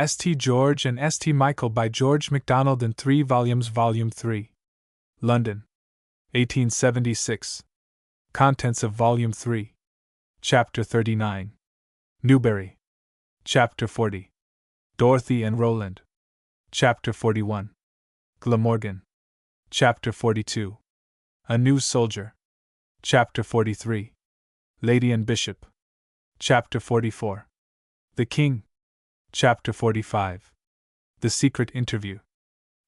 St. George and St. Michael by George MacDonald in 3 volumes, Volume 3. London, 1876. Contents of Volume 3. Chapter 39. Newbury. Chapter 40. Dorothy and Roland. Chapter 41. Glamorgan. Chapter 42. A New Soldier. Chapter 43. Lady and Bishop. Chapter 44. The King. Chapter 45. The Secret Interview.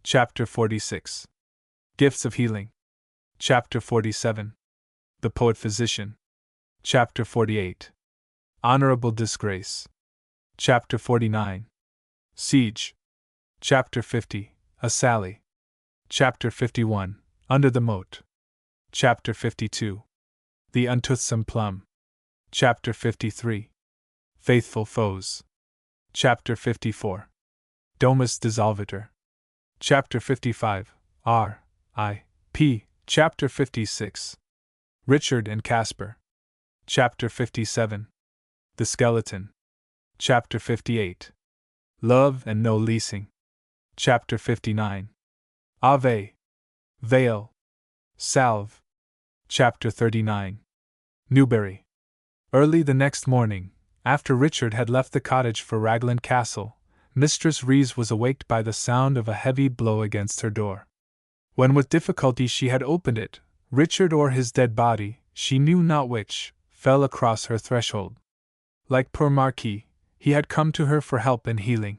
Chapter 46. Gifts of Healing. Chapter 47. The Poet-Physician. Chapter 48. Honorable Disgrace. Chapter 49. Siege. Chapter 50. A Sally. Chapter 51. Under the Moat. Chapter 52. The Untoothsome Plum. Chapter 53. Faithful Foes. Chapter 54. Domus Dissolvitor. Chapter 55. R.I.P. Chapter 56. Richard and Caspar. Chapter 57. The Skeleton. Chapter 58. Love and No Leasing. Chapter 59. Ave. Veil. Salve. Chapter 39. Newbury. Early the next morning, after Richard had left the cottage for Raglan Castle, Mistress Rees was awaked by the sound of a heavy blow against her door. When with difficulty she had opened it, Richard or his dead body, she knew not which, fell across her threshold. Like poor Marquis, he had come to her for help and healing.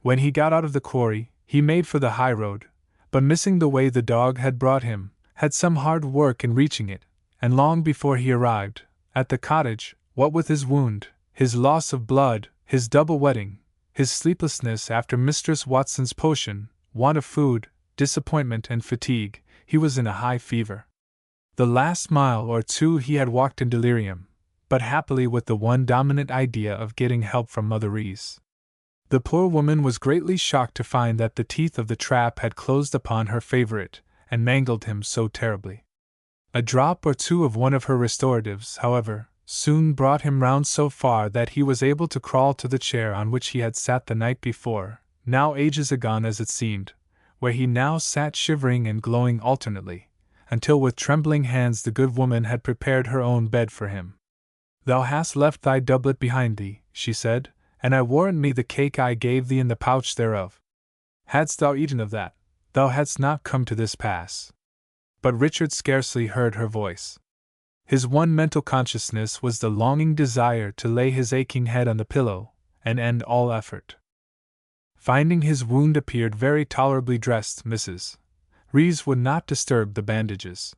When he got out of the quarry, he made for the high road, but missing the way the dog had brought him, had some hard work in reaching it, and long before he arrived at the cottage, what with his wound, his loss of blood, his double wetting, his sleeplessness after Mistress Watson's potion, want of food, disappointment and fatigue, he was in a high fever. The last mile or two he had walked in delirium, but happily with the one dominant idea of getting help from Mother Rees. The poor woman was greatly shocked to find that the teeth of the trap had closed upon her favorite, and mangled him so terribly. A drop or two of one of her restoratives, however, soon brought him round so far that he was able to crawl to the chair on which he had sat the night before, now ages agone as it seemed, where he now sat shivering and glowing alternately, until with trembling hands the good woman had prepared her own bed for him. "Thou hast left thy doublet behind thee," she said, "and I warrant me the cake I gave thee in the pouch thereof. Hadst thou eaten of that, thou hadst not come to this pass." But Richard scarcely heard her voice. His one mental consciousness was the longing desire to lay his aching head on the pillow, and end all effort. Finding his wound appeared very tolerably dressed, Mrs. Rees would not disturb the bandages.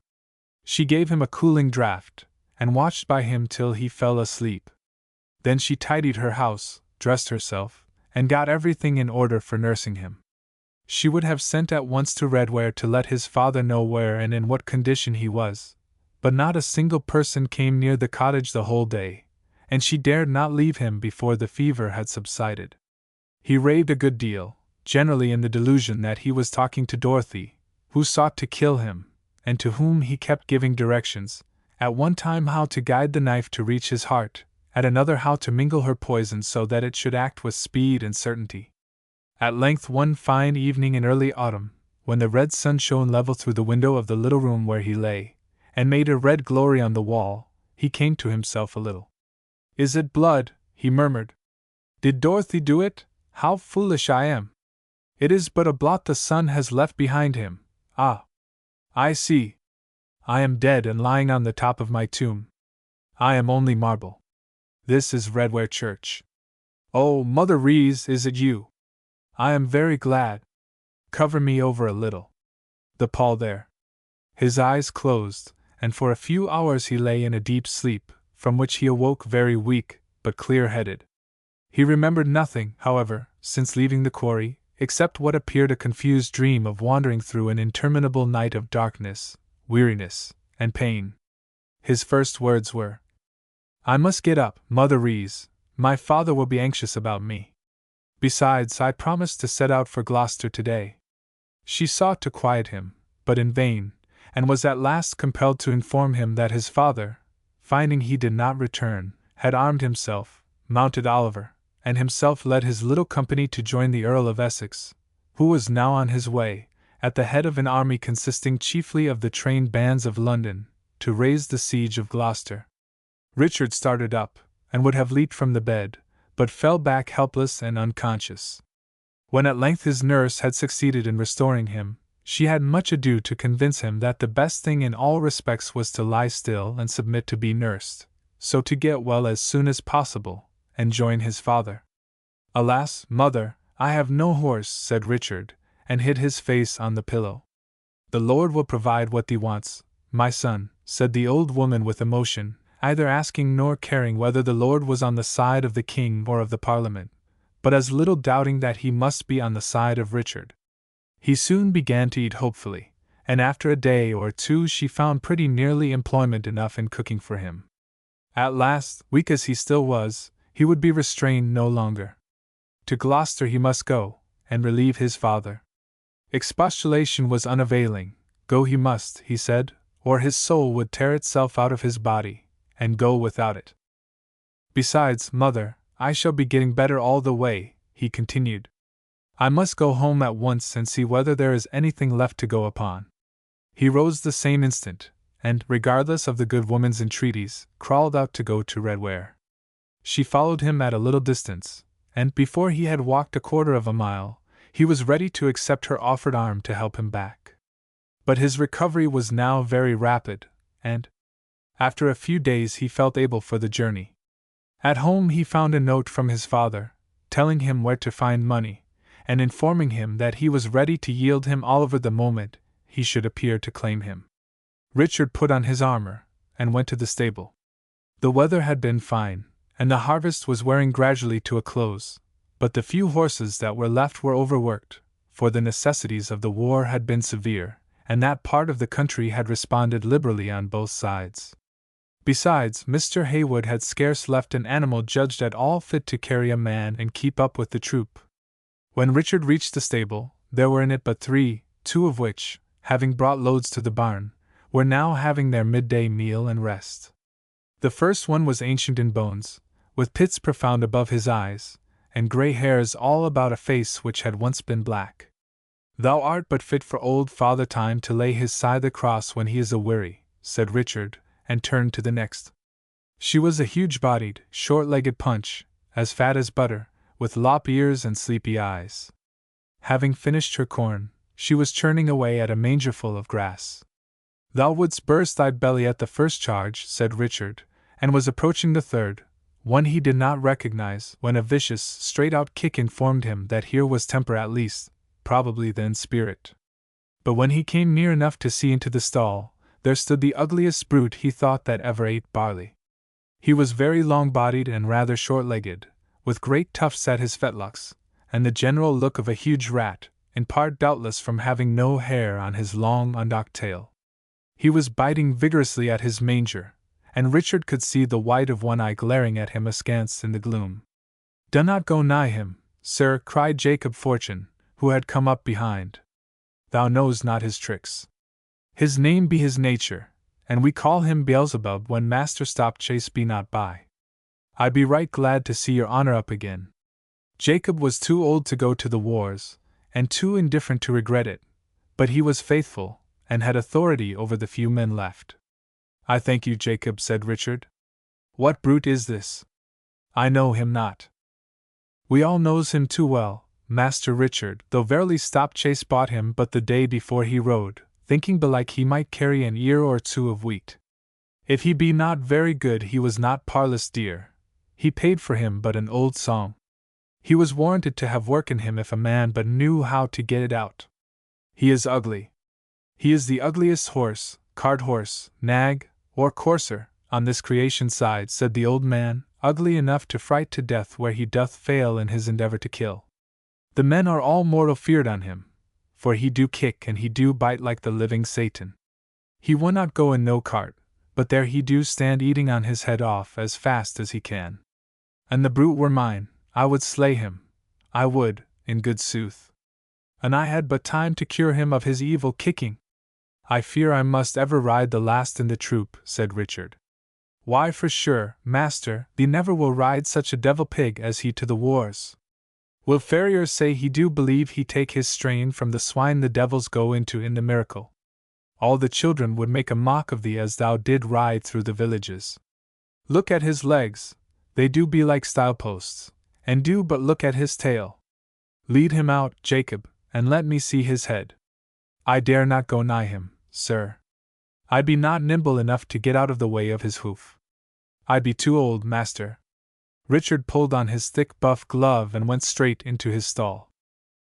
She gave him a cooling draught, and watched by him till he fell asleep. Then she tidied her house, dressed herself, and got everything in order for nursing him. She would have sent at once to Redware to let his father know where and in what condition he was, but not a single person came near the cottage the whole day, and she dared not leave him before the fever had subsided. He raved a good deal, generally in the delusion that he was talking to Dorothy, who sought to kill him, and to whom he kept giving directions, at one time how to guide the knife to reach his heart, at another how to mingle her poison so that it should act with speed and certainty. At length one fine evening in early autumn, when the red sun shone level through the window of the little room where he lay, and made a red glory on the wall, he came to himself a little. "Is it blood?" he murmured. "Did Dorothy do it? How foolish I am! It is but a blot the sun has left behind him. Ah! I see. I am dead and lying on the top of my tomb. I am only marble. This is Redware Church. Oh, Mother Rees, is it you? I am very glad. Cover me over a little. The pall there." His eyes closed, and for a few hours he lay in a deep sleep, from which he awoke very weak, but clear-headed. He remembered nothing, however, since leaving the quarry, except what appeared a confused dream of wandering through an interminable night of darkness, weariness, and pain. His first words were, "I must get up, Mother Rees, my father will be anxious about me. Besides, I promised to set out for Gloucester today." She sought to quiet him, but in vain, and was at last compelled to inform him that his father, finding he did not return, had armed himself, mounted Oliver, and himself led his little company to join the Earl of Essex, who was now on his way, at the head of an army consisting chiefly of the trained bands of London, to raise the siege of Gloucester. Richard started up, and would have leaped from the bed, but fell back helpless and unconscious. When at length his nurse had succeeded in restoring him, she had much ado to convince him that the best thing in all respects was to lie still and submit to be nursed, so to get well as soon as possible, and join his father. "Alas, mother, I have no horse," said Richard, and hid his face on the pillow. "The Lord will provide what thee wants, my son," said the old woman with emotion, neither asking nor caring whether the Lord was on the side of the king or of the Parliament, but as little doubting that he must be on the side of Richard. He soon began to eat hopefully, and after a day or two she found pretty nearly employment enough in cooking for him. At last, weak as he still was, he would be restrained no longer. To Gloucester he must go, and relieve his father. Expostulation was unavailing. Go he must, he said, or his soul would tear itself out of his body, and go without it. "Besides, mother, I shall be getting better all the way," he continued. "I must go home at once and see whether there is anything left to go upon." He rose the same instant, and, regardless of the good woman's entreaties, crawled out to go to Redware. She followed him at a little distance, and before he had walked a quarter of a mile, he was ready to accept her offered arm to help him back. But his recovery was now very rapid, and, after a few days, he felt able for the journey. At home he found a note from his father, telling him where to find money, and informing him that he was ready to yield him Oliver the moment he should appear to claim him. Richard put on his armor, and went to the stable. The weather had been fine, and the harvest was wearing gradually to a close, but the few horses that were left were overworked, for the necessities of the war had been severe, and that part of the country had responded liberally on both sides. Besides, Mr. Haywood had scarce left an animal judged at all fit to carry a man and keep up with the troop. When Richard reached the stable, there were in it but 3, 2 of which, having brought loads to the barn, were now having their midday meal and rest. The first one was ancient in bones, with pits profound above his eyes, and grey hairs all about a face which had once been black. "Thou art but fit for old Father Time to lay his scythe across when he is a-weary," said Richard, and turned to the next. She was a huge-bodied, short-legged punch, as fat as butter, with lop ears and sleepy eyes. Having finished her corn, she was churning away at a mangerful of grass. "Thou wouldst burst thy belly at the first charge," said Richard, and was approaching the third, one he did not recognize, when a vicious, straight-out kick informed him that here was temper at least, probably then spirit. But when he came near enough to see into the stall, there stood the ugliest brute he thought that ever ate barley. He was very long-bodied and rather short-legged, with great tufts at his fetlocks, and the general look of a huge rat, in part doubtless from having no hair on his long undocked tail. He was biting vigorously at his manger, and Richard could see the white of one eye glaring at him askance in the gloom. "Do not go nigh him, sir," cried Jacob Fortune, who had come up behind. "Thou knowest not his tricks. His name be his nature, and we call him Beelzebub when Master Stopchase be not by. I be right glad to see your honor up again." Jacob was too old to go to the wars, and too indifferent to regret it, but he was faithful, and had authority over the few men left. "I thank you, Jacob," said Richard. "What brute is this? I know him not." "We all knows him too well, Master Richard, though verily Stopchase bought him but the day before he rode, thinking belike he might carry an ear or 2 of wheat. If he be not very good he was not parlous dear. He paid for him but an old song. He was warranted to have work in him if a man but knew how to get it out. He is ugly. He is the ugliest horse, cart horse, nag, or courser, on this creation side," said the old man, "ugly enough to fright to death where he doth fail in his endeavor to kill. The men are all mortal feared on him, for he do kick and he do bite like the living Satan. He will not go in no cart, but there he do stand eating on his head off as fast as he can. And the brute were mine, I would slay him, I would, in good sooth. And I had but time to cure him of his evil kicking. I fear I must ever ride the last in the troop," said Richard. Why, for sure, master, thee never will ride such a devil pig as he to the wars. Will farriers say he do believe he take his strain from the swine the devils go into in the miracle? All the children would make a mock of thee as thou did ride through the villages. Look at his legs, they do be like stile-posts, and do but look at his tail. Lead him out, Jacob, and let me see his head. I dare not go nigh him, sir. I be not nimble enough to get out of the way of his hoof. I be too old, master. Richard pulled on his thick buff glove and went straight into his stall.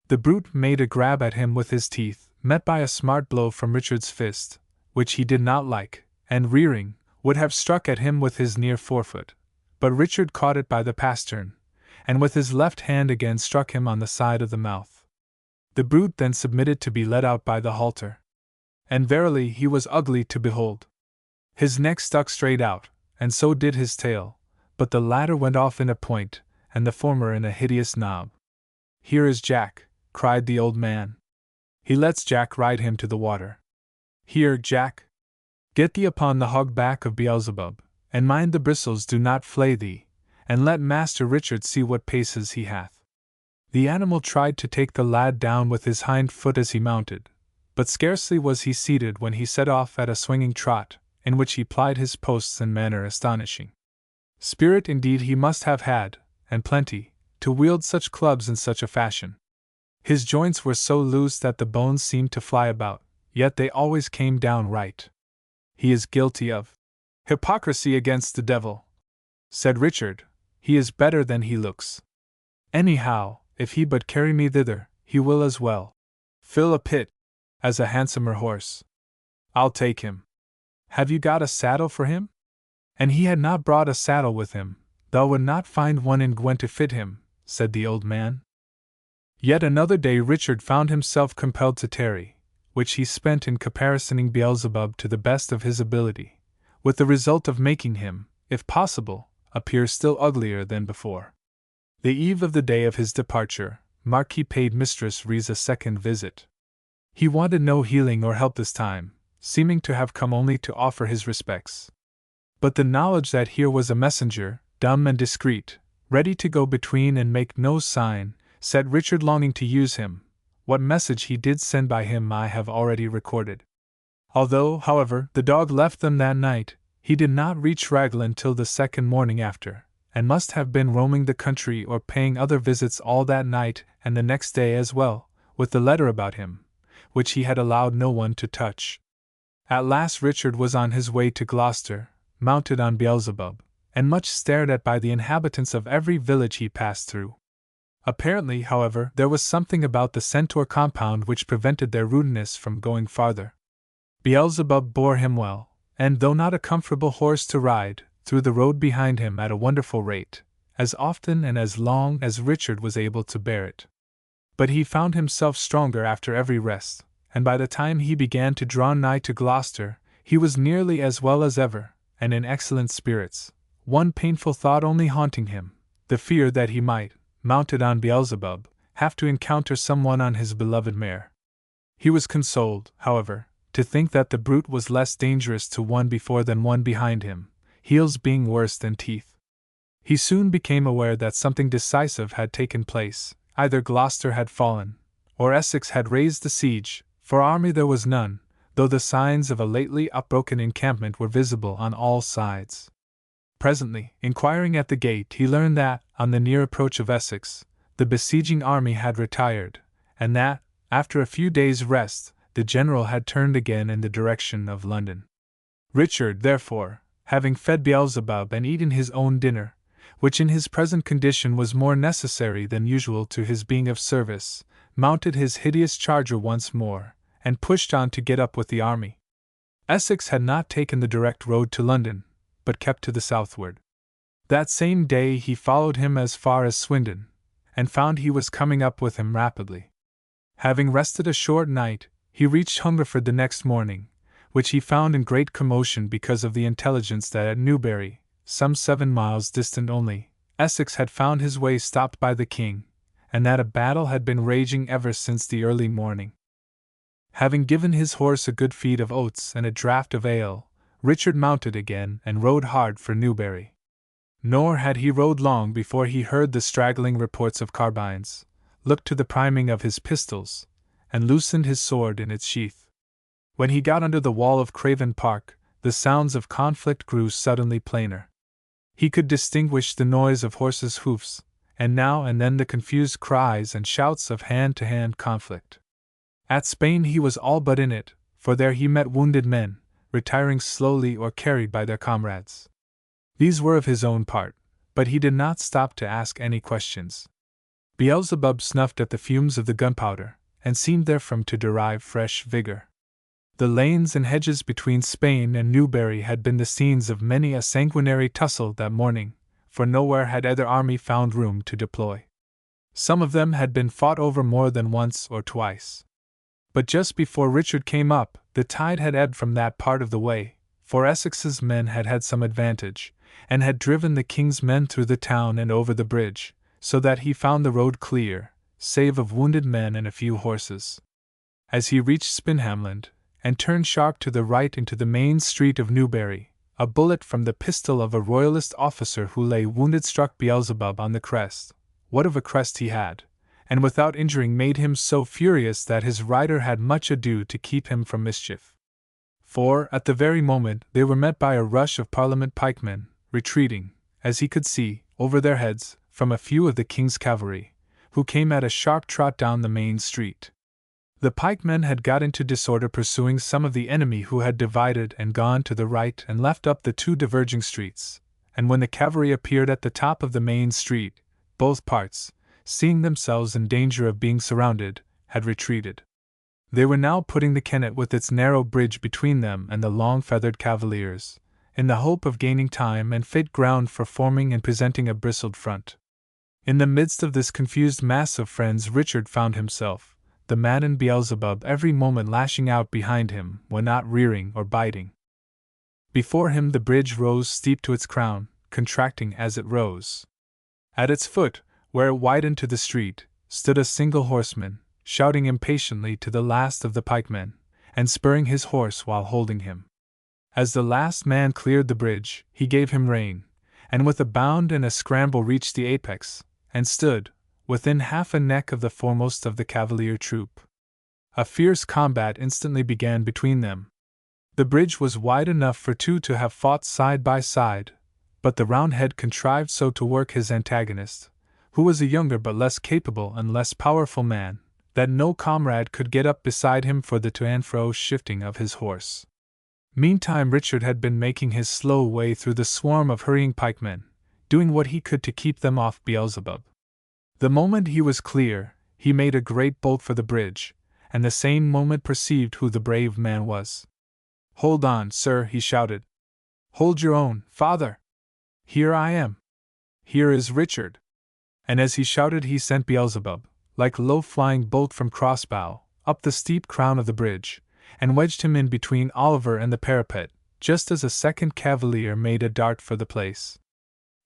The brute made a grab at him with his teeth, met by a smart blow from Richard's fist, which he did not like, and rearing, would have struck at him with his near forefoot, but Richard caught it by the pastern, and with his left hand again struck him on the side of the mouth. The brute then submitted to be led out by the halter. And verily he was ugly to behold. His neck stuck straight out, and so did his tail, but the latter went off in a point, and the former in a hideous knob. Here is Jack, cried the old man. He lets Jack ride him to the water. Here, Jack! Get thee upon the hog-back of Beelzebub, and mind the bristles do not flay thee, and let Master Richard see what paces he hath. The animal tried to take the lad down with his hind foot as he mounted, but scarcely was he seated when he set off at a swinging trot, in which he plied his posts in manner astonishing. Spirit indeed he must have had, and plenty, to wield such clubs in such a fashion. His joints were so loose that the bones seemed to fly about, yet they always came down right. He is guilty of hypocrisy against the devil, said Richard. He is better than he looks. Anyhow, if he but carry me thither, he will as well fill a pit as a handsomer horse. I'll take him. Have you got a saddle for him? And he had not brought a saddle with him, thou would not find one in Gwent to fit him, said the old man. Yet another day Richard found himself compelled to tarry, which he spent in caparissoning Beelzebub to the best of his ability, with the result of making him, if possible, appear still uglier than before. The eve of the day of his departure, Marquis paid Mistress Rees a second visit. He wanted no healing or help this time, seeming to have come only to offer his respects. But the knowledge that here was a messenger, dumb and discreet, ready to go between and make no sign, set Richard longing to use him. What message he did send by him I have already recorded. Although, however, the dog left them that night, he did not reach Raglan till the second morning after, and must have been roaming the country or paying other visits all that night and the next day as well, with the letter about him, which he had allowed no one to touch. At last Richard was on his way to Gloucester, mounted on Beelzebub, and much stared at by the inhabitants of every village he passed through. Apparently, however, there was something about the centaur compound which prevented their rudeness from going farther. Beelzebub bore him well, and though not a comfortable horse to ride, through the road behind him at a wonderful rate, as often and as long as Richard was able to bear it. But he found himself stronger after every rest, and by the time he began to draw nigh to Gloucester, he was nearly as well as ever, and in excellent spirits, one painful thought only haunting him, the fear that he might, mounted on Beelzebub, have to encounter someone on his beloved mare. He was consoled, however, to think that the brute was less dangerous to one before than one behind him, heels being worse than teeth. He soon became aware that something decisive had taken place, either Gloucester had fallen, or Essex had raised the siege, for army there was none, though the signs of a lately upbroken encampment were visible on all sides. Presently, inquiring at the gate, he learned that, on the near approach of Essex, the besieging army had retired, and that, after a few days' rest, the general had turned again in the direction of London. Richard, therefore, having fed Beelzebub and eaten his own dinner, which in his present condition was more necessary than usual to his being of service, mounted his hideous charger once more, and pushed on to get up with the army. Essex had not taken the direct road to London, but kept to the southward. That same day he followed him as far as Swindon, and found he was coming up with him rapidly. Having rested a short night, he reached Hungerford the next morning, which he found in great commotion because of the intelligence that at Newbury, some 7 miles distant only, Essex had found his way stopped by the king, and that a battle had been raging ever since the early morning. Having given his horse a good feed of oats and a draught of ale, Richard mounted again and rode hard for Newbury. Nor had he rode long before he heard the straggling reports of carbines, looked to the priming of his pistols, and loosened his sword in its sheath. When he got under the wall of Craven Park, the sounds of conflict grew suddenly plainer. He could distinguish the noise of horses' hoofs, and now and then the confused cries and shouts of hand-to-hand conflict. At Spain he was all but in it, for there he met wounded men, retiring slowly or carried by their comrades. These were of his own part, but he did not stop to ask any questions. Beelzebub snuffed at the fumes of the gunpowder, and seemed therefrom to derive fresh vigor. The lanes and hedges between Spain and Newbury had been the scenes of many a sanguinary tussle that morning, for nowhere had either army found room to deploy. Some of them had been fought over more than once or twice. But just before Richard came up, the tide had ebbed from that part of the way, for Essex's men had had some advantage, and had driven the king's men through the town and over the bridge, so that he found the road clear, save of wounded men and a few horses. As he reached Spinhamland, and turned sharp to the right into the main street of Newbury, a bullet from the pistol of a royalist officer who lay wounded struck Beelzebub on the crest. What of a crest he had, and without injuring made him so furious that his rider had much ado to keep him from mischief. For, at the very moment, they were met by a rush of Parliament pikemen, retreating, as he could see, over their heads, from a few of the king's cavalry, who came at a sharp trot down the main street. The pikemen had got into disorder pursuing some of the enemy who had divided and gone to the right and left up the two diverging streets, and when the cavalry appeared at the top of the main street, both parts, seeing themselves in danger of being surrounded, had retreated. They were now putting the Kennet with its narrow bridge between them and the long-feathered cavaliers, in the hope of gaining time and fit ground for forming and presenting a bristled front. In the midst of this confused mass of friends Richard found himself, the maddened Beelzebub every moment lashing out behind him when not rearing or biting. Before him the bridge rose steep to its crown, contracting as it rose. At its foot, where it widened to the street, stood a single horseman, shouting impatiently to the last of the pikemen, and spurring his horse while holding him. As the last man cleared the bridge, he gave him rein, and with a bound and a scramble reached the apex, and stood, within half a neck of the foremost of the cavalier troop. A fierce combat instantly began between them. The bridge was wide enough for two to have fought side by side, but the Roundhead contrived so to work his antagonist, who was a younger but less capable and less powerful man, that no comrade could get up beside him for the to and fro shifting of his horse. Meantime Richard had been making his slow way through the swarm of hurrying pikemen, doing what he could to keep them off Beelzebub. The moment he was clear, he made a great bolt for the bridge, and the same moment perceived who the brave man was. "Hold on, sir," he shouted. "Hold your own, father! Here I am. Here is Richard." And as he shouted he sent Beelzebub, like a low-flying bolt from crossbow, up the steep crown of the bridge, and wedged him in between Oliver and the parapet, just as a second cavalier made a dart for the place.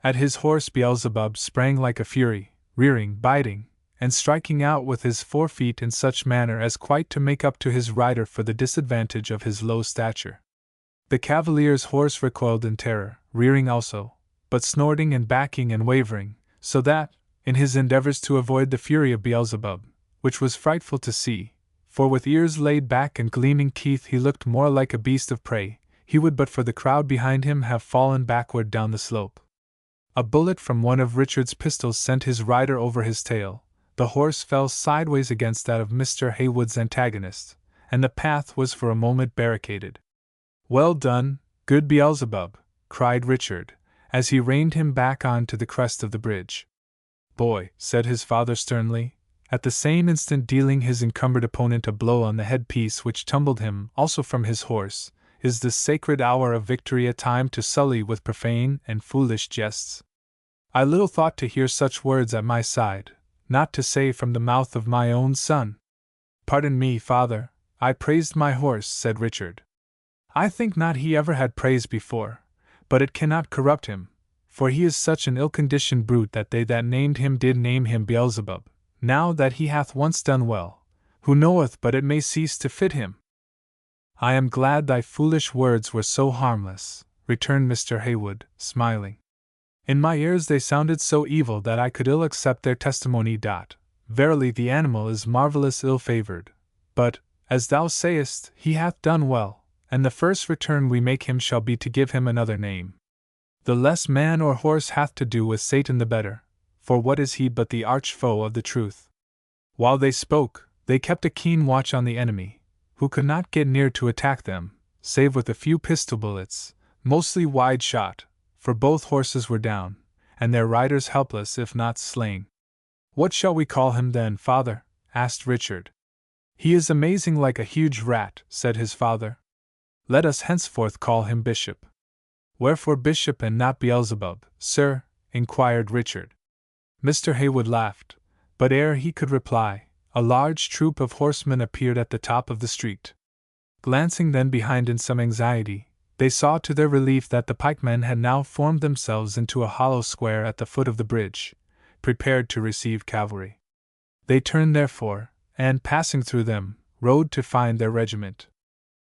At his horse Beelzebub sprang like a fury, rearing, biting, and striking out with his forefeet in such manner as quite to make up to his rider for the disadvantage of his low stature. The cavalier's horse recoiled in terror, rearing also, but snorting and backing and wavering, so that, in his endeavors to avoid the fury of Beelzebub, which was frightful to see, for with ears laid back and gleaming teeth he looked more like a beast of prey, he would but for the crowd behind him have fallen backward down the slope. A bullet from one of Richard's pistols sent his rider over his tail, the horse fell sideways against that of Mr. Haywood's antagonist, and the path was for a moment barricaded. "Well done, good Beelzebub," cried Richard, as he reined him back on to the crest of the bridge. "Boy," said his father sternly, at the same instant dealing his encumbered opponent a blow on the headpiece which tumbled him also from his horse, "is this sacred hour of victory a time to sully with profane and foolish jests? I little thought to hear such words at my side, not to say from the mouth of my own son." "Pardon me, father, I praised my horse," said Richard. "I think not he ever had praise before, but it cannot corrupt him, for he is such an ill-conditioned brute that they that named him did name him Beelzebub, now that he hath once done well, who knoweth but it may cease to fit him?" I am glad thy foolish words were so harmless, returned Mr. Haywood, smiling. In my ears they sounded so evil that I could ill accept their testimony. Verily the animal is marvellous ill-favoured, but, as thou sayest, he hath done well, and the first return we make him shall be to give him another name. The less man or horse hath to do with Satan the better, for what is he but the arch-foe of the truth? While they spoke, they kept a keen watch on the enemy, who could not get near to attack them, save with a few pistol bullets, mostly wide shot, for both horses were down, and their riders helpless if not slain. What shall we call him then, father? Asked Richard. He is amazing like a huge rat, said his father. Let us henceforth call him Bishop. Wherefore Bishop and not Beelzebub, sir? Inquired Richard. Mr. Haywood laughed, but ere he could reply, a large troop of horsemen appeared at the top of the street. Glancing then behind in some anxiety, they saw to their relief that the pikemen had now formed themselves into a hollow square at the foot of the bridge, prepared to receive cavalry. They turned therefore, and, passing through them, rode to find their regiment.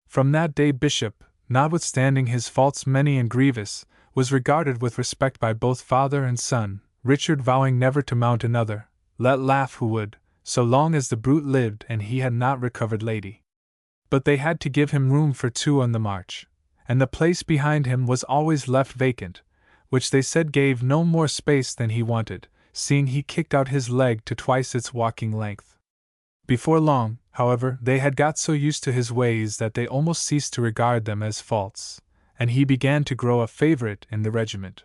From that day Bishop, notwithstanding his faults many and grievous, was regarded with respect by both father and son, Richard vowing never to mount another, let laugh who would, so long as the brute lived and he had not recovered Lady. But they had to give him room for two on the march, and the place behind him was always left vacant, which they said gave no more space than he wanted, seeing he kicked out his leg to twice its walking length. Before long, however, they had got so used to his ways that they almost ceased to regard them as faults, and he began to grow a favorite in the regiment.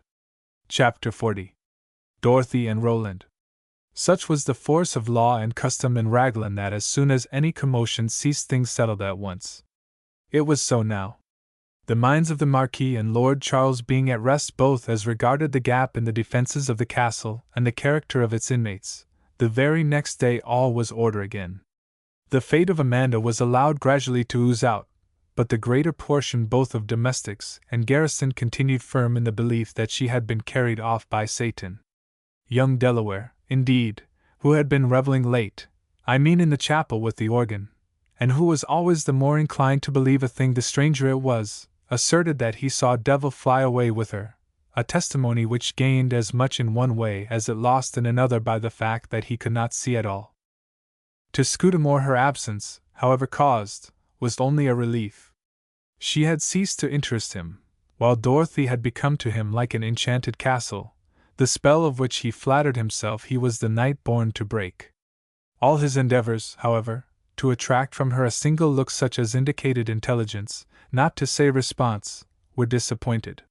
Chapter 40. Dorothy and Roland. Such was the force of law and custom in Raglan that as soon as any commotion ceased things settled at once. It was so now. The minds of the Marquis and Lord Charles being at rest both as regarded the gap in the defences of the castle and the character of its inmates, the very next day all was order again. The fate of Amanda was allowed gradually to ooze out, but the greater portion both of domestics and garrison continued firm in the belief that she had been carried off by Satan. Young Delaware, indeed, who had been reveling late, I mean in the chapel with the organ, and who was always the more inclined to believe a thing the stranger it was, asserted that he saw devil fly away with her, a testimony which gained as much in one way as it lost in another by the fact that he could not see at all. To Scudamore her absence, however caused, was only a relief. She had ceased to interest him, while Dorothy had become to him like an enchanted castle, the spell of which he flattered himself he was the knight born to break. All his endeavors, however, to attract from her a single look such as indicated intelligence, not to say response, were disappointed.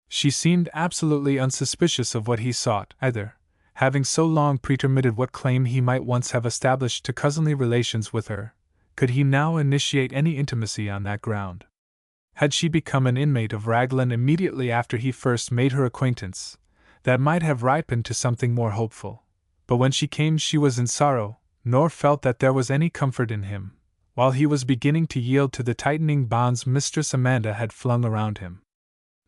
She seemed absolutely unsuspicious of what he sought, either, having so long pretermitted what claim he might once have established to cousinly relations with her, could he now initiate any intimacy on that ground. Had she become an inmate of Raglan immediately after he first made her acquaintance, that might have ripened to something more hopeful, but when she came she was in sorrow, nor felt that there was any comfort in him, while he was beginning to yield to the tightening bonds Mistress Amanda had flung around him.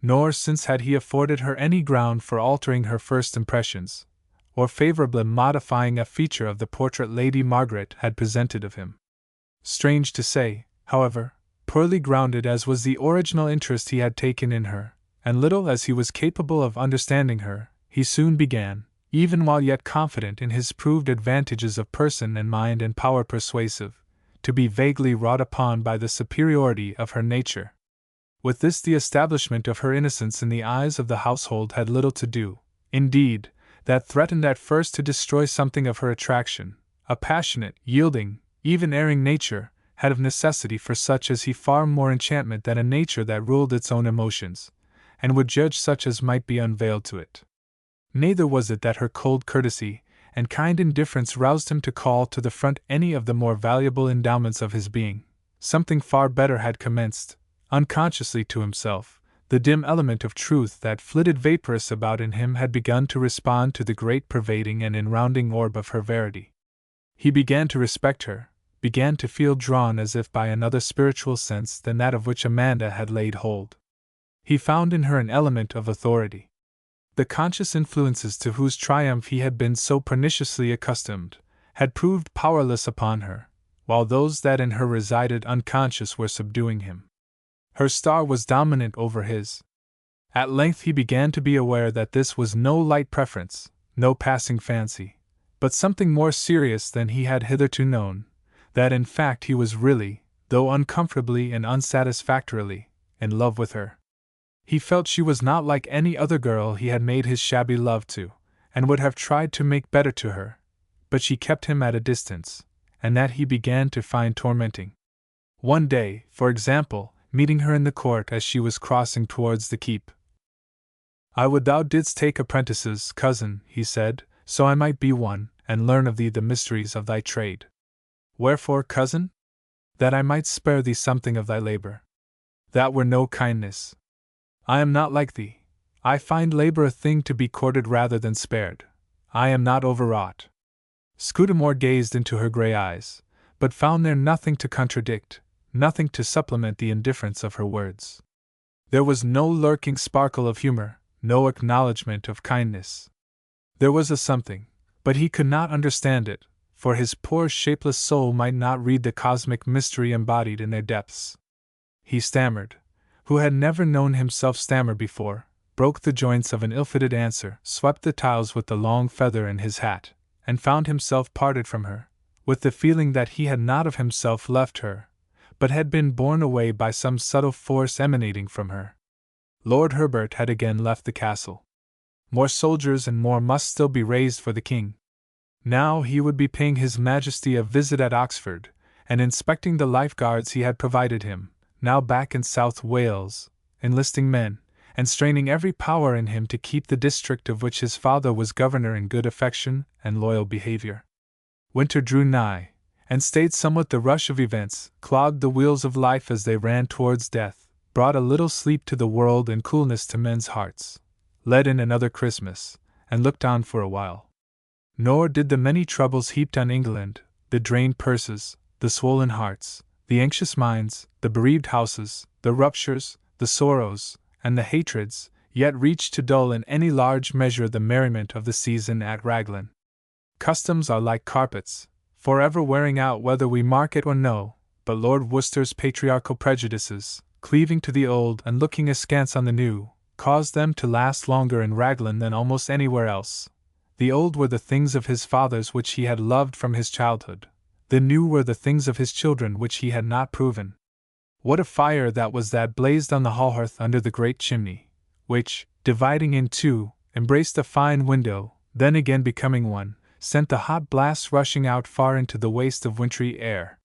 Nor since had he afforded her any ground for altering her first impressions, or favorably modifying a feature of the portrait Lady Margaret had presented of him. Strange to say, however, poorly grounded as was the original interest he had taken in her, and little as he was capable of understanding her, he soon began, even while yet confident in his proved advantages of person and mind and power persuasive, to be vaguely wrought upon by the superiority of her nature. With this the establishment of her innocence in the eyes of the household had little to do, indeed, that threatened at first to destroy something of her attraction. A passionate, yielding, even erring nature had of necessity for such as he far more enchantment than a nature that ruled its own emotions, and would judge such as might be unveiled to it. Neither was it that her cold courtesy and kind indifference roused him to call to the front any of the more valuable endowments of his being. Something far better had commenced, unconsciously to himself. The dim element of truth that flitted vaporous about in him had begun to respond to the great pervading and enrounding orb of her verity. He began to respect her, began to feel drawn as if by another spiritual sense than that of which Amanda had laid hold. He found in her an element of authority. The conscious influences to whose triumph he had been so perniciously accustomed had proved powerless upon her, while those that in her resided unconscious were subduing him. Her star was dominant over his. At length he began to be aware that this was no light preference, no passing fancy, but something more serious than he had hitherto known, that in fact he was really, though uncomfortably and unsatisfactorily, in love with her. He felt she was not like any other girl he had made his shabby love to, and would have tried to make better to her, but she kept him at a distance, and that he began to find tormenting. One day, for example, meeting her in the court as she was crossing towards the keep. "I would thou didst take apprentices, cousin," he said, "so I might be one, and learn of thee the mysteries of thy trade." "Wherefore, cousin?" "That I might spare thee something of thy labor." "That were no kindness. I am not like thee. I find labor a thing to be courted rather than spared. I am not overwrought." Scudamore gazed into her grey eyes, but found there nothing to contradict, nothing to supplement the indifference of her words. There was no lurking sparkle of humor, no acknowledgment of kindness. There was a something, but he could not understand it, for his poor shapeless soul might not read the cosmic mystery embodied in their depths. He stammered, who had never known himself stammer before, broke the joints of an ill-fitted answer, swept the tiles with the long feather in his hat, and found himself parted from her, with the feeling that he had not of himself left her, but had been borne away by some subtle force emanating from her. Lord Herbert had again left the castle. More soldiers and more must still be raised for the king. Now he would be paying His Majesty a visit at Oxford, and inspecting the Life Guards he had provided him, now back in South Wales, enlisting men, and straining every power in him to keep the district of which his father was governor in good affection and loyal behavior. Winter drew nigh, and stayed somewhat the rush of events, clogged the wheels of life as they ran towards death, brought a little sleep to the world and coolness to men's hearts, led in another Christmas, and looked on for a while. Nor did the many troubles heaped on England, the drained purses, the swollen hearts, the anxious minds, the bereaved houses, the ruptures, the sorrows, and the hatreds, yet reach to dull in any large measure the merriment of the season at Raglan. Customs are like carpets, forever wearing out whether we mark it or no, but Lord Worcester's patriarchal prejudices, cleaving to the old and looking askance on the new, caused them to last longer in Raglan than almost anywhere else. The old were the things of his fathers which he had loved from his childhood. The new were the things of his children which he had not proven. What a fire that was that blazed on the hall hearth under the great chimney, which, dividing in two, embraced a fine window, then again becoming one, sent the hot blasts rushing out far into the waste of wintry air.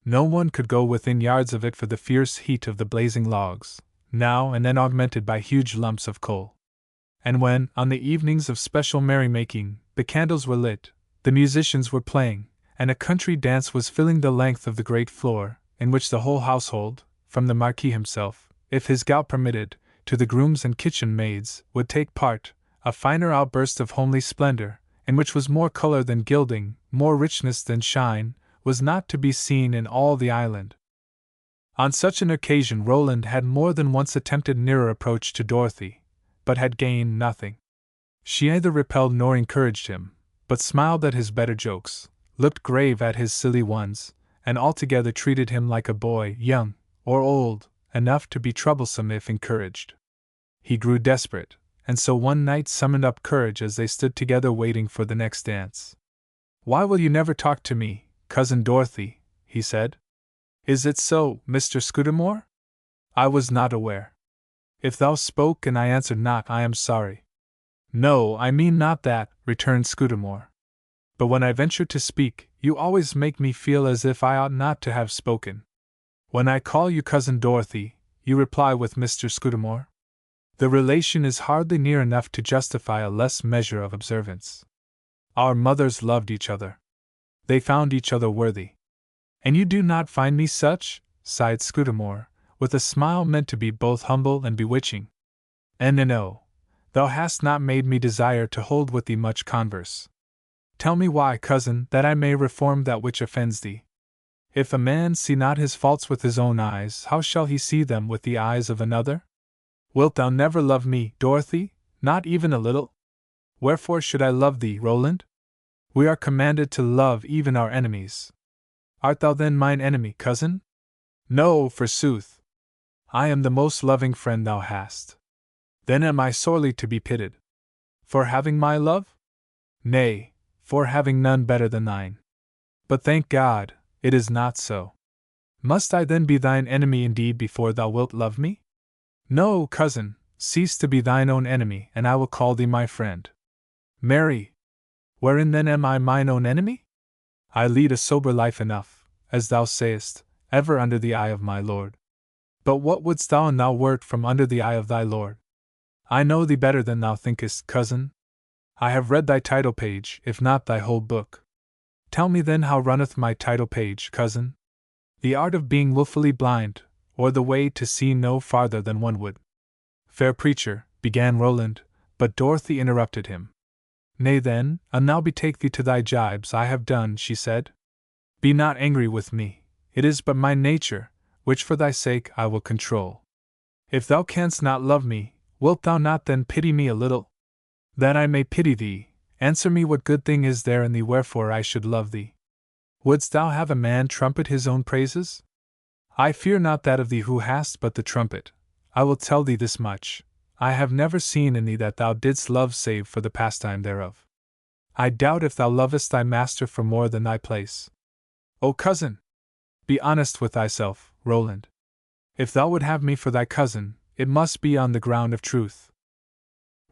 No one could go within yards of it for the fierce heat of the blazing logs, now and then augmented by huge lumps of coal. And when, on the evenings of special merrymaking, the candles were lit, the musicians were playing, and a country dance was filling the length of the great floor, in which the whole household, from the Marquis himself, if his gout permitted, to the grooms and kitchen maids, would take part, a finer outburst of homely splendor, in which was more color than gilding, more richness than shine, was not to be seen in all the island. On such an occasion Roland had more than once attempted nearer approach to Dorothy, but had gained nothing. She neither repelled nor encouraged him, but smiled at his better jokes, looked grave at his silly ones, and altogether treated him like a boy, young, or old, enough to be troublesome if encouraged. He grew desperate, and so one night summoned up courage as they stood together waiting for the next dance. "Why will you never talk to me, Cousin Dorothy?" he said. "Is it so, Mr. Scudamore? I was not aware. If thou spoke and I answered not, I am sorry." "No, I mean not that," returned Scudamore. "But when I venture to speak, you always make me feel as if I ought not to have spoken. When I call you Cousin Dorothy, you reply with Mr. Scudamore. The relation is hardly near enough to justify a less measure of observance. Our mothers loved each other. They found each other worthy. And you do not find me such?" sighed Scudamore, with a smile meant to be both humble and bewitching. "No, thou hast not made me desire to hold with thee much converse. Tell me why, cousin, that I may reform that which offends thee. If a man see not his faults with his own eyes, how shall he see them with the eyes of another? Wilt thou never love me, Dorothy, not even a little? Wherefore should I love thee, Roland? We are commanded to love even our enemies. Art thou then mine enemy, cousin? No, forsooth. I am the most loving friend thou hast. Then am I sorely to be pitied. For having my love? Nay, for having none better than thine. But thank God, it is not so. Must I then be thine enemy indeed before thou wilt love me? No, cousin, cease to be thine own enemy, and I will call thee my friend. Marry! Wherein then am I mine own enemy? I lead a sober life enough, as thou sayest, ever under the eye of my lord. But what wouldst thou an thou wert from under the eye of thy lord? I know thee better than thou thinkest, cousin. I have read thy title page, if not thy whole book. Tell me then how runneth my title page, cousin? The art of being wilfully blind, or the way to see no farther than one would. Fair preacher, began Roland, but Dorothy interrupted him. Nay then, now betake thee to thy gibes. I have done, she said. Be not angry with me, it is but my nature, which for thy sake I will control. If thou canst not love me, wilt thou not then pity me a little? That I may pity thee, answer me what good thing is there in thee wherefore I should love thee? Wouldst thou have a man trumpet his own praises? I fear not that of thee who hast but the trumpet. I will tell thee this much, I have never seen in thee that thou didst love save for the pastime thereof. I doubt if thou lovest thy master for more than thy place. O cousin! Be honest with thyself, Roland. If thou would have me for thy cousin, it must be on the ground of truth.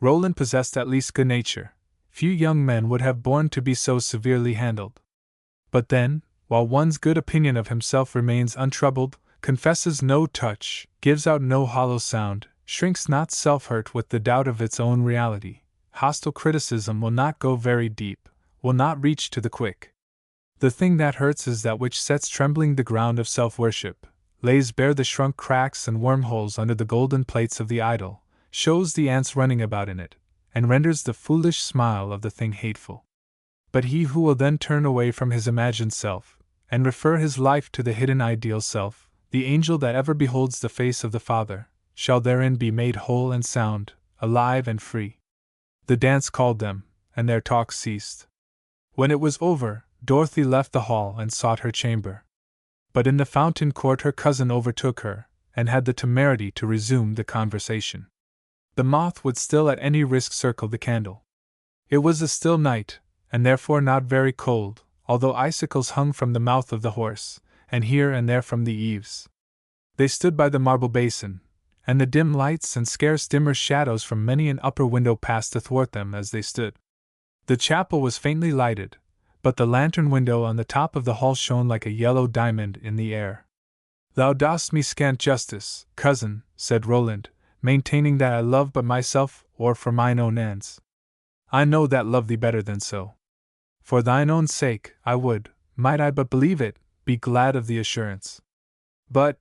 Roland possessed at least good nature. Few young men would have borne to be so severely handled. But then, while one's good opinion of himself remains untroubled, confesses no touch, gives out no hollow sound, shrinks not self-hurt with the doubt of its own reality, hostile criticism will not go very deep, will not reach to the quick. The thing that hurts is that which sets trembling the ground of self-worship, lays bare the shrunk cracks and wormholes under the golden plates of the idol, shows the ants running about in it, and renders the foolish smile of the thing hateful. But he who will then turn away from his imagined self, and refer his life to the hidden ideal self, the angel that ever beholds the face of the Father, shall therein be made whole and sound, alive and free. The dance called them, and their talk ceased. When it was over, Dorothy left the hall and sought her chamber. But in the fountain court her cousin overtook her, and had the temerity to resume the conversation. The moth would still at any risk circle the candle. It was a still night, and therefore not very cold, although icicles hung from the mouth of the horse, and here and there from the eaves. They stood by the marble basin, and the dim lights and scarce dimmer shadows from many an upper window passed athwart them as they stood. The chapel was faintly lighted, but the lantern window on the top of the hall shone like a yellow diamond in the air. Thou dost me scant justice, cousin, said Roland, maintaining that I love but myself, or for mine own ends. I know that love thee better than so. For thine own sake, I would, might I but believe it, be glad of the assurance. But,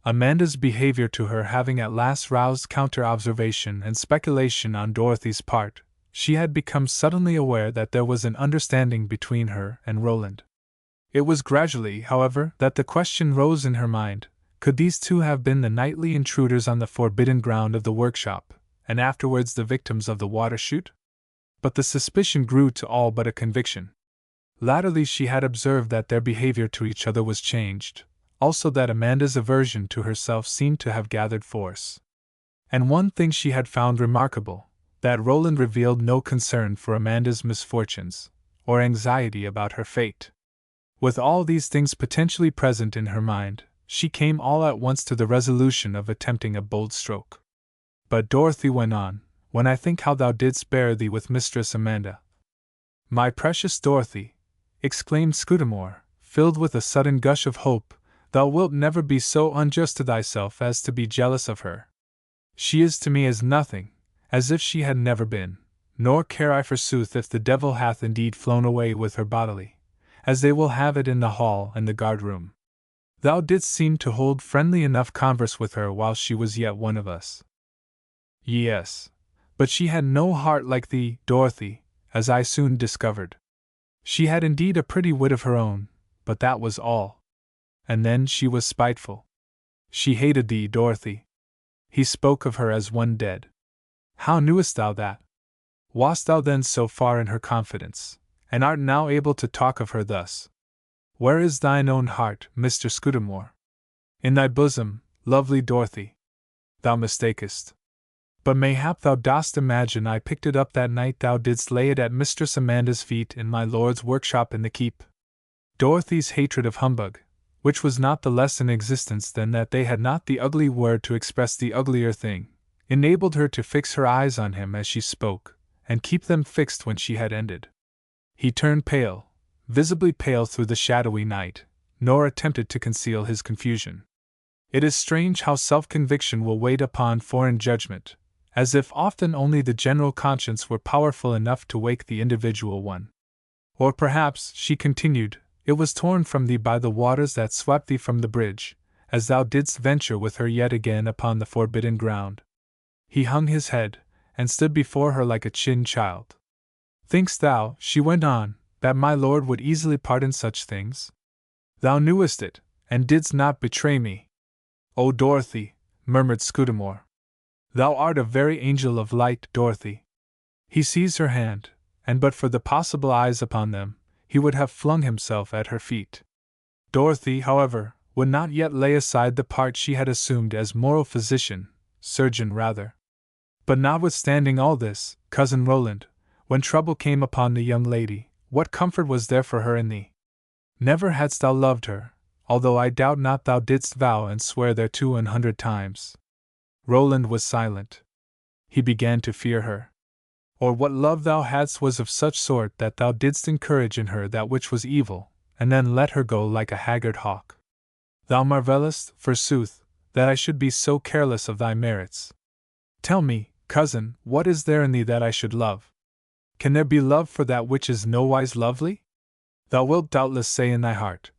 Amanda's behavior to her having at last roused counter-observation and speculation on Dorothy's part, she had become suddenly aware that there was an understanding between her and Roland. It was gradually, however, that the question rose in her mind, could these two have been the nightly intruders on the forbidden ground of the workshop, and afterwards the victims of the water-shoot? But the suspicion grew to all but a conviction. Latterly she had observed that their behavior to each other was changed, also that Amanda's aversion to herself seemed to have gathered force. And one thing she had found remarkable, that Roland revealed no concern for Amanda's misfortunes, or anxiety about her fate. With all these things potentially present in her mind, she came all at once to the resolution of attempting a bold stroke. But Dorothy went on, when I think how thou didst bear thee with Mistress Amanda. My precious Dorothy, exclaimed Scudamore, filled with a sudden gush of hope, thou wilt never be so unjust to thyself as to be jealous of her. She is to me as nothing, as if she had never been, nor care I forsooth if the devil hath indeed flown away with her bodily, as they will have it in the hall and the guard-room. Thou didst seem to hold friendly enough converse with her while she was yet one of us. Yes, but she had no heart like thee, Dorothy, as I soon discovered. She had indeed a pretty wit of her own, but that was all. And then she was spiteful. She hated thee, Dorothy. He spoke of her as one dead. How knewest thou that? Wast thou then so far in her confidence, and art now able to talk of her thus? Where is thine own heart, Mr. Scudamore? In thy bosom, lovely Dorothy. Thou mistakest. But mayhap thou dost imagine I picked it up that night thou didst lay it at Mistress Amanda's feet in my lord's workshop in the keep. Dorothy's hatred of humbug, which was not the less in existence than that they had not the ugly word to express the uglier thing, enabled her to fix her eyes on him as she spoke, and keep them fixed when she had ended. He turned pale, visibly pale through the shadowy night, nor attempted to conceal his confusion. It is strange how self-conviction will wait upon foreign judgment, as if often only the general conscience were powerful enough to wake the individual one. Or perhaps, she continued, it was torn from thee by the waters that swept thee from the bridge, as thou didst venture with her yet again upon the forbidden ground. He hung his head, and stood before her like a chinned child. Think'st thou, she went on, that my lord would easily pardon such things? Thou knewest it, and didst not betray me. O Dorothy, murmured Scudamore. Thou art a very angel of light, Dorothy. He seized her hand, and but for the possible eyes upon them, he would have flung himself at her feet. Dorothy, however, would not yet lay aside the part she had assumed as moral physician, surgeon rather. But notwithstanding all this, cousin Roland, when trouble came upon the young lady, what comfort was there for her in thee? Never hadst thou loved her, although I doubt not thou didst vow and swear thereto 100 times. Roland was silent. He began to fear her. Or what love thou hadst was of such sort that thou didst encourage in her that which was evil, and then let her go like a haggard hawk. Thou marvellest, forsooth, that I should be so careless of thy merits. Tell me, cousin, what is there in thee that I should love? Can there be love for that which is nowise lovely? Thou wilt doubtless say in thy heart,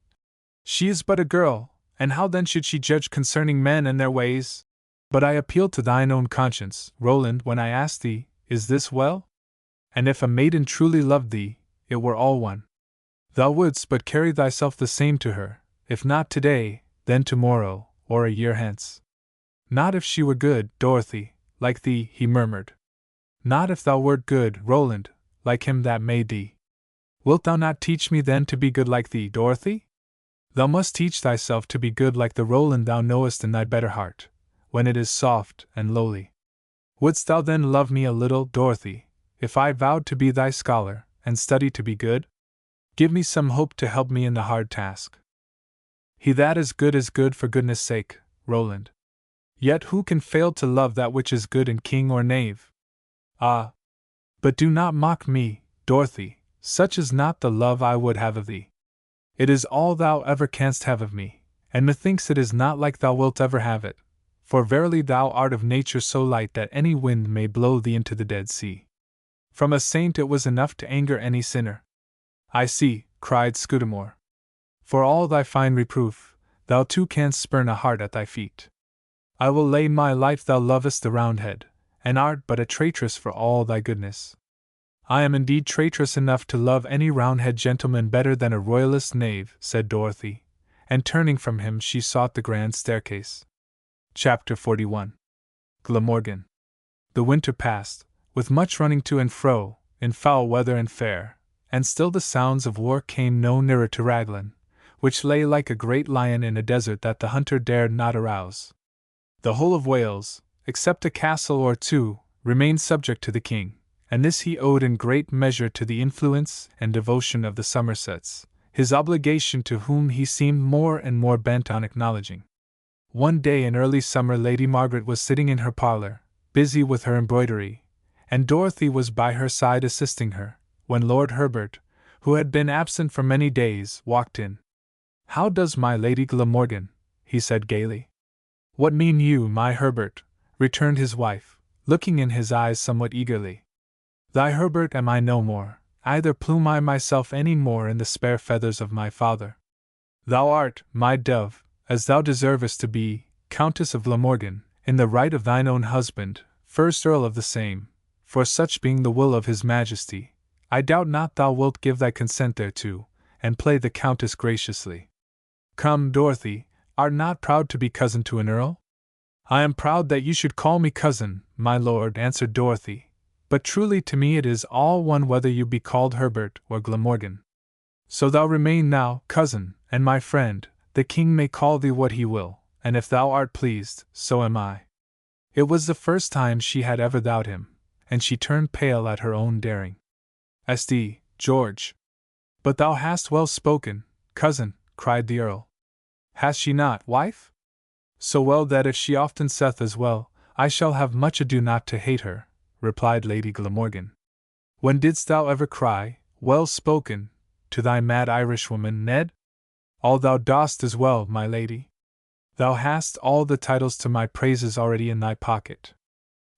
she is but a girl, and how then should she judge concerning men and their ways? But I appeal to thine own conscience, Roland, when I ask thee, is this well? And if a maiden truly loved thee, it were all one. Thou wouldst but carry thyself the same to her, if not today, then tomorrow, or a year hence. Not if she were good, Dorothy, like thee, he murmured. Not if thou wert good, Roland, like him that made thee. Wilt thou not teach me then to be good like thee, Dorothy? Thou must teach thyself to be good like the Roland thou knowest in thy better heart, when it is soft and lowly. Wouldst thou then love me a little, Dorothy, if I vowed to be thy scholar, and study to be good? Give me some hope to help me in the hard task. He that is good for goodness' sake, Roland. Yet who can fail to love that which is good in king or knave? Ah! But do not mock me, Dorothy, such is not the love I would have of thee. It is all thou ever canst have of me, and methinks it is not like thou wilt ever have it, for verily thou art of nature so light that any wind may blow thee into the Dead Sea. From a saint it was enough to anger any sinner. I see, cried Scudamore. For all thy fine reproof, thou too canst spurn a heart at thy feet. I will lay my life thou lovest the Roundhead, and art but a traitress for all thy goodness. I am indeed traitress enough to love any Roundhead gentleman better than a royalist knave, said Dorothy, and turning from him she sought the grand staircase. Chapter 41. Glamorgan. The winter passed, with much running to and fro, in foul weather and fair, and still the sounds of war came no nearer to Raglan, which lay like a great lion in a desert that the hunter dared not arouse. The whole of Wales, except a castle or two, remained subject to the king, and this he owed in great measure to the influence and devotion of the Somersets, his obligation to whom he seemed more and more bent on acknowledging. One day in early summer Lady Margaret was sitting in her parlour, busy with her embroidery, and Dorothy was by her side assisting her, when Lord Herbert, who had been absent for many days, walked in. "How does my Lady Glamorgan?" he said gaily. "What mean you, my Herbert?" returned his wife, looking in his eyes somewhat eagerly. "Thy Herbert am I no more, either plume I myself any more in the spare feathers of my father. Thou art, my dove, as thou deservest to be, Countess of Glamorgan, in the right of thine own husband, first Earl of the same, for such being the will of his Majesty, I doubt not thou wilt give thy consent thereto, and play the Countess graciously. Come, Dorothy, art not proud to be cousin to an Earl?" "I am proud that you should call me cousin, my lord," answered Dorothy, "but truly to me it is all one whether you be called Herbert or Glamorgan." So thou remain now, cousin, and my friend, the king may call thee what he will, and if thou art pleased, so am I. It was the first time she had ever thou'd him, and she turned pale at her own daring. "Sd, George. But thou hast well spoken, cousin," cried the Earl. "Has she not, wife? So well that if she often saith as well, I shall have much ado not to hate her," replied Lady Glamorgan. "When didst thou ever cry, 'Well spoken,' to thy mad Irishwoman, Ned? All thou dost is well, my lady. Thou hast all the titles to my praises already in thy pocket.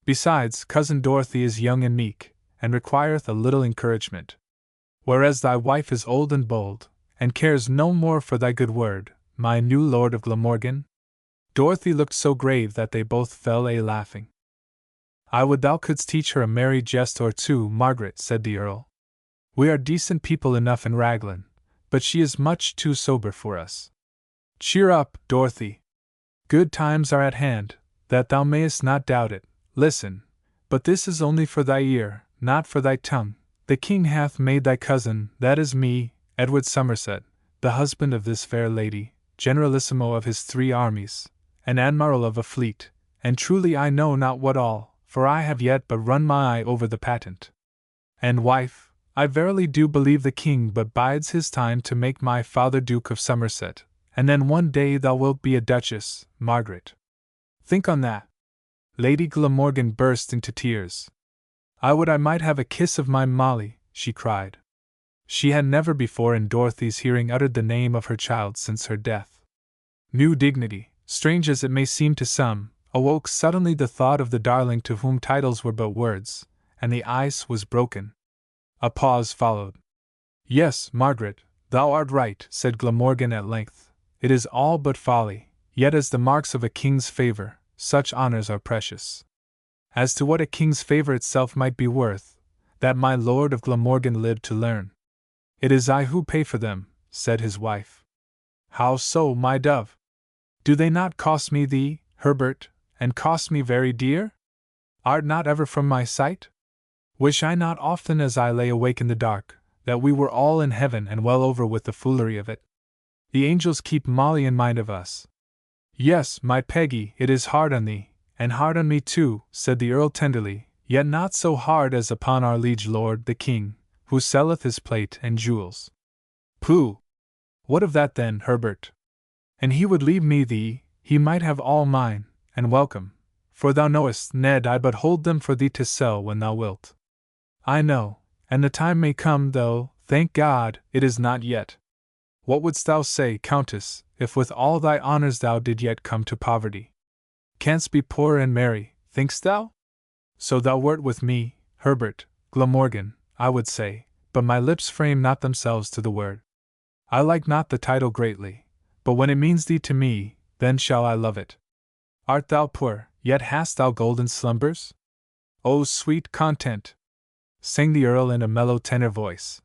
Besides, cousin Dorothy is young and meek, and requireth a little encouragement. Whereas thy wife is old and bold, and cares no more for thy good word, my new Lord of Glamorgan." Dorothy looked so grave that they both fell a laughing. "I would thou couldst teach her a merry jest or two, Margaret," said the Earl. "We are decent people enough in Raglan, but she is much too sober for us. Cheer up, Dorothy. Good times are at hand, that thou mayest not doubt it. Listen, but this is only for thy ear, not for thy tongue. The king hath made thy cousin, that is me, Edward Somerset, the husband of this fair lady, generalissimo of his 3 armies, and admiral of a fleet, and truly I know not what all, for I have yet but run my eye over the patent. And wife, I verily do believe the king but bides his time to make my father Duke of Somerset, and then one day thou wilt be a duchess, Margaret. Think on that." Lady Glamorgan burst into tears. "I would I might have a kiss of my Molly," she cried. She had never before in Dorothy's hearing uttered the name of her child since her death. New dignity, strange as it may seem to some, awoke suddenly the thought of the darling to whom titles were but words, and the ice was broken. A pause followed. "Yes, Margaret, thou art right," said Glamorgan at length. "It is all but folly, yet as the marks of a king's favor, such honors are precious. As to what a king's favor itself might be worth, that my Lord of Glamorgan lived to learn. It is I who pay for them," said his wife. "How so, my dove? Do they not cost me thee, Herbert, and cost me very dear? Art not ever from my sight? Wish I not often as I lay awake in the dark, that we were all in heaven and well over with the foolery of it? The angels keep Molly in mind of us." "Yes, my Peggy, it is hard on thee, and hard on me too," said the Earl tenderly, "yet not so hard as upon our liege lord the king, who selleth his plate and jewels." "Pooh! What of that then, Herbert? And he would leave me thee, he might have all mine, and welcome, for thou knowest, Ned, I but hold them for thee to sell when thou wilt." "I know, and the time may come, though, thank God, it is not yet. What wouldst thou say, Countess, if with all thy honors thou did yet come to poverty? Canst be poor and merry, think'st thou? So thou wert with me, Herbert, Glamorgan, I would say, but my lips frame not themselves to the word. I like not the title greatly, but when it means thee to me, then shall I love it. Art thou poor, yet hast thou golden slumbers? Oh, sweet content!" sang the Earl in a mellow tenor voice.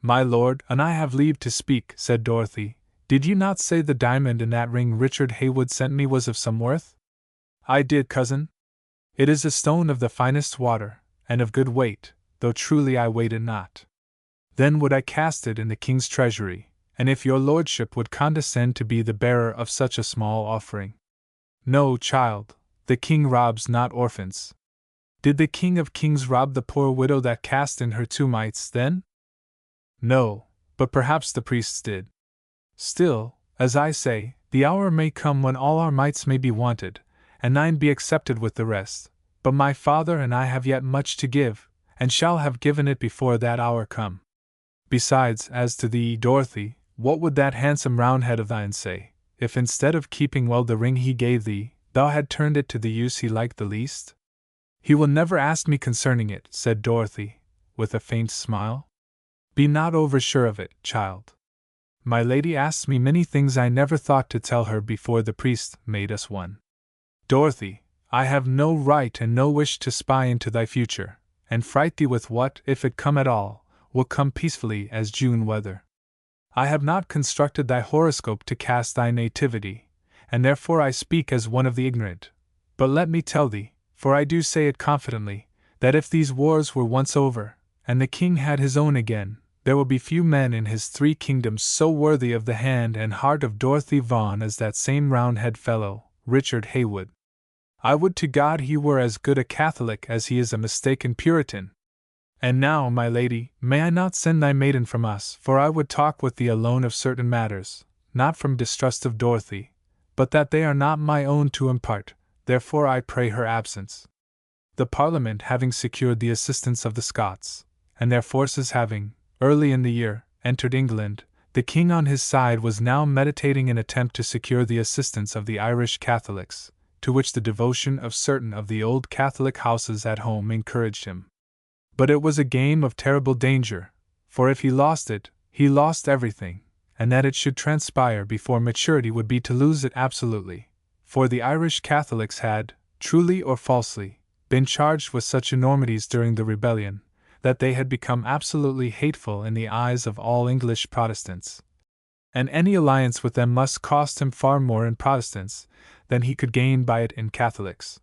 "My lord, and I have leave to speak," said Dorothy. "Did you not say the diamond in that ring Richard Haywood sent me was of some worth?" "I did, cousin. It is a stone of the finest water, and of good weight, though truly I weighed it not. Then would I cast it in the king's treasury, and if your lordship would condescend to be the bearer of such a small offering." "No, child, the king robs not orphans. Did the king of kings rob the poor widow that cast in her 2 mites, then?" "No, but perhaps the priests did. Still, as I say, the hour may come when all our mites may be wanted, and thine be accepted with the rest, but my father and I have yet much to give, and shall have given it before that hour come. Besides, as to thee, Dorothy, what would that handsome Roundhead of thine say, if instead of keeping well the ring he gave thee, thou had turned it to the use he liked the least?" "He will never ask me concerning it," said Dorothy, with a faint smile. "Be not over-sure of it, child. My lady asks me many things I never thought to tell her before the priest made us one. Dorothy, I have no right and no wish to spy into thy future, and fright thee with what, if it come at all, will come peacefully as June weather. I have not constructed thy horoscope to cast thy nativity, and therefore I speak as one of the ignorant. But let me tell thee, for I do say it confidently, that if these wars were once over, and the king had his own again, there will be few men in his 3 kingdoms so worthy of the hand and heart of Dorothy Vaughan as that same Roundhead fellow, Richard Heywood. I would to God he were as good a Catholic as he is a mistaken Puritan. And now, my lady, may I not send thy maiden from us, for I would talk with thee alone of certain matters, not from distrust of Dorothy, but that they are not my own to impart, therefore I pray her absence. The Parliament having secured the assistance of the Scots, and their forces having, early in the year, entered England, the king on his side was now meditating an attempt to secure the assistance of the Irish Catholics, to which the devotion of certain of the old Catholic houses at home encouraged him. But it was a game of terrible danger, for if he lost it, he lost everything, and that it should transpire before maturity would be to lose it absolutely, for the Irish Catholics had, truly or falsely, been charged with such enormities during the rebellion, that they had become absolutely hateful in the eyes of all English Protestants. And any alliance with them must cost him far more in Protestants than he could gain by it in Catholics.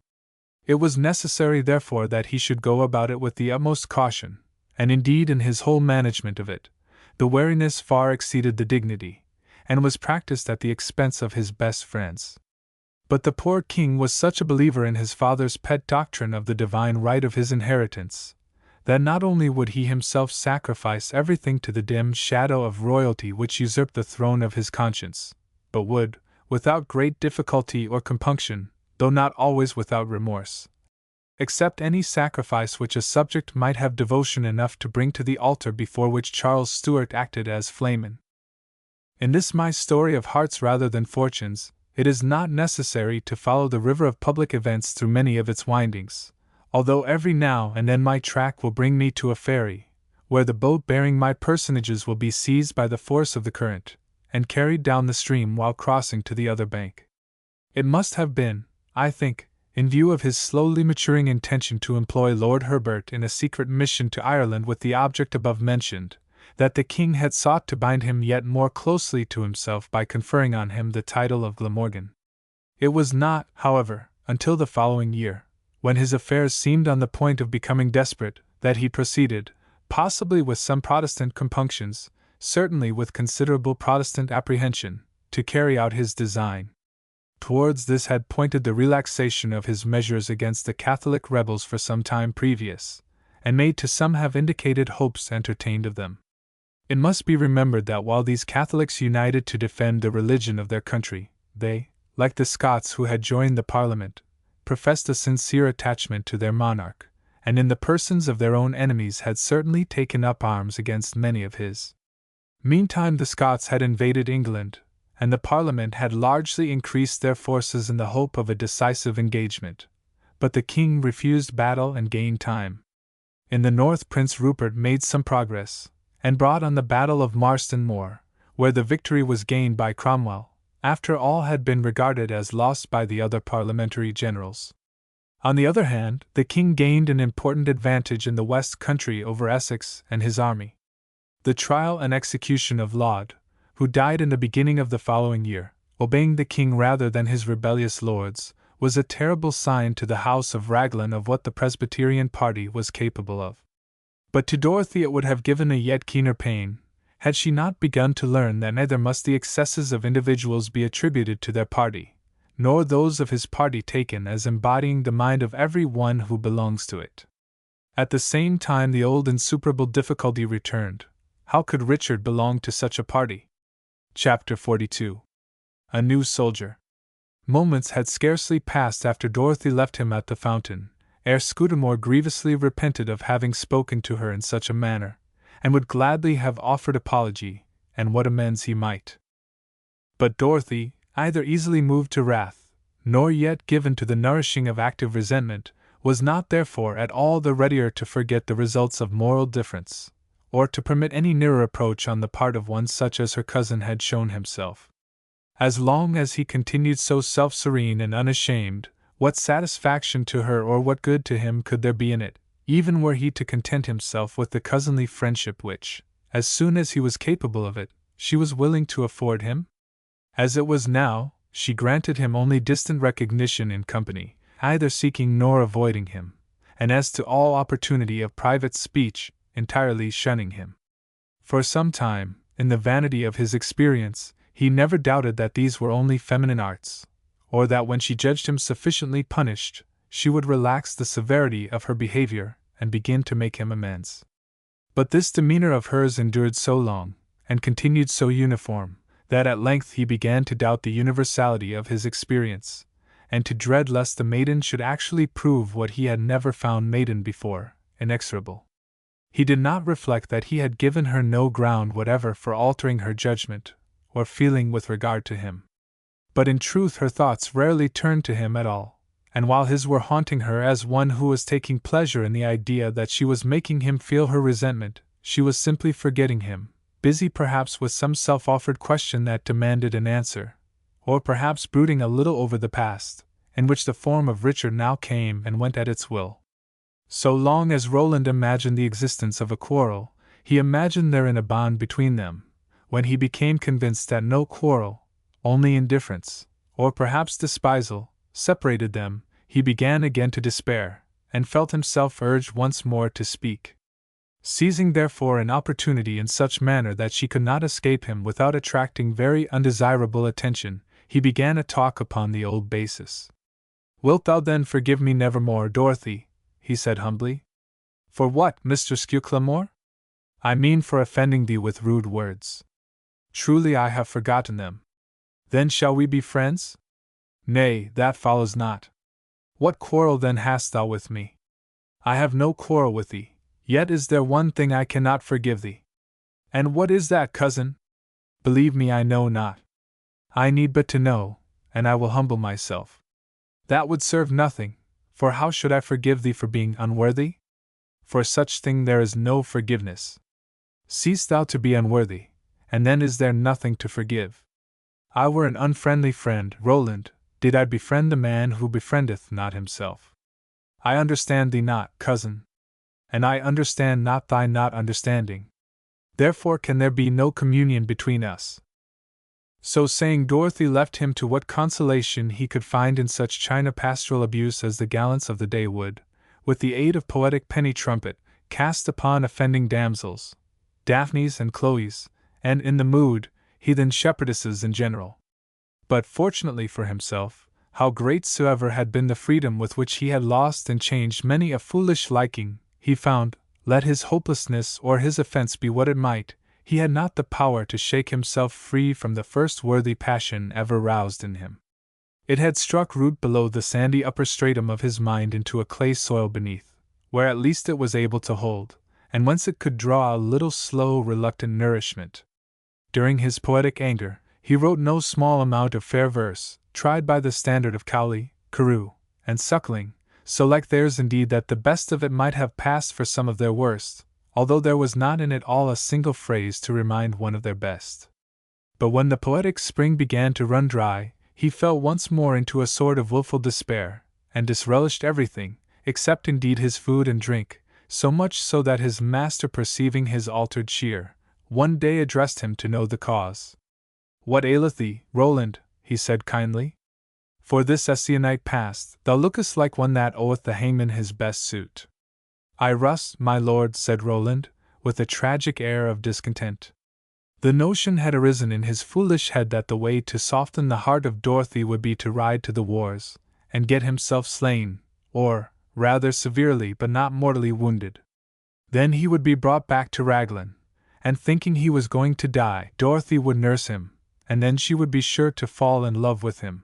It was necessary, therefore, that he should go about it with the utmost caution, and indeed in his whole management of it, the wariness far exceeded the dignity, and was practiced at the expense of his best friends. But the poor king was such a believer in his father's pet doctrine of the divine right of his inheritance, that not only would he himself sacrifice everything to the dim shadow of royalty which usurped the throne of his conscience, but would, without great difficulty or compunction, though not always without remorse, accept any sacrifice which a subject might have devotion enough to bring to the altar before which Charles Stuart acted as flamen. In this my story of hearts rather than fortunes, it is not necessary to follow the river of public events through many of its windings, although every now and then my track will bring me to a ferry, where the boat bearing my personages will be seized by the force of the current, and carried down the stream while crossing to the other bank. It must have been, I think, in view of his slowly maturing intention to employ Lord Herbert in a secret mission to Ireland with the object above mentioned, that the king had sought to bind him yet more closely to himself by conferring on him the title of Glamorgan. It was not, however, until the following year, when his affairs seemed on the point of becoming desperate, that he proceeded, possibly with some Protestant compunctions, certainly with considerable Protestant apprehension, to carry out his design. Towards this had pointed the relaxation of his measures against the Catholic rebels for some time previous, and made to some have indicated hopes entertained of them. It must be remembered that while these Catholics united to defend the religion of their country, they, like the Scots who had joined the Parliament, professed a sincere attachment to their monarch, and in the persons of their own enemies had certainly taken up arms against many of his. Meantime the Scots had invaded England, and the Parliament had largely increased their forces in the hope of a decisive engagement, but the king refused battle and gained time. In the north Prince Rupert made some progress, and brought on the Battle of Marston Moor, where the victory was gained by Cromwell, after all had been regarded as lost by the other parliamentary generals. On the other hand, the king gained an important advantage in the west country over Essex and his army. The trial and execution of Laud, who died in the beginning of the following year, obeying the king rather than his rebellious lords, was a terrible sign to the house of Raglan of what the Presbyterian party was capable of. But to Dorothy it would have given a yet keener pain, had she not begun to learn that neither must the excesses of individuals be attributed to their party, nor those of his party taken as embodying the mind of every one who belongs to it. At the same time the old insuperable difficulty returned: how could Richard belong to such a party? Chapter 42. A New Soldier. Moments had scarcely passed after Dorothy left him at the fountain, ere Scudamore grievously repented of having spoken to her in such a manner, and would gladly have offered apology, and what amends he might. But Dorothy, either easily moved to wrath, nor yet given to the nourishing of active resentment, was not therefore at all the readier to forget the results of moral difference, or to permit any nearer approach on the part of one such as her cousin had shown himself. As long as he continued so self-serene and unashamed, what satisfaction to her or what good to him could there be in it, even were he to content himself with the cousinly friendship which, as soon as he was capable of it, she was willing to afford him? As it was now, she granted him only distant recognition in company, either seeking nor avoiding him, and as to all opportunity of private speech, entirely shunning him. For some time, in the vanity of his experience, he never doubted that these were only feminine arts, or that when she judged him sufficiently punished, she would relax the severity of her behavior and begin to make him amends. But this demeanor of hers endured so long, and continued so uniform, that at length he began to doubt the universality of his experience, and to dread lest the maiden should actually prove what he had never found maiden before, inexorable. He did not reflect that he had given her no ground whatever for altering her judgment or feeling with regard to him. But in truth her thoughts rarely turned to him at all, and while his were haunting her as one who was taking pleasure in the idea that she was making him feel her resentment, she was simply forgetting him, busy perhaps with some self-offered question that demanded an answer, or perhaps brooding a little over the past, in which the form of Richard now came and went at its will. So long as Roland imagined the existence of a quarrel, he imagined therein a bond between them. When he became convinced that no quarrel, only indifference, or perhaps despisal, separated them, he began again to despair, and felt himself urged once more to speak. Seizing therefore an opportunity in such manner that she could not escape him without attracting very undesirable attention, he began a talk upon the old basis. "Wilt thou then forgive me nevermore, Dorothy?" he said humbly. "For what, Mr. Skewclamore?" "I mean for offending thee with rude words." "Truly I have forgotten them." "Then shall we be friends?" "Nay, that follows not." "What quarrel then hast thou with me?" "I have no quarrel with thee, yet is there one thing I cannot forgive thee." "And what is that, cousin?" "Believe me, I know not. I need but to know, and I will humble myself." "That would serve nothing, for how should I forgive thee for being unworthy? For such thing there is no forgiveness. Cease thou to be unworthy, and then is there nothing to forgive. I were an unfriendly friend, Roland, did I befriend the man who befriendeth not himself. I understand thee not, cousin. And I understand not thy not understanding. Therefore can there be no communion between us." So saying, Dorothy left him to what consolation he could find in such china pastoral abuse as the gallants of the day would, with the aid of poetic penny trumpet, cast upon offending damsels, Daphnes and Chloes, and, in the mood, heathen shepherdesses in general. But fortunately for himself, how great soever had been the freedom with which he had lost and changed many a foolish liking, he found, let his hopelessness or his offense be what it might, he had not the power to shake himself free from the first worthy passion ever roused in him. It had struck root below the sandy upper stratum of his mind into a clay soil beneath, where at least it was able to hold, and whence it could draw a little slow, reluctant nourishment. During his poetic anger, he wrote no small amount of fair verse, tried by the standard of Cowley, Carew, and Suckling, so like theirs indeed that the best of it might have passed for some of their worst, although there was not in it all a single phrase to remind one of their best. But when the poetic spring began to run dry, he fell once more into a sort of wilful despair, and disrelished everything, except indeed his food and drink, so much so that his master, perceiving his altered cheer, one day addressed him to know the cause. "What aileth thee, Roland?" he said kindly. "For this Esseonite past, thou lookest like one that oweth the hangman his best suit." "I rust, my lord," said Roland, with a tragic air of discontent. The notion had arisen in his foolish head that the way to soften the heart of Dorothy would be to ride to the wars, and get himself slain, or, rather severely but not mortally wounded. Then he would be brought back to Raglan, and thinking he was going to die, Dorothy would nurse him, and then she would be sure to fall in love with him.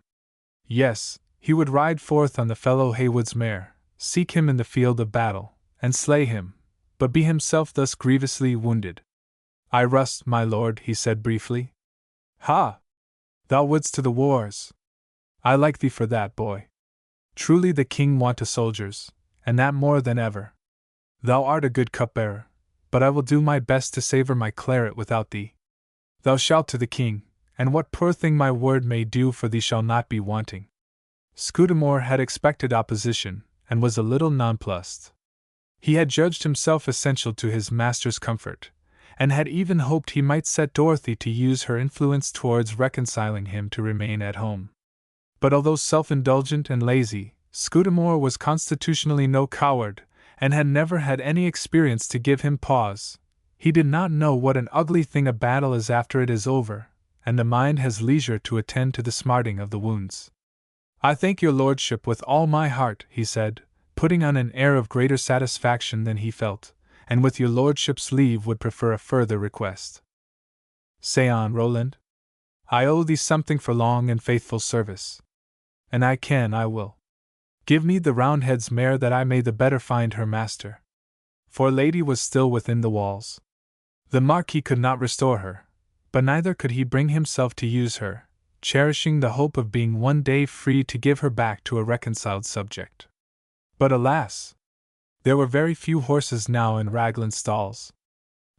Yes, he would ride forth on the fellow Haywood's mare, seek him in the field of battle, and slay him, but be himself thus grievously wounded. "I rust, my lord," he said briefly. "Ha! Thou wouldst to the wars. I like thee for that, boy. Truly the king wanteth soldiers, and that more than ever. Thou art a good cupbearer, but I will do my best to savour my claret without thee. Thou shalt to the king, and what poor thing my word may do for thee shall not be wanting." Scudamore had expected opposition, and was a little nonplussed. He had judged himself essential to his master's comfort, and had even hoped he might set Dorothy to use her influence towards reconciling him to remain at home. But although self-indulgent and lazy, Scudamore was constitutionally no coward, and had never had any experience to give him pause. He did not know what an ugly thing a battle is after it is over, and the mind has leisure to attend to the smarting of the wounds. "I thank your lordship with all my heart," he said, putting on an air of greater satisfaction than he felt, "and with your lordship's leave would prefer a further request." "Say on, Roland. I owe thee something for long and faithful service. And I will. Give me the Roundhead's mare that I may the better find her master." For Lady was still within the walls. The Marquis could not restore her, but neither could he bring himself to use her, cherishing the hope of being one day free to give her back to a reconciled subject. But alas! There were very few horses now in Raglan's stalls.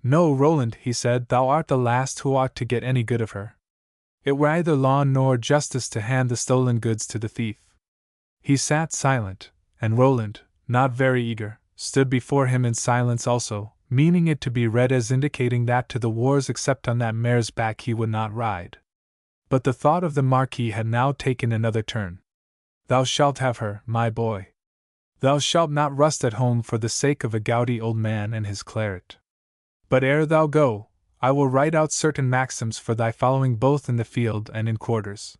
"No, Roland," he said, "thou art the last who ought to get any good of her. It were neither law nor justice to hand the stolen goods to the thief." He sat silent, and Roland, not very eager, stood before him in silence also, meaning it to be read as indicating that to the wars except on that mare's back he would not ride. But the thought of the Marquis had now taken another turn. "Thou shalt have her, my boy. Thou shalt not rust at home for the sake of a gouty old man and his claret. But ere thou go, I will write out certain maxims for thy following both in the field and in quarters.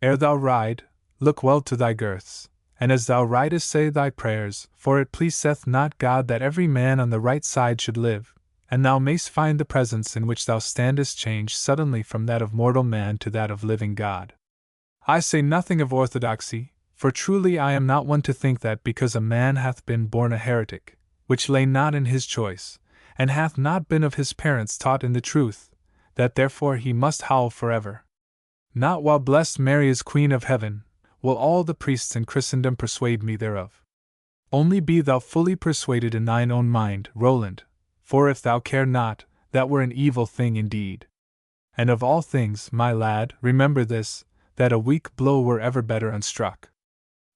Ere thou ride, look well to thy girths, and as thou ridest say thy prayers, for it pleaseth not God that every man on the right side should live, and thou mayst find the presence in which thou standest change suddenly from that of mortal man to that of living God. I say nothing of orthodoxy, for truly I am not one to think that because a man hath been born a heretic, which lay not in his choice, and hath not been of his parents taught in the truth, that therefore he must howl forever. Not while blessed Mary is Queen of Heaven, will all the priests in Christendom persuade me thereof. Only be thou fully persuaded in thine own mind, Roland, for if thou care not, that were an evil thing indeed. And of all things, my lad, remember this, that a weak blow were ever better unstruck.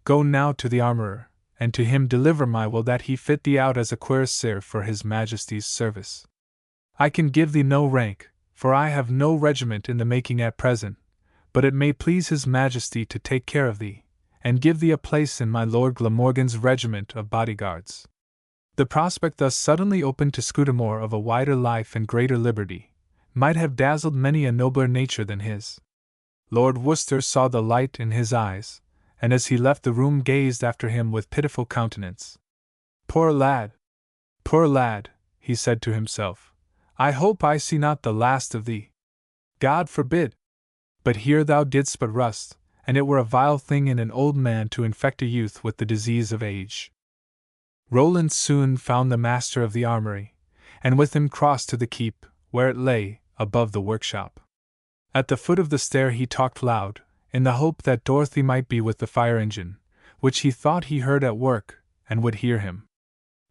Go now to the armourer, and to him deliver my will that he fit thee out as a cuirassier for his Majesty's service. I can give thee no rank, for I have no regiment in the making at present, but it may please his Majesty to take care of thee, and give thee a place in my Lord Glamorgan's regiment of bodyguards. The prospect thus suddenly opened to Scudamore of a wider life and greater liberty might have dazzled many a nobler nature than his. Lord Worcester saw the light in his eyes, and as he left the room gazed after him with pitiful countenance. Poor lad! Poor lad! He said to himself. I hope I see not the last of thee. God forbid! But here thou didst but rust, and it were a vile thing in an old man to infect a youth with the disease of age. Roland soon found the master of the armory, and with him crossed to the keep, where it lay, above the workshop. At the foot of the stair he talked loud, in the hope that Dorothy might be with the fire engine, which he thought he heard at work, and would hear him.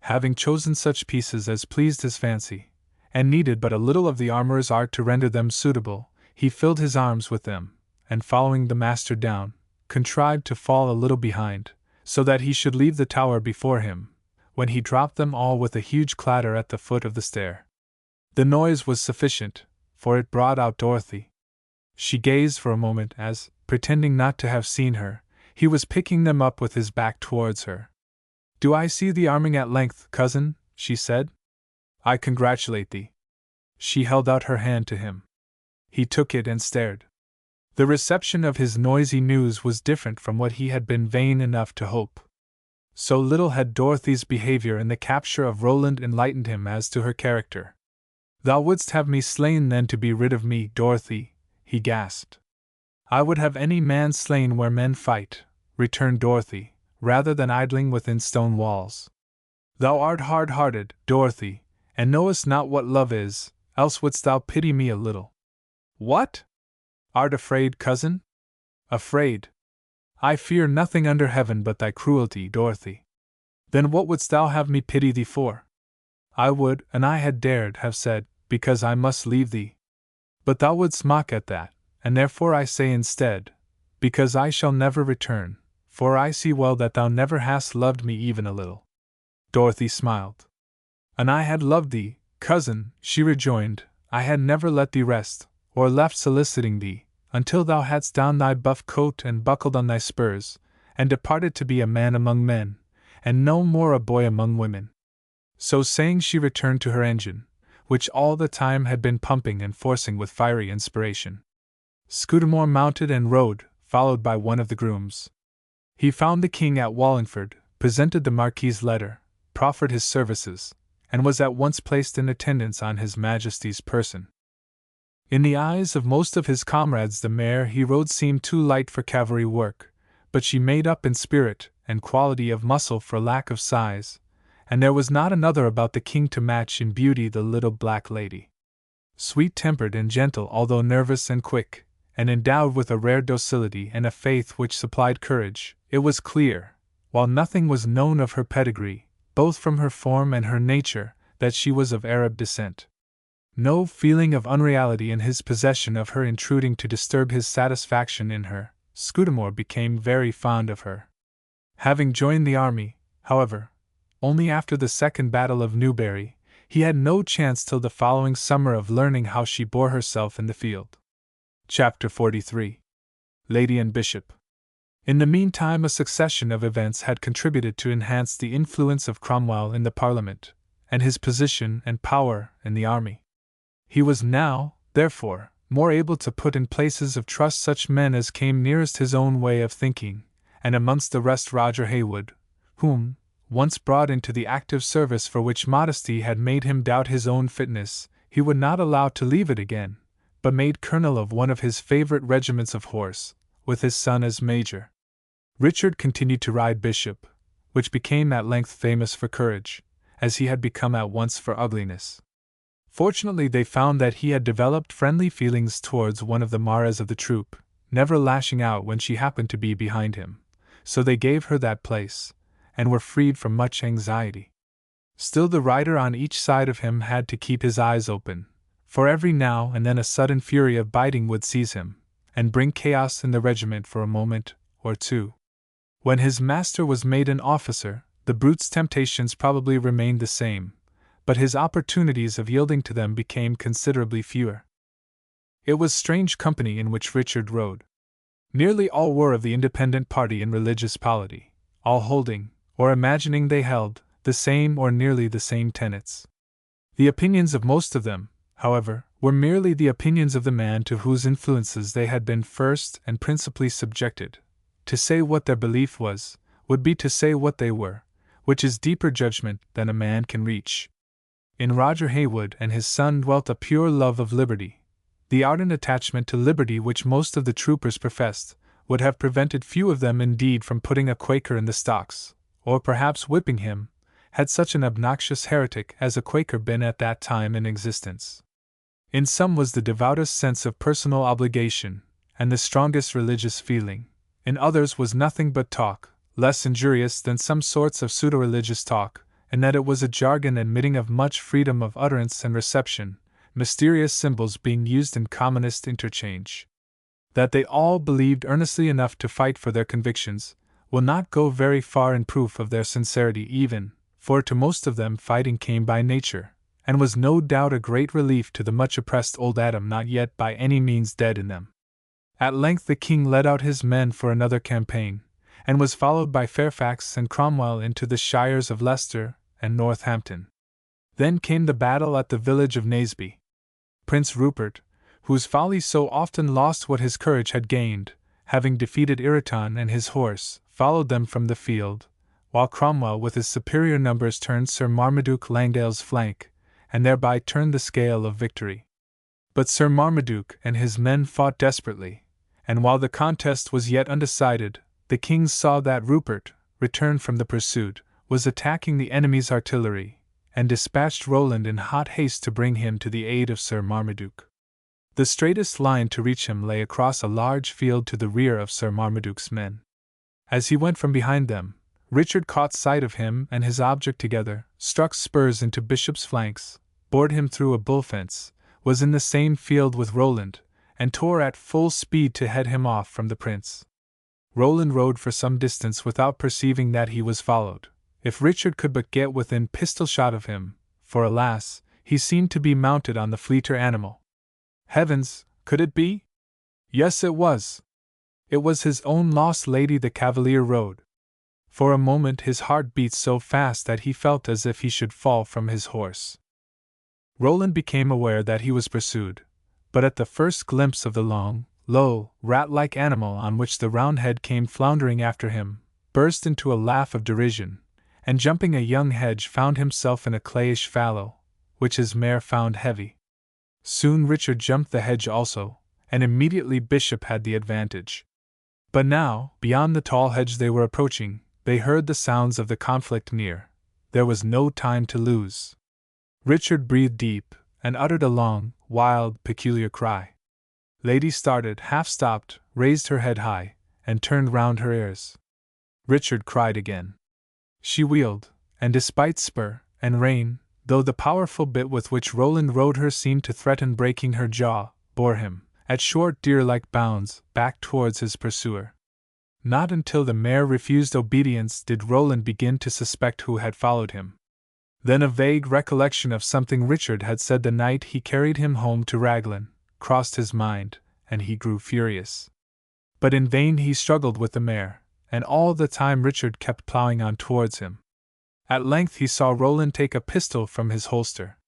Having chosen such pieces as pleased his fancy, and needed but a little of the armorer's art to render them suitable, he filled his arms with them, and following the master down, contrived to fall a little behind, so that he should leave the tower before him, when he dropped them all with a huge clatter at the foot of the stair. The noise was sufficient, for it brought out Dorothy. She gazed for a moment as, pretending not to have seen her, he was picking them up with his back towards her. Do I see thee arming at length, cousin? She said. I congratulate thee. She held out her hand to him. He took it and stared. The reception of his noisy news was different from what he had been vain enough to hope. So little had Dorothy's behavior in the capture of Roland enlightened him as to her character. Thou wouldst have me slain then to be rid of me, Dorothy, he gasped. I would have any man slain where men fight, returned Dorothy, rather than idling within stone walls. Thou art hard-hearted, Dorothy, and knowest not what love is, else wouldst thou pity me a little. What? Art afraid, cousin? Afraid? I fear nothing under heaven but thy cruelty, Dorothy. Then what wouldst thou have me pity thee for? I would, and I had dared, have said, because I must leave thee. But thou wouldst mock at that, and therefore I say instead, because I shall never return, for I see well that thou never hast loved me even a little. Dorothy smiled. And I had loved thee, cousin, she rejoined, I had never let thee rest, or left soliciting thee, until thou hadst donned thy buff coat and buckled on thy spurs, and departed to be a man among men, and no more a boy among women. So saying she returned to her engine, which all the time had been pumping and forcing with fiery inspiration. Scudamore mounted and rode, followed by one of the grooms. He found the king at Wallingford, presented the Marquis's letter, proffered his services, and was at once placed in attendance on His Majesty's person. In the eyes of most of his comrades the mare he rode seemed too light for cavalry work, but she made up in spirit and quality of muscle for lack of size, and there was not another about the king to match in beauty the little black lady. Sweet-tempered and gentle although nervous and quick, and endowed with a rare docility and a faith which supplied courage, it was clear, while nothing was known of her pedigree, both from her form and her nature, that she was of Arab descent. No feeling of unreality in his possession of her intruding to disturb his satisfaction in her, Scudamore became very fond of her. Having joined the army, however, only after the second battle of Newbury, he had no chance till the following summer of learning how she bore herself in the field. Chapter 43. Lady and Bishop. In the meantime, a succession of events had contributed to enhance the influence of Cromwell in the Parliament, and his position and power in the army. He was now, therefore, more able to put in places of trust such men as came nearest his own way of thinking, and amongst the rest Roger Heywood, whom, once brought into the active service for which modesty had made him doubt his own fitness, he would not allow to leave it again, but made colonel of one of his favorite regiments of horse, with his son as major. Richard continued to ride Bishop, which became at length famous for courage, as he had become at once for ugliness. Fortunately they found that he had developed friendly feelings towards one of the Maras of the troop, never lashing out when she happened to be behind him, so they gave her that place, and were freed from much anxiety. Still the rider on each side of him had to keep his eyes open, for every now and then a sudden fury of biting would seize him, and bring chaos in the regiment for a moment or two. When his master was made an officer, the brute's temptations probably remained the same, but his opportunities of yielding to them became considerably fewer. It was strange company in which Richard rode. Nearly all were of the independent party in religious polity, all holding, or imagining they held, the same or nearly the same tenets. The opinions of most of them, however, were merely the opinions of the man to whose influences they had been first and principally subjected. To say what their belief was, would be to say what they were, which is deeper judgment than a man can reach. In Roger Heywood and his son dwelt a pure love of liberty. The ardent attachment to liberty which most of the troopers professed, would have prevented few of them indeed from putting a Quaker in the stocks, or perhaps whipping him, had such an obnoxious heretic as a Quaker been at that time in existence. In some was the devoutest sense of personal obligation, and the strongest religious feeling. In others was nothing but talk, less injurious than some sorts of pseudo-religious talk, in that it was a jargon admitting of much freedom of utterance and reception, mysterious symbols being used in commonest interchange. That they all believed earnestly enough to fight for their convictions, will not go very far in proof of their sincerity even, for to most of them fighting came by nature, and was no doubt a great relief to the much oppressed old Adam not yet by any means dead in them. At length the king led out his men for another campaign, and was followed by Fairfax and Cromwell into the shires of Leicester and Northampton. Then came the battle at the village of Naseby. Prince Rupert, whose folly so often lost what his courage had gained, having defeated Ireton and his horse, followed them from the field, while Cromwell with his superior numbers turned Sir Marmaduke Langdale's flank, and thereby turned the scale of victory. But Sir Marmaduke and his men fought desperately, and while the contest was yet undecided, the king saw that Rupert, returned from the pursuit, was attacking the enemy's artillery, and dispatched Roland in hot haste to bring him to the aid of Sir Marmaduke. The straightest line to reach him lay across a large field to the rear of Sir Marmaduke's men. As he went from behind them, Richard caught sight of him and his object together, struck spurs into Bishop's flanks, bored him through a bull fence, was in the same field with Roland, and tore at full speed to head him off from the prince. Roland rode for some distance without perceiving that he was followed, if Richard could but get within pistol shot of him, for alas, he seemed to be mounted on the fleeter animal. Heavens, could it be? Yes, it was. It was his own lost lady the cavalier rode. For a moment his heart beat so fast that he felt as if he should fall from his horse. Roland became aware that he was pursued, but at the first glimpse of the long, low, rat-like animal on which the Roundhead came floundering after him, burst into a laugh of derision, and jumping a young hedge found himself in a clayish fallow, which his mare found heavy. Soon Richard jumped the hedge also, and immediately Bishop had the advantage. But now, beyond the tall hedge they were approaching, they heard the sounds of the conflict near. There was no time to lose. Richard breathed deep, and uttered a long, wild, peculiar cry. Lady started, half-stopped, raised her head high, and turned round her ears. Richard cried again. She wheeled, and despite spur and rein, though the powerful bit with which Roland rode her seemed to threaten breaking her jaw, bore him, at short deer-like bounds, back towards his pursuer. Not until the mare refused obedience did Roland begin to suspect who had followed him. Then a vague recollection of something Richard had said the night he carried him home to Raglan crossed his mind, and he grew furious. But in vain he struggled with the mare, and all the time Richard kept ploughing on towards him. At length he saw Roland take a pistol from his holster.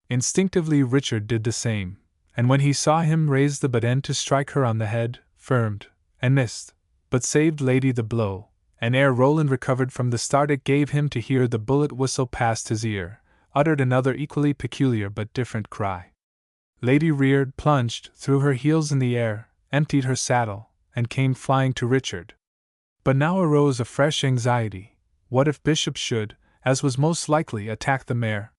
Instinctively Richard did the same, and when he saw him raise the butt end to strike her on the head, firmed, and missed, but saved Lady the blow, and ere Roland recovered from the start it gave him to hear the bullet whistle past his ear, uttered another equally peculiar but different cry. Lady reared, plunged, threw her heels in the air, emptied her saddle, and came flying to Richard. But now arose a fresh anxiety. What if Bishop should, as was most likely, attack the mare?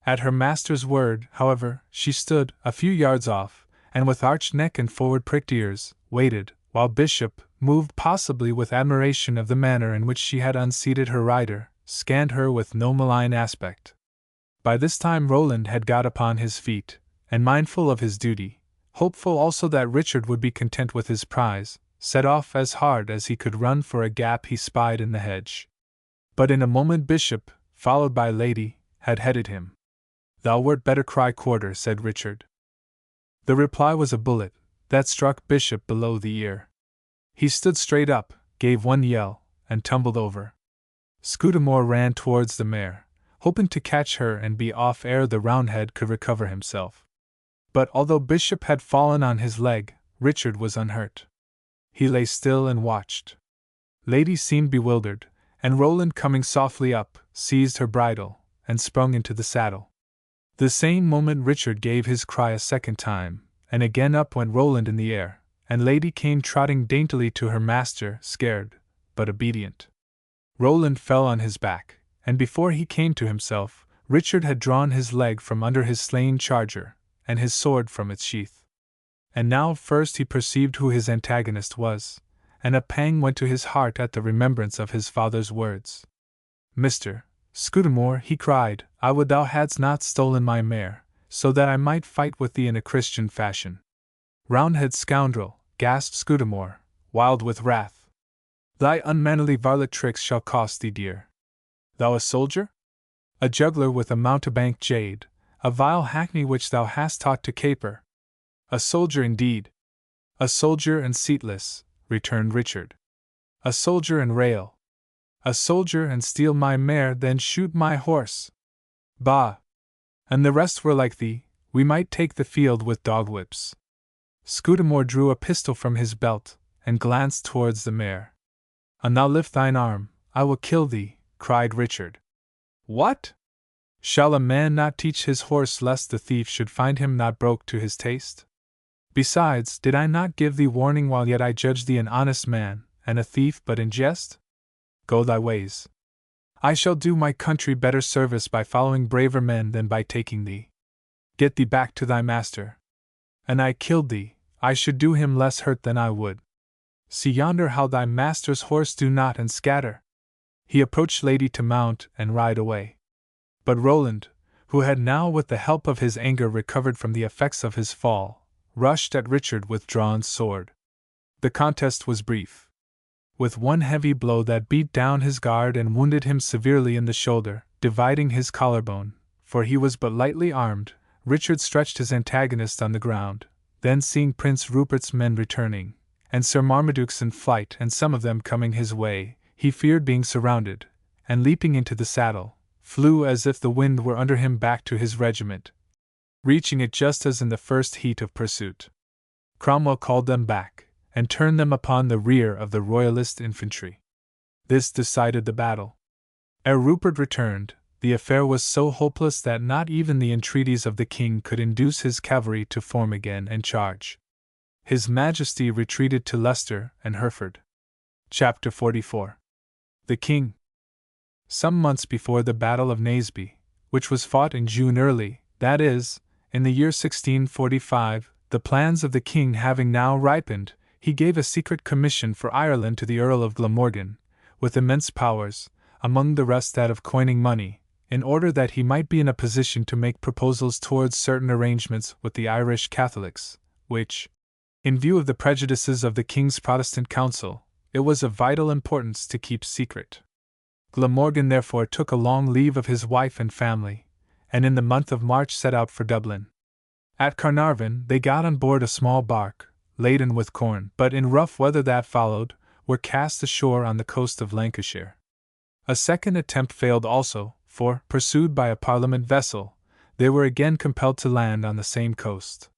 At her master's word, however, she stood, a few yards off, and with arched neck and forward pricked ears, waited, while Bishop, moved possibly with admiration of the manner in which she had unseated her rider, scanned her with no malign aspect. By this time Roland had got upon his feet, and mindful of his duty, hopeful also that Richard would be content with his prize, set off as hard as he could run for a gap he spied in the hedge. But in a moment Bishop, followed by Lady, had headed him. "Thou wert better cry quarter," said Richard. The reply was a bullet that struck Bishop below the ear. He stood straight up, gave one yell, and tumbled over. Scudamore ran towards the mare, hoping to catch her and be off ere the Roundhead could recover himself. But although Bishop had fallen on his leg, Richard was unhurt. He lay still and watched. Lady seemed bewildered, and Roland, coming softly up, seized her bridle, and sprung into the saddle. The same moment Richard gave his cry a second time, and again up went Roland in the air, and Lady came trotting daintily to her master, scared, but obedient. Roland fell on his back, and before he came to himself, Richard had drawn his leg from under his slain charger, and his sword from its sheath. And now first he perceived who his antagonist was, and a pang went to his heart at the remembrance of his father's words. "Mr. Scudamore," he cried, "I would thou hadst not stolen my mare, so that I might fight with thee in a Christian fashion." "Roundhead scoundrel," gasped Scudamore, wild with wrath. "Thy unmannerly varlet tricks shall cost thee dear. Thou a soldier? A juggler with a mountebank jade, a vile hackney which thou hast taught to caper. A soldier indeed!" "A soldier and seatless," returned Richard. "A soldier and rail. A soldier and steal my mare, then shoot my horse. Bah! And the rest were like thee, we might take the field with dog whips." Scudamore drew a pistol from his belt, and glanced towards the mare. "An thou lift thine arm, I will kill thee," cried Richard. "What? Shall a man not teach his horse lest the thief should find him not broke to his taste? Besides, did I not give thee warning while yet I judged thee an honest man, and a thief but in jest? Go thy ways. I shall do my country better service by following braver men than by taking thee. Get thee back to thy master. An I killed thee, I should do him less hurt than I would. See yonder how thy master's horse do not and scatter." He approached Lady to mount and ride away. But Roland, who had now with the help of his anger recovered from the effects of his fall, rushed at Richard with drawn sword. The contest was brief. With one heavy blow that beat down his guard and wounded him severely in the shoulder, dividing his collarbone, for he was but lightly armed, Richard stretched his antagonist on the ground. Then, seeing Prince Rupert's men returning, and Sir Marmaduke's in flight and some of them coming his way, he feared being surrounded, and leaping into the saddle, flew as if the wind were under him back to his regiment, reaching it just as in the first heat of pursuit. Cromwell called them back, and turned them upon the rear of the Royalist infantry. This decided the battle. Ere Rupert returned, the affair was so hopeless that not even the entreaties of the king could induce his cavalry to form again and charge. His Majesty retreated to Leicester and Hereford. Chapter 44. The King. Some months before the Battle of Naseby, which was fought in June early, that is, in the year 1645, the plans of the king having now ripened, he gave a secret commission for Ireland to the Earl of Glamorgan, with immense powers, among the rest that of coining money, in order that he might be in a position to make proposals towards certain arrangements with the Irish Catholics, which, in view of the prejudices of the king's Protestant council, it was of vital importance to keep secret. Glamorgan therefore took a long leave of his wife and family, and in the month of March set out for Dublin. At Carnarvon they got on board a small bark, laden with corn, but in rough weather that followed, were cast ashore on the coast of Lancashire. A second attempt failed also, for, pursued by a Parliament vessel, they were again compelled to land on the same coast.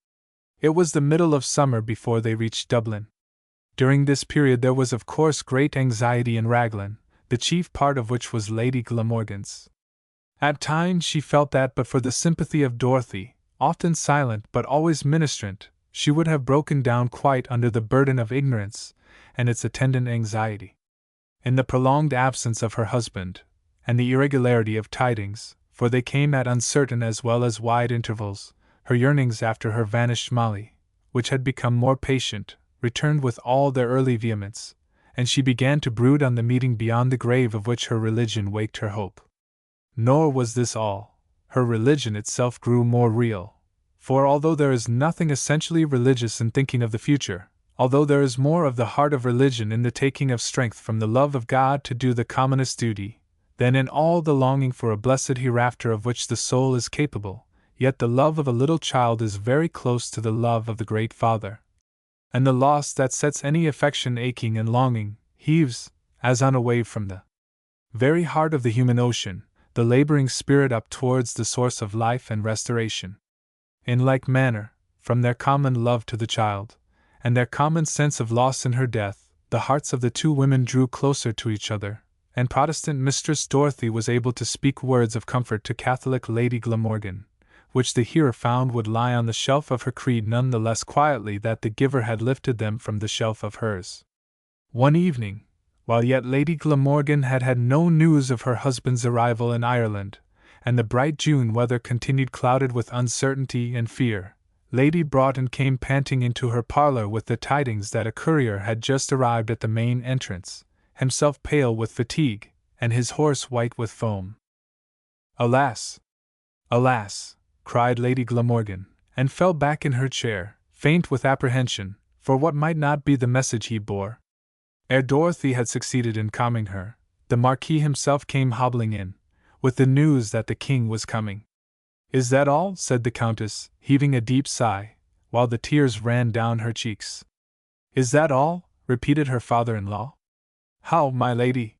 It was the middle of summer before they reached Dublin. During this period there was of course great anxiety in Raglan, the chief part of which was Lady Glamorgan's. At times she felt that but for the sympathy of Dorothy, often silent but always ministrant, she would have broken down quite under the burden of ignorance and its attendant anxiety. In the prolonged absence of her husband, and the irregularity of tidings, for they came at uncertain as well as wide intervals, her yearnings after her vanished Molly, which had become more patient, returned with all their early vehemence, and she began to brood on the meeting beyond the grave of which her religion waked her hope. Nor was this all. Her religion itself grew more real, for although there is nothing essentially religious in thinking of the future, although there is more of the heart of religion in the taking of strength from the love of God to do the commonest duty, than in all the longing for a blessed hereafter of which the soul is capable, yet the love of a little child is very close to the love of the great Father. And the loss that sets any affection aching and longing, heaves, as on a wave from the very heart of the human ocean, the laboring spirit up towards the source of life and restoration. In like manner, from their common love to the child, and their common sense of loss in her death, the hearts of the two women drew closer to each other, and Protestant Mistress Dorothy was able to speak words of comfort to Catholic Lady Glamorgan, which the hearer found would lie on the shelf of her creed none the less quietly that the giver had lifted them from the shelf of hers. One evening, while yet Lady Glamorgan had had no news of her husband's arrival in Ireland, and the bright June weather continued clouded with uncertainty and fear, Lady Broughton came panting into her parlour with the tidings that a courier had just arrived at the main entrance, himself pale with fatigue, and his horse white with foam. "Alas! Alas!" cried Lady Glamorgan, and fell back in her chair, faint with apprehension, for what might not be the message he bore. Ere Dorothy had succeeded in calming her, the Marquis himself came hobbling in, with the news that the king was coming. "Is that all?" said the Countess, heaving a deep sigh, while the tears ran down her cheeks. "Is that all?" repeated her father-in-law. "How, my lady?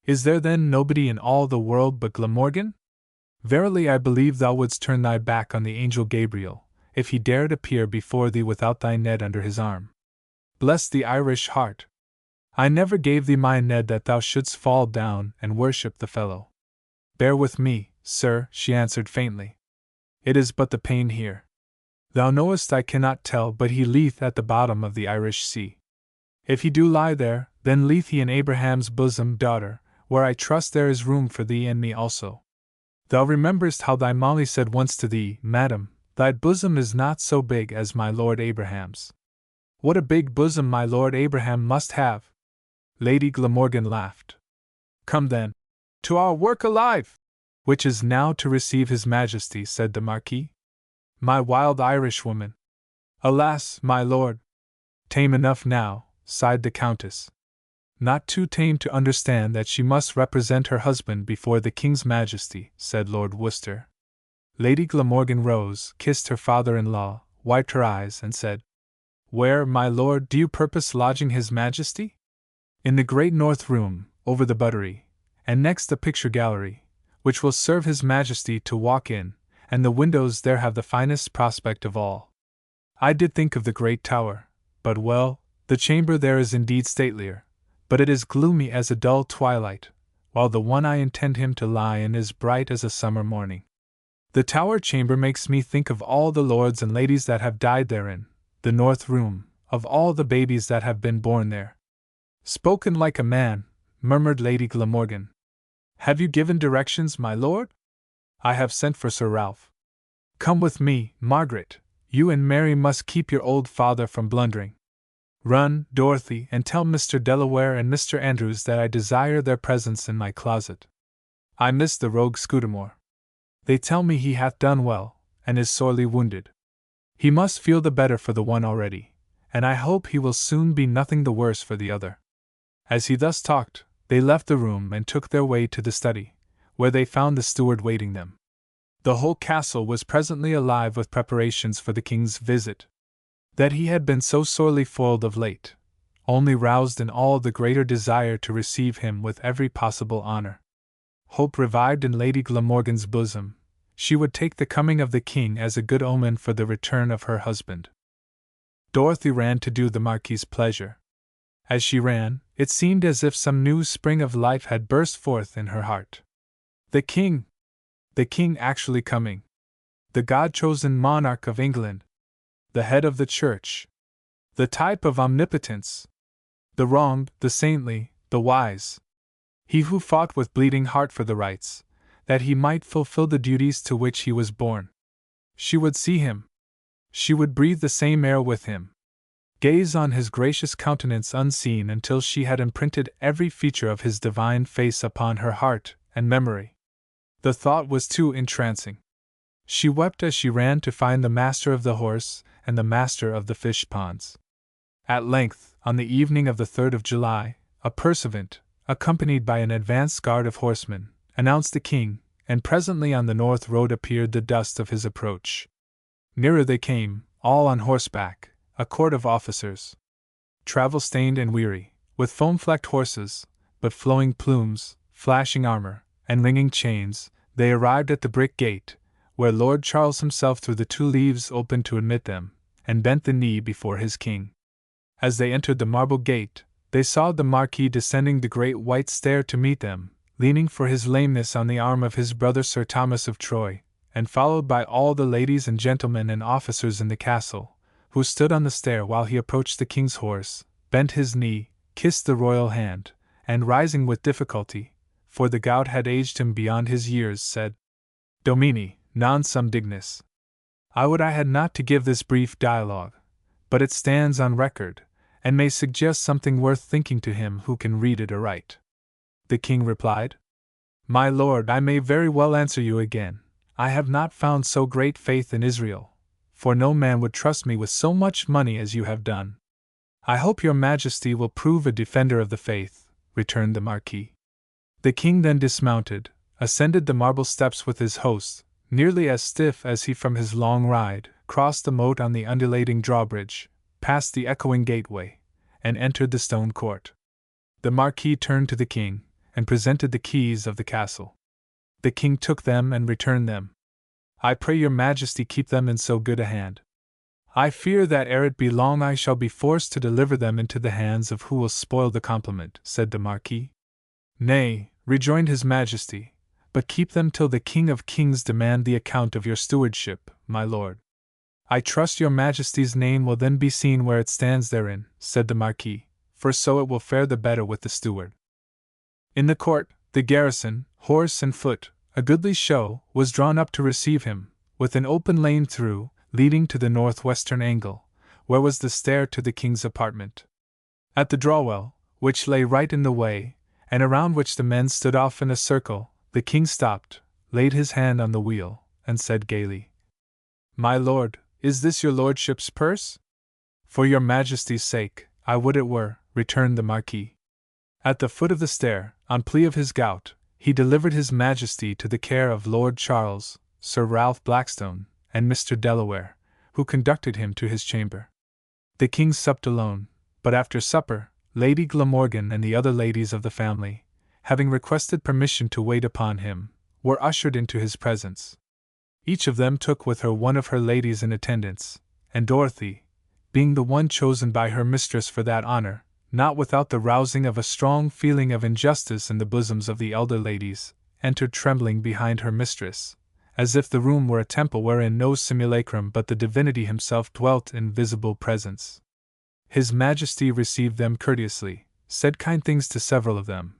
Is there then nobody in all the world but Glamorgan? Verily I believe thou wouldst turn thy back on the angel Gabriel, if he dared appear before thee without thy Ned under his arm. Bless the Irish heart! I never gave thee my Ned that thou shouldst fall down and worship the fellow." "Bear with me, sir," she answered faintly. "It is but the pain here. Thou knowest I cannot tell but he lieth at the bottom of the Irish Sea. If he do lie there, then lieth he in Abraham's bosom, daughter, where I trust there is room for thee and me also. Thou rememberest how thy Molly said once to thee, Madam, thy bosom is not so big as my Lord Abraham's. What a big bosom my Lord Abraham must have!" Lady Glamorgan laughed. "Come then, to our work alive! Which is now to receive his Majesty," said the Marquis. "My wild Irishwoman! Alas, my lord! Tame enough now," sighed the Countess. "Not too tame to understand that she must represent her husband before the King's Majesty," said Lord Worcester. Lady Glamorgan rose, kissed her father-in-law, wiped her eyes, and said, "Where, my lord, do you purpose lodging his Majesty?" "In the great north room, over the buttery, and next the picture gallery, which will serve his Majesty to walk in, and the windows there have the finest prospect of all. I did think of the great tower, but well, the chamber there is indeed statelier, but it is gloomy as a dull twilight, while the one I intend him to lie in is bright as a summer morning. The tower chamber makes me think of all the lords and ladies that have died therein, the north room, of all the babies that have been born there. Spoken like a man, murmured Lady Glamorgan. Have you given directions, my lord? I have sent for Sir Ralph. Come with me, Margaret. You and Mary must keep your old father from blundering. Run, Dorothy, and tell Mr. Delaware and Mr. Andrews that I desire their presence in my closet. I miss the rogue Scudamore. They tell me he hath done well, and is sorely wounded. He must feel the better for the one already, and I hope he will soon be nothing the worse for the other. As he thus talked, they left the room and took their way to the study, where they found the steward waiting them. The whole castle was presently alive with preparations for the king's visit. That he had been so sorely foiled of late, only roused in all the greater desire to receive him with every possible honor. Hope revived in Lady Glamorgan's bosom. She would take the coming of the king as a good omen for the return of her husband. Dorothy ran to do the Marquis's pleasure. As she ran, it seemed as if some new spring of life had burst forth in her heart. The king! The king actually coming! The God-chosen monarch of England! The head of the church! The type of omnipotence! The wronged, the saintly, the wise! He who fought with bleeding heart for the rights, that he might fulfill the duties to which he was born. She would see him. She would breathe the same air with him. Gaze on his gracious countenance unseen until she had imprinted every feature of his divine face upon her heart and memory. The thought was too entrancing. She wept as she ran to find the master of the horse and the master of the fish ponds. At length, on the evening of the 3rd of July, a pursuivant, accompanied by an advance guard of horsemen, announced the king, and presently on the north road appeared the dust of his approach. Nearer they came, all on horseback, a court of officers. Travel-stained and weary, with foam-flecked horses, but flowing plumes, flashing armor, and ringing chains, they arrived at the brick gate, where Lord Charles himself threw the 2 leaves open to admit them, and bent the knee before his king. As they entered the marble gate, they saw the Marquis descending the great white stair to meet them, leaning for his lameness on the arm of his brother Sir Thomas of Troy, and followed by all the ladies and gentlemen and officers in the castle, who stood on the stair while he approached the king's horse, bent his knee, kissed the royal hand, and rising with difficulty, for the gout had aged him beyond his years, said, Domini, non sum dignus. I would I had not to give this brief dialogue, but it stands on record, and may suggest something worth thinking to him who can read it aright. The king replied, My lord, I may very well answer you again. I have not found so great faith in Israel, for no man would trust me with so much money as you have done. I hope your majesty will prove a defender of the faith, returned the Marquis. The king then dismounted, ascended the marble steps with his host, nearly as stiff as he from his long ride, crossed the moat on the undulating drawbridge, passed the echoing gateway, and entered the stone court. The Marquis turned to the king, and presented the keys of the castle. The king took them and returned them. I pray your majesty keep them in so good a hand. I fear that ere it be long I shall be forced to deliver them into the hands of who will spoil the compliment, said the Marquis. Nay, rejoined his majesty, but keep them till the King of Kings demand the account of your stewardship, my lord. I trust your majesty's name will then be seen where it stands therein, said the Marquis, for so it will fare the better with the steward. In the court, the garrison, horse and foot, a goodly show, was drawn up to receive him, with an open lane through, leading to the northwestern angle, where was the stair to the king's apartment. At the drawwell, which lay right in the way, and around which the men stood off in a circle, the king stopped, laid his hand on the wheel, and said gaily, My lord, is this your lordship's purse? For your majesty's sake, I would it were, returned the Marquis. At the foot of the stair, on plea of his gout, he delivered his majesty to the care of Lord Charles, Sir Ralph Blackstone, and Mr. Delaware, who conducted him to his chamber. The king supped alone, but after supper, Lady Glamorgan and the other ladies of the family, having requested permission to wait upon him, were ushered into his presence. Each of them took with her one of her ladies in attendance, and Dorothy, being the one chosen by her mistress for that honor, not without the rousing of a strong feeling of injustice in the bosoms of the elder ladies, entered trembling behind her mistress, as if the room were a temple wherein no simulacrum but the divinity himself dwelt in visible presence. His Majesty received them courteously, said kind things to several of them,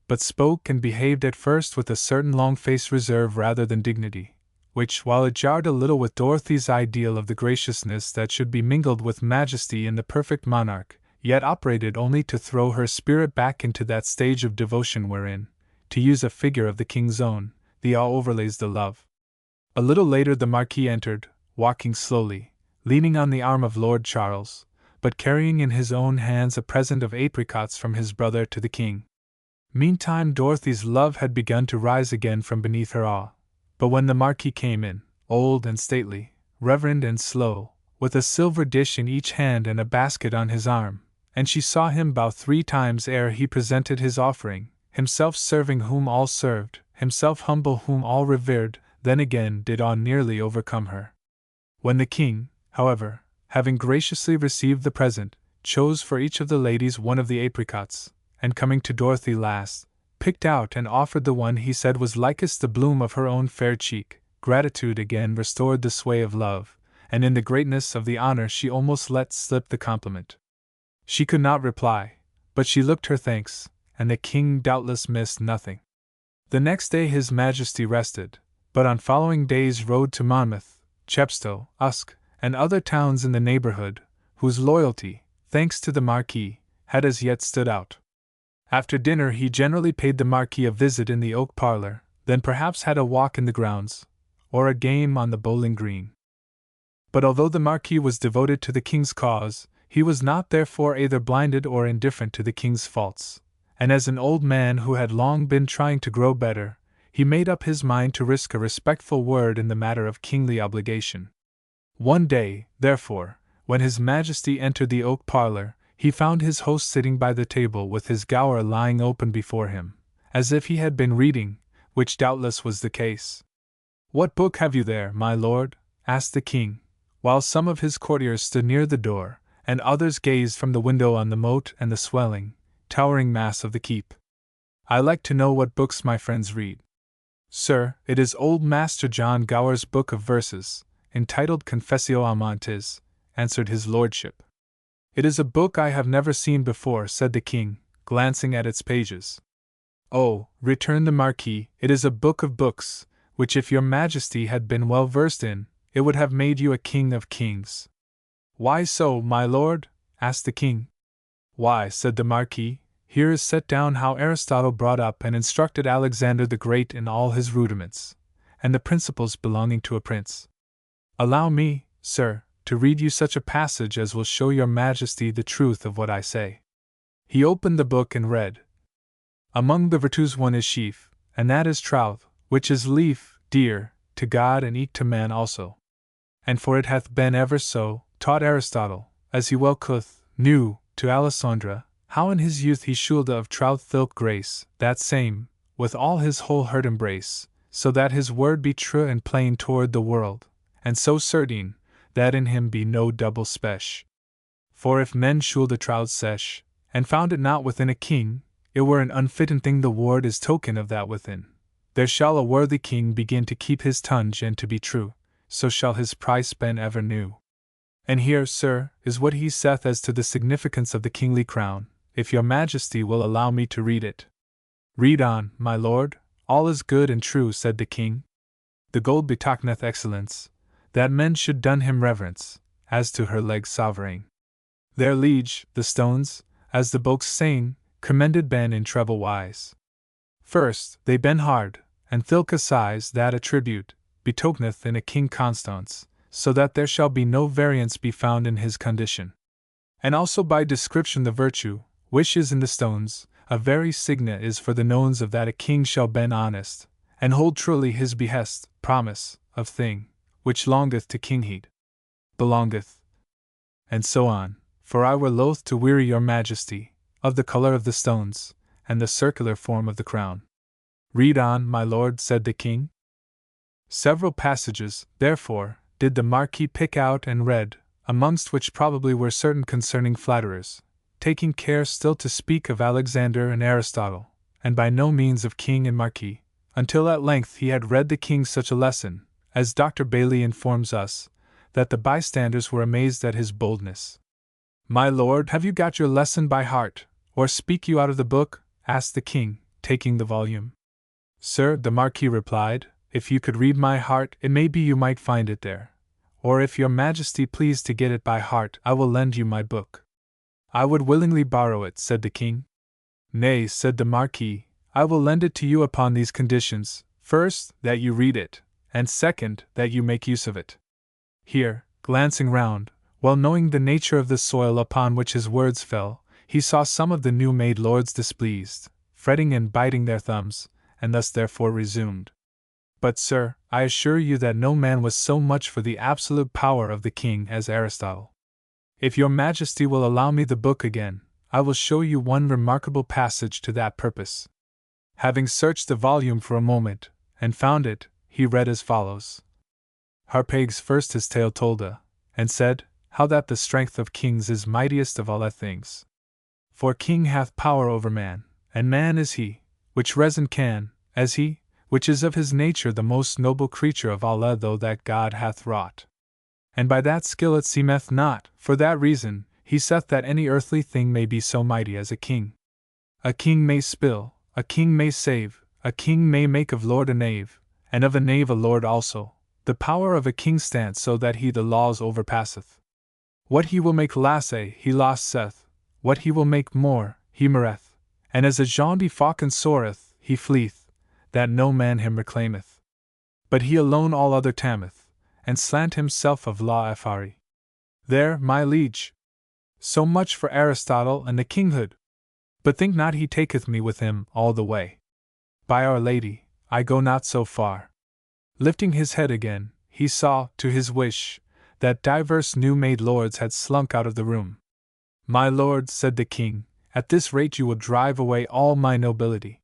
but spoke and behaved at first with a certain long-faced reserve rather than dignity, which, while it jarred a little with Dorothy's ideal of the graciousness that should be mingled with majesty in the perfect monarch, yet operated only to throw her spirit back into that stage of devotion wherein, to use a figure of the king's own, the awe overlays the love. A little later the Marquis entered, walking slowly, leaning on the arm of Lord Charles, but carrying in his own hands a present of apricots from his brother to the king. Meantime Dorothy's love had begun to rise again from beneath her awe, but when the Marquis came in, old and stately, reverend and slow, with a silver dish in each hand and a basket on his arm, and she saw him bow 3 times ere he presented his offering, himself serving whom all served, himself humble whom all revered, then again did awe nearly overcome her. When the king, however, having graciously received the present, chose for each of the ladies one of the apricots, and coming to Dorothy last, picked out and offered the one he said was likest the bloom of her own fair cheek, gratitude again restored the sway of love, and in the greatness of the honor she almost let slip the compliment. She could not reply, but she looked her thanks, and the king doubtless missed nothing. The next day His Majesty rested, but on following days rode to Monmouth, Chepstow, Usk, and other towns in the neighborhood, whose loyalty, thanks to the Marquis, had as yet stood out. After dinner he generally paid the Marquis a visit in the oak parlor, then perhaps had a walk in the grounds, or a game on the bowling green. But although the Marquis was devoted to the king's cause, he was not therefore either blinded or indifferent to the king's faults, and as an old man who had long been trying to grow better, he made up his mind to risk a respectful word in the matter of kingly obligation. One day, therefore, when His Majesty entered the oak parlor, he found his host sitting by the table with his Gower lying open before him, as if he had been reading, which doubtless was the case. "What book have you there, my lord?" asked the king, while some of his courtiers stood near the door, and others gazed from the window on the moat and the swelling, towering mass of the keep. "I like to know what books my friends read." "Sir, it is old Master John Gower's book of verses, entitled Confessio Amantis," answered his lordship. "It is a book I have never seen before," said the king, glancing at its pages. "Oh," returned the Marquis, "it is a book of books, which if your Majesty had been well versed in, it would have made you a king of kings." "Why so, my lord?" asked the king. "Why," said the Marquis, "here is set down how Aristotle brought up and instructed Alexander the Great in all his rudiments, and the principles belonging to a prince. Allow me, sir, to read you such a passage as will show your Majesty the truth of what I say." He opened the book and read, "Among the virtues one is chief, and that is troth, which is lief, dear, to God and eke to man also. And for it hath been ever so, taught Aristotle, as he well knew, to Alessandra, how in his youth he should of troth thilke grace, that same, with all his whole heart embrace, so that his word be true and plain toward the world, and so certain, that in him be no double spesh. For if men should a troud sesh, and found it not within a king, it were an unfitten thing the word is token of that within. There shall a worthy king begin to keep his tongue and to be true, so shall his price ben ever new. And here, sir, is what he saith as to the significance of the kingly crown, if your Majesty will allow me to read it." "Read on, my lord, all is good and true," said the king. "The gold betokeneth excellence, that men should done him reverence, as to her leg sovereign. Their liege, the stones, as the books saying, commended ben in treble wise. First, they ben hard, and thilke size that attribute, betokeneth in a king constance, so that there shall be no variance be found in his condition. And also by description the virtue, which is in the stones, a very signa is for the knowns of that a king shall ben honest, and hold truly his behest, promise, of thing, which longeth to kingheed, belongeth, and so on, for I were loath to weary your Majesty, of the color of the stones, and the circular form of the crown." "Read on, my lord," said the king. Several passages, therefore, did the Marquis pick out and read, amongst which probably were certain concerning flatterers, taking care still to speak of Alexander and Aristotle, and by no means of king and marquis, until at length he had read the king such a lesson, as Dr. Bailey informs us, that the bystanders were amazed at his boldness. "My lord, have you got your lesson by heart, or speak you out of the book?" asked the king, taking the volume. "Sir," the Marquis replied, "if you could read my heart, it may be you might find it there. Or if your Majesty please to get it by heart, I will lend you my book." "I would willingly borrow it," said the king. "Nay," said the Marquis, "I will lend it to you upon these conditions: first, that you read it, and second, that you make use of it." Here, glancing round, well knowing the nature of the soil upon which his words fell, he saw some of the new-made lords displeased, fretting and biting their thumbs, and thus therefore resumed. "But, sir, I assure you that no man was so much for the absolute power of the king as Aristotle. If your Majesty will allow me the book again, I will show you one remarkable passage to that purpose." Having searched the volume for a moment, and found it, he read as follows: "Harpagus first his tale told and said, how that the strength of kings is mightiest of all things. For king hath power over man, and man is he, which reason can, as he, which is of his nature the most noble creature of all though that God hath wrought. And by that skill it seemeth not, for that reason, he saith that any earthly thing may be so mighty as a king. A king may spill, a king may save, a king may make of lord a knave, and of a knave a lord also. The power of a king stands so that he the laws overpasseth. What he will make lasse, he losseth, what he will make more, he mereth, and as a Jean de Faucon soareth, he fleeth, that no man him reclaimeth. But he alone all other tameth, and slant himself of law fari. There, my liege. So much for Aristotle and the kinghood. But think not he taketh me with him all the way. By Our Lady, I go not so far." Lifting his head again, he saw, to his wish, that divers new-made lords had slunk out of the room. "My lord," said the king, "at this rate you will drive away all my nobility."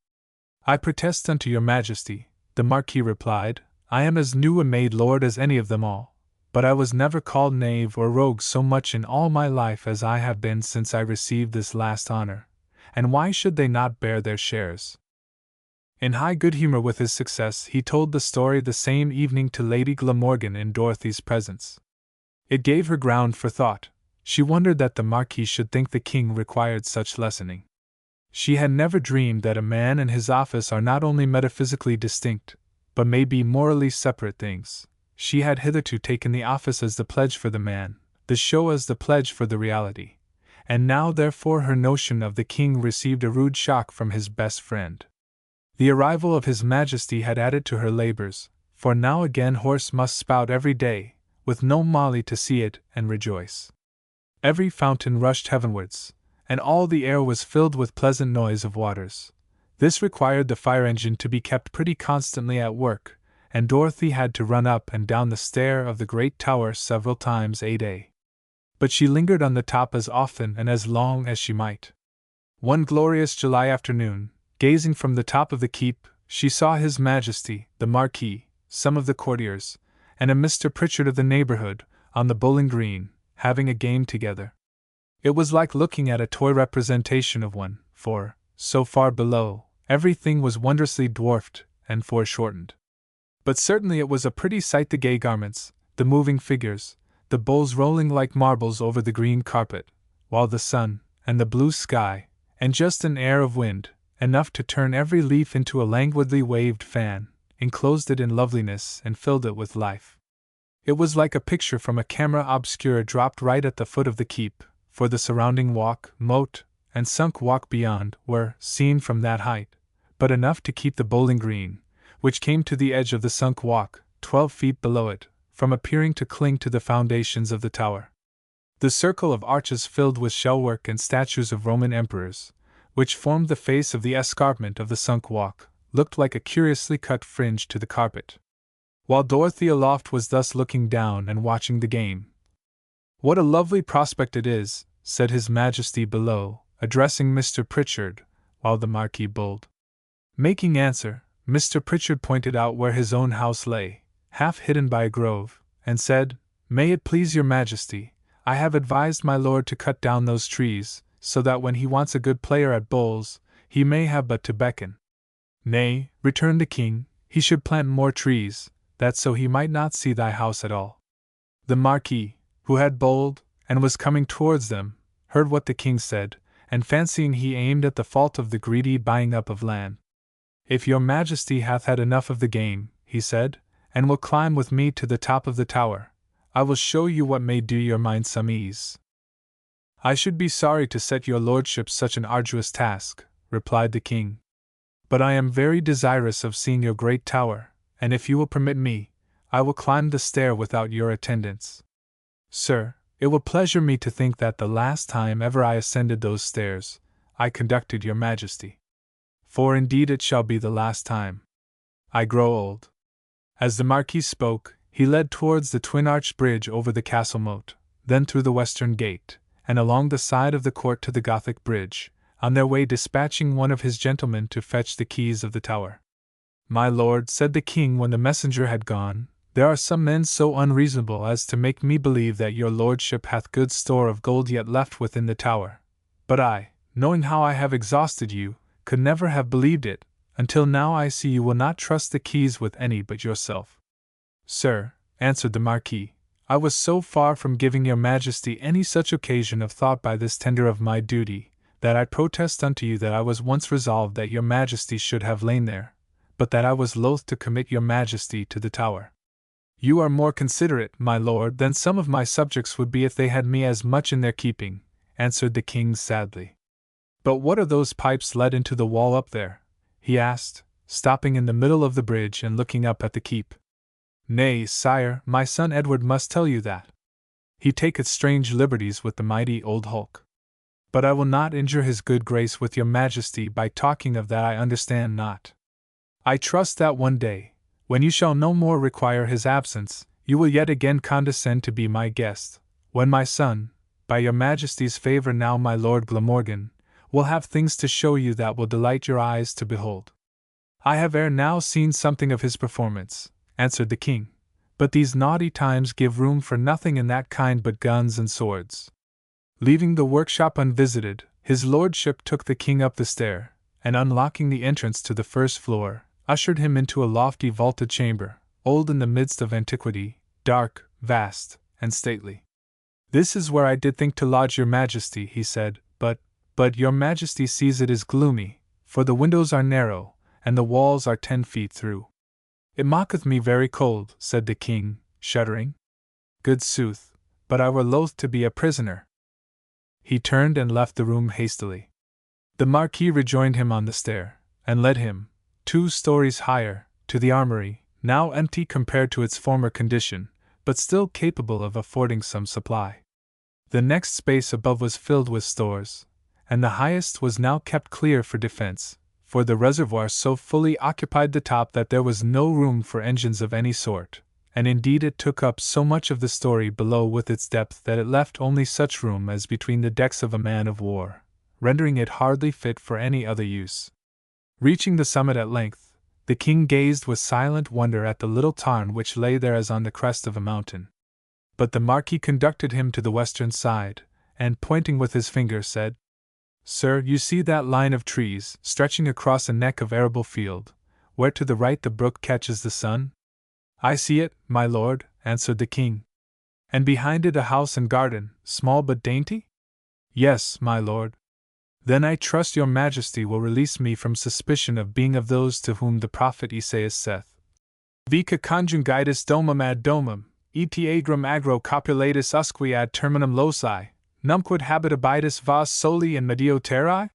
"I protest unto your Majesty," the Marquis replied, "I am as new a made lord as any of them all, but I was never called knave or rogue so much in all my life as I have been since I received this last honor, and why should they not bear their shares?" In high good humor with his success, he told the story the same evening to Lady Glamorgan in Dorothy's presence. It gave her ground for thought. She wondered that the Marquis should think the king required such lessoning. She had never dreamed that a man and his office are not only metaphysically distinct, but may be morally separate things. She had hitherto taken the office as the pledge for the man, the show as the pledge for the reality, and now therefore her notion of the king received a rude shock from his best friend. The arrival of His Majesty had added to her labors, for now again horse must spout every day, with no Molly to see it and rejoice. Every fountain rushed heavenwards, and all the air was filled with pleasant noise of waters. This required the fire engine to be kept pretty constantly at work, and Dorothy had to run up and down the stair of the great tower several times a day. But she lingered on the top as often and as long as she might. One glorious July afternoon, gazing from the top of the keep, she saw His Majesty, the Marquis, some of the courtiers, and a Mr. Pritchard of the neighborhood, on the bowling green, having a game together. It was like looking at a toy representation of one, for, so far below, everything was wondrously dwarfed and foreshortened. But certainly it was a pretty sight: the gay garments, the moving figures, the bowls rolling like marbles over the green carpet, while the sun, and the blue sky, and just an air of wind, enough to turn every leaf into a languidly waved fan, enclosed it in loveliness and filled it with life. It was like a picture from a camera obscura dropped right at the foot of the keep, for the surrounding walk, moat, and sunk walk beyond were, seen from that height, but enough to keep the bowling green, which came to the edge of the sunk walk, 12 feet below it, from appearing to cling to the foundations of the tower. The circle of arches filled with shellwork and statues of Roman emperors, which formed the face of the escarpment of the sunk walk, looked like a curiously cut fringe to the carpet. While Dorothy aloft was thus looking down and watching the game. "What a lovely prospect it is," said His Majesty below, addressing Mr. Pritchard, while the Marquis bowled. Making answer, Mr. Pritchard pointed out where his own house lay, half hidden by a grove, and said, "May it please your majesty, I have advised my lord to cut down those trees, so that when he wants a good player at bowls, he may have but to beckon." "Nay," returned the king, "he should plant more trees, that so he might not see thy house at all." The Marquis, who had bowled, and was coming towards them, heard what the king said, and fancying he aimed at the fault of the greedy buying up of land. "If your majesty hath had enough of the game," he said, "and will climb with me to the top of the tower, I will show you what may do your mind some ease." "I should be sorry to set your lordship such an arduous task," replied the king. "But I am very desirous of seeing your great tower, and if you will permit me, I will climb the stair without your attendance." "Sir, it will pleasure me to think that the last time ever I ascended those stairs, I conducted your majesty. For indeed it shall be the last time. I grow old." As the Marquis spoke, he led towards the twin-arched bridge over the castle moat, then through the western gate, and along the side of the court to the Gothic bridge, on their way dispatching one of his gentlemen to fetch the keys of the tower. "My lord," said the king when the messenger had gone, "there are some men so unreasonable as to make me believe that your lordship hath good store of gold yet left within the tower. But I, knowing how I have exhausted you, could never have believed it, until now I see you will not trust the keys with any but yourself." "Sir," answered the Marquis, "I was so far from giving your majesty any such occasion of thought by this tender of my duty, that I protest unto you that I was once resolved that your majesty should have lain there, but that I was loath to commit your majesty to the tower." "You are more considerate, my lord, than some of my subjects would be if they had me as much in their keeping," answered the king sadly. "But what are those pipes let into the wall up there?" he asked, stopping in the middle of the bridge and looking up at the keep. "Nay, sire, my son Edward must tell you that. He taketh strange liberties with the mighty old hulk. But I will not injure his good grace with your majesty by talking of that I understand not. I trust that one day, when you shall no more require his absence, you will yet again condescend to be my guest, when my son, by your majesty's favour now my lord Glamorgan, will have things to show you that will delight your eyes to behold." "I have ere now seen something of his performance," answered the king, "but these naughty times give room for nothing in that kind but guns and swords." Leaving the workshop unvisited, his lordship took the king up the stair, and unlocking the entrance to the first floor, ushered him into a lofty vaulted chamber, old in the midst of antiquity, dark, vast, and stately. "This is where I did think to lodge your majesty," he said, but your majesty sees it is gloomy, for the windows are narrow, and the walls are 10 feet through." "It mocketh me very cold," said the king, shuddering. "Good sooth, but I were loath to be a prisoner." He turned and left the room hastily. The Marquis rejoined him on the stair, and led him, 2 stories higher, to the armory, now empty compared to its former condition, but still capable of affording some supply. The next space above was filled with stores, and the highest was now kept clear for defense, for the reservoir so fully occupied the top that there was no room for engines of any sort, and indeed it took up so much of the story below with its depth that it left only such room as between the decks of a man of war, rendering it hardly fit for any other use. Reaching the summit at length, the king gazed with silent wonder at the little tarn which lay there as on the crest of a mountain. But the Marquis conducted him to the western side, and pointing with his finger said, "Sir, you see that line of trees stretching across a neck of arable field, where to the right the brook catches the sun?" "I see it, my lord," answered the king. "And behind it a house and garden, small but dainty?" "Yes, my lord." "Then I trust your majesty will release me from suspicion of being of those to whom the prophet Esaias saith, Vica conjugitis domum ad domum, et agrum agro copulatus usque ad terminum loci, numquid habitabitis vas soli in medio terrae?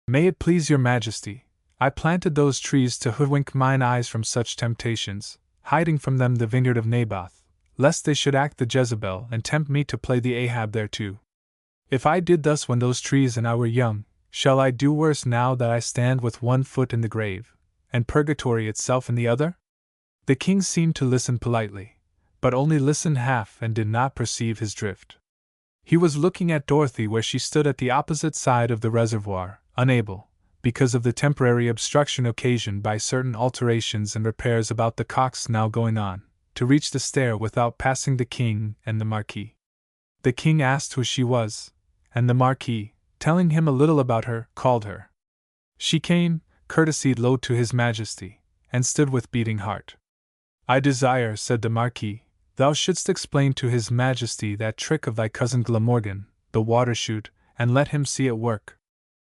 May it please your majesty, I planted those trees to hoodwink mine eyes from such temptations, hiding from them the vineyard of Naboth, lest they should act the Jezebel and tempt me to play the Ahab thereto. If I did thus when those trees and I were young, shall I do worse now that I stand with one foot in the grave, and purgatory itself in the other?" The king seemed to listen politely, but only listened half and did not perceive his drift. He was looking at Dorothy where she stood at the opposite side of the reservoir, unable, because of the temporary obstruction occasioned by certain alterations and repairs about the cocks now going on, to reach the stair without passing the king and the Marquis. The king asked who she was, and the Marquis, telling him a little about her, called her. She came, courtesied low to his Majesty, and stood with beating heart. I desire, said the Marquis, thou shouldst explain to his Majesty that trick of thy cousin Glamorgan, the water-shoot, and let him see it work.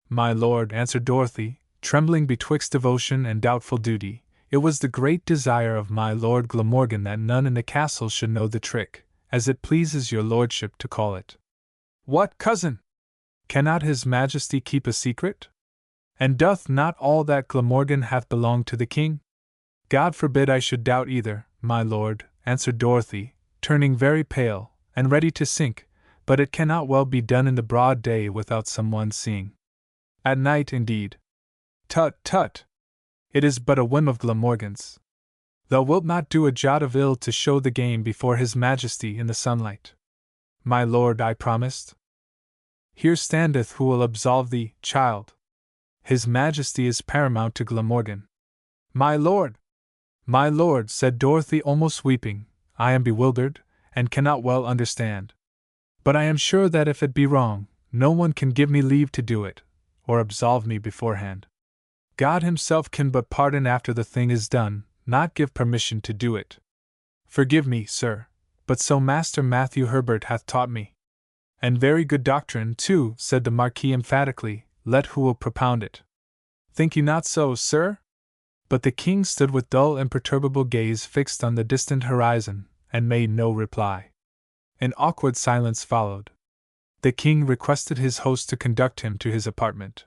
My lord, answered Dorothy, trembling betwixt devotion and doubtful duty, it was the great desire of my lord Glamorgan that none in the castle should know the trick, as it pleases your lordship to call it. What, cousin? Cannot his Majesty keep a secret? And doth not all that Glamorgan hath belong to the king? God forbid I should doubt either, my lord, answered Dorothy, turning very pale, and ready to sink, but it cannot well be done in the broad day without some one seeing. At night, indeed. Tut, tut! It is but a whim of Glamorgan's. Thou wilt not do a jot of ill to show the game before his Majesty in the sunlight. My lord, I promised. Here standeth who will absolve thee, child. His Majesty is paramount to Glamorgan. My lord! My lord, said Dorothy almost weeping, I am bewildered, and cannot well understand. But I am sure that if it be wrong, no one can give me leave to do it, or absolve me beforehand. God himself can but pardon after the thing is done, not give permission to do it. Forgive me, sir, but so Master Matthew Herbert hath taught me. And very good doctrine, too, said the Marquis emphatically, let who will propound it. Think you not so, sir? But the king stood with dull imperturbable gaze fixed on the distant horizon, and made no reply. An awkward silence followed. The king requested his host to conduct him to his apartment.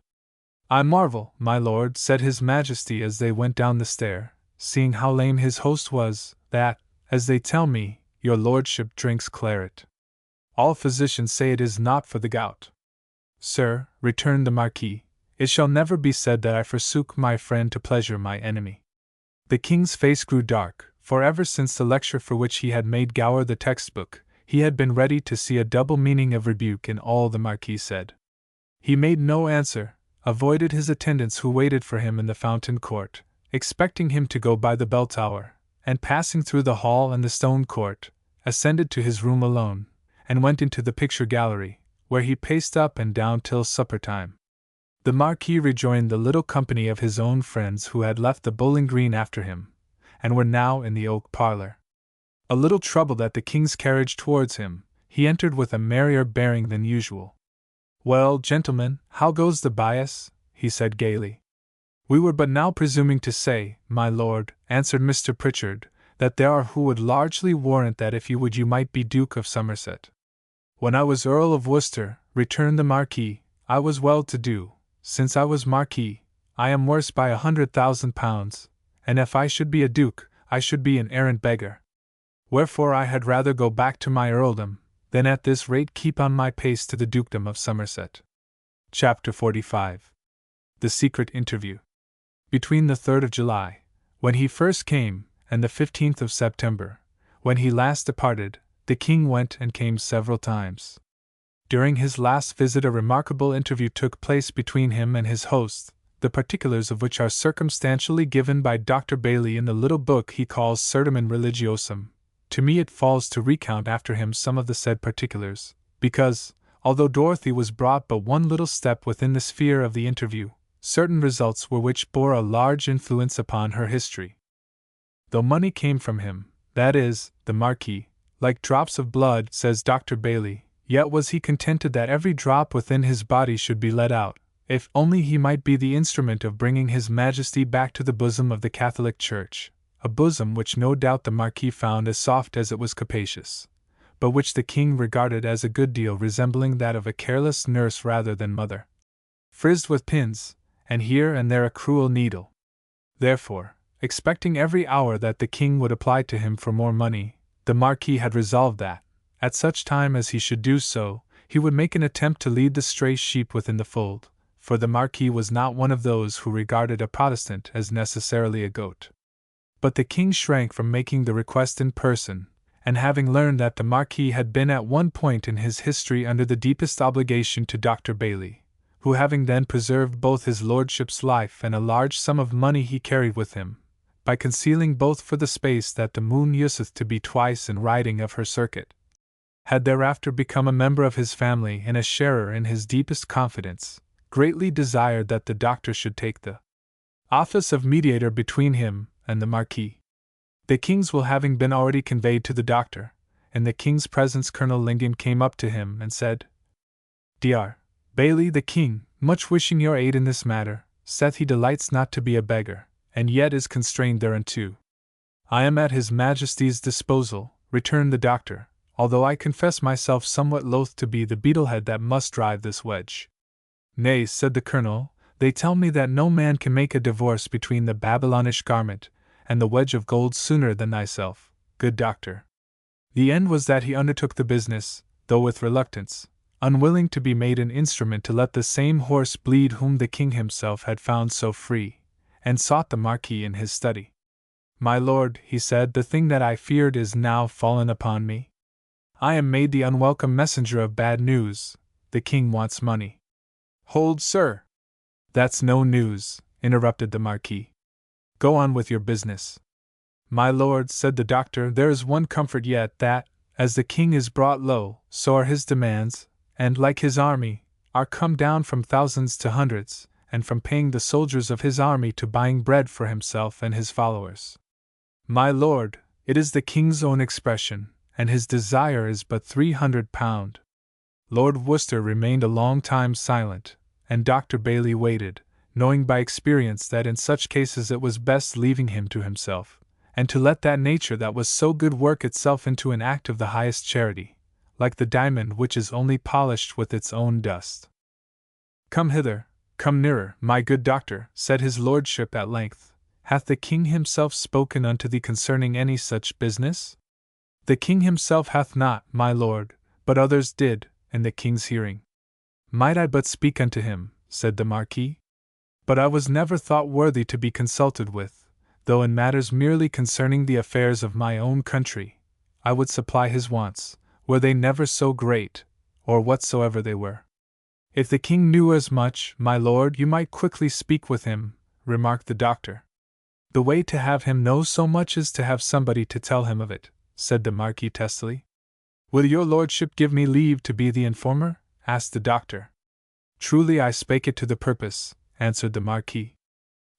I marvel, my lord, said his Majesty as they went down the stair, seeing how lame his host was, that, as they tell me, your lordship drinks claret. All physicians say it is not for the gout. Sir, returned the Marquis, it shall never be said that I forsook my friend to pleasure my enemy. The king's face grew dark, for ever since the lecture for which he had made Gower the textbook, he had been ready to see a double meaning of rebuke in all the Marquis said. He made no answer, avoided his attendants who waited for him in the fountain court, expecting him to go by the bell tower, and passing through the hall and the stone court, ascended to his room alone, and went into the picture gallery, where he paced up and down till supper time. The Marquis rejoined the little company of his own friends who had left the Bowling Green after him, and were now in the oak parlor. A little troubled at the king's carriage towards him, he entered with a merrier bearing than usual. Well, gentlemen, how goes the bias? He said gaily. We were but now presuming to say, my lord, answered Mr. Pritchard, that there are who would largely warrant that if you would you might be Duke of Somerset. When I was Earl of Worcester, returned the Marquis, I was well to do. Since I was Marquis, I am worse by 100,000 pounds, and if I should be a duke, I should be an errant beggar. Wherefore I had rather go back to my earldom, than at this rate keep on my pace to the dukedom of Somerset. Chapter 45. The Secret Interview. Between the 3rd of July, when he first came, and the 15th of September, when he last departed, the king went and came several times. During his last visit a remarkable interview took place between him and his host, the particulars of which are circumstantially given by Dr. Bailey in the little book he calls Sermon Religiosum. To me it falls to recount after him some of the said particulars, because, although Dorothy was brought but one little step within the sphere of the interview, certain results were which bore a large influence upon her history. Though money came from him, that is, the Marquis, like drops of blood, says Dr. Bailey, yet was he contented that every drop within his body should be let out, if only he might be the instrument of bringing his Majesty back to the bosom of the Catholic Church, a bosom which no doubt the Marquis found as soft as it was capacious, but which the king regarded as a good deal resembling that of a careless nurse rather than mother, frizzed with pins, and here and there a cruel needle. Therefore, expecting every hour that the king would apply to him for more money, the Marquis had resolved that, at such time as he should do so, he would make an attempt to lead the stray sheep within the fold, for the Marquis was not one of those who regarded a Protestant as necessarily a goat. But the king shrank from making the request in person, and having learned that the Marquis had been at one point in his history under the deepest obligation to Dr. Bailey, who having then preserved both his lordship's life and a large sum of money he carried with him, by concealing both for the space that the moon useth to be twice in riding of her circuit, had thereafter become a member of his family and a sharer in his deepest confidence, greatly desired that the doctor should take the office of mediator between him and the Marquis. The king's will having been already conveyed to the doctor, in the king's presence Colonel Lingon came up to him and said, Dr. Bailey, the king, much wishing your aid in this matter, saith he delights not to be a beggar, and yet is constrained thereunto. I am at his majesty's disposal, returned the doctor, although I confess myself somewhat loath to be the beetlehead that must drive this wedge. Nay, said the colonel, they tell me that no man can make a divorce between the Babylonish garment and the wedge of gold sooner than thyself, good doctor. The end was that he undertook the business, though with reluctance, unwilling to be made an instrument to let the same horse bleed whom the king himself had found so free, and sought the Marquis in his study. My lord, he said, the thing that I feared is now fallen upon me. I am made the unwelcome messenger of bad news. The king wants money. Hold, sir! That's no news, interrupted the Marquis. Go on with your business. My lord, said the doctor, there is one comfort yet, that, as the king is brought low, so are his demands, and, like his army, are come down from thousands to hundreds, and from paying the soldiers of his army to buying bread for himself and his followers. My lord, it is the king's own expression, and his desire is but £300. Lord Worcester remained a long time silent, and Dr. Bailey waited, knowing by experience that in such cases it was best leaving him to himself, and to let that nature that was so good work itself into an act of the highest charity, like the diamond which is only polished with its own dust. Come hither, come nearer, my good doctor, said his lordship at length. Hath the king himself spoken unto thee concerning any such business? The king himself hath not, my lord, but others did, in the king's hearing. Might I but speak unto him, said the Marquis? But I was never thought worthy to be consulted with, though in matters merely concerning the affairs of my own country, I would supply his wants, were they never so great, or whatsoever they were. If the king knew as much, my lord, you might quickly speak with him, remarked the doctor. The way to have him know so much is to have somebody to tell him of it, said the Marquis testily. Will your lordship give me leave to be the informer? Asked the doctor. Truly I spake it to the purpose, answered the Marquis.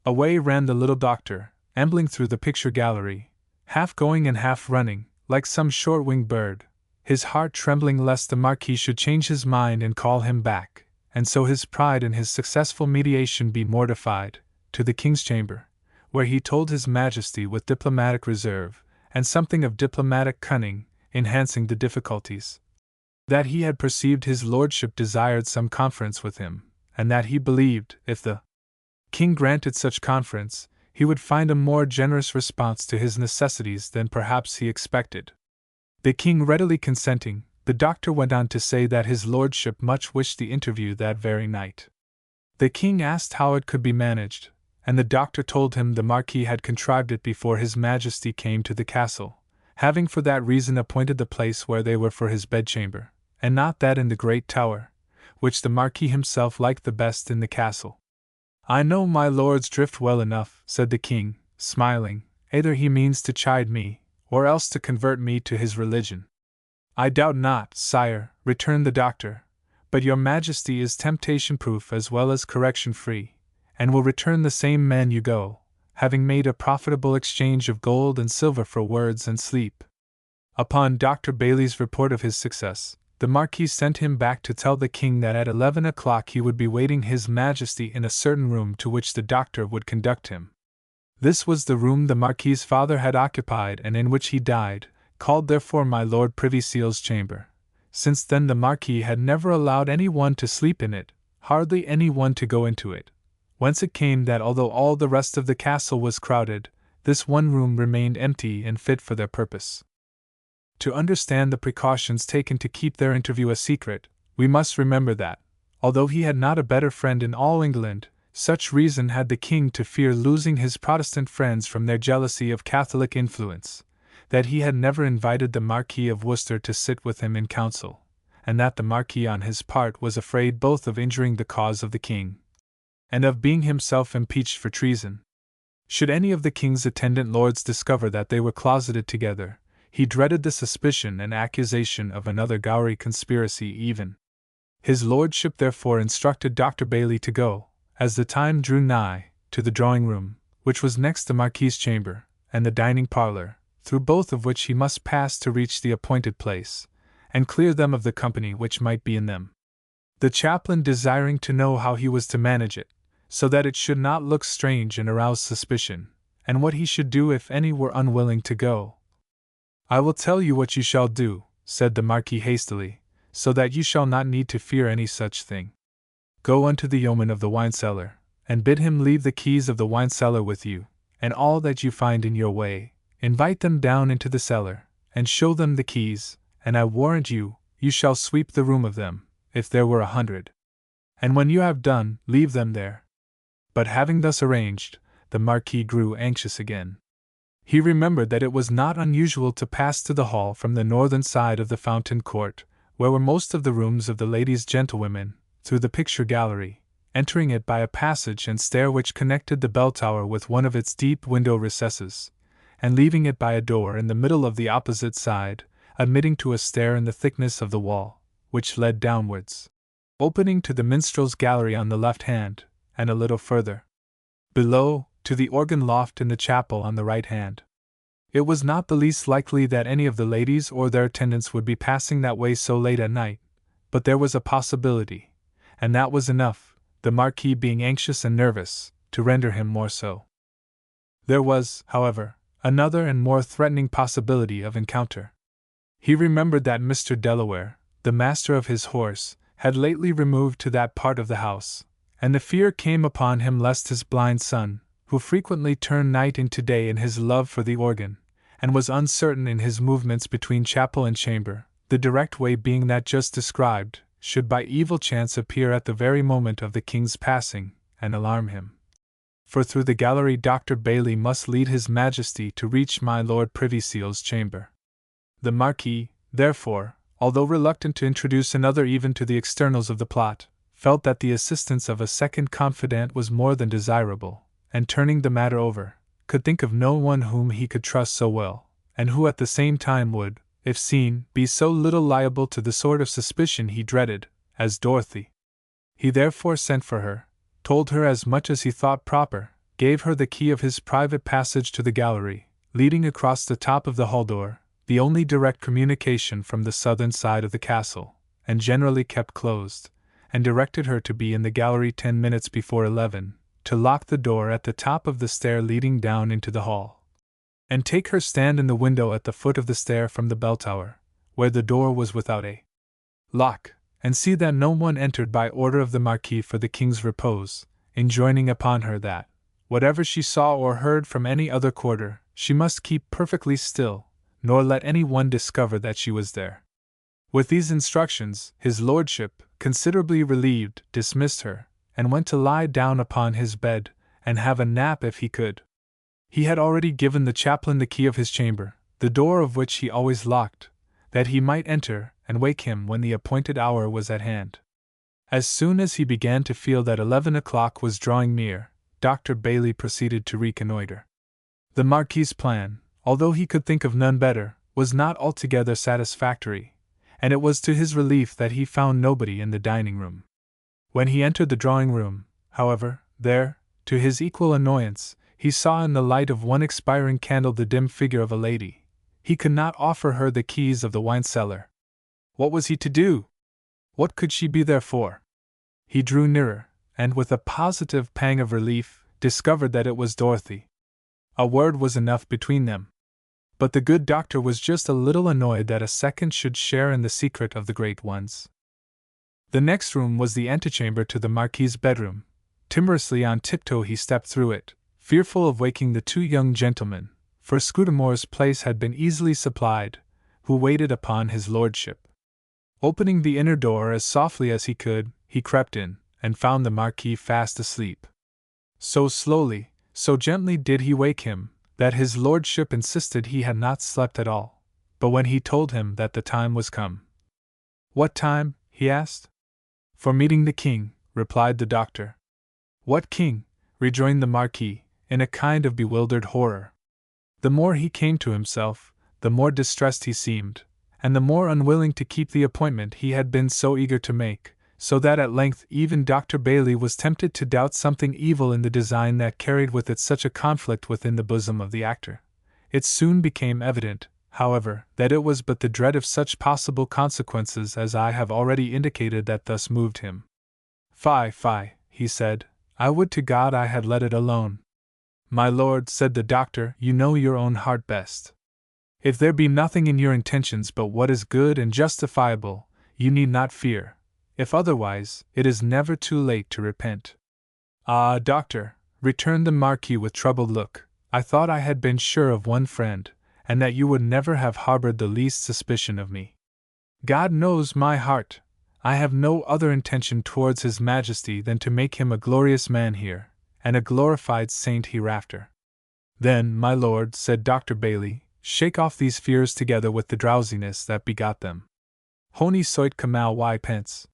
Away ran the little doctor, ambling through the picture gallery, half going and half running, like some short-winged bird, his heart trembling lest the Marquis should change his mind and call him back, and so his pride in his successful mediation be mortified, to the king's chamber, where he told his Majesty with diplomatic reserve, and something of diplomatic cunning, enhancing the difficulties, that he had perceived his lordship desired some conference with him, and that he believed, if the king granted such conference, he would find a more generous response to his necessities than perhaps he expected. The king readily consenting, the doctor went on to say that his lordship much wished the interview that very night. The king asked how it could be managed, and the doctor told him the Marquis had contrived it before his Majesty came to the castle, having for that reason appointed the place where they were for his bedchamber, and not that in the great tower, which the Marquis himself liked the best in the castle. I know my lord's drift well enough, said the king, smiling, either he means to chide me, or else to convert me to his religion. I doubt not, sire, returned the doctor, but your Majesty is temptation-proof as well as correction-free, and will return the same man you go, having made a profitable exchange of gold and silver for words and sleep. Upon Dr. Bailey's report of his success, the Marquis sent him back to tell the king that at 11 o'clock he would be waiting his Majesty in a certain room to which the doctor would conduct him. This was the room the Marquis's father had occupied and in which he died, called therefore my Lord Privy Seal's chamber. Since then the Marquis had never allowed any one to sleep in it, hardly any one to go into it, whence it came that although all the rest of the castle was crowded, this one room remained empty and fit for their purpose. To understand the precautions taken to keep their interview a secret, we must remember that, although he had not a better friend in all England, such reason had the king to fear losing his Protestant friends from their jealousy of Catholic influence, that he had never invited the Marquis of Worcester to sit with him in council, and that the Marquis on his part was afraid both of injuring the cause of the king, and of being himself impeached for treason. Should any of the king's attendant lords discover that they were closeted together, he dreaded the suspicion and accusation of another Gowrie conspiracy even. His lordship therefore instructed Dr. Bailey to go, as the time drew nigh, to the drawing-room, which was next the Marquis's chamber, and the dining parlour, through both of which he must pass to reach the appointed place, and clear them of the company which might be in them. The chaplain desiring to know how he was to manage it, so that it should not look strange and arouse suspicion, and what he should do if any were unwilling to go. "I will tell you what you shall do," said the Marquis hastily, "so that you shall not need to fear any such thing. Go unto the yeoman of the wine-cellar, and bid him leave the keys of the wine-cellar with you, and all that you find in your way, invite them down into the cellar, and show them the keys, and I warrant you, you shall sweep the room of them, if there were 100. And when you have done, leave them there." But having thus arranged, the Marquis grew anxious again. He remembered that it was not unusual to pass to the hall from the northern side of the fountain court, where were most of the rooms of the ladies' gentlewomen, through the picture gallery, entering it by a passage and stair which connected the bell tower with one of its deep window recesses, and leaving it by a door in the middle of the opposite side, admitting to a stair in the thickness of the wall, which led downwards, opening to the minstrel's gallery on the left hand, and a little further below, to the organ loft in the chapel on the right hand. It was not the least likely that any of the ladies or their attendants would be passing that way so late at night, but there was a possibility, and that was enough, the Marquis being anxious and nervous, to render him more so. There was, however, another and more threatening possibility of encounter. He remembered that Mr. Delaware, the master of his horse, had lately removed to that part of the house, and the fear came upon him lest his blind son, who frequently turned night into day in his love for the organ, and was uncertain in his movements between chapel and chamber, the direct way being that just described, should by evil chance appear at the very moment of the king's passing, and alarm him. For through the gallery Dr. Bailey must lead his Majesty to reach my Lord Privy Seal's chamber. The Marquis, therefore, although reluctant to introduce another even to the externals of the plot, felt that the assistance of a second confidant was more than desirable, and turning the matter over, could think of no one whom he could trust so well, and who at the same time would, if seen, be so little liable to the sort of suspicion he dreaded, as Dorothy. He therefore sent for her, told her as much as he thought proper, gave her the key of his private passage to the gallery, leading across the top of the hall door, the only direct communication from the southern side of the castle, and generally kept closed, and directed her to be in the gallery 10 minutes before 11, to lock the door at the top of the stair leading down into the hall, and take her stand in the window at the foot of the stair from the bell tower, where the door was without a lock, and see that no one entered by order of the Marquis for the king's repose, enjoining upon her that, whatever she saw or heard from any other quarter, she must keep perfectly still, nor let any one discover that she was there. With these instructions, his lordship, considerably relieved, dismissed her, and went to lie down upon his bed, and have a nap if he could. He had already given the chaplain the key of his chamber, the door of which he always locked, that he might enter and wake him when the appointed hour was at hand. As soon as he began to feel that 11 o'clock was drawing near, Dr. Bailey proceeded to reconnoiter. The Marquis's plan, although he could think of none better, was not altogether satisfactory, and it was to his relief that he found nobody in the dining-room. When he entered the drawing-room, however, there, to his equal annoyance, he saw in the light of one expiring candle the dim figure of a lady. He could not offer her the keys of the wine-cellar. What was he to do? What could she be there for? He drew nearer, and with a positive pang of relief, discovered that it was Dorothy. A word was enough between them. But the good doctor was just a little annoyed that a second should share in the secret of the great ones. The next room was the antechamber to the Marquis's bedroom. Timorously on tiptoe he stepped through it, fearful of waking the two young gentlemen, for Scudamore's place had been easily supplied, who waited upon his lordship. Opening the inner door as softly as he could, he crept in, and found the Marquis fast asleep. So slowly, so gently did he wake him, that his lordship insisted he had not slept at all, but when he told him that the time was come. "What time?" he asked. "For meeting the king," replied the doctor. "What king?" rejoined the Marquis, in a kind of bewildered horror. The more he came to himself, the more distressed he seemed, and the more unwilling to keep the appointment he had been so eager to make, so that at length even Dr. Bailey was tempted to doubt something evil in the design that carried with it such a conflict within the bosom of the actor. It soon became evident, however, that it was but the dread of such possible consequences as I have already indicated that thus moved him. Fie, he said, I would to God I had let it alone. My lord, said the doctor, you know your own heart best. If there be nothing in your intentions but what is good and justifiable, you need not fear. If otherwise, it is never too late to repent. Ah, doctor, returned the Marquis with troubled look, I thought I had been sure of one friend, and that you would never have harbored the least suspicion of me. God knows my heart. I have no other intention towards His Majesty than to make him a glorious man here, and a glorified saint hereafter. Then, my lord, said Dr. Bailey, shake off these fears together with the drowsiness that begot them. Honi soit camal y pense.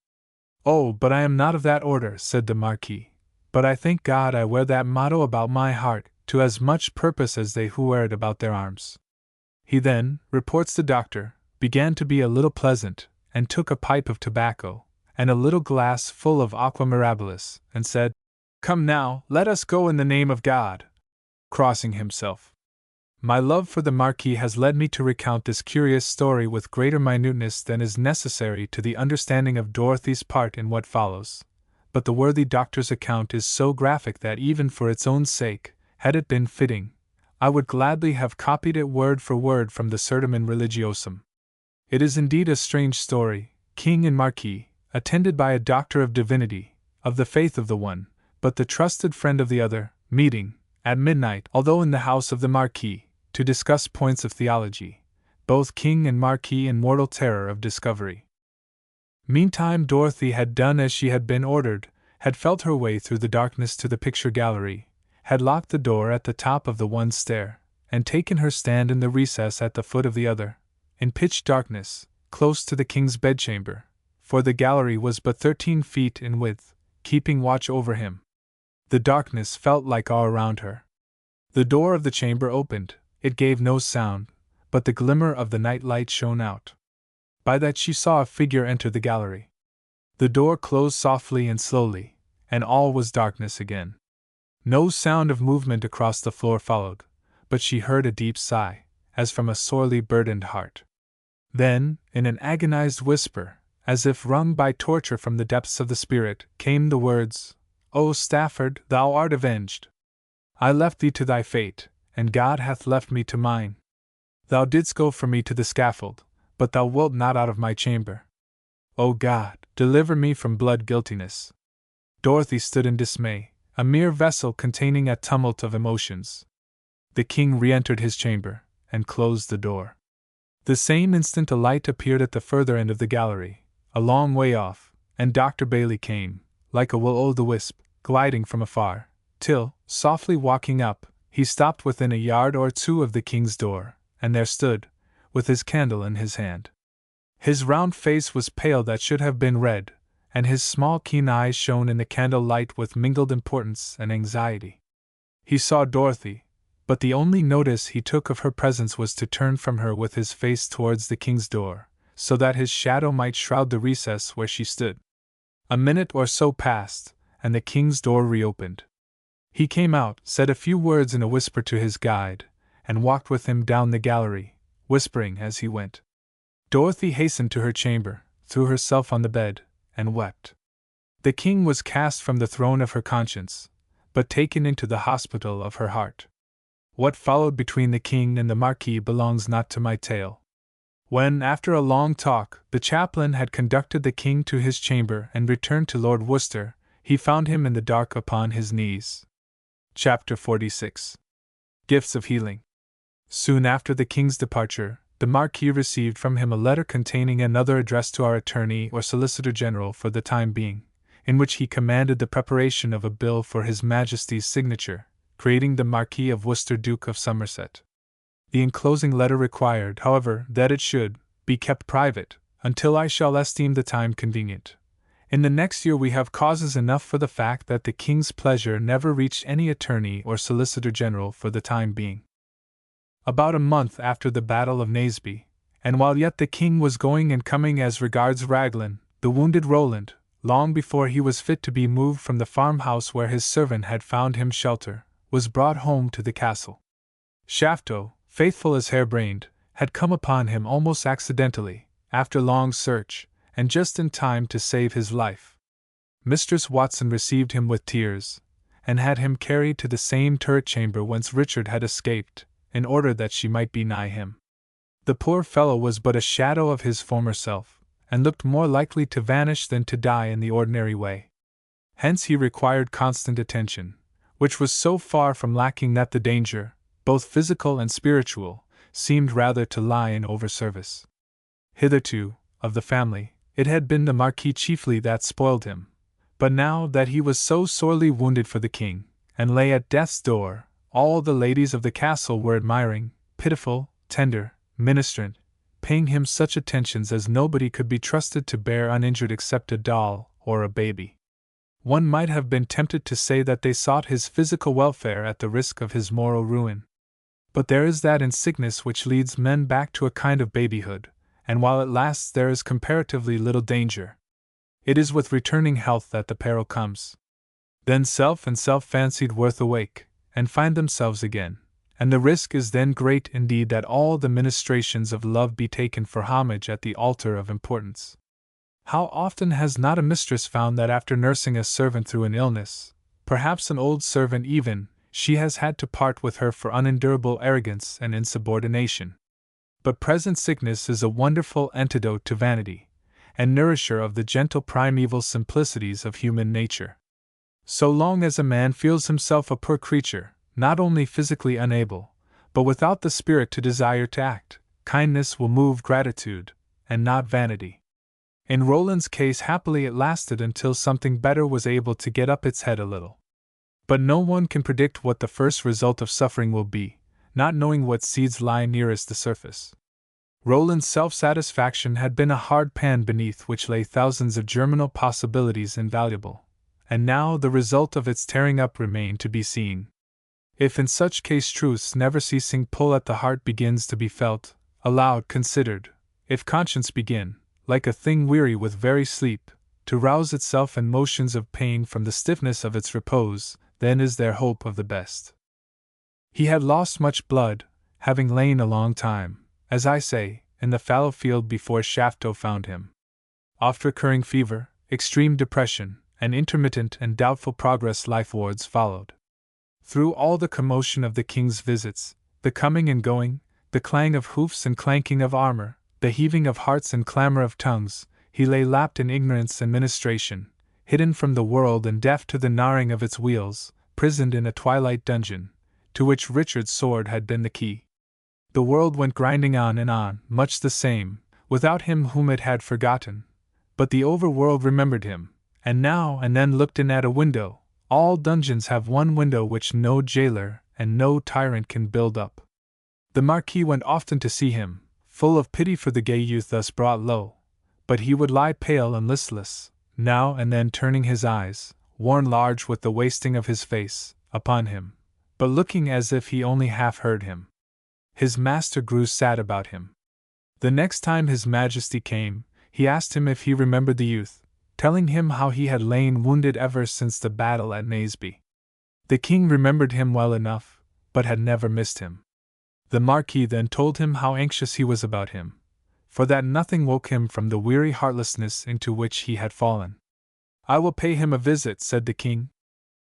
Oh, but I am not of that order, said the Marquis, but I thank God I wear that motto about my heart to as much purpose as they who wear it about their arms. He then, reports the doctor, began to be a little pleasant, and took a pipe of tobacco, and a little glass full of aqua mirabilis, and said, Come now, let us go in the name of God. Crossing himself. My love for the Marquis has led me to recount this curious story with greater minuteness than is necessary to the understanding of Dorothy's part in what follows, but the worthy doctor's account is so graphic that even for its own sake, had it been fitting, I would gladly have copied it word for word from the Sermon Religiosum. It is indeed a strange story, king and marquis, attended by a doctor of divinity, of the faith of the one, but the trusted friend of the other, meeting, at midnight, although in the house of the marquis, to discuss points of theology, both king and marquis in mortal terror of discovery. Meantime Dorothy had done as she had been ordered, had felt her way through the darkness to the picture gallery, had locked the door at the top of the one stair, and taken her stand in the recess at the foot of the other, in pitch darkness, close to the king's bedchamber, for the gallery was but 13 feet in width, keeping watch over him. The darkness felt like all around her. The door of the chamber opened, it gave no sound, but the glimmer of the night light shone out. By that she saw a figure enter the gallery. The door closed softly and slowly, and all was darkness again. No sound of movement across the floor followed, but she heard a deep sigh, as from a sorely burdened heart. Then, in an agonized whisper, as if wrung by torture from the depths of the spirit, came the words, O Stafford, thou art avenged. I left thee to thy fate, and God hath left me to mine. Thou didst go for me to the scaffold, but thou wilt not out of my chamber. O God, deliver me from blood guiltiness. Dorothy stood in dismay, a mere vessel containing a tumult of emotions. The king re-entered his chamber, and closed the door. The same instant a light appeared at the further end of the gallery, a long way off, and Dr. Bailey came, like a will-o'-the-wisp, gliding from afar, till, softly walking up, he stopped within a yard or two of the king's door, and there stood, with his candle in his hand. His round face was pale that should have been red, and his small keen eyes shone in the candle light with mingled importance and anxiety. He saw Dorothy, but the only notice he took of her presence was to turn from her with his face towards the king's door, so that his shadow might shroud the recess where she stood. A minute or so passed, and the king's door reopened. He came out, said a few words in a whisper to his guide, and walked with him down the gallery, whispering as he went. Dorothy hastened to her chamber, threw herself on the bed, and wept. The king was cast from the throne of her conscience, but taken into the hospital of her heart. What followed between the king and the marquis belongs not to my tale. When, after a long talk, the chaplain had conducted the king to his chamber and returned to Lord Worcester, he found him in the dark upon his knees. Chapter 46. Gifts of Healing. Soon after the king's departure, the Marquis received from him a letter containing another addressed to our attorney or solicitor general for the time being, in which he commanded the preparation of a bill for His Majesty's signature, creating the Marquis of Worcester Duke of Somerset. The enclosing letter required, however, that it should be kept private, until I shall esteem the time convenient, In the next year we have causes enough for the fact that the king's pleasure never reached any attorney or solicitor general for the time being. About a month after the Battle of Naseby, and while yet the king was going and coming as regards Raglan, the wounded Roland, long before he was fit to be moved from the farmhouse where his servant had found him shelter, was brought home to the castle. Shafto, faithful as harebrained, had come upon him almost accidentally, after long search, and just in time to save his life. Mistress Watson received him with tears, and had him carried to the same turret chamber whence Richard had escaped, in order that she might be nigh him. The poor fellow was but a shadow of his former self, and looked more likely to vanish than to die in the ordinary way. Hence he required constant attention, which was so far from lacking that the danger, both physical and spiritual, seemed rather to lie in over-service. Hitherto, of the family, it had been the Marquis chiefly that spoiled him, but now that he was so sorely wounded for the king, and lay at death's door, all the ladies of the castle were admiring, pitiful, tender, ministrant, paying him such attentions as nobody could be trusted to bear uninjured except a doll or a baby. One might have been tempted to say that they sought his physical welfare at the risk of his moral ruin. But there is that in sickness which leads men back to a kind of babyhood, and while it lasts there is comparatively little danger. It is with returning health that the peril comes. Then self and self-fancied worth awake, and find themselves again, and the risk is then great indeed that all the ministrations of love be taken for homage at the altar of importance. How often has not a mistress found that after nursing a servant through an illness, perhaps an old servant even, she has had to part with her for unendurable arrogance and insubordination. But present sickness is a wonderful antidote to vanity, and nourisher of the gentle primeval simplicities of human nature. So long as a man feels himself a poor creature, not only physically unable, but without the spirit to desire to act, kindness will move gratitude, and not vanity. In Roland's case happily it lasted until something better was able to get up its head a little. But no one can predict what the first result of suffering will be, not knowing what seeds lie nearest the surface. Roland's self-satisfaction had been a hard pan beneath which lay thousands of germinal possibilities invaluable, and now the result of its tearing up remained to be seen. If in such case truth's never-ceasing pull at the heart begins to be felt, aloud considered, if conscience begin, like a thing weary with very sleep, to rouse itself and motions of pain from the stiffness of its repose, then is there hope of the best. He had lost much blood, having lain a long time, as I say, in the fallow field before Shafto found him. Oft-recurring fever, extreme depression, and intermittent and doubtful progress lifewards followed. Through all the commotion of the king's visits, the coming and going, the clang of hoofs and clanking of armor, the heaving of hearts and clamor of tongues, he lay lapped in ignorance and ministration, hidden from the world and deaf to the gnawing of its wheels, prisoned in a twilight dungeon, to which Richard's sword had been the key. The world went grinding on and on, much the same, without him whom it had forgotten, but the overworld remembered him, and now and then looked in at a window. All dungeons have one window which no jailer and no tyrant can build up. The Marquis went often to see him, full of pity for the gay youth thus brought low, but he would lie pale and listless, now and then turning his eyes, worn large with the wasting of his face, upon him, but looking as if he only half heard him. His master grew sad about him. The next time his Majesty came, he asked him if he remembered the youth, telling him how he had lain wounded ever since the battle at Naseby. The king remembered him well enough, but had never missed him. The Marquis then told him how anxious he was about him, for that nothing woke him from the weary heartlessness into which he had fallen. "I will pay him a visit," said the king.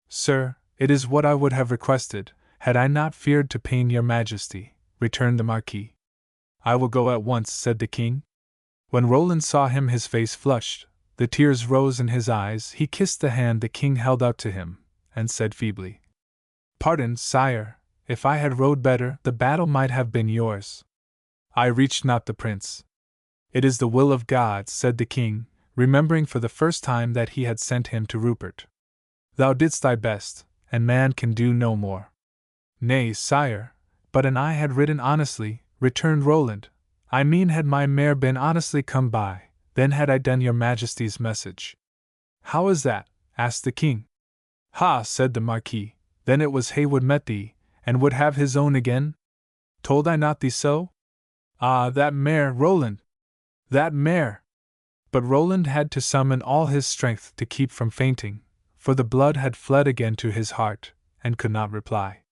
"Sir, it is what I would have requested, had I not feared to pain your Majesty," returned the Marquis. "I will go at once," said the king. When Roland saw him his face flushed, the tears rose in his eyes, he kissed the hand the king held out to him, and said feebly, "Pardon, sire, if I had rode better, the battle might have been yours. I reached not the prince." "It is the will of God," said the king, remembering for the first time that he had sent him to Rupert. "Thou didst thy best, and man can do no more." "Nay, sire, but an I had ridden honestly," returned Roland. "I mean had my mare been honestly come by, then had I done your Majesty's message." How is that? Asked the king. Ha, said the Marquis, then it was Heywood met thee, and would have his own again? Told I not thee so? Ah, that mare, Roland! That mare! But Roland had to summon all his strength to keep from fainting, for the blood had fled again to his heart, and could not reply.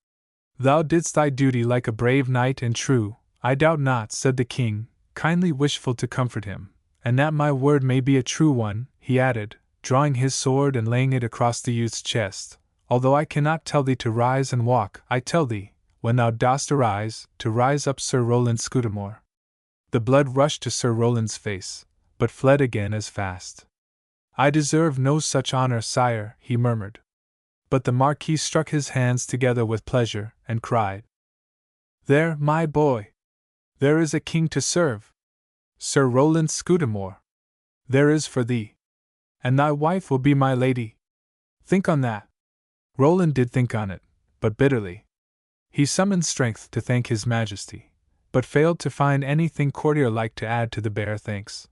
Thou didst thy duty like a brave knight and true, I doubt not, said the king, kindly wishful to comfort him, and that my word may be a true one, he added, drawing his sword and laying it across the youth's chest. Although I cannot tell thee to rise and walk, I tell thee, when thou dost arise, to rise up Sir Roland Scudamore. The blood rushed to Sir Roland's face, but fled again as fast. I deserve no such honor, sire, he murmured. But the Marquis struck his hands together with pleasure, and cried, There, my boy! There is a king to serve! Sir Roland Scudamore! There is for thee! And thy wife will be my lady! Think on that! Roland did think on it, but bitterly. He summoned strength to thank his majesty, but failed to find anything courtier-like to add to the bare thanks.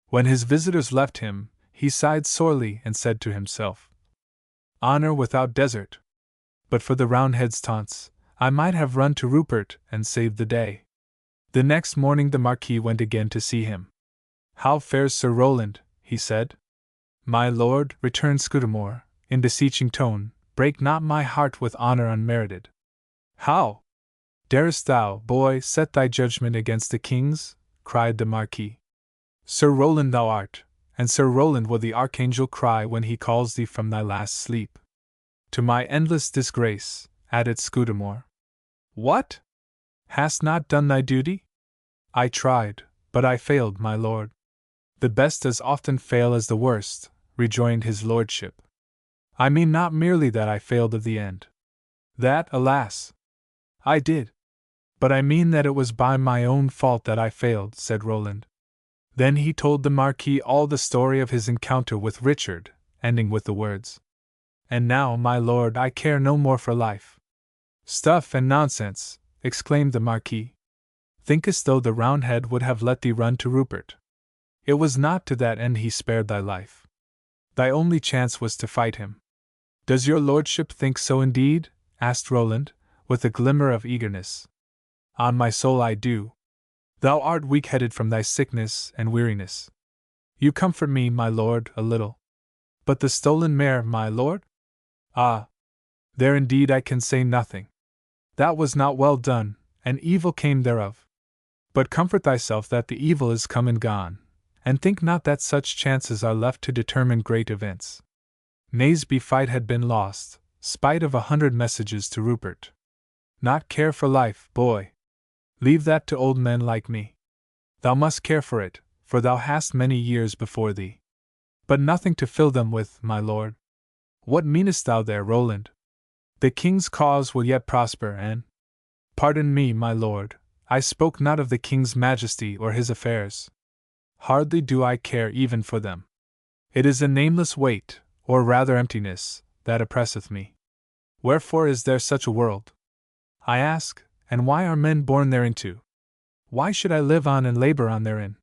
When his visitors left him, he sighed sorely and said to himself, Honor without desert! But for the Roundhead's taunts, I might have run to Rupert and saved the day. The next morning the Marquis went again to see him. How fares Sir Roland? He said. My lord, returned Scudamore, in beseeching tone, break not my heart with honor unmerited. How? Darest thou, boy, set thy judgment against the king's? Cried the Marquis. Sir Roland thou art, and Sir Roland will the archangel cry when he calls thee from thy last sleep. To my endless disgrace, added Scudamore. What? Hast not done thy duty? I tried, but I failed, my lord. The best as often fail as the worst, rejoined his lordship. I mean not merely that I failed of the end. That, alas! I did. But I mean that it was by my own fault that I failed, said Roland. Then he told the Marquis all the story of his encounter with Richard, ending with the words, And now, my lord, I care no more for life. Stuff and nonsense, exclaimed the Marquis. Thinkest thou the Roundhead would have let thee run to Rupert? It was not to that end he spared thy life. Thy only chance was to fight him. Does your lordship think so indeed? Asked Roland, with a glimmer of eagerness. On my soul I do. Thou art weak-headed from thy sickness and weariness. You comfort me, my lord, a little. But the stolen mare, my lord? Ah! There indeed I can say nothing. That was not well done, and evil came thereof. But comfort thyself that the evil is come and gone, and think not that such chances are left to determine great events. Naseby fight had been lost, spite of 100 messages to Rupert. Not care for life, boy. Leave that to old men like me. Thou must care for it, for thou hast many years before thee. But nothing to fill them with, my lord. What meanest thou there, Roland? The king's cause will yet prosper, and— Pardon me, my lord, I spoke not of the king's majesty or his affairs. Hardly do I care even for them. It is a nameless weight, or rather emptiness, that oppresseth me. Wherefore is there such a world? I ask, and why are men born thereinto? Why should I live on and labor on therein?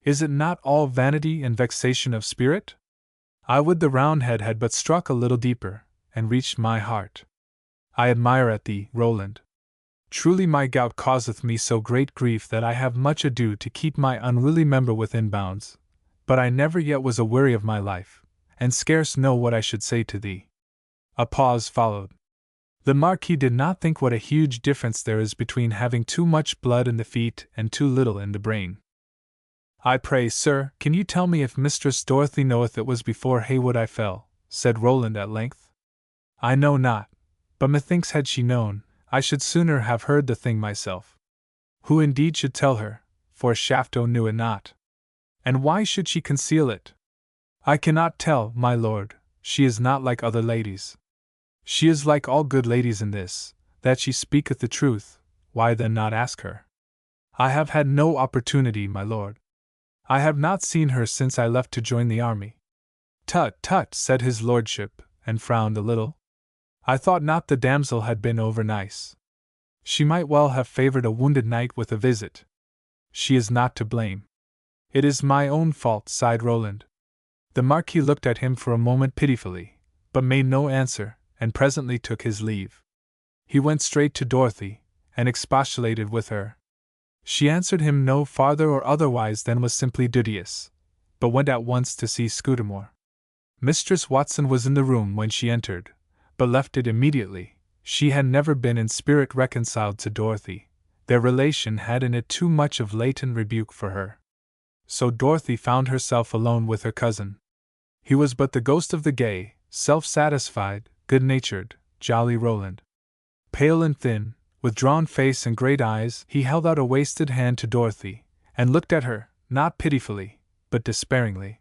Is it not all vanity and vexation of spirit? I would the Roundhead had but struck a little deeper, and reached my heart. I admire at thee, Roland. Truly my gout causeth me so great grief that I have much ado to keep my unruly member within bounds, but I never yet was aweary of my life, and scarce know what I should say to thee. A pause followed. The Marquis did not think what a huge difference there is between having too much blood in the feet and too little in the brain. I pray, sir, can you tell me if Mistress Dorothy knoweth it was before Heywood I fell? Said Roland at length. I know not, but methinks had she known, I should sooner have heard the thing myself. Who indeed should tell her, for Shafto knew it not. And why should she conceal it? I cannot tell, my lord, she is not like other ladies. She is like all good ladies in this, that she speaketh the truth, why then not ask her? I have had no opportunity, my lord. I have not seen her since I left to join the army. Tut, tut, said his lordship, and frowned a little. I thought not the damsel had been over nice. She might well have favored a wounded knight with a visit. She is not to blame. It is my own fault, sighed Roland. The Marquis looked at him for a moment pitifully, but made no answer, and presently took his leave. He went straight to Dorothy, and expostulated with her. She answered him no farther or otherwise than was simply duteous, but went at once to see Scudamore. Mistress Watson was in the room when she entered, but left it immediately. She had never been in spirit reconciled to Dorothy. Their relation had in it too much of latent rebuke for her. So Dorothy found herself alone with her cousin. He was but the ghost of the gay, self-satisfied, good-natured, jolly Roland. Pale and thin, with drawn face and great eyes, he held out a wasted hand to Dorothy, and looked at her, not pitifully, but despairingly.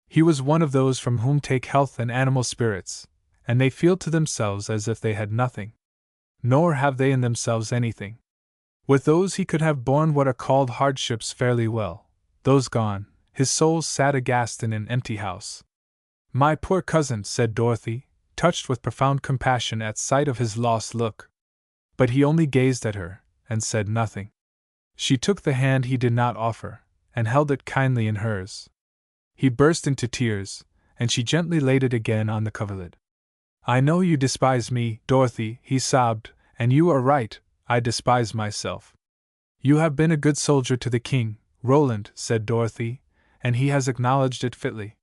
He was one of those from whom take health and animal spirits, and they feel to themselves as if they had nothing. Nor have they in themselves anything. With those he could have borne what are called hardships fairly well. Those gone, his soul sat aghast in an empty house. "My poor cousin," said Dorothy, touched with profound compassion at sight of his lost look. But he only gazed at her, and said nothing. She took the hand he did not offer, and held it kindly in hers. He burst into tears, and she gently laid it again on the coverlid. "I know you despise me, Dorothy," he sobbed, "and you are right, I despise myself." "You have been a good soldier to the king, Roland," said Dorothy, "and he has acknowledged it fitly."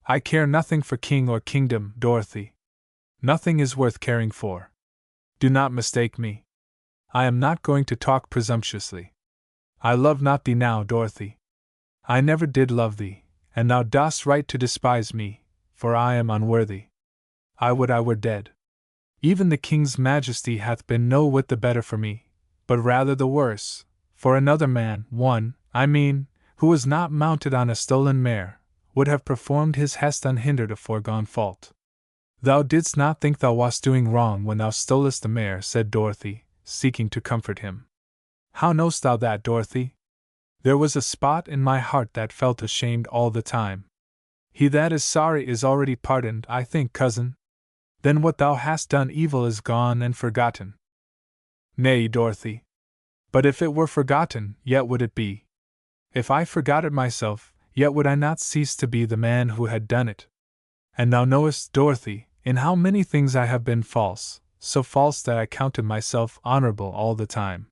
"I care nothing for king or kingdom, Dorothy. Nothing is worth caring for. Do not mistake me. I am not going to talk presumptuously. I love not thee now, Dorothy. I never did love thee, and thou dost right to despise me, for I am unworthy. I would I were dead. Even the king's majesty hath been no whit the better for me, but rather the worse, for another man, one, I mean, who was not mounted on a stolen mare, would have performed his hest unhindered of foregone fault." "Thou didst not think thou wast doing wrong when thou stolest the mare," said Dorothy, seeking to comfort him. "How knowst thou that, Dorothy?" "There was a spot in my heart that felt ashamed all the time." "He that is sorry is already pardoned, I think, cousin. Then what thou hast done evil is gone and forgotten." "Nay, Dorothy. But if it were forgotten, yet would it be. If I forgot it myself, yet would I not cease to be the man who had done it. And thou knowest, Dorothy, in how many things I have been false, so false that I counted myself honorable all the time.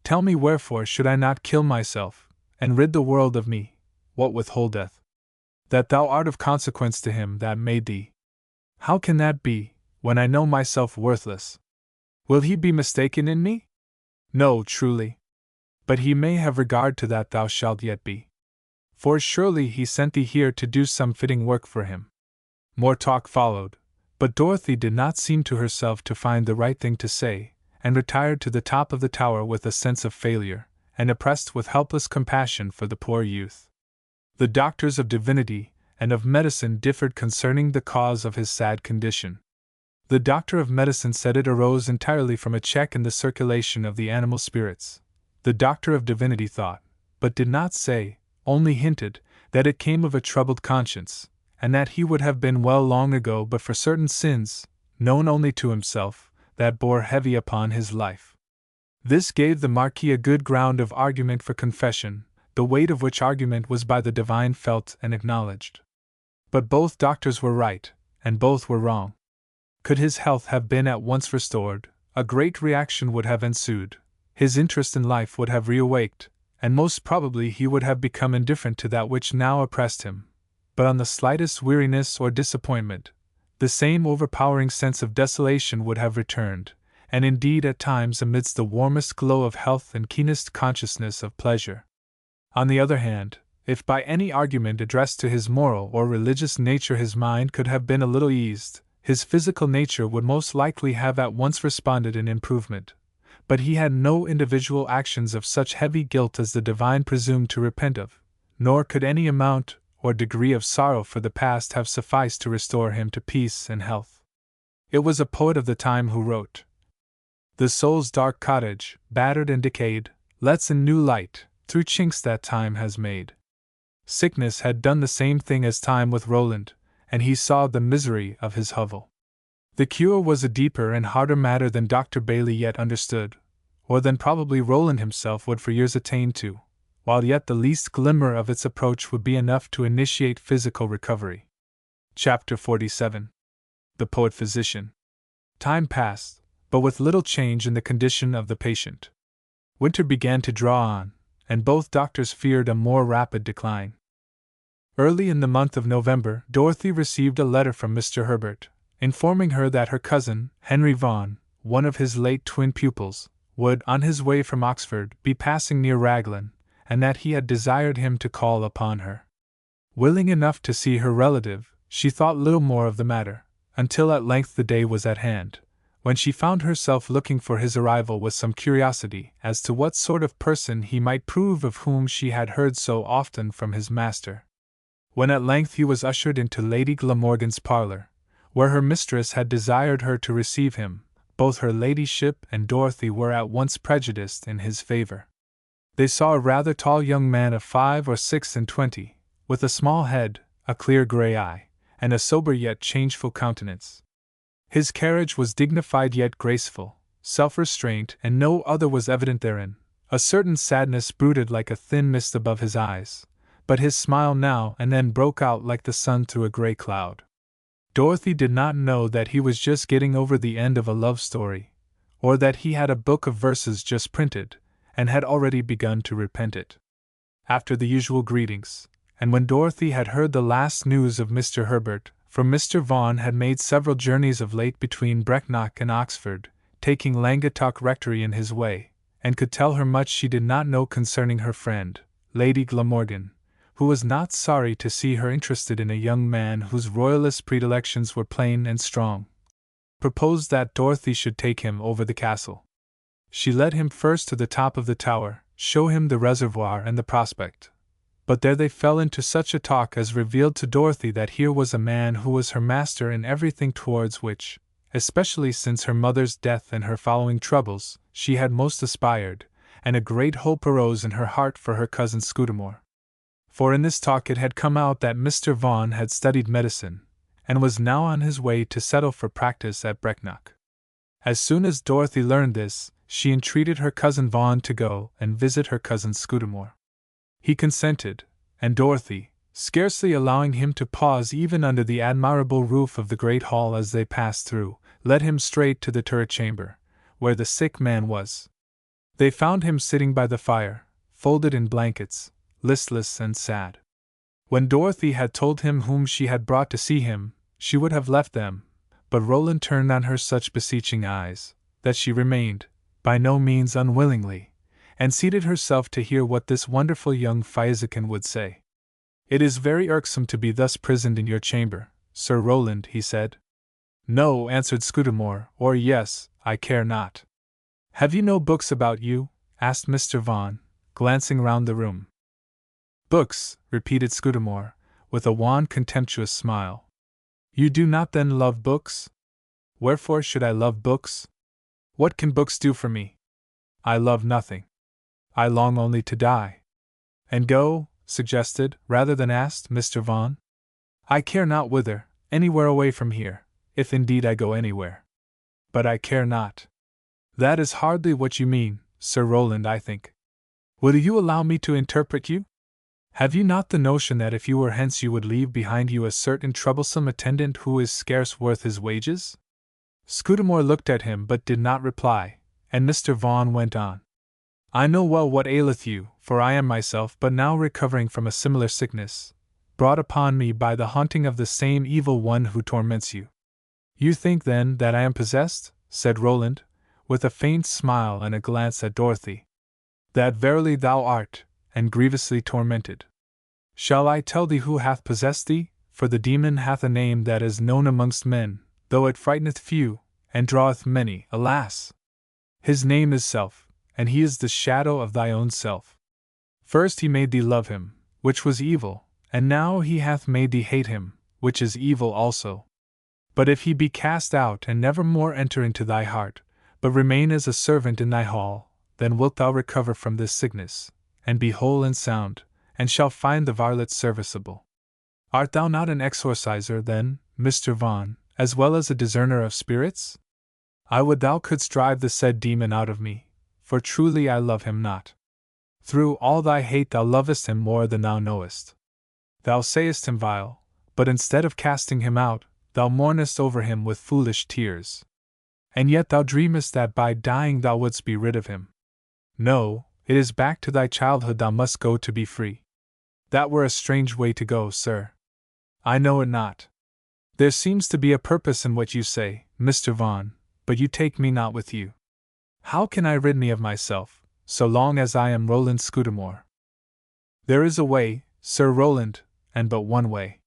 Tell me wherefore should I not kill myself, and rid the world of me, what withholdeth? That thou art of consequence to him that made thee. How can that be, when I know myself worthless? Will he be mistaken in me? No, truly. But he may have regard to that thou shalt yet be. For surely he sent thee here to do some fitting work for him." More talk followed, but Dorothy did not seem to herself to find the right thing to say, and retired to the top of the tower with a sense of failure, and oppressed with helpless compassion for the poor youth. The doctors of divinity and of medicine differed concerning the cause of his sad condition. The doctor of medicine said it arose entirely from a check in the circulation of the animal spirits. The doctor of divinity thought, but did not say, only hinted, that it came of a troubled conscience, and that he would have been well long ago but for certain sins, known only to himself, that bore heavy upon his life. This gave the Marquis a good ground of argument for confession, the weight of which argument was by the divine felt and acknowledged. But both doctors were right, and both were wrong. Could his health have been at once restored, a great reaction would have ensued, his interest in life would have reawaked, and most probably he would have become indifferent to that which now oppressed him. But on the slightest weariness or disappointment, the same overpowering sense of desolation would have returned, and indeed at times amidst the warmest glow of health and keenest consciousness of pleasure. On the other hand, if by any argument addressed to his moral or religious nature his mind could have been a little eased, his physical nature would most likely have at once responded in improvement. But he had no individual actions of such heavy guilt as the divine presumed to repent of, nor could any amount or degree of sorrow for the past have sufficed to restore him to peace and health. It was a poet of the time who wrote, "The soul's dark cottage, battered and decayed, lets in new light, through chinks that time has made." Sickness had done the same thing as time with Roland, and he saw the misery of his hovel. The cure was a deeper and harder matter than Dr. Bailey yet understood, or than probably Roland himself would for years attain to, while yet the least glimmer of its approach would be enough to initiate physical recovery. Chapter 47. The Poet-Physician. Time passed, but with little change in the condition of the patient. Winter began to draw on, and both doctors feared a more rapid decline. Early in the month of November, Dorothy received a letter from Mr. Herbert, informing her that her cousin, Henry Vaughan, one of his late twin pupils, would, on his way from Oxford, be passing near Raglan, and that he had desired him to call upon her. Willing enough to see her relative, she thought little more of the matter, until at length the day was at hand, when she found herself looking for his arrival with some curiosity as to what sort of person he might prove of whom she had heard so often from his master. When at length he was ushered into Lady Glamorgan's parlour, where her mistress had desired her to receive him, both her ladyship and Dorothy were at once prejudiced in his favour. They saw a rather tall young man of 5 or 26, with a small head, a clear grey eye, and a sober yet changeful countenance. His carriage was dignified yet graceful, self-restraint and no other was evident therein. A certain sadness brooded like a thin mist above his eyes, but his smile now and then broke out like the sun through a grey cloud. Dorothy did not know that he was just getting over the end of a love story, or that he had a book of verses just printed, and had already begun to repent it. After the usual greetings, and when Dorothy had heard the last news of Mr. Herbert, for Mr. Vaughan had made several journeys of late between Brecknock and Oxford, taking Langattock Rectory in his way, and could tell her much she did not know concerning her friend, Lady Glamorgan, who was not sorry to see her interested in a young man whose royalist predilections were plain and strong, proposed that Dorothy should take him over the castle. She led him first to the top of the tower, show him the reservoir and the prospect. But there they fell into such a talk as revealed to Dorothy that here was a man who was her master in everything towards which, especially since her mother's death and her following troubles, she had most aspired, and a great hope arose in her heart for her cousin Scudamore. For in this talk it had come out that Mr. Vaughan had studied medicine, and was now on his way to settle for practice at Brecknock. As soon as Dorothy learned this, she entreated her cousin Vaughan to go and visit her cousin Scudamore. He consented, and Dorothy, scarcely allowing him to pause even under the admirable roof of the great hall as they passed through, led him straight to the turret chamber, where the sick man was. They found him sitting by the fire, folded in blankets, listless and sad. When Dorothy had told him whom she had brought to see him, she would have left them, but Roland turned on her such beseeching eyes, that she remained, by no means unwillingly, and seated herself to hear what this wonderful young Physican would say. "It is very irksome to be thus prisoned in your chamber, Sir Roland," he said. "No," answered Scudamore, "or yes, I care not." "Have you no books about you?" asked Mr. Vaughan, glancing round the room. "Books," repeated Scudamore, with a wan contemptuous smile. "You do not then love books?" "Wherefore should I love books? What can books do for me? I love nothing. I long only to die." "And go," suggested, rather than asked, Mr. Vaughan. "I care not whither, anywhere away from here, if indeed I go anywhere. But I care not." "That is hardly what you mean, Sir Roland, I think. Will you allow me to interpret you? Have you not the notion that if you were hence you would leave behind you a certain troublesome attendant who is scarce worth his wages?" Scudamore looked at him but did not reply, and Mr. Vaughan went on. "I know well what aileth you, for I am myself but now recovering from a similar sickness, brought upon me by the haunting of the same evil one who torments you." "You think, then, that I am possessed?" said Roland, with a faint smile and a glance at Dorothy. "That verily thou art, and grievously tormented. Shall I tell thee who hath possessed thee? For the demon hath a name that is known amongst men, though it frighteneth few, and draweth many, alas! His name is Self, and he is the shadow of thy own self. First he made thee love him, which was evil, and now he hath made thee hate him, which is evil also. But if he be cast out and never more enter into thy heart, but remain as a servant in thy hall, then wilt thou recover from this sickness, and be whole and sound, and shall find the varlet serviceable. Art thou not an exorciser, then, Mr. Vaughan, as well as a discerner of spirits? I would thou couldst drive the said demon out of me, for truly I love him not." Through all thy hate thou lovest him more than thou knowest. Thou sayest him vile, but instead of casting him out, thou mournest over him with foolish tears. And yet thou dreamest that by dying thou wouldst be rid of him. No, it is back to thy childhood thou must go to be free. That were a strange way to go, sir. I know it not. There seems to be a purpose in what you say, Mr. Vaughan, but you take me not with you. How can I rid me of myself, so long as I am Roland Scudamore? There is a way, Sir Roland, and but one way.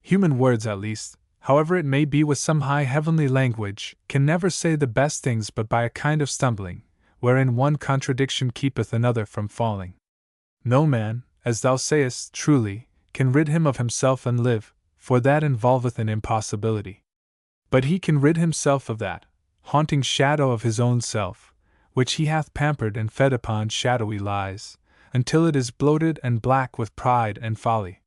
Human words, at least, however it may be with some high heavenly language, can never say the best things but by a kind of stumbling, wherein one contradiction keepeth another from falling. No man, as thou sayest truly, can rid him of himself and live, for that involveth an impossibility. But he can rid himself of that haunting shadow of his own self, which he hath pampered and fed upon shadowy lies, until it is bloated and black with pride and folly.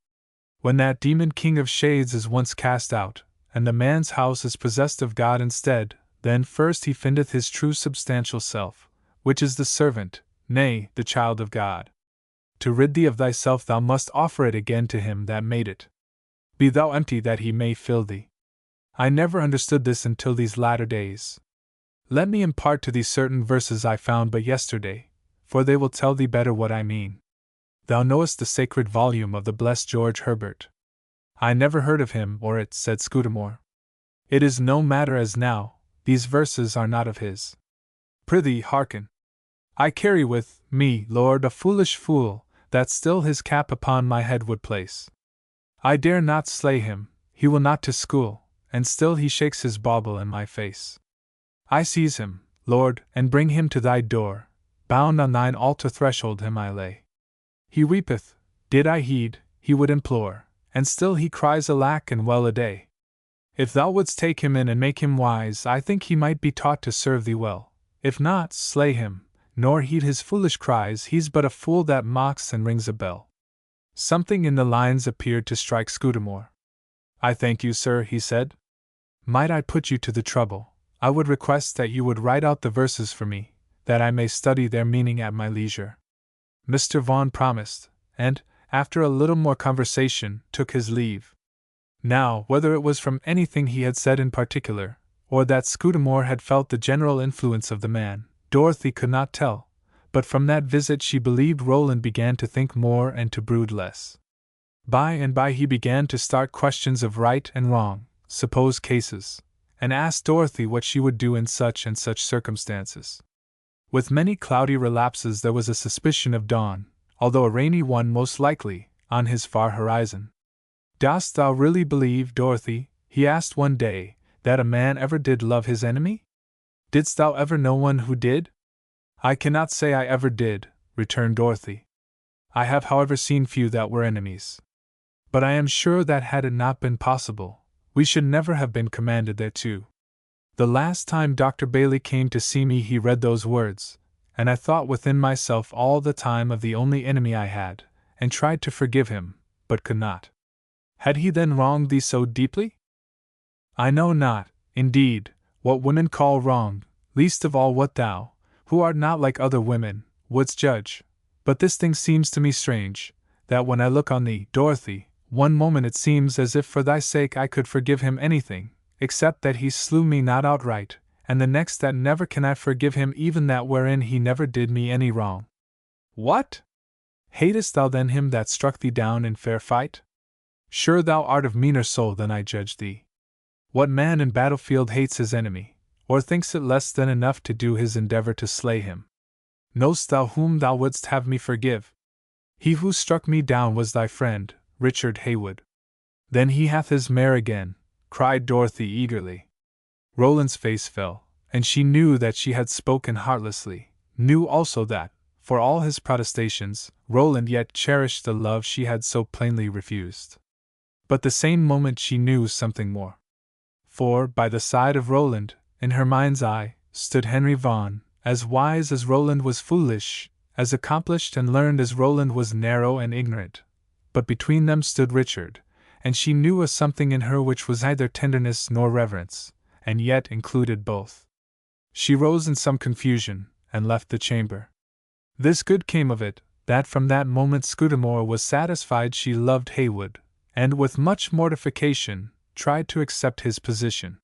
When that demon king of shades is once cast out, and the man's house is possessed of God instead, then first he findeth his true substantial self, which is the servant, nay, the child of God. To rid thee of thyself thou must offer it again to him that made it. Be thou empty that he may fill thee. I never understood this until these latter days. Let me impart to thee certain verses I found but yesterday, for they will tell thee better what I mean. Thou knowest the sacred volume of the blessed George Herbert. I never heard of him or it, said Scudamore. It is no matter as now, these verses are not of his. Prithee hearken. I carry with me, Lord, a foolish fool, that still his cap upon my head would place. I dare not slay him, he will not to school, and still he shakes his bauble in my face. I seize him, Lord, and bring him to thy door, bound on thine altar threshold him I lay. He weepeth, did I heed, he would implore, and still he cries alack and well a day. If thou wouldst take him in and make him wise, I think he might be taught to serve thee well. If not, slay him, nor heed his foolish cries, he's but a fool that mocks and rings a bell. Something in the lines appeared to strike Scudamore. I thank you, sir, he said. Might I put you to the trouble, I would request that you would write out the verses for me, that I may study their meaning at my leisure. Mr. Vaughan promised, and, after a little more conversation, took his leave. Now, whether it was from anything he had said in particular, or that Scudamore had felt the general influence of the man, Dorothy could not tell, but from that visit she believed Roland began to think more and to brood less. By and by he began to start questions of right and wrong, supposed cases, and asked Dorothy what she would do in such and such circumstances. With many cloudy relapses there was a suspicion of dawn, although a rainy one most likely, on his far horizon. Dost thou really believe, Dorothy, he asked one day, that a man ever did love his enemy? Didst thou ever know one who did? I cannot say I ever did, returned Dorothy. I have however seen few that were enemies. But I am sure that had it not been possible, we should never have been commanded thereto. The last time Dr. Bailey came to see me he read those words, and I thought within myself all the time of the only enemy I had, and tried to forgive him, but could not. Had he then wronged thee so deeply? I know not, indeed, what women call wrong, least of all what thou, who art not like other women, wouldst judge, but this thing seems to me strange, that when I look on thee, Dorothy, one moment it seems as if for thy sake I could forgive him anything, except that he slew me not outright, and the next that never can I forgive him even that wherein he never did me any wrong. What? Hatest thou then him that struck thee down in fair fight? Sure thou art of meaner soul than I judge thee. What man in battlefield hates his enemy, or thinks it less than enough to do his endeavor to slay him? Knowst thou whom thou wouldst have me forgive? He who struck me down was thy friend, Richard Haywood. Then he hath his mare again, cried Dorothy eagerly. Roland's face fell, and she knew that she had spoken heartlessly, knew also that, for all his protestations, Roland yet cherished the love she had so plainly refused. But the same moment she knew something more. For, by the side of Roland, in her mind's eye, stood Henry Vaughan, as wise as Roland was foolish, as accomplished and learned as Roland was narrow and ignorant. But between them stood Richard, and she knew a something in her which was neither tenderness nor reverence, and yet included both. She rose in some confusion, and left the chamber. This good came of it, that from that moment Scudamore was satisfied she loved Heywood, and with much mortification, tried to accept his position.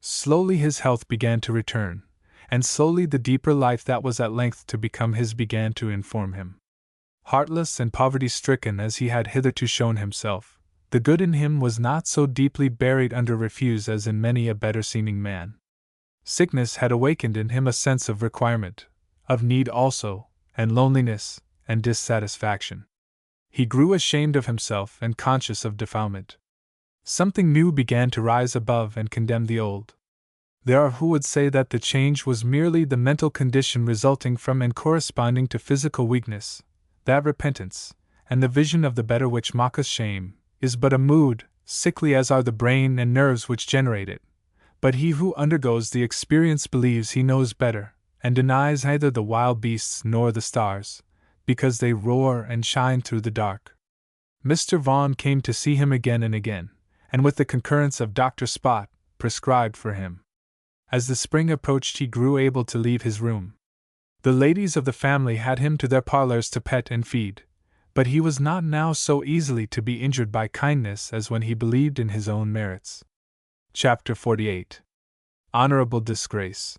Slowly his health began to return, and slowly the deeper life that was at length to become his began to inform him. Heartless and poverty-stricken as he had hitherto shown himself, the good in him was not so deeply buried under refuse as in many a better-seeming man. Sickness had awakened in him a sense of requirement, of need also, and loneliness, and dissatisfaction. He grew ashamed of himself and conscious of defilement. Something new began to rise above and condemn the old. There are who would say that the change was merely the mental condition resulting from and corresponding to physical weakness, that repentance, and the vision of the better which mocketh shame, is but a mood, sickly as are the brain and nerves which generate it. But he who undergoes the experience believes he knows better, and denies neither the wild beasts nor the stars, because they roar and shine through the dark. Mr. Vaughan came to see him again and again, and with the concurrence of Dr. Spot, prescribed for him. As the spring approached he grew able to leave his room. The ladies of the family had him to their parlors to pet and feed, but he was not now so easily to be injured by kindness as when he believed in his own merits. Chapter 48. Honorable Disgrace.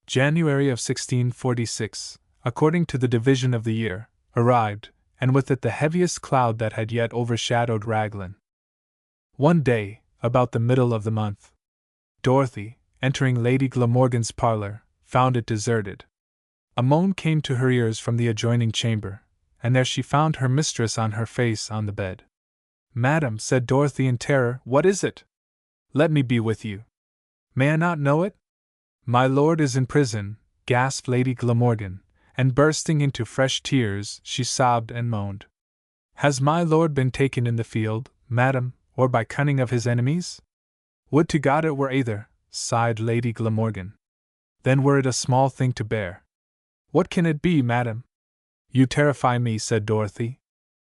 January of 1646, according to the division of the year, arrived, and with it the heaviest cloud that had yet overshadowed Raglan. One day, about the middle of the month, Dorothy, entering Lady Glamorgan's parlor, found it deserted. A moan came to her ears from the adjoining chamber, and there she found her mistress on her face on the bed. "Madam," said Dorothy in terror, "what is it? Let me be with you." "May I not know it?" "My lord is in prison," gasped Lady Glamorgan, and bursting into fresh tears, she sobbed and moaned. "Has my lord been taken in the field, madam, or by cunning of his enemies?" "Would to God it were either," sighed Lady Glamorgan. "Then were it a small thing to bear." "What can it be, madam?" "You terrify me," said Dorothy.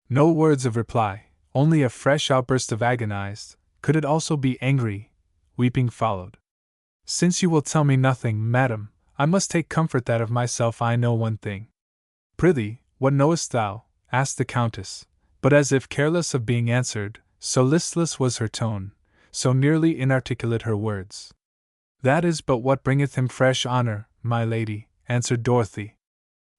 No words of reply, only a fresh outburst of agonized, could it also be angry, weeping followed. "Since you will tell me nothing, madam, I must take comfort that of myself I know one thing." "Prithee, what knowest thou?" asked the Countess, but as if careless of being answered, so listless was her tone, so nearly inarticulate her words. "That is but what bringeth him fresh honor, my lady," answered Dorothy.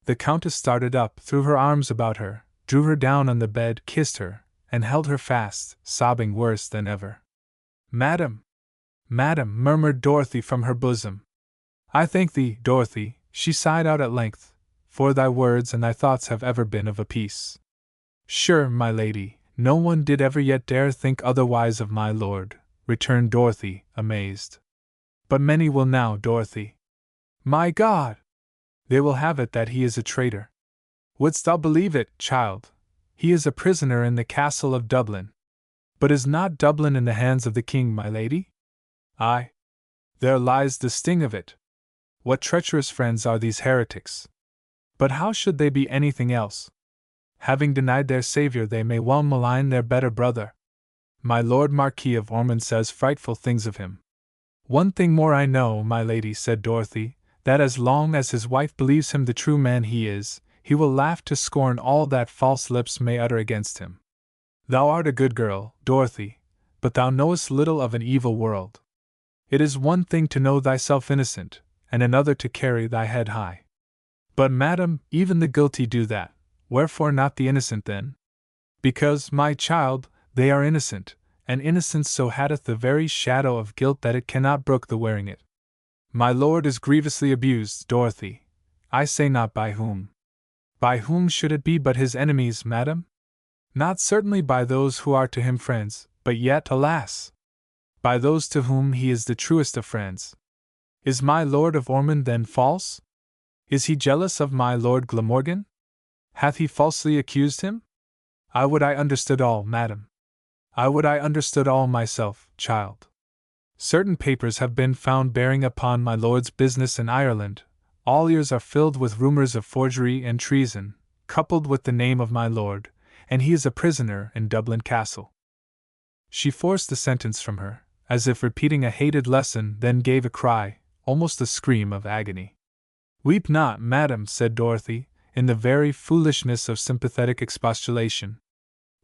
The Countess started up, threw her arms about her, drew her down on the bed, kissed her, and held her fast, sobbing worse than ever. "Madam! Madam!" murmured Dorothy from her bosom. "I thank thee, Dorothy," she sighed out at length, "for thy words and thy thoughts have ever been of a piece. Sure, my lady, no one did ever yet dare think otherwise of my lord," returned Dorothy, amazed. "But many will now, Dorothy." "My God! They will have it that he is a traitor." "Wouldst thou believe it, child? He is a prisoner in the castle of Dublin." "But is not Dublin in the hands of the king, my lady?" "Aye. There lies the sting of it. What treacherous friends are these heretics! But how should they be anything else? Having denied their Saviour, they may well malign their better brother. My Lord Marquis of Ormond says frightful things of him." "One thing more I know, my lady," said Dorothy, "that as long as his wife believes him the true man he is, he will laugh to scorn all that false lips may utter against him. Thou art a good girl, Dorothy, but thou knowest little of an evil world. It is one thing to know thyself innocent, and another to carry thy head high." "But, madam, even the guilty do that. Wherefore not the innocent then?" "Because, my child, they are innocent, and innocence so hath the very shadow of guilt that it cannot brook the wearing it. My lord is grievously abused, Dorothy. I say not by whom. By whom should it be but his enemies, madam? Not certainly by those who are to him friends, but yet, alas! by those to whom he is the truest of friends. Is my Lord of Ormond then false? Is he jealous of my Lord Glamorgan? Hath he falsely accused him? I would I understood all, madam. I would I understood all myself, child. Certain papers have been found bearing upon my lord's business in Ireland. All ears are filled with rumors of forgery and treason, coupled with the name of my lord, and he is a prisoner in Dublin Castle. She forced the sentence from her, as if repeating a hated lesson, then gave a cry, almost a scream of agony. "Weep not, madam," said Dorothy, in the very foolishness of sympathetic expostulation.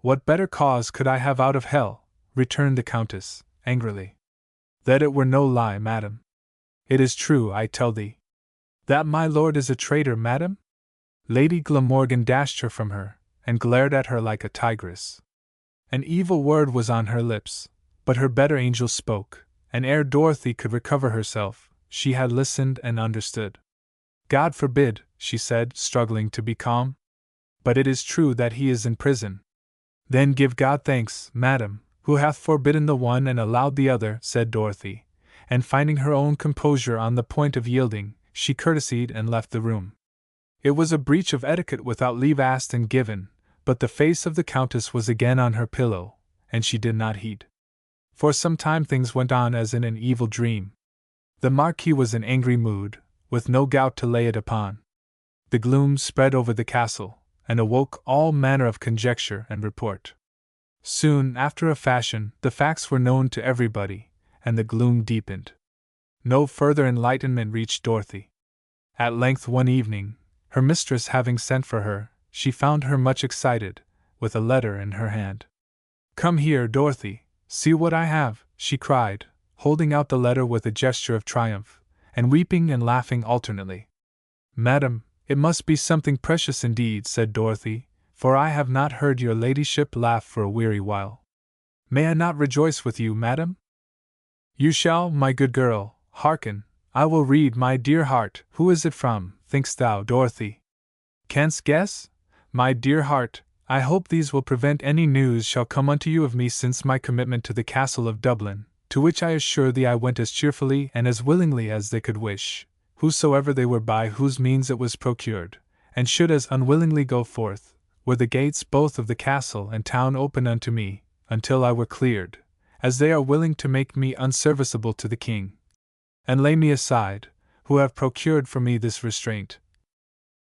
"What better cause could I have out of hell?" returned the Countess, angrily. "That it were no lie, madam. It is true, I tell thee." "That my lord is a traitor, madam?" Lady Glamorgan dashed her from her, and glared at her like a tigress. An evil word was on her lips, but her better angel spoke, and ere Dorothy could recover herself, she had listened and understood. "God forbid," she said, struggling to be calm. "But it is true that he is in prison." "Then give God thanks, madam, who hath forbidden the one and allowed the other," said Dorothy, and finding her own composure on the point of yielding, she courtesied and left the room. It was a breach of etiquette without leave asked and given, but the face of the Countess was again on her pillow, and she did not heed. For some time things went on as in an evil dream. The Marquis was in angry mood, with no gout to lay it upon. The gloom spread over the castle, and awoke all manner of conjecture and report. Soon, after a fashion, the facts were known to everybody, and the gloom deepened. No further enlightenment reached Dorothy. At length one evening, her mistress having sent for her, she found her much excited, with a letter in her hand. "Come here, Dorothy, see what I have," she cried, holding out the letter with a gesture of triumph, and weeping and laughing alternately. "Madam, it must be something precious indeed," said Dorothy, "for I have not heard your ladyship laugh for a weary while." "May I not rejoice with you, madam?" "You shall, my good girl. Hearken, I will read, my dear heart. Who is it from, thinkst thou, Dorothy? Canst guess? My dear heart, I hope these will prevent any news shall come unto you of me since my commitment to the castle of Dublin, to which I assure thee I went as cheerfully and as willingly as they could wish, whosoever they were by whose means it was procured, and should as unwillingly go forth, were the gates both of the castle and town open unto me, until I were cleared, as they are willing to make me unserviceable to the king, and lay me aside, who have procured for me this restraint.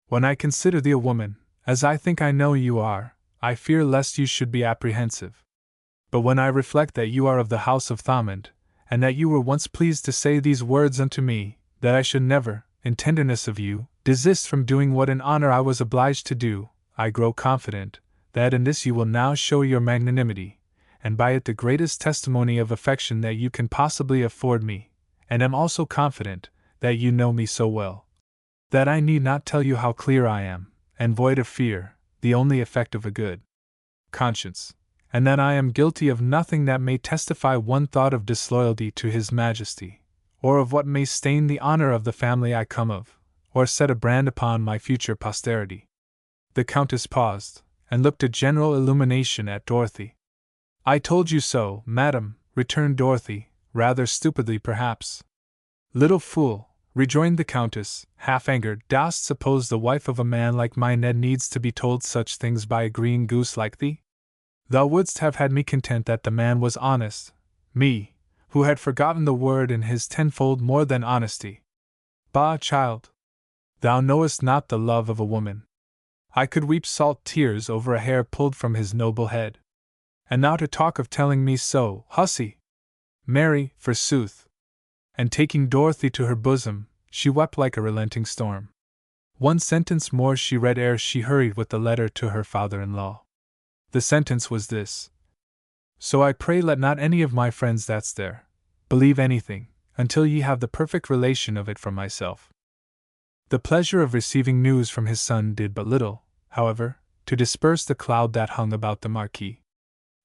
When I consider thee a woman, as I think I know you are, I fear lest you should be apprehensive. But when I reflect that you are of the house of Thomond, and that you were once pleased to say these words unto me, that I should never, in tenderness of you, desist from doing what in honor I was obliged to do, I grow confident that in this you will now show your magnanimity, and by it the greatest testimony of affection that you can possibly afford me, and am also confident that you know me so well that I need not tell you how clear I am, and void of fear, the only effect of a good conscience, and that I am guilty of nothing that may testify one thought of disloyalty to His Majesty, or of what may stain the honor of the family I come of, or set a brand upon my future posterity." The Countess paused, and looked a general illumination at Dorothy. "I told you so, madam," returned Dorothy, rather stupidly perhaps. "Little fool," rejoined the Countess, half angered, "dost suppose the wife of a man like my Ned needs to be told such things by a green goose like thee? Thou wouldst have had me content that the man was honest, me, who had forgotten the word in his tenfold more than honesty. Bah, child! Thou knowest not the love of a woman. I could weep salt tears over a hair pulled from his noble head. And now to talk of telling me so, hussy! Marry, forsooth!" And taking Dorothy to her bosom, she wept like a relenting storm. One sentence more she read ere she hurried with the letter to her father-in-law. The sentence was this: "So I pray let not any of my friends that's there believe anything, until ye have the perfect relation of it from myself." The pleasure of receiving news from his son did but little, however, to disperse the cloud that hung about the Marquis.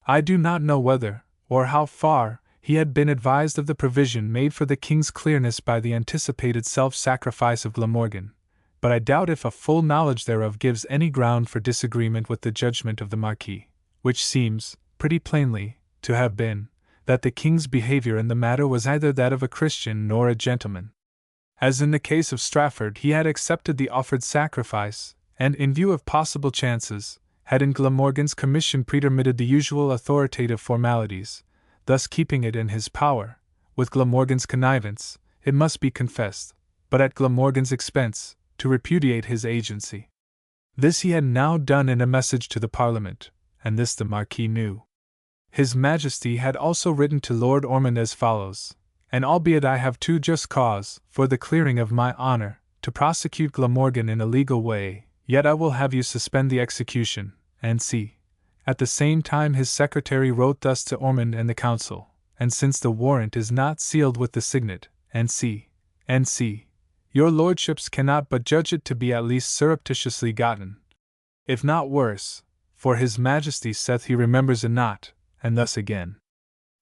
I do not know whether, or how far, he had been advised of the provision made for the king's clearness by the anticipated self-sacrifice of Glamorgan, but I doubt if a full knowledge thereof gives any ground for disagreement with the judgment of the Marquis, which seems, pretty plainly, to have been, that the king's behavior in the matter was neither that of a Christian nor a gentleman. As in the case of Strafford, he had accepted the offered sacrifice, and, in view of possible chances, had in Glamorgan's commission pretermitted the usual authoritative formalities, thus keeping it in his power, with Glamorgan's connivance, it must be confessed, but at Glamorgan's expense, to repudiate his agency. This he had now done in a message to the Parliament, and this the Marquis knew. His Majesty had also written to Lord Ormond as follows: "And albeit I have too just cause, for the clearing of my honour, to prosecute Glamorgan in a legal way, Yet I will have you suspend the execution, and see. At the same time his secretary wrote thus to Ormond and the council, and since the warrant is not sealed with the signet, N.C., your lordships cannot but judge it to be at least surreptitiously gotten, if not worse, for his majesty saith he remembers it not, and thus again.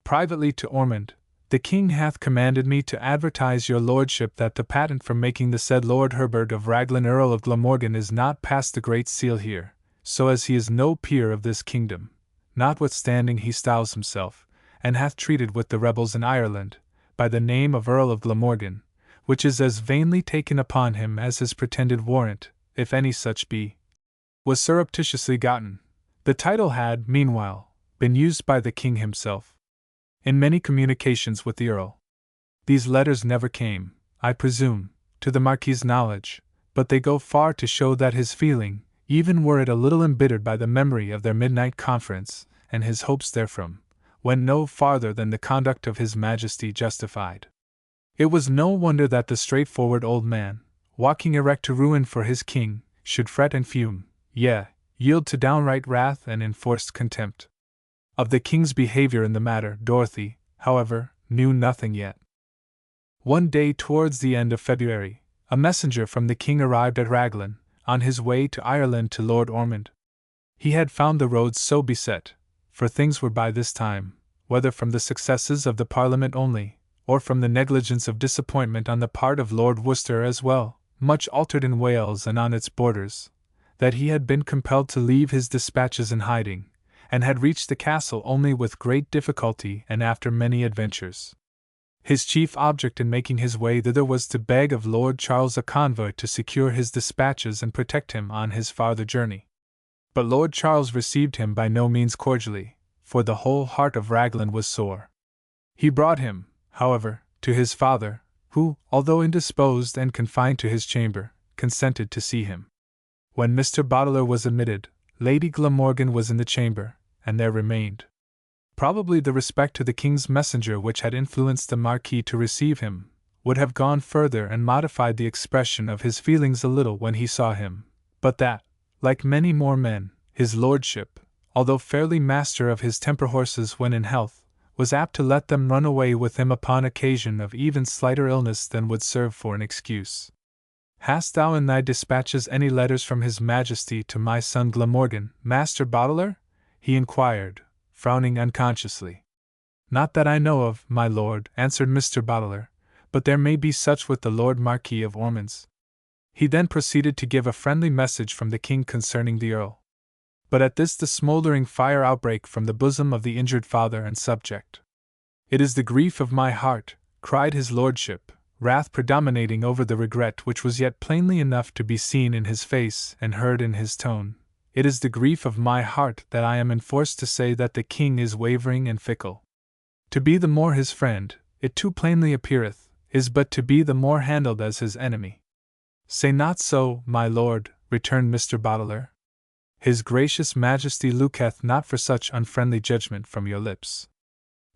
Privately to Ormond, the king hath commanded me to advertise your lordship that the patent for making the said Lord Herbert of Raglan Earl of Glamorgan is not past the Great Seal here, so as he is no peer of this kingdom, notwithstanding he styles himself, and hath treated with the rebels in Ireland, by the name of Earl of Glamorgan, which is as vainly taken upon him as his pretended warrant, if any such be, was surreptitiously gotten. The title had, meanwhile, been used by the king himself in many communications with the Earl. These letters never came, I presume, to the Marquis's knowledge, but they go far to show that his feeling, even were it a little embittered by the memory of their midnight conference, and his hopes therefrom, went no farther than the conduct of his Majesty justified. It was no wonder that the straightforward old man, walking erect to ruin for his king, should fret and fume, yea, yield to downright wrath and enforced contempt. Of the king's behavior in the matter, Dorothy, however, knew nothing yet. One day towards the end of February, a messenger from the king arrived at Raglan, on his way to Ireland to Lord Ormond. He had found the roads so beset, for things were by this time, whether from the successes of the Parliament only, or from the negligence of disappointment on the part of Lord Worcester as well, much altered in Wales and on its borders, that he had been compelled to leave his dispatches in hiding, and had reached the castle only with great difficulty and after many adventures. His chief object in making his way thither was to beg of Lord Charles a convoy to secure his dispatches and protect him on his farther journey. But Lord Charles received him by no means cordially, for the whole heart of Raglan was sore. He brought him, however, to his father, who, although indisposed and confined to his chamber, consented to see him. When Mr. Boteler was admitted, Lady Glamorgan was in the chamber, and there remained. Probably the respect to the king's messenger which had influenced the Marquis to receive him, would have gone further and modified the expression of his feelings a little when he saw him, but that, like many more men, his lordship, although fairly master of his temper horses when in health, was apt to let them run away with him upon occasion of even slighter illness than would serve for an excuse. Hast thou in thy dispatches any letters from his Majesty to my son Glamorgan, Master Boteler? He inquired, frowning unconsciously. Not that I know of, my lord, answered Mr. Boteler, but there may be such with the Lord Marquis of Ormond's. He then proceeded to give a friendly message from the king concerning the Earl. But at this the smouldering fire outbrake from the bosom of the injured father and subject. It is the grief of my heart, cried his lordship, wrath predominating over the regret which was yet plainly enough to be seen in his face and heard in his tone. It is the grief of my heart that I am enforced to say that the king is wavering and fickle. To be the more his friend, it too plainly appeareth, is but to be the more handled as his enemy. Say not so, my lord, returned Mr. Boteler. His gracious Majesty looketh not for such unfriendly judgment from your lips.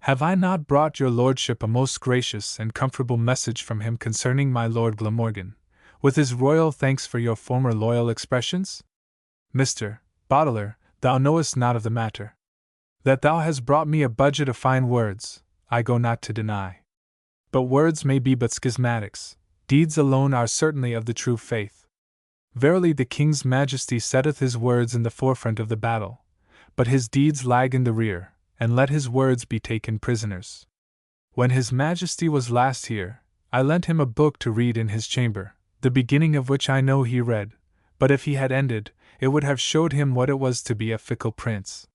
Have I not brought your lordship a most gracious and comfortable message from him concerning my Lord Glamorgan, with his royal thanks for your former loyal expressions? Mr. Boteler, thou knowest not of the matter. That thou hast brought me a budget of fine words, I go not to deny. But words may be but schismatics, deeds alone are certainly of the true faith. Verily the king's majesty setteth his words in the forefront of the battle, but his deeds lag in the rear, and let his words be taken prisoners. When his majesty was last here, I lent him a book to read in his chamber, the beginning of which I know he read, but if he had ended, it would have showed him what it was to be a fickle prince.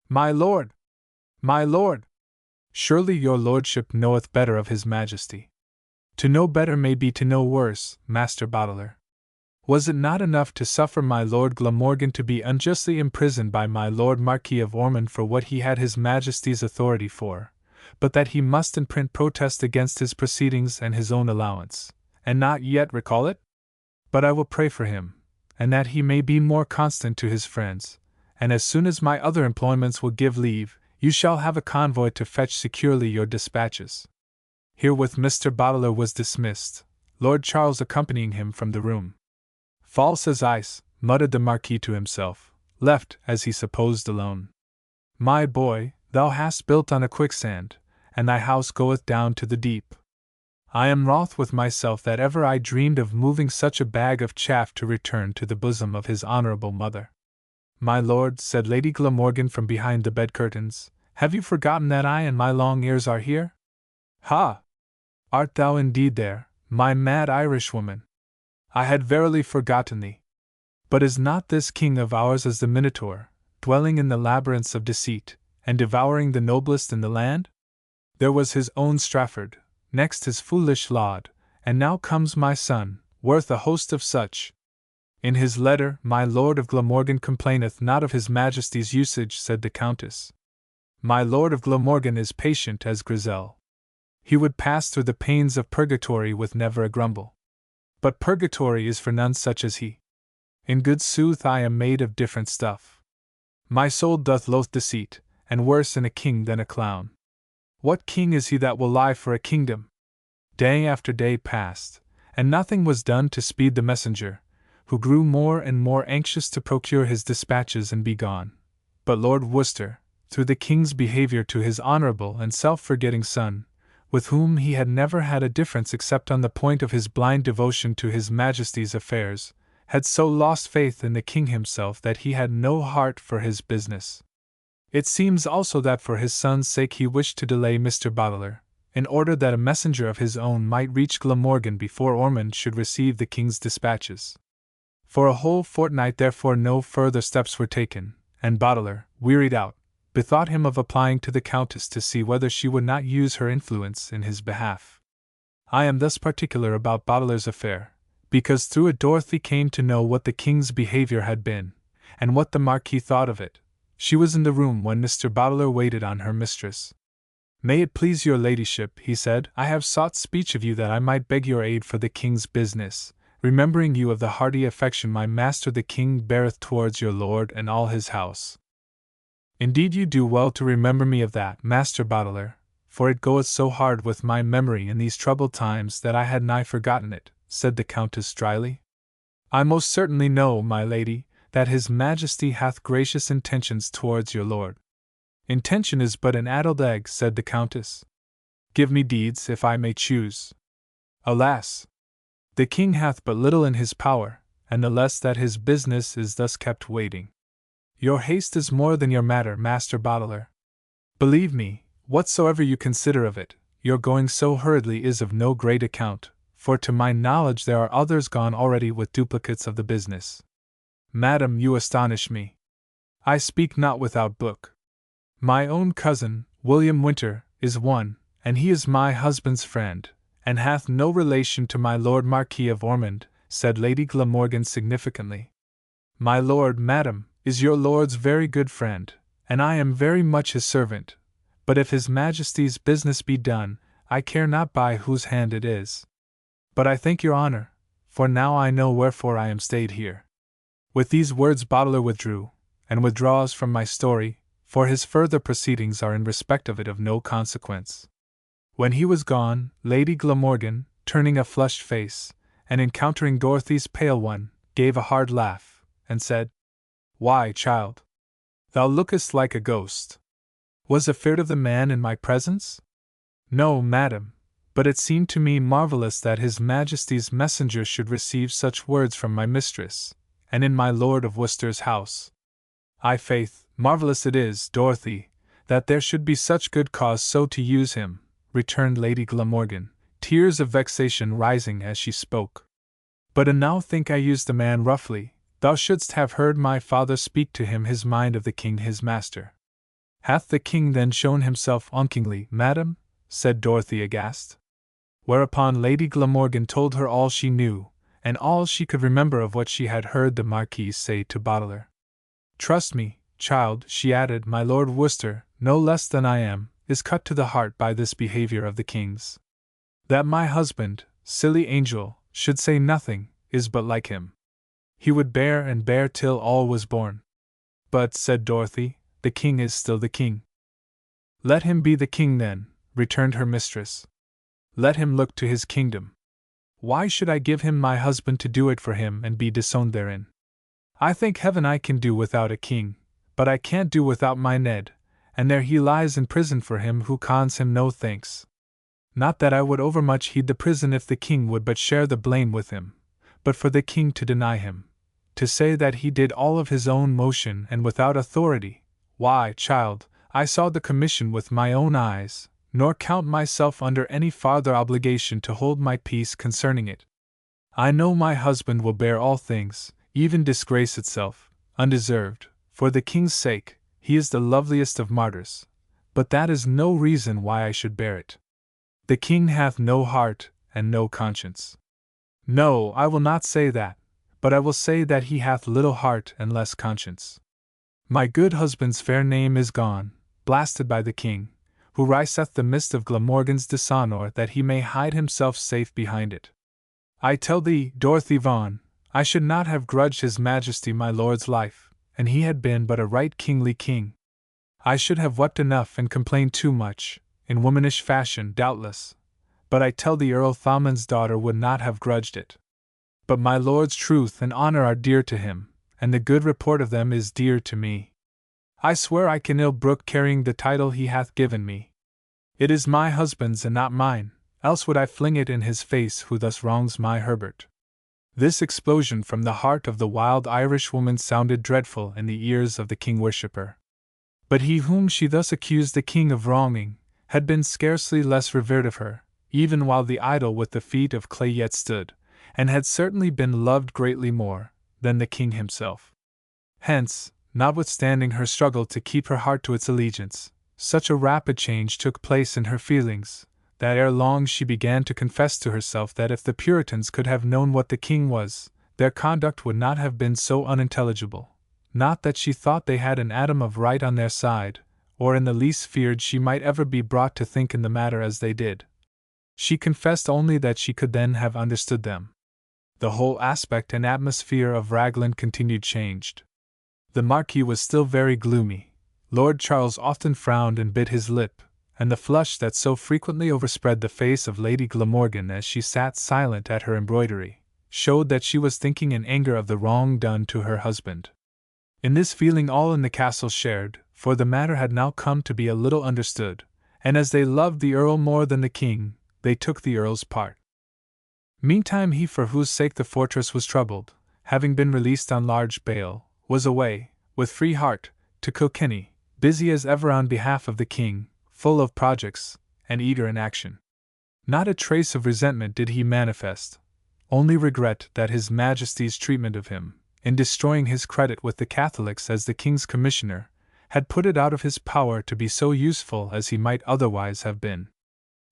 My lord! My lord! Surely your lordship knoweth better of his majesty. To know better may be to know worse, Master Boteler. Was it not enough to suffer my Lord Glamorgan to be unjustly imprisoned by my Lord Marquis of Ormond for what he had his Majesty's authority for, but that he must in print protest against his proceedings and his own allowance, and not yet recall it? But I will pray for him, and that he may be more constant to his friends, and as soon as my other employments will give leave, you shall have a convoy to fetch securely your dispatches. Herewith Mr. Boteler was dismissed, Lord Charles accompanying him from the room. False as ice, muttered the Marquis to himself, left, as he supposed, alone. My boy, thou hast built on a quicksand, and thy house goeth down to the deep. I am wroth with myself that ever I dreamed of moving such a bag of chaff to return to the bosom of his honourable mother. My lord, said Lady Glamorgan from behind the bed curtains, have you forgotten that I and my long ears are here? Ha! Art thou indeed there, my mad Irishwoman? I had verily forgotten thee. But is not this king of ours as the Minotaur, dwelling in the labyrinths of deceit, and devouring the noblest in the land? There was his own Strafford, next his foolish Laud, and now comes my son, worth a host of such. In his letter, my lord of Glamorgan complaineth not of his majesty's usage, said the countess. My lord of Glamorgan is patient as Grisel. He would pass through the pains of purgatory with never a grumble. But purgatory is for none such as he. In good sooth I am made of different stuff. My soul doth loathe deceit, and worse in a king than a clown. What king is he that will lie for a kingdom? Day after day passed, and nothing was done to speed the messenger, who grew more and more anxious to procure his dispatches and be gone. But Lord Worcester, through the king's behaviour to his honourable and self-forgetting son, with whom he had never had a difference except on the point of his blind devotion to his majesty's affairs, had so lost faith in the king himself that he had no heart for his business. It seems also that for his son's sake he wished to delay Mr. Boteler, in order that a messenger of his own might reach Glamorgan before Ormond should receive the king's dispatches. For a whole fortnight therefore no further steps were taken, and Boteler, wearied out, bethought him of applying to the countess to see whether she would not use her influence in his behalf. I am thus particular about Boteler's affair, because through it Dorothy came to know what the king's behaviour had been, and what the Marquis thought of it. She was in the room when Mr. Boteler waited on her mistress. May it please your ladyship, he said, I have sought speech of you that I might beg your aid for the king's business, remembering you of the hearty affection my master the king beareth towards your lord and all his house. Indeed you do well to remember me of that, Master Boteler, for it goeth so hard with my memory in these troubled times that I had nigh forgotten it, said the countess dryly. I most certainly know, my lady, that his majesty hath gracious intentions towards your lord. Intention is but an addled egg, said the countess. Give me deeds, if I may choose. Alas! The king hath but little in his power, and the less that his business is thus kept waiting. Your haste is more than your matter, Master Boteler. Believe me, whatsoever you consider of it, your going so hurriedly is of no great account, for to my knowledge there are others gone already with duplicates of the business. Madam, you astonish me. I speak not without book. My own cousin, William Winter, is one, and he is my husband's friend, and hath no relation to my Lord Marquis of Ormond, said Lady Glamorgan significantly. My lord, madam, is your lord's very good friend, and I am very much his servant, but if his majesty's business be done, I care not by whose hand it is. But I thank your honour, for now I know wherefore I am stayed here. With these words Boteler withdrew, and withdraws from my story, for his further proceedings are in respect of it of no consequence. When he was gone, Lady Glamorgan, turning a flushed face, and encountering Dorothy's pale one, gave a hard laugh, and said, Why, child, thou lookest like a ghost. Was afeard of the man in my presence? No, madam, but it seemed to me marvellous that his majesty's messenger should receive such words from my mistress, and in my lord of Worcester's house. I' faith, marvellous it is, Dorothy, that there should be such good cause so to use him, returned Lady Glamorgan, tears of vexation rising as she spoke. But I now think I used the man roughly. Thou shouldst have heard my father speak to him his mind of the king his master. Hath the king then shown himself unkingly, madam? Said Dorothy aghast. Whereupon Lady Glamorgan told her all she knew, and all she could remember of what she had heard the Marquis say to Boteler. Trust me, child, she added, my Lord Worcester, no less than I am, is cut to the heart by this behaviour of the king's. That my husband, silly angel, should say nothing, is but like him. He would bear and bear till all was born. But, said Dorothy, the king is still the king. Let him be the king then, returned her mistress. Let him look to his kingdom. Why should I give him my husband to do it for him and be disowned therein? I thank heaven I can do without a king, but I can't do without my Ned, and there he lies in prison for him who cons him no thanks. Not that I would overmuch heed the prison if the king would but share the blame with him, but for the king to deny him, to say that he did all of his own motion and without authority, why, child, I saw the commission with my own eyes, nor count myself under any farther obligation to hold my peace concerning it. I know my husband will bear all things, even disgrace itself, undeserved, for the king's sake. He is the loveliest of martyrs, but that is no reason why I should bear it. The king hath no heart and no conscience. No, I will not say that, but I will say that he hath little heart and less conscience. My good husband's fair name is gone, blasted by the king, who riseth the mist of Glamorgan's dishonour that he may hide himself safe behind it. I tell thee, Dorothy Vaughan, I should not have grudged his majesty my lord's life, and he had been but a right kingly king. I should have wept enough and complained too much, in womanish fashion, doubtless, but I tell thee Earl Thomond's daughter would not have grudged it. But my lord's truth and honour are dear to him, and the good report of them is dear to me. I swear I can ill brook carrying the title he hath given me. It is my husband's and not mine, else would I fling it in his face who thus wrongs my Herbert. This explosion from the heart of the wild Irish woman sounded dreadful in the ears of the king-worshipper. But he whom she thus accused the king of wronging had been scarcely less revered of her, even while the idol with the feet of clay yet stood, and had certainly been loved greatly more than the king himself. Hence, notwithstanding her struggle to keep her heart to its allegiance, such a rapid change took place in her feelings, that ere long she began to confess to herself that if the Puritans could have known what the king was, their conduct would not have been so unintelligible. Not that she thought they had an atom of right on their side, or in the least feared she might ever be brought to think in the matter as they did. She confessed only that she could then have understood them. The whole aspect and atmosphere of Raglan continued changed. The Marquis was still very gloomy. Lord Charles often frowned and bit his lip, and the flush that so frequently overspread the face of Lady Glamorgan as she sat silent at her embroidery, showed that she was thinking in anger of the wrong done to her husband. In this feeling all in the castle shared, for the matter had now come to be a little understood, and as they loved the Earl more than the king, they took the Earl's part. Meantime he for whose sake the fortress was troubled, having been released on large bail, was away, with free heart, to Kilkenny, busy as ever on behalf of the king, full of projects, and eager in action. Not a trace of resentment did he manifest, only regret that his Majesty's treatment of him, in destroying his credit with the Catholics as the king's commissioner, had put it out of his power to be so useful as he might otherwise have been.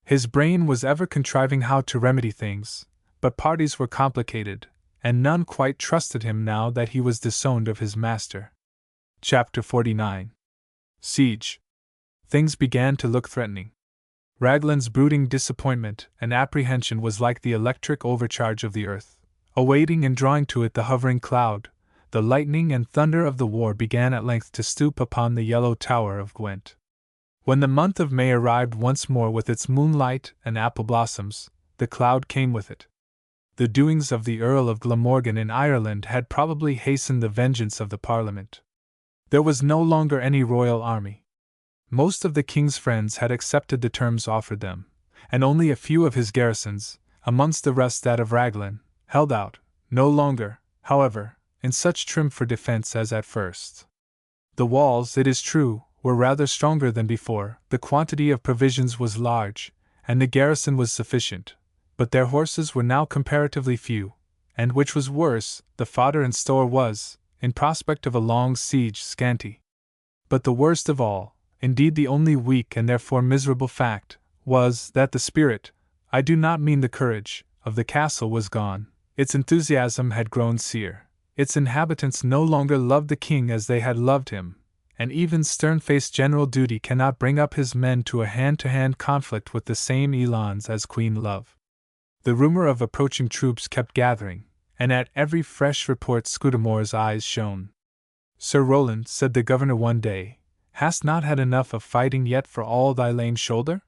His brain was ever contriving how to remedy things, but parties were complicated, and none quite trusted him now that he was disowned of his master. Chapter 49. Siege. Things began to look threatening. Raglan's brooding disappointment and apprehension was like the electric overcharge of the earth, awaiting and drawing to it the hovering cloud. The lightning and thunder of the war began at length to stoop upon the yellow tower of Gwent. When the month of May arrived once more with its moonlight and apple blossoms, the cloud came with it. The doings of the Earl of Glamorgan in Ireland had probably hastened the vengeance of the Parliament. There was no longer any royal army. Most of the king's friends had accepted the terms offered them, and only a few of his garrisons, amongst the rest that of Raglan, held out, no longer, however, in such trim for defense as at first. The walls, it is true, were rather stronger than before, the quantity of provisions was large, and the garrison was sufficient, but their horses were now comparatively few, and which was worse, the fodder and store was, in prospect of a long siege, scanty. But the worst of all, indeed the only weak and therefore miserable fact, was that the spirit, I do not mean the courage, of the castle was gone. Its enthusiasm had grown sere. Its inhabitants no longer loved the king as they had loved him, and even stern-faced General Duty cannot bring up his men to a hand-to-hand conflict with the same elans as Queen Love. The rumor of approaching troops kept gathering, and at every fresh report Scudamore's eyes shone. "Sir Roland," said the governor one day, "hast not had enough of fighting yet for all thy lame shoulder?"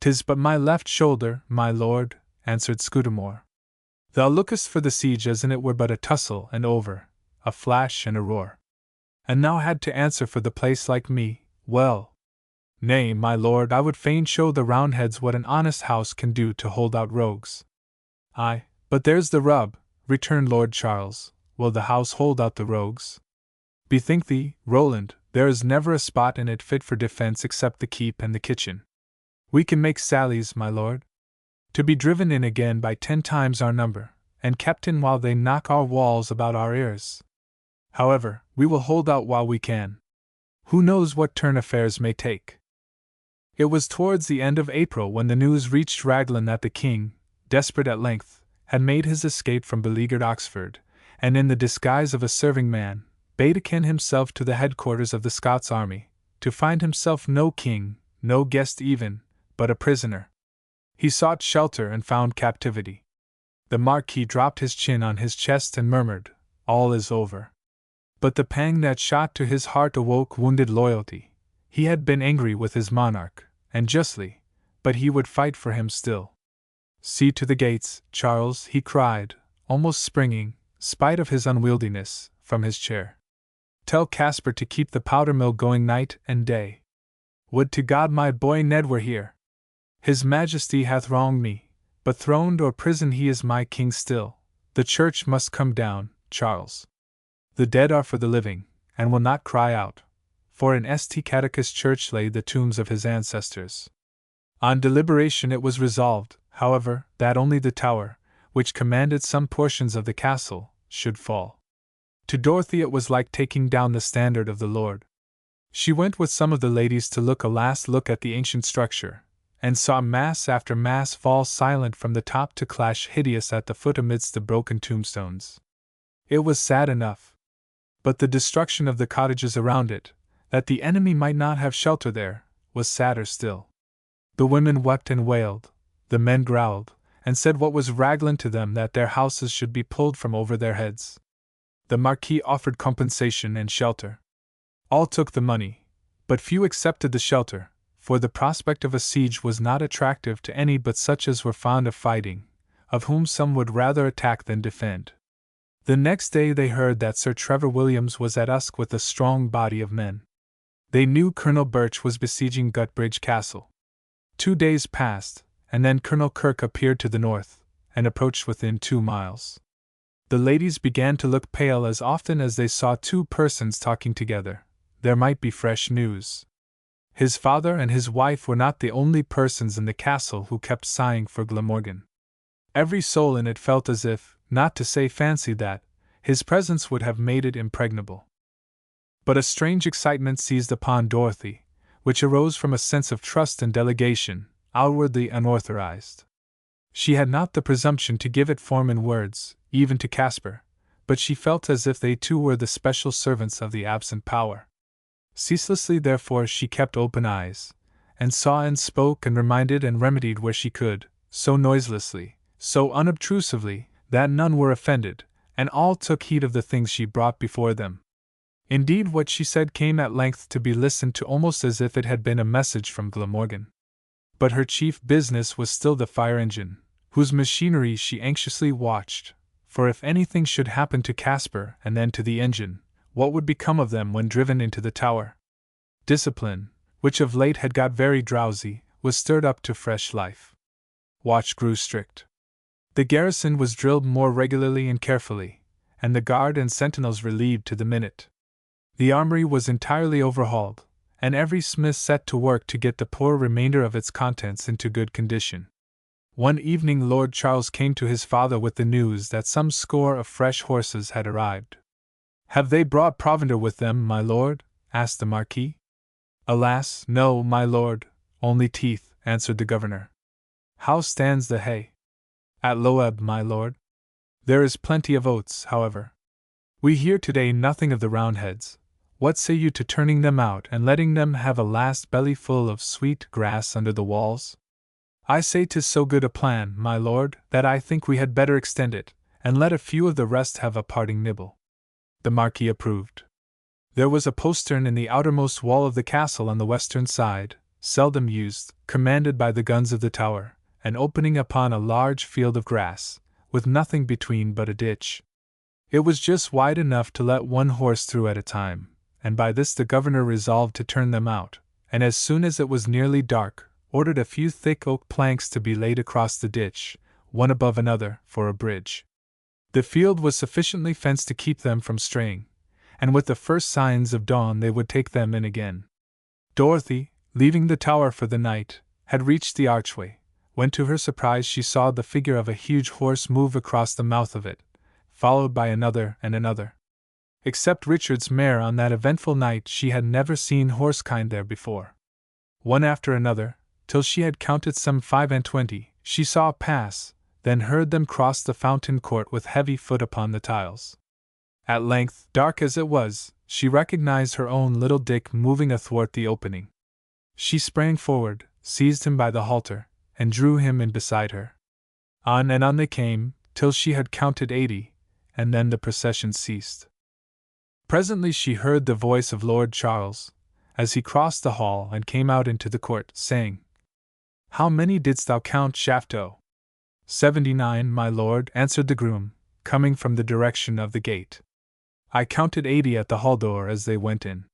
"'Tis but my left shoulder, my lord," answered Scudamore. Thou lookest for the siege as in it were but a tussle and over, a flash and a roar. And thou had to answer for the place like me, well. Nay, my lord, I would fain show the Roundheads what an honest house can do to hold out rogues. Aye, but there's the rub, returned Lord Charles, will the house hold out the rogues? Bethink thee, Roland, there is never a spot in it fit for defense except the keep and the kitchen. We can make sallies, my lord, to be driven in again by 10 times our number, and kept in while they knock our walls about our ears. However, we will hold out while we can. Who knows what turn affairs may take? It was towards the end of April when the news reached Raglan that the king, desperate at length, had made his escape from beleaguered Oxford, and in the disguise of a serving man, bade akin himself to the headquarters of the Scots army, to find himself no king, no guest even, but a prisoner. He sought shelter and found captivity. The Marquis dropped his chin on his chest and murmured, "All is over." But the pang that shot to his heart awoke wounded loyalty. He had been angry with his monarch, and justly, but he would fight for him still. "See to the gates, Charles," he cried, almost springing, spite of his unwieldiness, from his chair. "Tell Caspar to keep the powder mill going night and day. Would to God my boy Ned were here! His Majesty hath wronged me, but throned or prisoned he is my king still. The church must come down, Charles. The dead are for the living, and will not cry out, for in St. Catechus Church lay the tombs of his ancestors." On deliberation it was resolved, however, that only the tower, which commanded some portions of the castle, should fall. To Dorothy it was like taking down the standard of the Lord. She went with some of the ladies to look a last look at the ancient structure, and saw mass after mass fall silent from the top to clash hideous at the foot amidst the broken tombstones. It was sad enough. But the destruction of the cottages around it, that the enemy might not have shelter there, was sadder still. The women wept and wailed, the men growled, and said what was Raglan to them that their houses should be pulled from over their heads. The Marquis offered compensation and shelter. All took the money, but few accepted the shelter, for the prospect of a siege was not attractive to any but such as were fond of fighting, of whom some would rather attack than defend. The next day they heard that Sir Trevor Williams was at Usk with a strong body of men. They knew Colonel Birch was besieging Gutbridge Castle. 2 days passed, and then Colonel Kirke appeared to the north, and approached within 2 miles. The ladies began to look pale as often as they saw 2 persons talking together. There might be fresh news. His father and his wife were not the only persons in the castle who kept sighing for Glamorgan. Every soul in it felt as if, not to say fancied that, his presence would have made it impregnable. But a strange excitement seized upon Dorothy, which arose from a sense of trust and delegation, outwardly unauthorized. She had not the presumption to give it form in words, even to Caspar, but she felt as if they too were the special servants of the absent power. Ceaselessly therefore she kept open eyes, and saw and spoke and reminded and remedied where she could, so noiselessly, so unobtrusively, that none were offended, and all took heed of the things she brought before them. Indeed, what she said came at length to be listened to almost as if it had been a message from Glamorgan. But her chief business was still the fire engine, whose machinery she anxiously watched, for if anything should happen to Caspar and then to the engine, what would become of them when driven into the tower? Discipline, which of late had got very drowsy, was stirred up to fresh life. Watch grew strict. The garrison was drilled more regularly and carefully, and the guard and sentinels relieved to the minute. The armory was entirely overhauled, and every smith set to work to get the poor remainder of its contents into good condition. One evening Lord Charles came to his father with the news that some score of fresh horses had arrived. "Have they brought provender with them, my lord?" asked the Marquis. "Alas, no, my lord, only teeth," answered the governor. "How stands the hay?" "At low ebb, my lord. There is plenty of oats, however. We hear today nothing of the Roundheads. What say you to turning them out and letting them have a last bellyful of sweet grass under the walls?" "I say 'tis so good a plan, my lord, that I think we had better extend it, and let a few of the rest have a parting nibble." The Marquis approved. There was a postern in the outermost wall of the castle on the western side, seldom used, commanded by the guns of the tower, and opening upon a large field of grass, with nothing between but a ditch. It was just wide enough to let one horse through at a time, and by this the governor resolved to turn them out, and as soon as it was nearly dark, ordered a few thick oak planks to be laid across the ditch, one above another, for a bridge. The field was sufficiently fenced to keep them from straying, and with the first signs of dawn they would take them in again. Dorothy, leaving the tower for the night, had reached the archway, when to her surprise she saw the figure of a huge horse move across the mouth of it, followed by another and another. Except Richard's mare on that eventful night she had never seen horsekind there before. One after another, till she had counted some 25, she saw pass, then heard them cross the fountain court with heavy foot upon the tiles. At length, dark as it was, she recognized her own little Dick moving athwart the opening. She sprang forward, seized him by the halter, and drew him in beside her. On and on they came, till she had counted 80, and then the procession ceased. Presently she heard the voice of Lord Charles, as he crossed the hall and came out into the court, saying, "How many didst thou count, Shafto?" 79, my lord, answered the groom, coming from the direction of the gate. I counted 80 at the hall door as they went in.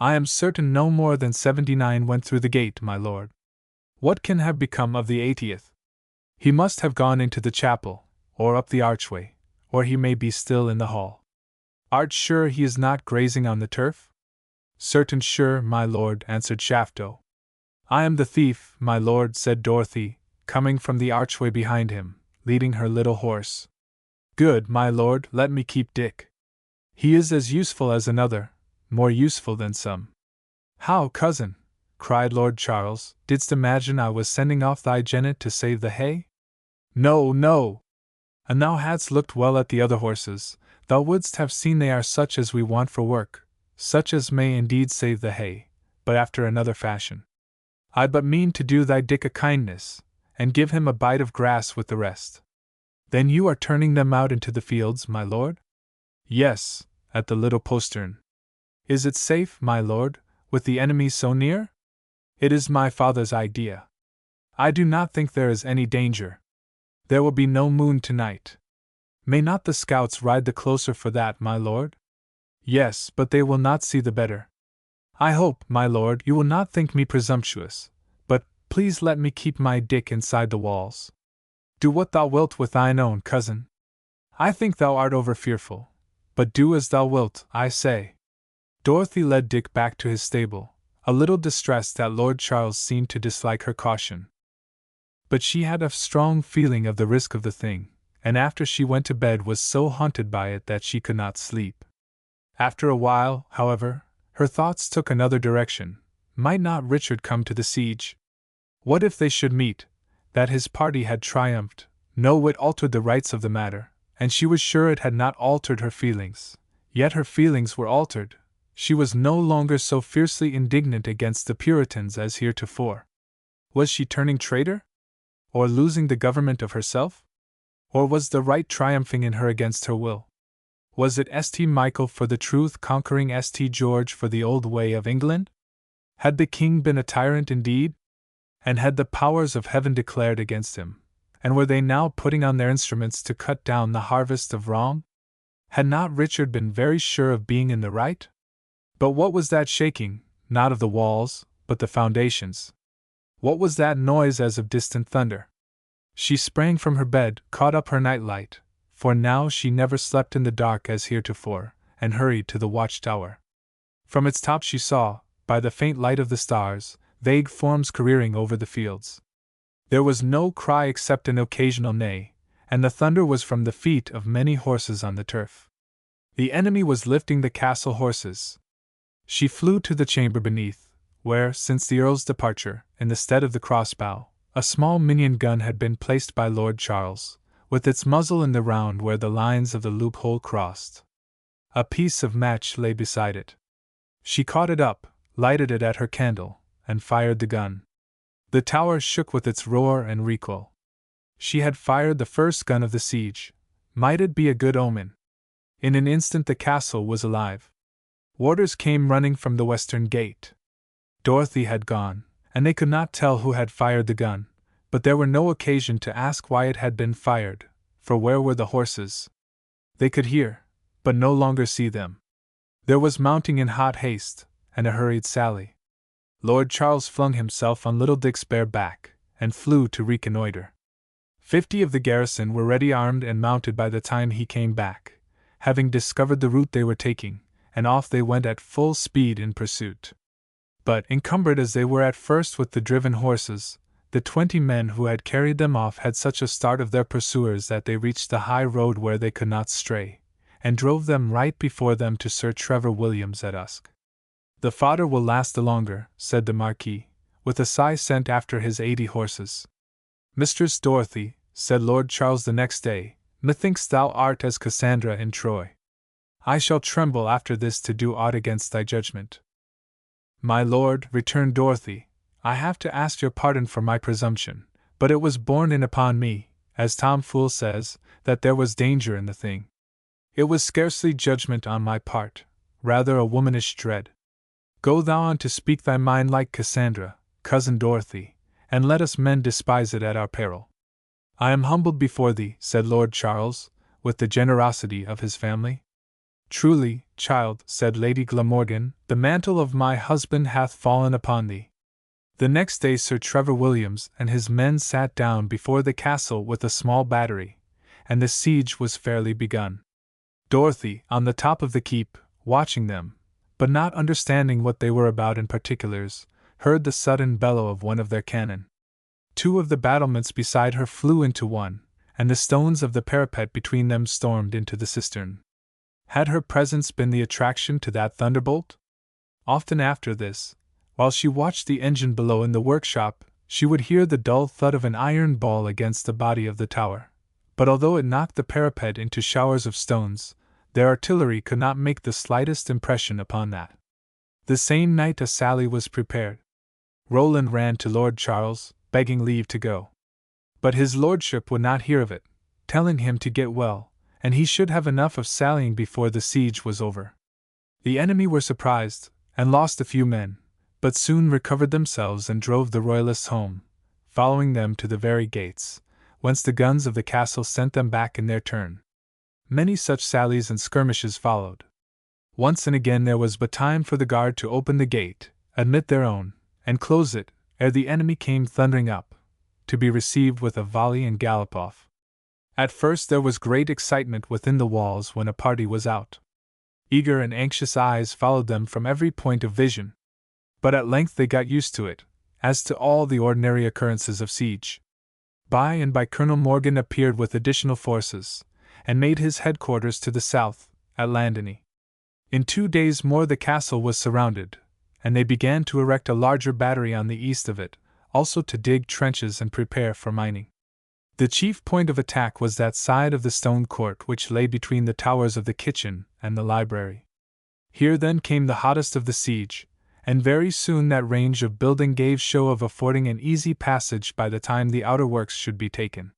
I am certain no more than 79 went through the gate, my lord. What can have become of the 80th? He must have gone into the chapel, or up the archway, or he may be still in the hall. Art sure he is not grazing on the turf? Certain sure, my lord, answered Shafto. I am the thief, my lord, said Dorothy, coming from the archway behind him, leading her little horse. Good, my lord, let me keep Dick. He is as useful as another, more useful than some. How, cousin? Cried Lord Charles, didst imagine I was sending off thy jennet to save the hay? No, no! And thou hadst looked well at the other horses, thou wouldst have seen they are such as we want for work, such as may indeed save the hay, but after another fashion. I but mean to do thy Dick a kindness, and give him a bite of grass with the rest. Then you are turning them out into the fields, my lord? Yes, at the little postern. Is it safe, my lord, with the enemy so near? It is my father's idea. I do not think there is any danger. There will be no moon tonight. May not the scouts ride the closer for that, my lord? Yes, but they will not see the better. I hope, my lord, you will not think me presumptuous, but please let me keep my Dick inside the walls. Do what thou wilt with thine own, cousin. I think thou art over fearful, but do as thou wilt, I say. Dorothy led Dick back to his stable, a little distressed that Lord Charles seemed to dislike her caution. But she had a strong feeling of the risk of the thing, and after she went to bed was so haunted by it that she could not sleep. After a while, however, her thoughts took another direction. Might not Richard come to the siege? What if they should meet, that his party had triumphed? No, it altered the rights of the matter, and she was sure it had not altered her feelings. Yet her feelings were altered. She was no longer so fiercely indignant against the Puritans as heretofore. Was she turning traitor? Or losing the government of herself? Or was the right triumphing in her against her will? Was it St. Michael for the truth conquering St. George for the old way of England? Had the king been a tyrant indeed? And had the powers of heaven declared against him? And were they now putting on their instruments to cut down the harvest of wrong? Had not Richard been very sure of being in the right? But what was that shaking, not of the walls, but the foundations? What was that noise as of distant thunder? She sprang from her bed, caught up her nightlight, for now she never slept in the dark as heretofore, and hurried to the watchtower. From its top she saw, by the faint light of the stars, vague forms careering over the fields. There was no cry except an occasional neigh, and the thunder was from the feet of many horses on the turf. The enemy was lifting the castle horses. She flew to the chamber beneath, where, since the Earl's departure, in the stead of the crossbow, a small minion gun had been placed by Lord Charles, with its muzzle in the round where the lines of the loophole crossed. A piece of match lay beside it. She caught it up, lighted it at her candle, and fired the gun. The tower shook with its roar and recoil. She had fired the first gun of the siege. Might it be a good omen? In an instant the castle was alive. Warders came running from the western gate. Dorothy had gone, and they could not tell who had fired the gun, but there were no occasion to ask why it had been fired, for where were the horses? They could hear, but no longer see them. There was mounting in hot haste, and a hurried sally. Lord Charles flung himself on little Dick's bare back, and flew to reconnoiter. 50 of the garrison were ready armed and mounted by the time he came back, having discovered the route they were taking, and off they went at full speed in pursuit. But, encumbered as they were at first with the driven horses, the 20 men who had carried them off had such a start of their pursuers that they reached the high road where they could not stray, and drove them right before them to Sir Trevor Williams at Usk. "The fodder will last the longer," said the Marquis, with a sigh sent after his 80 horses. "Mistress Dorothy," said Lord Charles the next day, "methinks thou art as Cassandra in Troy. I shall tremble after this to do aught against thy judgment." "My lord," returned Dorothy, "I have to ask your pardon for my presumption, but it was borne in upon me, as Tom Fool says, that there was danger in the thing. It was scarcely judgment on my part, rather a womanish dread. Go thou on to speak thy mind like Cassandra, cousin Dorothy, and let us men despise it at our peril." "I am humbled before thee," said Lord Charles, with the generosity of his family. "Truly, child," said Lady Glamorgan, "the mantle of my husband hath fallen upon thee." The next day Sir Trevor Williams and his men sat down before the castle with a small battery, and the siege was fairly begun. Dorothy, on the top of the keep, watching them, but not understanding what they were about in particulars, heard the sudden bellow of one of their cannon. 2 of the battlements beside her flew into one, and the stones of the parapet between them stormed into the cistern. Had her presence been the attraction to that thunderbolt? Often after this, while she watched the engine below in the workshop, she would hear the dull thud of an iron ball against the body of the tower. But although it knocked the parapet into showers of stones, their artillery could not make the slightest impression upon that. The same night a sally was prepared. Roland ran to Lord Charles, begging leave to go. But his lordship would not hear of it, telling him to get well, and he should have enough of sallying before the siege was over. The enemy were surprised, and lost a few men, but soon recovered themselves and drove the royalists home, following them to the very gates, whence the guns of the castle sent them back in their turn. Many such sallies and skirmishes followed. Once and again there was but time for the guard to open the gate, admit their own, and close it, ere the enemy came thundering up, to be received with a volley and gallop off. At first there was great excitement within the walls when a party was out. Eager and anxious eyes followed them from every point of vision. But at length they got used to it, as to all the ordinary occurrences of siege. By and by Colonel Morgan appeared with additional forces, and made his headquarters to the south, at Landany. In 2 days more the castle was surrounded, and they began to erect a larger battery on the east of it, also to dig trenches and prepare for mining. The chief point of attack was that side of the stone court which lay between the towers of the kitchen and the library. Here then came the hottest of the siege, and very soon that range of building gave show of affording an easy passage by the time the outer works should be taken.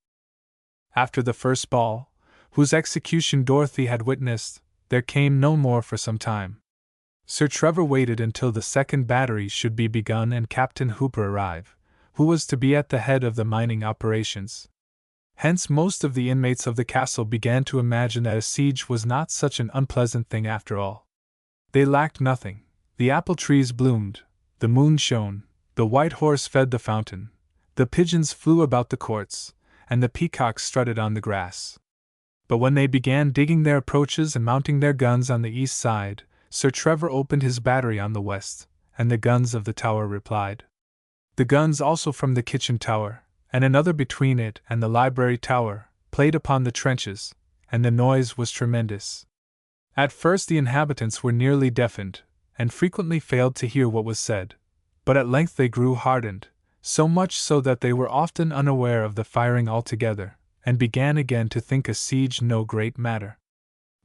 After the first ball, whose execution Dorothy had witnessed, there came no more for some time. Sir Trevor waited until the second battery should be begun and Captain Hooper arrive, who was to be at the head of the mining operations. Hence most of the inmates of the castle began to imagine that a siege was not such an unpleasant thing after all. They lacked nothing. The apple trees bloomed, the moon shone, the white horse fed the fountain, the pigeons flew about the courts, and the peacocks strutted on the grass. But when they began digging their approaches and mounting their guns on the east side, Sir Trevor opened his battery on the west, and the guns of the tower replied. The guns also from the kitchen tower, and another between it and the library tower, played upon the trenches, and the noise was tremendous. At first the inhabitants were nearly deafened, and frequently failed to hear what was said, but at length they grew hardened, so much so that they were often unaware of the firing altogether, and began again to think a siege no great matter.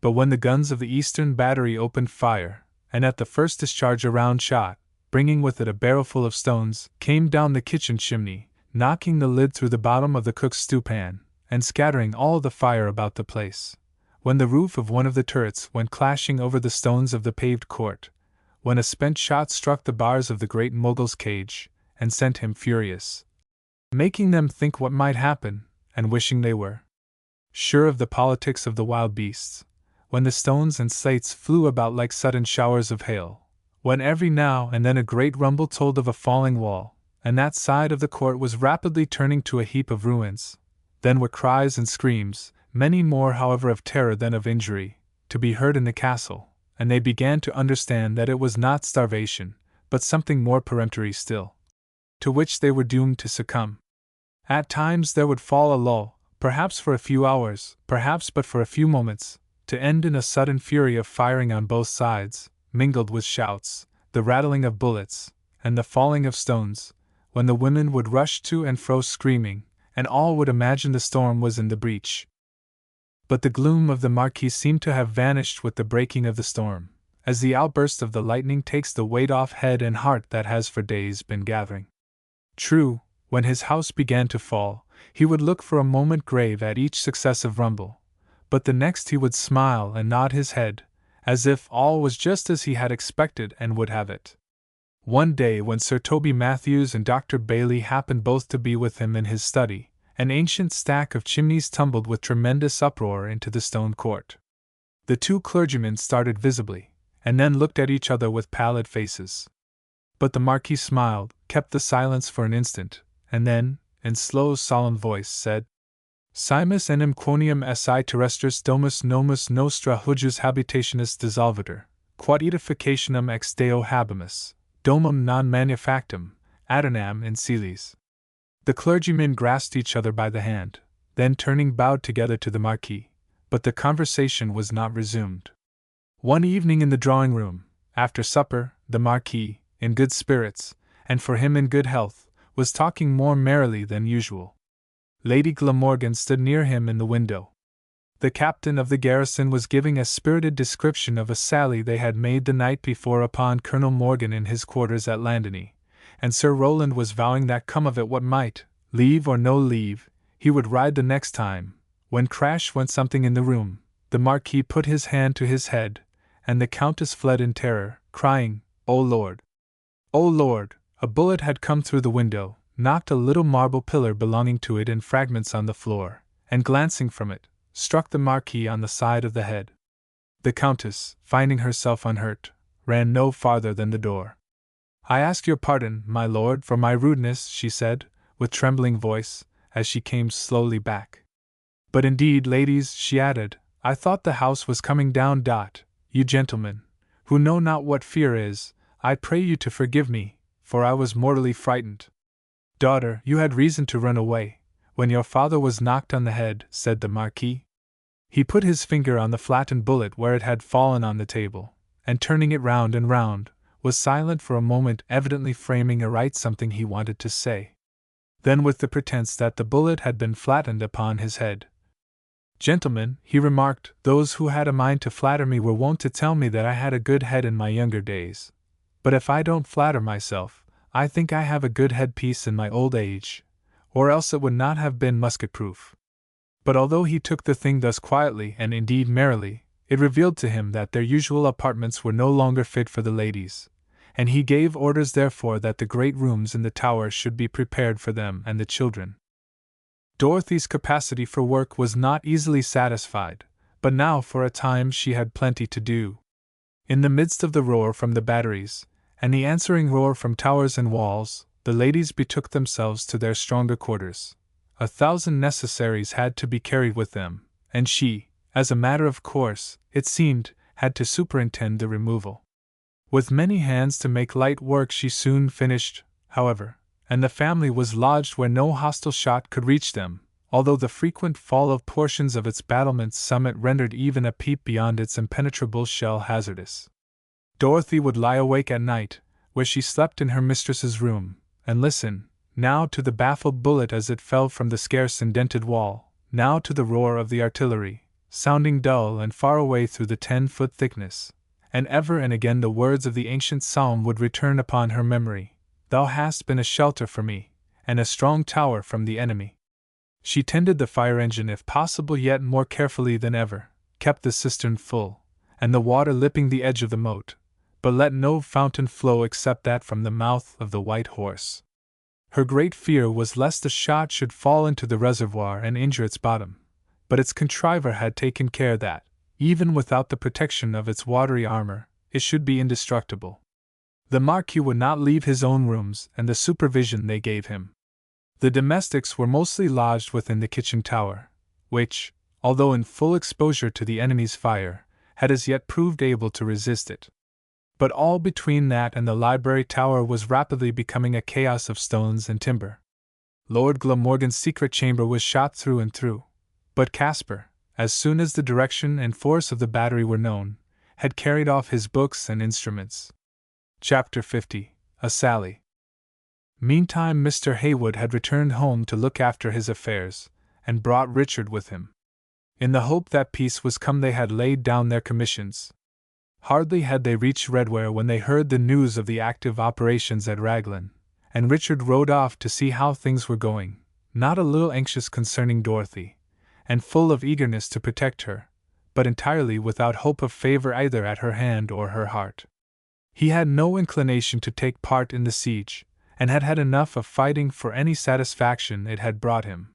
But when the guns of the eastern battery opened fire, and at the first discharge a round shot, bringing with it a barrelful of stones, came down the kitchen chimney, knocking the lid through the bottom of the cook's stewpan, and scattering all the fire about the place, when the roof of one of the turrets went clashing over the stones of the paved court, when a spent shot struck the bars of the great Mogul's cage, and sent him furious, making them think what might happen, and wishing they were sure of the politics of the wild beasts, when the stones and slates flew about like sudden showers of hail, when every now and then a great rumble told of a falling wall, and that side of the court was rapidly turning to a heap of ruins. Then were cries and screams, many more however of terror than of injury, to be heard in the castle, and they began to understand that it was not starvation, but something more peremptory still, to which they were doomed to succumb. At times there would fall a lull, perhaps for a few hours, perhaps but for a few moments, to end in a sudden fury of firing on both sides, mingled with shouts, the rattling of bullets, and the falling of stones, when the women would rush to and fro screaming, and all would imagine the storm was in the breach. But the gloom of the marquis seemed to have vanished with the breaking of the storm, as the outburst of the lightning takes the weight off head and heart that has for days been gathering. True, when his house began to fall, he would look for a moment grave at each successive rumble, but the next he would smile and nod his head, as if all was just as he had expected and would have it. One day, when Sir Toby Matthews and Dr. Bailey happened both to be with him in his study, an ancient stack of chimneys tumbled with tremendous uproar into the stone court. The two clergymen started visibly, and then looked at each other with pallid faces. But the Marquis smiled, kept the silence for an instant, and then, in slow, solemn voice, said, Simus enim quonium si terrestris domus nomus nostra hujus habitationis dissolvitur, quod edificationem ex Deo habemus, domum non manufactum, adonam in celis. The clergymen grasped each other by the hand, then turning bowed together to the Marquis, but the conversation was not resumed. One evening in the drawing-room, after supper, the Marquis, in good spirits, and for him in good health, was talking more merrily than usual. Lady Glamorgan stood near him in the window. The captain of the garrison was giving a spirited description of a sally they had made the night before upon Colonel Morgan in his quarters at Landany, and Sir Rowland was vowing that come of it what might, leave or no leave, he would ride the next time, when crash went something in the room, the Marquis put his hand to his head, and the Countess fled in terror, crying, O Lord! O Lord! A bullet had come through the window, knocked a little marble pillar belonging to it in fragments on the floor, and glancing from it, struck the Marquis on the side of the head. The Countess, finding herself unhurt, ran no farther than the door. I ask your pardon, my lord, for my rudeness, she said, with trembling voice, as she came slowly back. But indeed, ladies, she added, I thought the house was coming down. You gentlemen, who know not what fear is, I pray you to forgive me, for I was mortally frightened. Daughter, you had reason to run away, when your father was knocked on the head, said the Marquis. He put his finger on the flattened bullet where it had fallen on the table, and turning it round and round, was silent for a moment, evidently framing aright something he wanted to say. Then, with the pretense that the bullet had been flattened upon his head, Gentlemen, he remarked, those who had a mind to flatter me were wont to tell me that I had a good head in my younger days. But if I don't flatter myself, I think I have a good headpiece in my old age, or else it would not have been musket-proof. But although he took the thing thus quietly and indeed merrily, it revealed to him that their usual apartments were no longer fit for the ladies, and he gave orders therefore that the great rooms in the tower should be prepared for them and the children. Dorothy's capacity for work was not easily satisfied, but now for a time she had plenty to do. In the midst of the roar from the batteries, and the answering roar from towers and walls, the ladies betook themselves to their stronger quarters. 1,000 necessaries had to be carried with them, and she, as a matter of course, it seemed, had to superintend the removal. With many hands to make light work she soon finished, however, and the family was lodged where no hostile shot could reach them, although the frequent fall of portions of its battlement's summit rendered even a peep beyond its impenetrable shell hazardous. Dorothy would lie awake at night, where she slept in her mistress's room, and listen, now to the baffled bullet as it fell from the scarce indented wall, now to the roar of the artillery, sounding dull and far away through the 10-foot thickness, and ever and again the words of the ancient psalm would return upon her memory, Thou hast been a shelter for me, and a strong tower from the enemy. She tended the fire engine if possible yet more carefully than ever, kept the cistern full, and the water lipping the edge of the moat, but let no fountain flow except that from the mouth of the White Horse. Her great fear was lest a shot should fall into the reservoir and injure its bottom, but its contriver had taken care that, even without the protection of its watery armor, it should be indestructible. The Marquis would not leave his own rooms and the supervision they gave him. The domestics were mostly lodged within the kitchen tower, which, although in full exposure to the enemy's fire, had as yet proved able to resist it. But all between that and the library tower was rapidly becoming a chaos of stones and timber. Lord Glamorgan's secret chamber was shot through and through, but Caspar, as soon as the direction and force of the battery were known, had carried off his books and instruments. Chapter 50. A Sally. Meantime Mr. Heywood had returned home to look after his affairs, and brought Richard with him. In the hope that peace was come they had laid down their commissions. Hardly had they reached Redware when they heard the news of the active operations at Raglan, and Richard rode off to see how things were going, not a little anxious concerning Dorothy, and full of eagerness to protect her, but entirely without hope of favor either at her hand or her heart. He had no inclination to take part in the siege, and had had enough of fighting for any satisfaction it had brought him.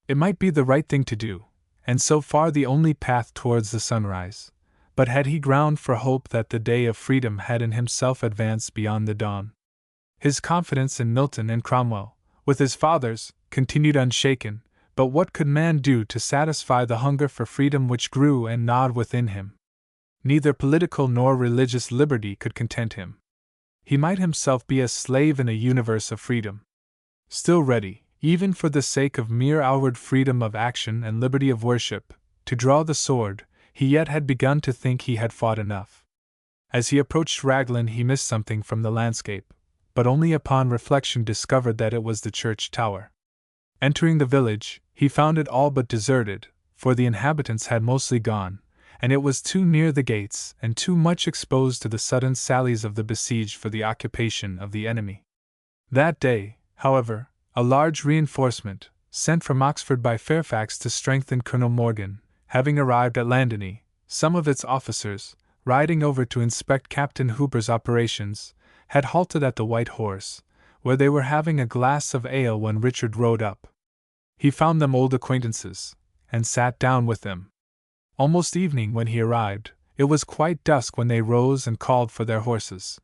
It might be the right thing to do, and so far the only path towards the sunrise, but had he ground for hope that the day of freedom had in himself advanced beyond the dawn? His confidence in Milton and Cromwell, with his fathers, continued unshaken, but what could man do to satisfy the hunger for freedom which grew and gnawed within him? Neither political nor religious liberty could content him. He might himself be a slave in a universe of freedom. Still ready, even for the sake of mere outward freedom of action and liberty of worship, to draw the sword, he yet had begun to think he had fought enough. As he approached Raglan he missed something from the landscape, but only upon reflection discovered that it was the church tower. Entering the village, he found it all but deserted, for the inhabitants had mostly gone, and it was too near the gates and too much exposed to the sudden sallies of the besieged for the occupation of the enemy. That day, however, a large reinforcement, sent from Oxford by Fairfax to strengthen Colonel Morgan, having arrived at Llandudno, some of its officers, riding over to inspect Captain Hooper's operations, had halted at the White Horse, where they were having a glass of ale when Richard rode up. He found them old acquaintances, and sat down with them. Almost evening when he arrived, it was quite dusk when they rose and called for their horses.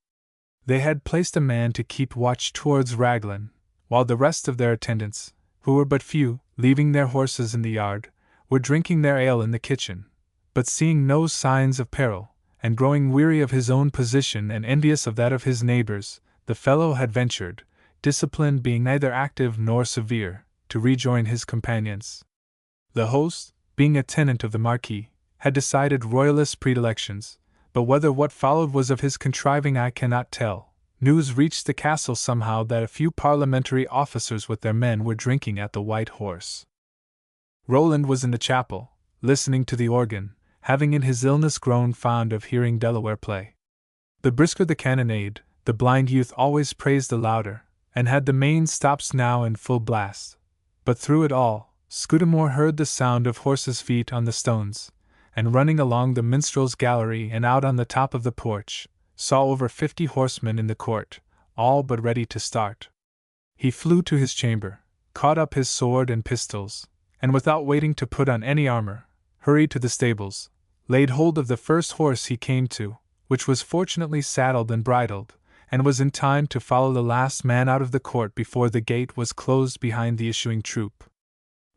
They had placed a man to keep watch towards Raglan, while the rest of their attendants, who were but few, leaving their horses in the yard, were drinking their ale in the kitchen, but seeing no signs of peril, and growing weary of his own position and envious of that of his neighbors, the fellow had ventured, discipline being neither active nor severe, to rejoin his companions. The host, being a tenant of the Marquis, had decided royalist predilections, but whether what followed was of his contriving I cannot tell. News reached the castle somehow that a few parliamentary officers with their men were drinking at the White Horse. Roland was in the chapel, listening to the organ, having in his illness grown fond of hearing Delaware play. The brisker the cannonade, the blind youth always praised the louder, and had the main stops now in full blast. But through it all, Scudamore heard the sound of horses' feet on the stones, and running along the minstrel's gallery and out on the top of the porch, saw over 50 horsemen in the court, all but ready to start. He flew to his chamber, caught up his sword and pistols, and without waiting to put on any armor, hurried to the stables, laid hold of the first horse he came to, which was fortunately saddled and bridled, and was in time to follow the last man out of the court before the gate was closed behind the issuing troop.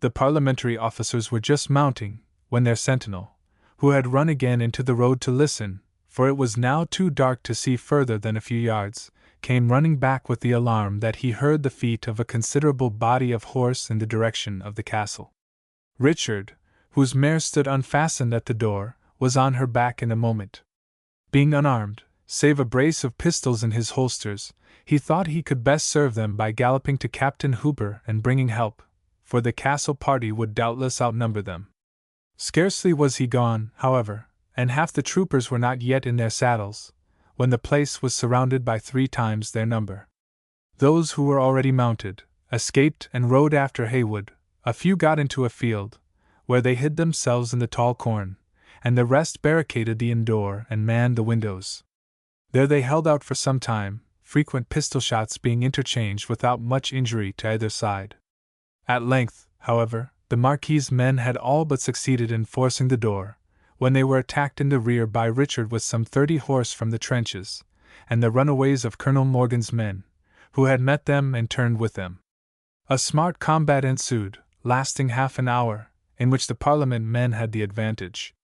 The parliamentary officers were just mounting, when their sentinel, who had run again into the road to listen, for it was now too dark to see further than a few yards, came running back with the alarm that he heard the feet of a considerable body of horse in the direction of the castle. Richard, whose mare stood unfastened at the door, was on her back in a moment. Being unarmed, save a brace of pistols in his holsters, he thought he could best serve them by galloping to Captain Hooper and bringing help, for the castle party would doubtless outnumber them. Scarcely was he gone, however, and half the troopers were not yet in their saddles, when the place was surrounded by 3 times their number. Those who were already mounted escaped and rode after Heywood. A few got into a field, where they hid themselves in the tall corn, and the rest barricaded the inn door and manned the windows. There they held out for some time, frequent pistol shots being interchanged without much injury to either side. At length, however, The Marquis's men had all but succeeded in forcing the door, when they were attacked in the rear by Richard with some 30 horse from the trenches, and the runaways of Colonel Morgan's men, who had met them and turned with them. A smart combat ensued, lasting half an hour, in which the Parliament men had the advantage.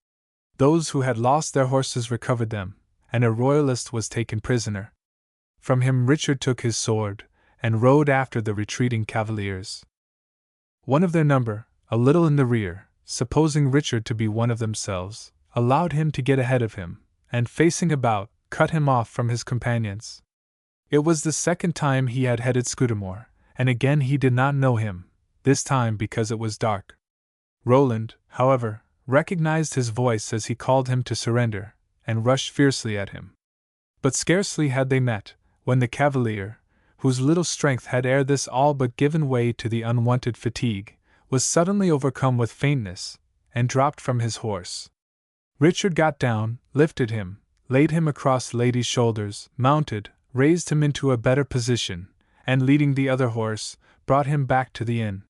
Those who had lost their horses recovered them, and a royalist was taken prisoner. From him Richard took his sword, and rode after the retreating cavaliers. One of their number, a little in the rear, supposing Richard to be one of themselves, allowed him to get ahead of him, and facing about, cut him off from his companions. It was the second time he had headed Scudamore, and again he did not know him, this time because it was dark. Roland, however, recognized his voice as he called him to surrender, and rushed fiercely at him. But scarcely had they met, when the cavalier, whose little strength had ere this all but given way to the unwonted fatigue, was suddenly overcome with faintness, and dropped from his horse. Richard got down, lifted him, laid him across the lady's shoulders, mounted, raised him into a better position, and leading the other horse, brought him back to the inn.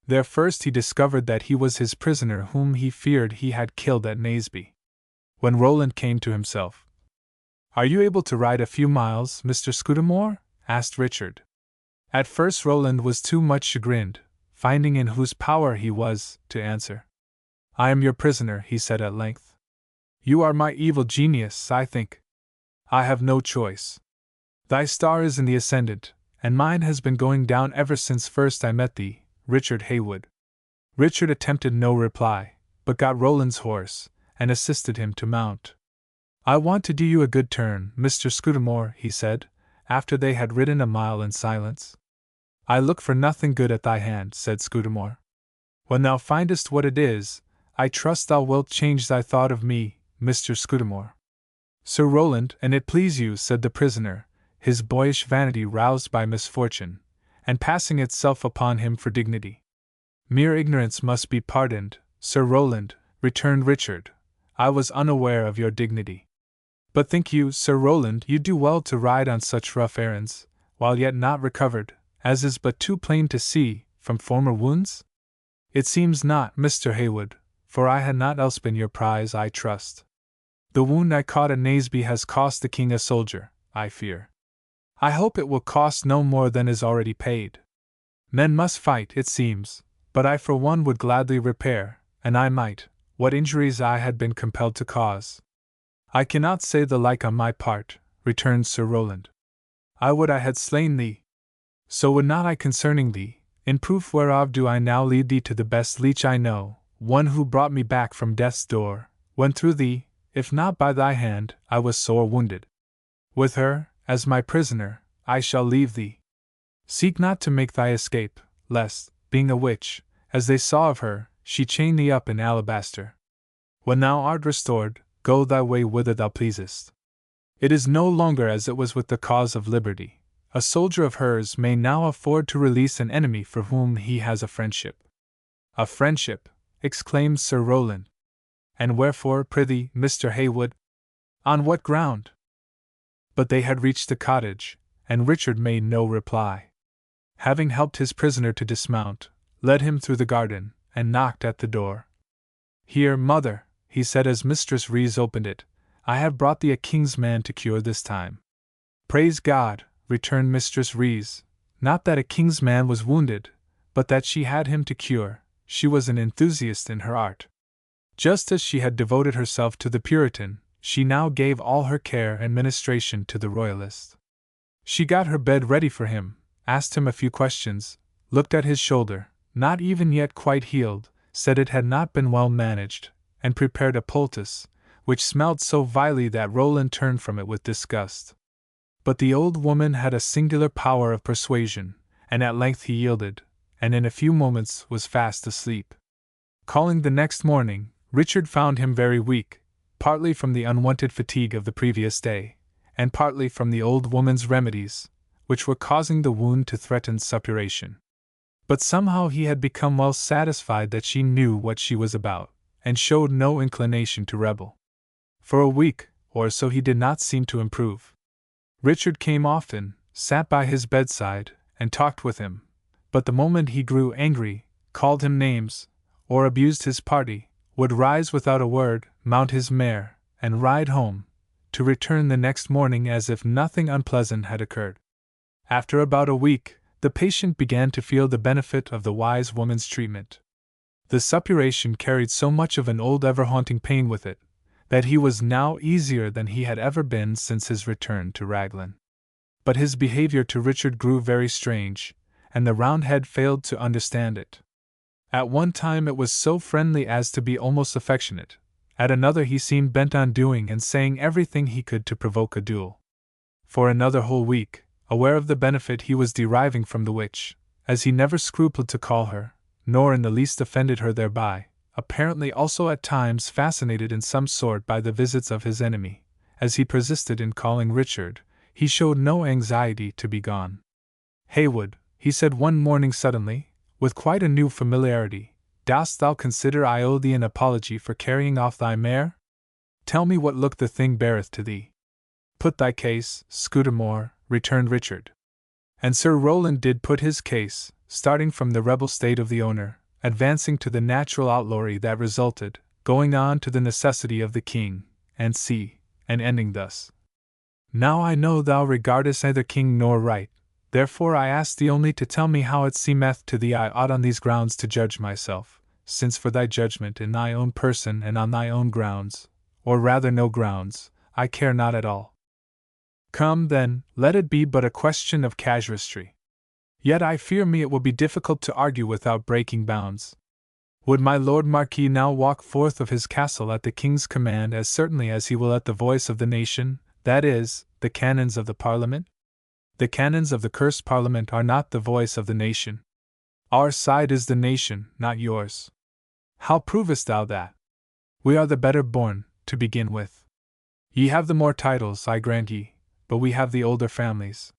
There first he discovered that he was his prisoner whom he feared he had killed at Naseby. When Roland came to himself, "Are you able to ride a few miles, Mr. Scudamore?" asked Richard. At first Roland was too much chagrined, finding in whose power he was, to answer. "I am your prisoner," he said at length. "You are my evil genius, I think. I have no choice. Thy star is in the ascendant, and mine has been going down ever since first I met thee, Richard Haywood." Richard attempted no reply, but got Roland's horse, and assisted him to mount. "I want to do you a good turn, Mr. Scudamore," he said, after they had ridden a mile in silence. "I look for nothing good at thy hand," said Scudamore. "When thou findest what it is, I trust thou wilt change thy thought of me, Mr. Scudamore." "Sir Roland, an it please you," said the prisoner, his boyish vanity roused by misfortune, and passing itself upon him for dignity. "Mere ignorance must be pardoned, Sir Roland," returned Richard. "I was unaware of your dignity. But think you, Sir Roland, you do well to ride on such rough errands, while yet not recovered, as is but too plain to see, from former wounds? It seems not, Mr. Haywood, for I had not else been your prize, I trust. The wound I caught at Naseby has cost the king a soldier, I fear. I hope it will cost no more than is already paid. Men must fight, it seems, but I for one would gladly repair, and I might, what injuries I had been compelled to cause." "I cannot say the like on my part," returned Sir Roland. "I would I had slain thee. So would not I concerning thee, in proof whereof do I now lead thee to the best leech I know, one who brought me back from death's door, when through thee, if not by thy hand, I was sore wounded. With her, as my prisoner, I shall leave thee. Seek not to make thy escape, lest, being a witch, as they saw of her, she chain thee up in alabaster. When thou art restored, go thy way whither thou pleasest. It is no longer as it was with the cause of liberty. A soldier of hers may now afford to release an enemy for whom he has a friendship." "A friendship!" exclaimed Sir Roland. "And wherefore, prithee, Mr. Haywood? On what ground?" But they had reached the cottage, and Richard made no reply. Having helped his prisoner to dismount, led him through the garden, and knocked at the door. "Here, mother," he said as Mistress Rees opened it, "I have brought thee a king's man to cure this time." "Praise God," returned Mistress Rees, "not that a king's man was wounded, but that she had him to cure. She was an enthusiast in her art. Just as she had devoted herself to the Puritan, she now gave all her care and ministration to the Royalist. She got her bed ready for him, asked him a few questions, looked at his shoulder, not even yet quite healed, said it had not been well managed, and prepared a poultice, which smelled so vilely that Roland turned from it with disgust. But the old woman had a singular power of persuasion, and at length he yielded, and in a few moments was fast asleep. Calling the next morning, Richard found him very weak, partly from the unwonted fatigue of the previous day, and partly from the old woman's remedies, which were causing the wound to threaten suppuration. But somehow he had become well satisfied that she knew what she was about, and showed no inclination to rebel. For a week or so he did not seem to improve. Richard came often, sat by his bedside, and talked with him, but the moment he grew angry, called him names, or abused his party, would rise without a word, mount his mare, and ride home, to return the next morning as if nothing unpleasant had occurred. After about a week, the patient began to feel the benefit of the wise woman's treatment. The suppuration carried so much of an old ever-haunting pain with it, that he was now easier than he had ever been since his return to Raglan. But his behavior to Richard grew very strange, and the Roundhead failed to understand it. At one time it was so friendly as to be almost affectionate, at another he seemed bent on doing and saying everything he could to provoke a duel. For another whole week, aware of the benefit he was deriving from the witch, as he never scrupled to call her, nor in the least offended her thereby, apparently also at times fascinated in some sort by the visits of his enemy, as he persisted in calling Richard, he showed no anxiety to be gone. "Heywood," he said one morning suddenly, with quite a new familiarity, "dost thou consider I owe thee an apology for carrying off thy mare? Tell me what look the thing beareth to thee." "Put thy case, Scudamore," returned Richard. And Sir Rowland did put his case, starting from the rebel state of the owner, advancing to the natural outlawry that resulted, going on to the necessity of the king, and ending thus. "Now I know thou regardest neither king nor right, therefore I ask thee only to tell me how it seemeth to thee I ought on these grounds to judge myself, since for thy judgment in thy own person and on thy own grounds, or rather no grounds, I care not at all. Come, then, let it be but a question of casuistry. Yet I fear me it will be difficult to argue without breaking bounds. Would my Lord Marquis now walk forth of his castle at the King's command as certainly as he will at the voice of the nation, that is, the canons of the Parliament? The canons of the cursed Parliament are not the voice of the nation. Our side is the nation, not yours. How provest thou that? We are the better born, to begin with. Ye have the more titles, I grant ye, but we have the older families.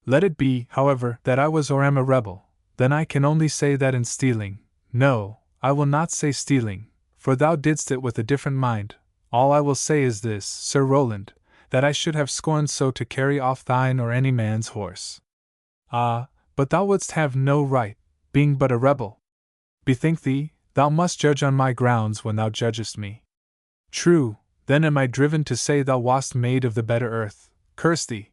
Let it be, however, that I was or am a rebel, then I can only say that in stealing, no, I will not say stealing, for thou didst it with a different mind, all I will say is this, Sir Rowland, that I should have scorned so to carry off thine or any man's horse. Ah, but thou wouldst have no right, being but a rebel. Bethink thee, thou must judge on my grounds when thou judgest me. True, then am I driven to say thou wast made of the better earth, curse thee!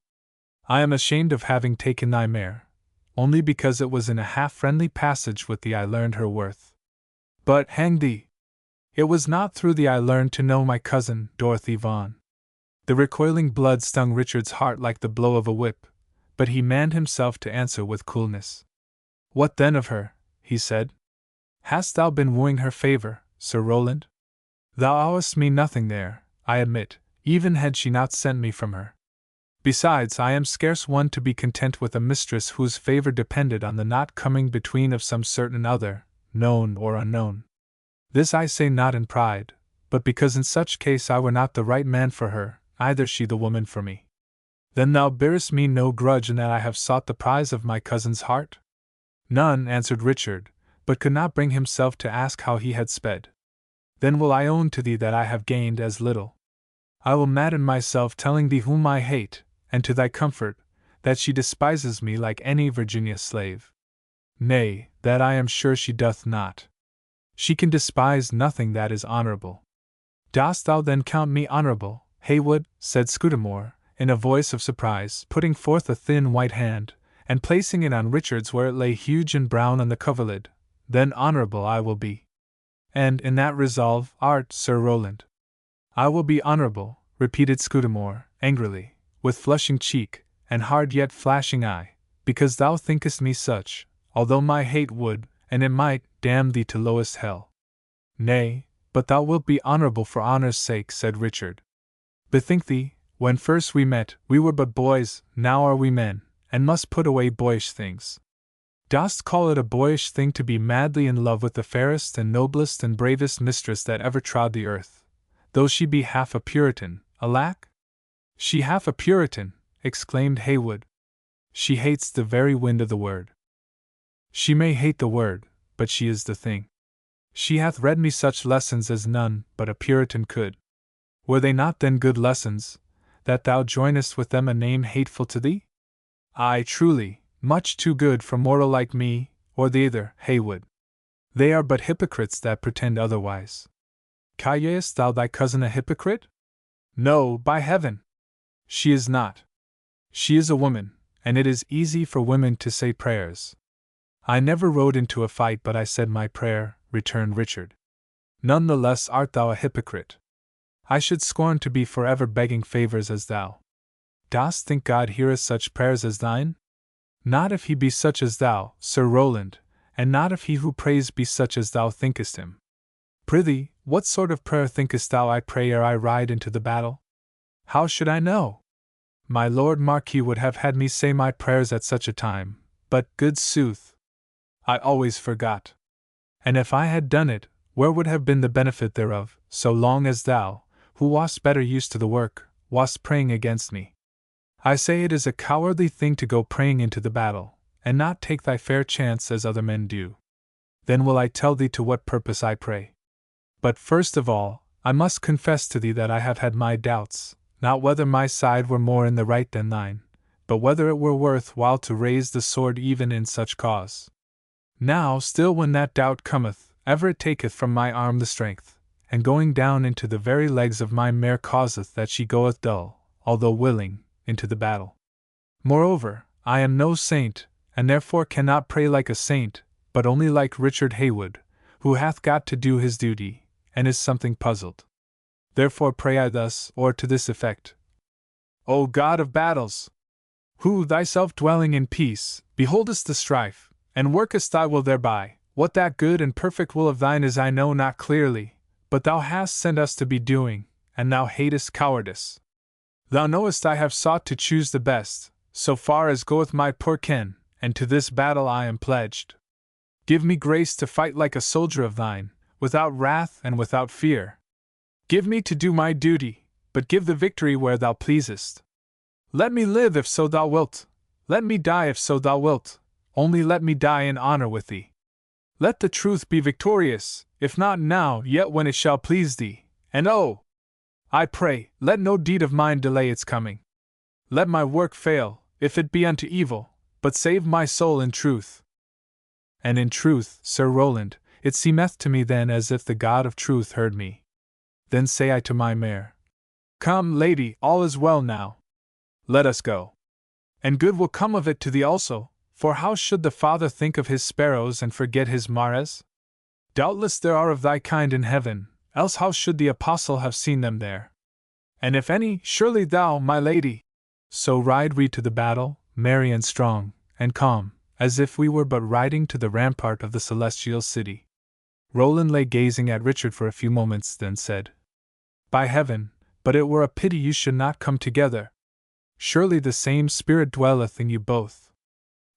I am ashamed of having taken thy mare, only because it was in a half-friendly passage with thee I learned her worth. But, hang thee! It was not through thee I learned to know my cousin, Dorothy Vaughan. The recoiling blood stung Richard's heart like the blow of a whip, but he manned himself to answer with coolness. What then of her? He said. Hast thou been wooing her favor, Sir Rowland? Thou owest me nothing there, I admit, even had she not sent me from her. Besides, I am scarce one to be content with a mistress whose favor depended on the not coming between of some certain other, known or unknown. This I say not in pride, but because in such case I were not the right man for her, either she the woman for me. Then thou bearest me no grudge in that I have sought the prize of my cousin's heart? None, answered Richard, but could not bring himself to ask how he had sped. Then will I own to thee that I have gained as little. I will madden myself telling thee whom I hate, and to thy comfort, that she despises me like any Virginia slave. Nay, that I am sure she doth not. She can despise nothing that is honorable. Dost thou then count me honorable, Heywood? Said Scudamore, in a voice of surprise, putting forth a thin white hand, and placing it on Richard's where it lay huge and brown on the coverlid. Then honorable I will be. And in that resolve art, Sir Rowland. I will be honorable, repeated Scudamore, angrily, with flushing cheek, and hard yet flashing eye, because thou thinkest me such, although my hate would, and it might, damn thee to lowest hell. Nay, but thou wilt be honorable for honor's sake, said Richard. Bethink thee, when first we met, we were but boys, now are we men, and must put away boyish things. Dost call it a boyish thing to be madly in love with the fairest and noblest and bravest mistress that ever trod the earth, though she be half a Puritan, alack? She half a Puritan, exclaimed Heywood. She hates the very wind of the word. She may hate the word, but she is the thing. She hath read me such lessons as none but a Puritan could. Were they not then good lessons, that thou joinest with them a name hateful to thee? Ay, truly, much too good for mortal like me, or the other, Heywood. They are but hypocrites that pretend otherwise. Callest thou thy cousin a hypocrite? No, by heaven! She is not. She is a woman, and it is easy for women to say prayers. I never rode into a fight but I said my prayer, returned Richard. None the less art thou a hypocrite. I should scorn to be forever begging favors as thou. Dost think God heareth such prayers as thine? Not if he be such as thou, Sir Rowland, and not if he who prays be such as thou thinkest him. Prithee, what sort of prayer thinkest thou I pray ere I ride into the battle? How should I know? My Lord Marquis would have had me say my prayers at such a time, but, good sooth, I always forgot. And if I had done it, where would have been the benefit thereof, so long as thou, who wast better used to the work, wast praying against me? I say it is a cowardly thing to go praying into the battle, and not take thy fair chance as other men do. Then will I tell thee to what purpose I pray. But first of all, I must confess to thee that I have had my doubts, not whether my side were more in the right than thine, but whether it were worth while to raise the sword even in such cause. Now still when that doubt cometh, ever it taketh from my arm the strength, and going down into the very legs of my mare causeth that she goeth dull, although willing, into the battle. Moreover, I am no saint, and therefore cannot pray like a saint, but only like Richard Haywood, who hath got to do his duty, and is something puzzled. Therefore pray I thus, or to this effect: O God of battles! Who, thyself dwelling in peace, beholdest the strife, and workest thy will thereby, what that good and perfect will of thine is I know not clearly, but thou hast sent us to be doing, and thou hatest cowardice. Thou knowest I have sought to choose the best, so far as goeth my poor ken, and to this battle I am pledged. Give me grace to fight like a soldier of thine, without wrath and without fear. Give me to do my duty, but give the victory where thou pleasest. Let me live if so thou wilt, let me die if so thou wilt, only let me die in honor with thee. Let the truth be victorious, if not now, yet when it shall please thee, and oh! I pray, let no deed of mine delay its coming. Let my work fail, if it be unto evil, but save my soul in truth. And in truth, Sir Rowland, it seemeth to me then as if the God of truth heard me. Then say I to my mare, Come, lady, all is well now. Let us go. And good will come of it to thee also, for how should the Father think of his sparrows and forget his mares? Doubtless there are of thy kind in heaven, else how should the apostle have seen them there? And if any, surely thou, my lady. So ride we to the battle, merry and strong, and calm, as if we were but riding to the rampart of the celestial city. Roland lay gazing at Richard for a few moments, then said, By heaven, but it were a pity you should not come together. Surely the same spirit dwelleth in you both.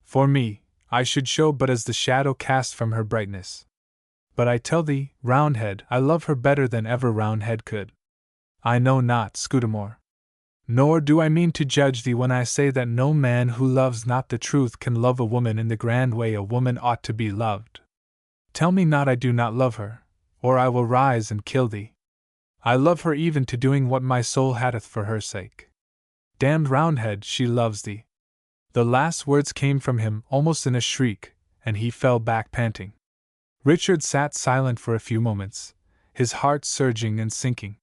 For me, I should show but as the shadow cast from her brightness. But I tell thee, Roundhead, I love her better than ever Roundhead could. I know not, Scudamore. Nor do I mean to judge thee when I say that no man who loves not the truth can love a woman in the grand way a woman ought to be loved. Tell me not I do not love her, or I will rise and kill thee. I love her even to doing what my soul hateth for her sake. Damned Roundhead, she loves thee. The last words came from him almost in a shriek, and he fell back panting. Richard sat silent for a few moments, his heart surging and sinking.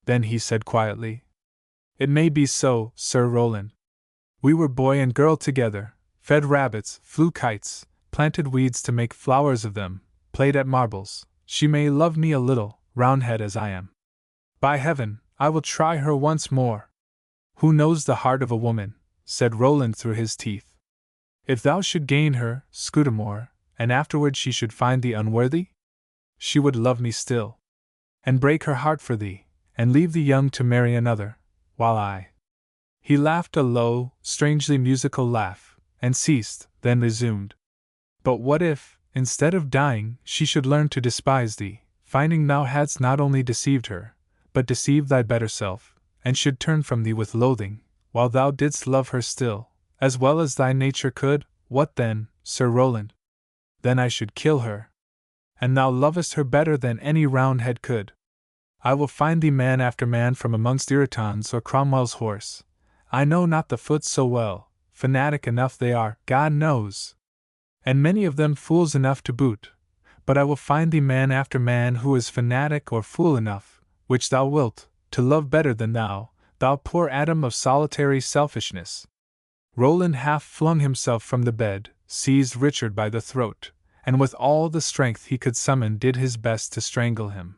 Then he said quietly, It may be so, Sir Rowland. We were boy and girl together, fed rabbits, flew kites, planted weeds to make flowers of them, played at marbles. She may love me a little, Roundhead as I am. By heaven, I will try her once more. Who knows the heart of a woman? Said Roland through his teeth. If thou should gain her, Scudamore, and afterward she should find thee unworthy? She would love me still, and break her heart for thee, and leave thee young to marry another, while I... He laughed a low, strangely musical laugh, and ceased, then resumed. But what if, instead of dying, she should learn to despise thee, finding thou hadst not only deceived her, but deceived thy better self, and should turn from thee with loathing, while thou didst love her still, as well as thy nature could? What then, Sir Rowland? Then I should kill her. And thou lovest her better than any Roundhead could. I will find thee man after man from amongst Ireton's or Cromwell's horse. I know not the foot so well, fanatic enough they are, God knows, and many of them fools enough to boot, but I will find thee man after man who is fanatic or fool enough, which thou wilt, to love better than thou poor atom of solitary selfishness. Roland half flung himself from the bed, seized Richard by the throat, and with all the strength he could summon did his best to strangle him.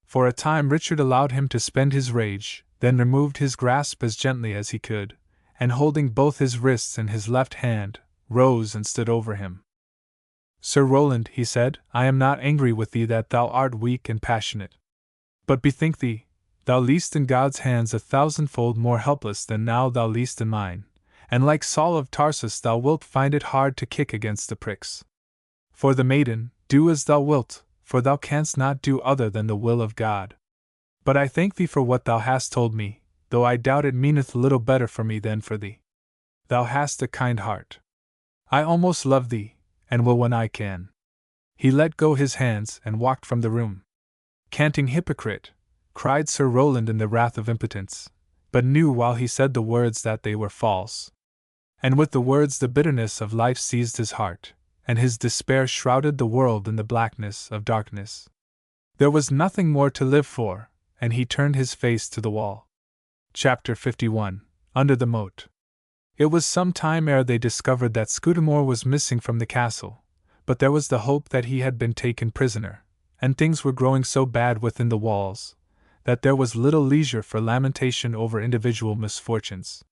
For a time Richard allowed him to spend his rage, then removed his grasp as gently as he could, and holding both his wrists in his left hand, rose and stood over him. Sir Roland, he said, I am not angry with thee that thou art weak and passionate. But bethink thee, thou liest in God's hands 1,000-fold more helpless than now thou liest in mine, and like Saul of Tarsus thou wilt find it hard to kick against the pricks. For the maiden, do as thou wilt, for thou canst not do other than the will of God. But I thank thee for what thou hast told me, though I doubt it meaneth little better for me than for thee. Thou hast a kind heart. I almost love thee, and will when I can. He let go his hands and walked from the room. Canting hypocrite, cried Sir Roland in the wrath of impotence, but knew while he said the words that they were false. And with the words the bitterness of life seized his heart, and his despair shrouded the world in the blackness of darkness. There was nothing more to live for, and he turned his face to the wall. Chapter 51. Under the Moat. It was some time ere they discovered that Scudamore was missing from the castle, but there was the hope that he had been taken prisoner, and things were growing so bad within the walls that there was little leisure for lamentation over individual misfortunes.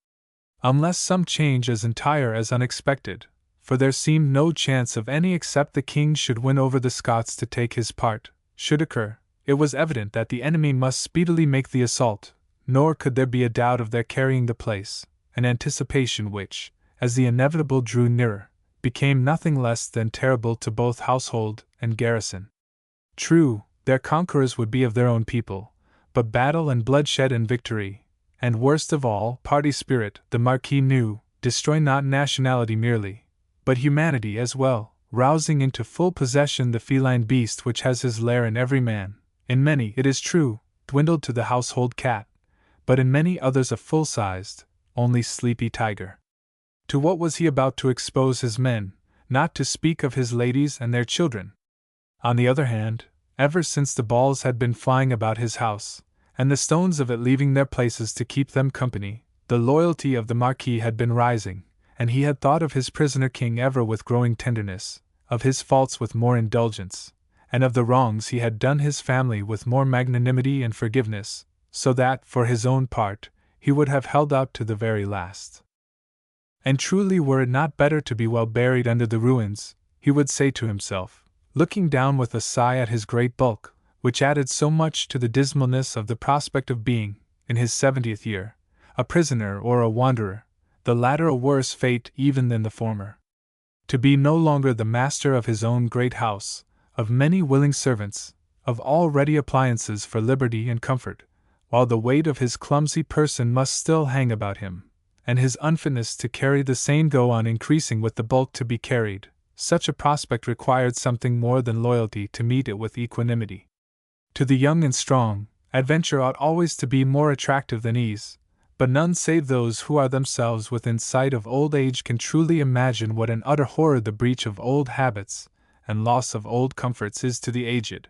Unless some change as entire as unexpected, for there seemed no chance of any except the king should win over the Scots to take his part, should occur, it was evident that the enemy must speedily make the assault, nor could there be a doubt of their carrying the place, an anticipation which, as the inevitable drew nearer, became nothing less than terrible to both household and garrison. True, their conquerors would be of their own people, but battle and bloodshed and victory, and worst of all, party spirit, the Marquis knew, destroy not nationality merely, but humanity as well, rousing into full possession the feline beast which has his lair in every man, in many, it is true, dwindled to the household cat, but in many others a full-sized, only sleepy tiger. To what was he about to expose his men, not to speak of his ladies and their children? On the other hand, ever since the balls had been flying about his house, and the stones of it leaving their places to keep them company, the loyalty of the Marquis had been rising, and he had thought of his prisoner king ever with growing tenderness, of his faults with more indulgence, and of the wrongs he had done his family with more magnanimity and forgiveness, so that, for his own part, he would have held out to the very last. And truly were it not better to be well buried under the ruins, he would say to himself, looking down with a sigh at his great bulk, which added so much to the dismalness of the prospect of being, in his 70th year, a prisoner or a wanderer, the latter a worse fate even than the former. To be no longer the master of his own great house, of many willing servants, of all ready appliances for liberty and comfort, while the weight of his clumsy person must still hang about him, and his unfitness to carry the same go on increasing with the bulk to be carried, such a prospect required something more than loyalty to meet it with equanimity. To the young and strong, adventure ought always to be more attractive than ease, but none save those who are themselves within sight of old age can truly imagine what an utter horror the breach of old habits and loss of old comforts is to the aged.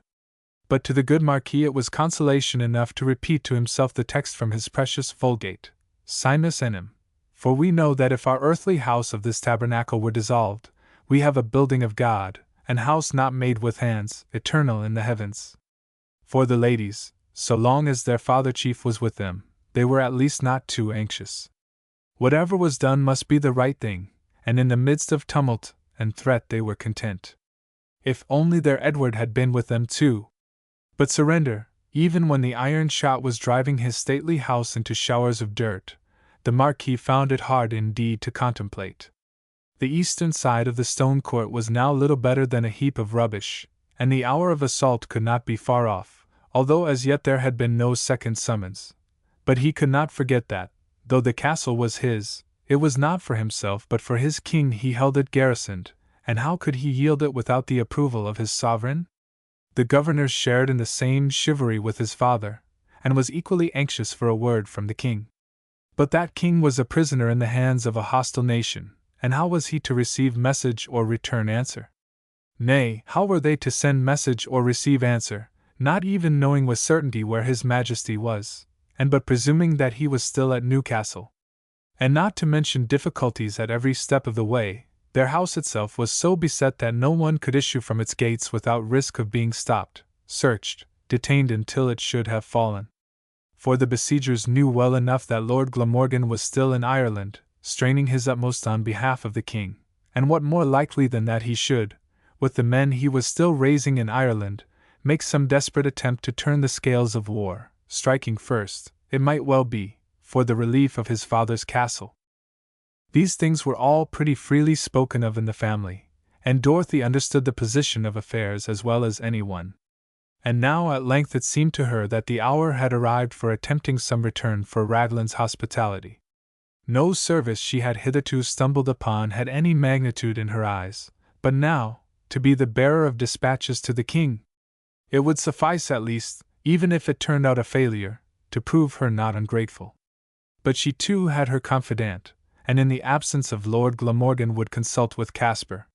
But to the good Marquis it was consolation enough to repeat to himself the text from his precious Vulgate, Simus enim, for we know that if our earthly house of this tabernacle were dissolved, we have a building of God, an house not made with hands, eternal in the heavens. For the ladies, so long as their father chief was with them, they were at least not too anxious. Whatever was done must be the right thing, and in the midst of tumult and threat they were content. If only their Edward had been with them too! But surrender, even when the iron shot was driving his stately house into showers of dirt, the Marquis found it hard indeed to contemplate. The eastern side of the stone court was now little better than a heap of rubbish, and the hour of assault could not be far off, although as yet there had been no second summons. But he could not forget that, though the castle was his, it was not for himself but for his king he held it garrisoned, and how could he yield it without the approval of his sovereign? The governor shared in the same chivalry with his father, and was equally anxious for a word from the king. But that king was a prisoner in the hands of a hostile nation, and how was he to receive message or return answer? Nay, how were they to send message or receive answer, not even knowing with certainty where his Majesty was, and but presuming that he was still at Newcastle? And not to mention difficulties at every step of the way, their house itself was so beset that no one could issue from its gates without risk of being stopped, searched, detained until it should have fallen. For the besiegers knew well enough that Lord Glamorgan was still in Ireland, straining his utmost on behalf of the king, and what more likely than that he should, with the men he was still raising in Ireland, make some desperate attempt to turn the scales of war, striking first, it might well be, for the relief of his father's castle. These things were all pretty freely spoken of in the family, and Dorothy understood the position of affairs as well as anyone. And now at length it seemed to her that the hour had arrived for attempting some return for Raglan's hospitality. No service she had hitherto stumbled upon had any magnitude in her eyes, but now, to be the bearer of dispatches to the king! It would suffice at least, even if it turned out a failure, to prove her not ungrateful. But she too had her confidant, and in the absence of Lord Glamorgan would consult with Caspar.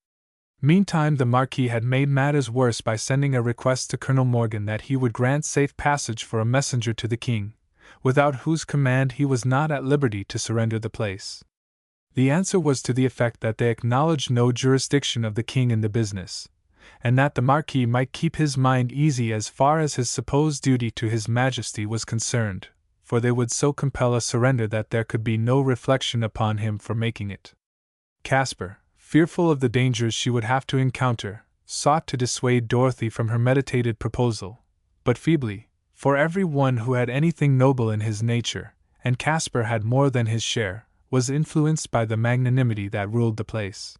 Meantime the Marquis had made matters worse by sending a request to Colonel Morgan that he would grant safe passage for a messenger to the king, without whose command he was not at liberty to surrender the place. The answer was to the effect that they acknowledged no jurisdiction of the king in the business, and that the Marquis might keep his mind easy as far as his supposed duty to his Majesty was concerned, for they would so compel a surrender that there could be no reflection upon him for making it. Caspar, fearful of the dangers she would have to encounter, sought to dissuade Dorothy from her meditated proposal, but feebly, for every one who had anything noble in his nature, and Caspar had more than his share, was influenced by the magnanimity that ruled the place.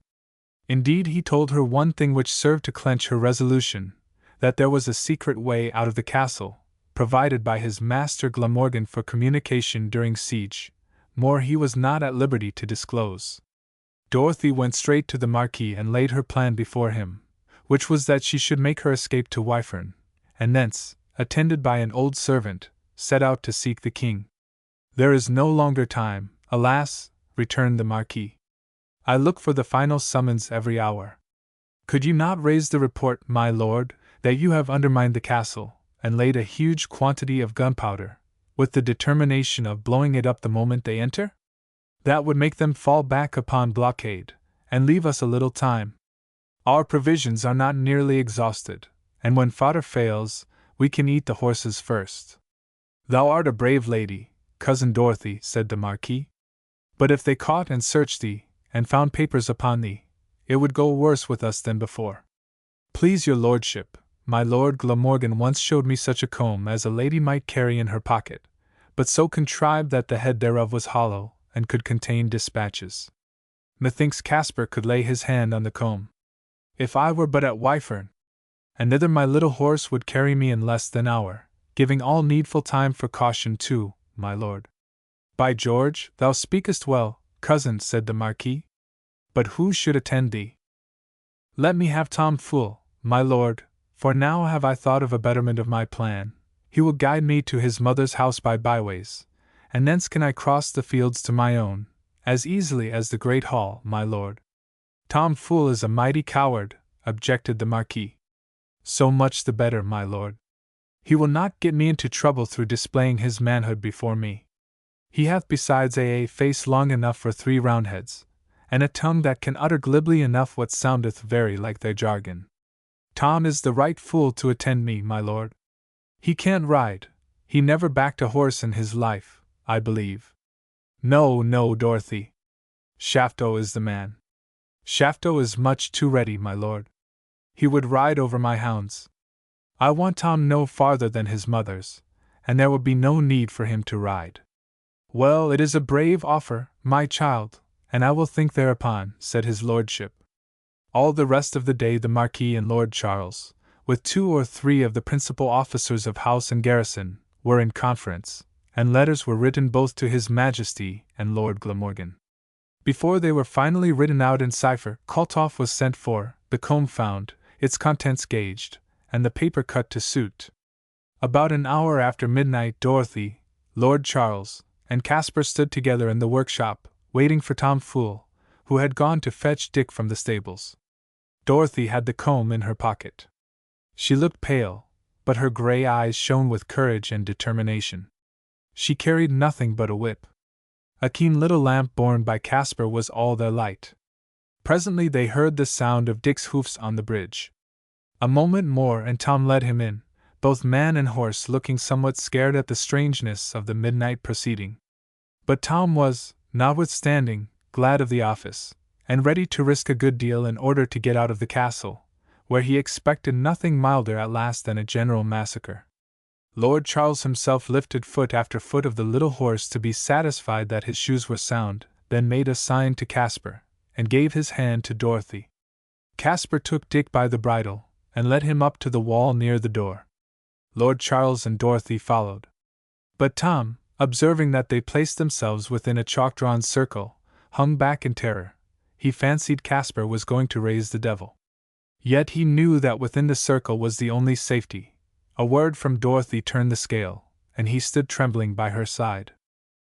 Indeed, he told her one thing which served to clench her resolution, that there was a secret way out of the castle, provided by his master Glamorgan for communication during siege. More he was not at liberty to disclose. Dorothy went straight to the Marquis and laid her plan before him, which was that she should make her escape to Wyfern, and thence, attended by an old servant, set out to seek the king. There is no longer time, alas, returned the Marquis. I look for the final summons every hour. Could you not raise the report, my lord, that you have undermined the castle, and laid a huge quantity of gunpowder, with the determination of blowing it up the moment they enter? That would make them fall back upon blockade, and leave us a little time. Our provisions are not nearly exhausted, and when fodder fails, we can eat the horses first. Thou art a brave lady, cousin Dorothy, said the Marquis. But if they caught and searched thee, and found papers upon thee, it would go worse with us than before. Please your lordship, my Lord Glamorgan once showed me such a comb as a lady might carry in her pocket, but so contrived that the head thereof was hollow, and could contain dispatches. Methinks Caspar could lay his hand on the comb. If I were but at Wyfern, and thither my little horse would carry me in less than an hour, giving all needful time for caution too, my lord. By George, thou speakest well, cousin, said the Marquis. But who should attend thee? Let me have Tom Fool, my lord, for now have I thought of a betterment of my plan. He will guide me to his mother's house by byways, and thence can I cross the fields to my own, as easily as the great hall, my lord. Tom Fool is a mighty coward, objected the Marquis. So much the better, my lord. He will not get me into trouble through displaying his manhood before me. He hath besides a face long enough for 3 Roundheads, and a tongue that can utter glibly enough what soundeth very like their jargon. Tom is the right fool to attend me, my lord. He can't ride, he never backed a horse in his life, I believe. No, no, Dorothy. Shafto is the man. Shafto is much too ready, my lord. He would ride over my hounds. I want Tom no farther than his mother's, and there will be no need for him to ride. Well, it is a brave offer, my child, and I will think thereupon, said his lordship. All the rest of the day the Marquis and Lord Charles, with 2 or 3 of the principal officers of house and garrison, were in conference, and letters were written both to His Majesty and Lord Glamorgan. Before they were finally written out in cipher, Kaltoff was sent for, the comb found, its contents gauged, and the paper cut to suit. About an hour after midnight Dorothy, Lord Charles, and Caspar stood together in the workshop, waiting for Tom Fool, who had gone to fetch Dick from the stables. Dorothy had the comb in her pocket. She looked pale, but her gray eyes shone with courage and determination. She carried nothing but a whip. A keen little lamp borne by Caspar was all their light. Presently they heard the sound of Dick's hoofs on the bridge. A moment more and Tom led him in, both man and horse looking somewhat scared at the strangeness of the midnight proceeding. But Tom was, notwithstanding, glad of the office, and ready to risk a good deal in order to get out of the castle, where he expected nothing milder at last than a general massacre. Lord Charles himself lifted foot after foot of the little horse to be satisfied that his shoes were sound, then made a sign to Caspar, and gave his hand to Dorothy. Caspar took Dick by the bridle, and led him up to the wall near the door. Lord Charles and Dorothy followed. But Tom, observing that they placed themselves within a chalk-drawn circle, hung back in terror. He fancied Caspar was going to raise the devil. Yet he knew that within the circle was the only safety. A word from Dorothy turned the scale, and he stood trembling by her side.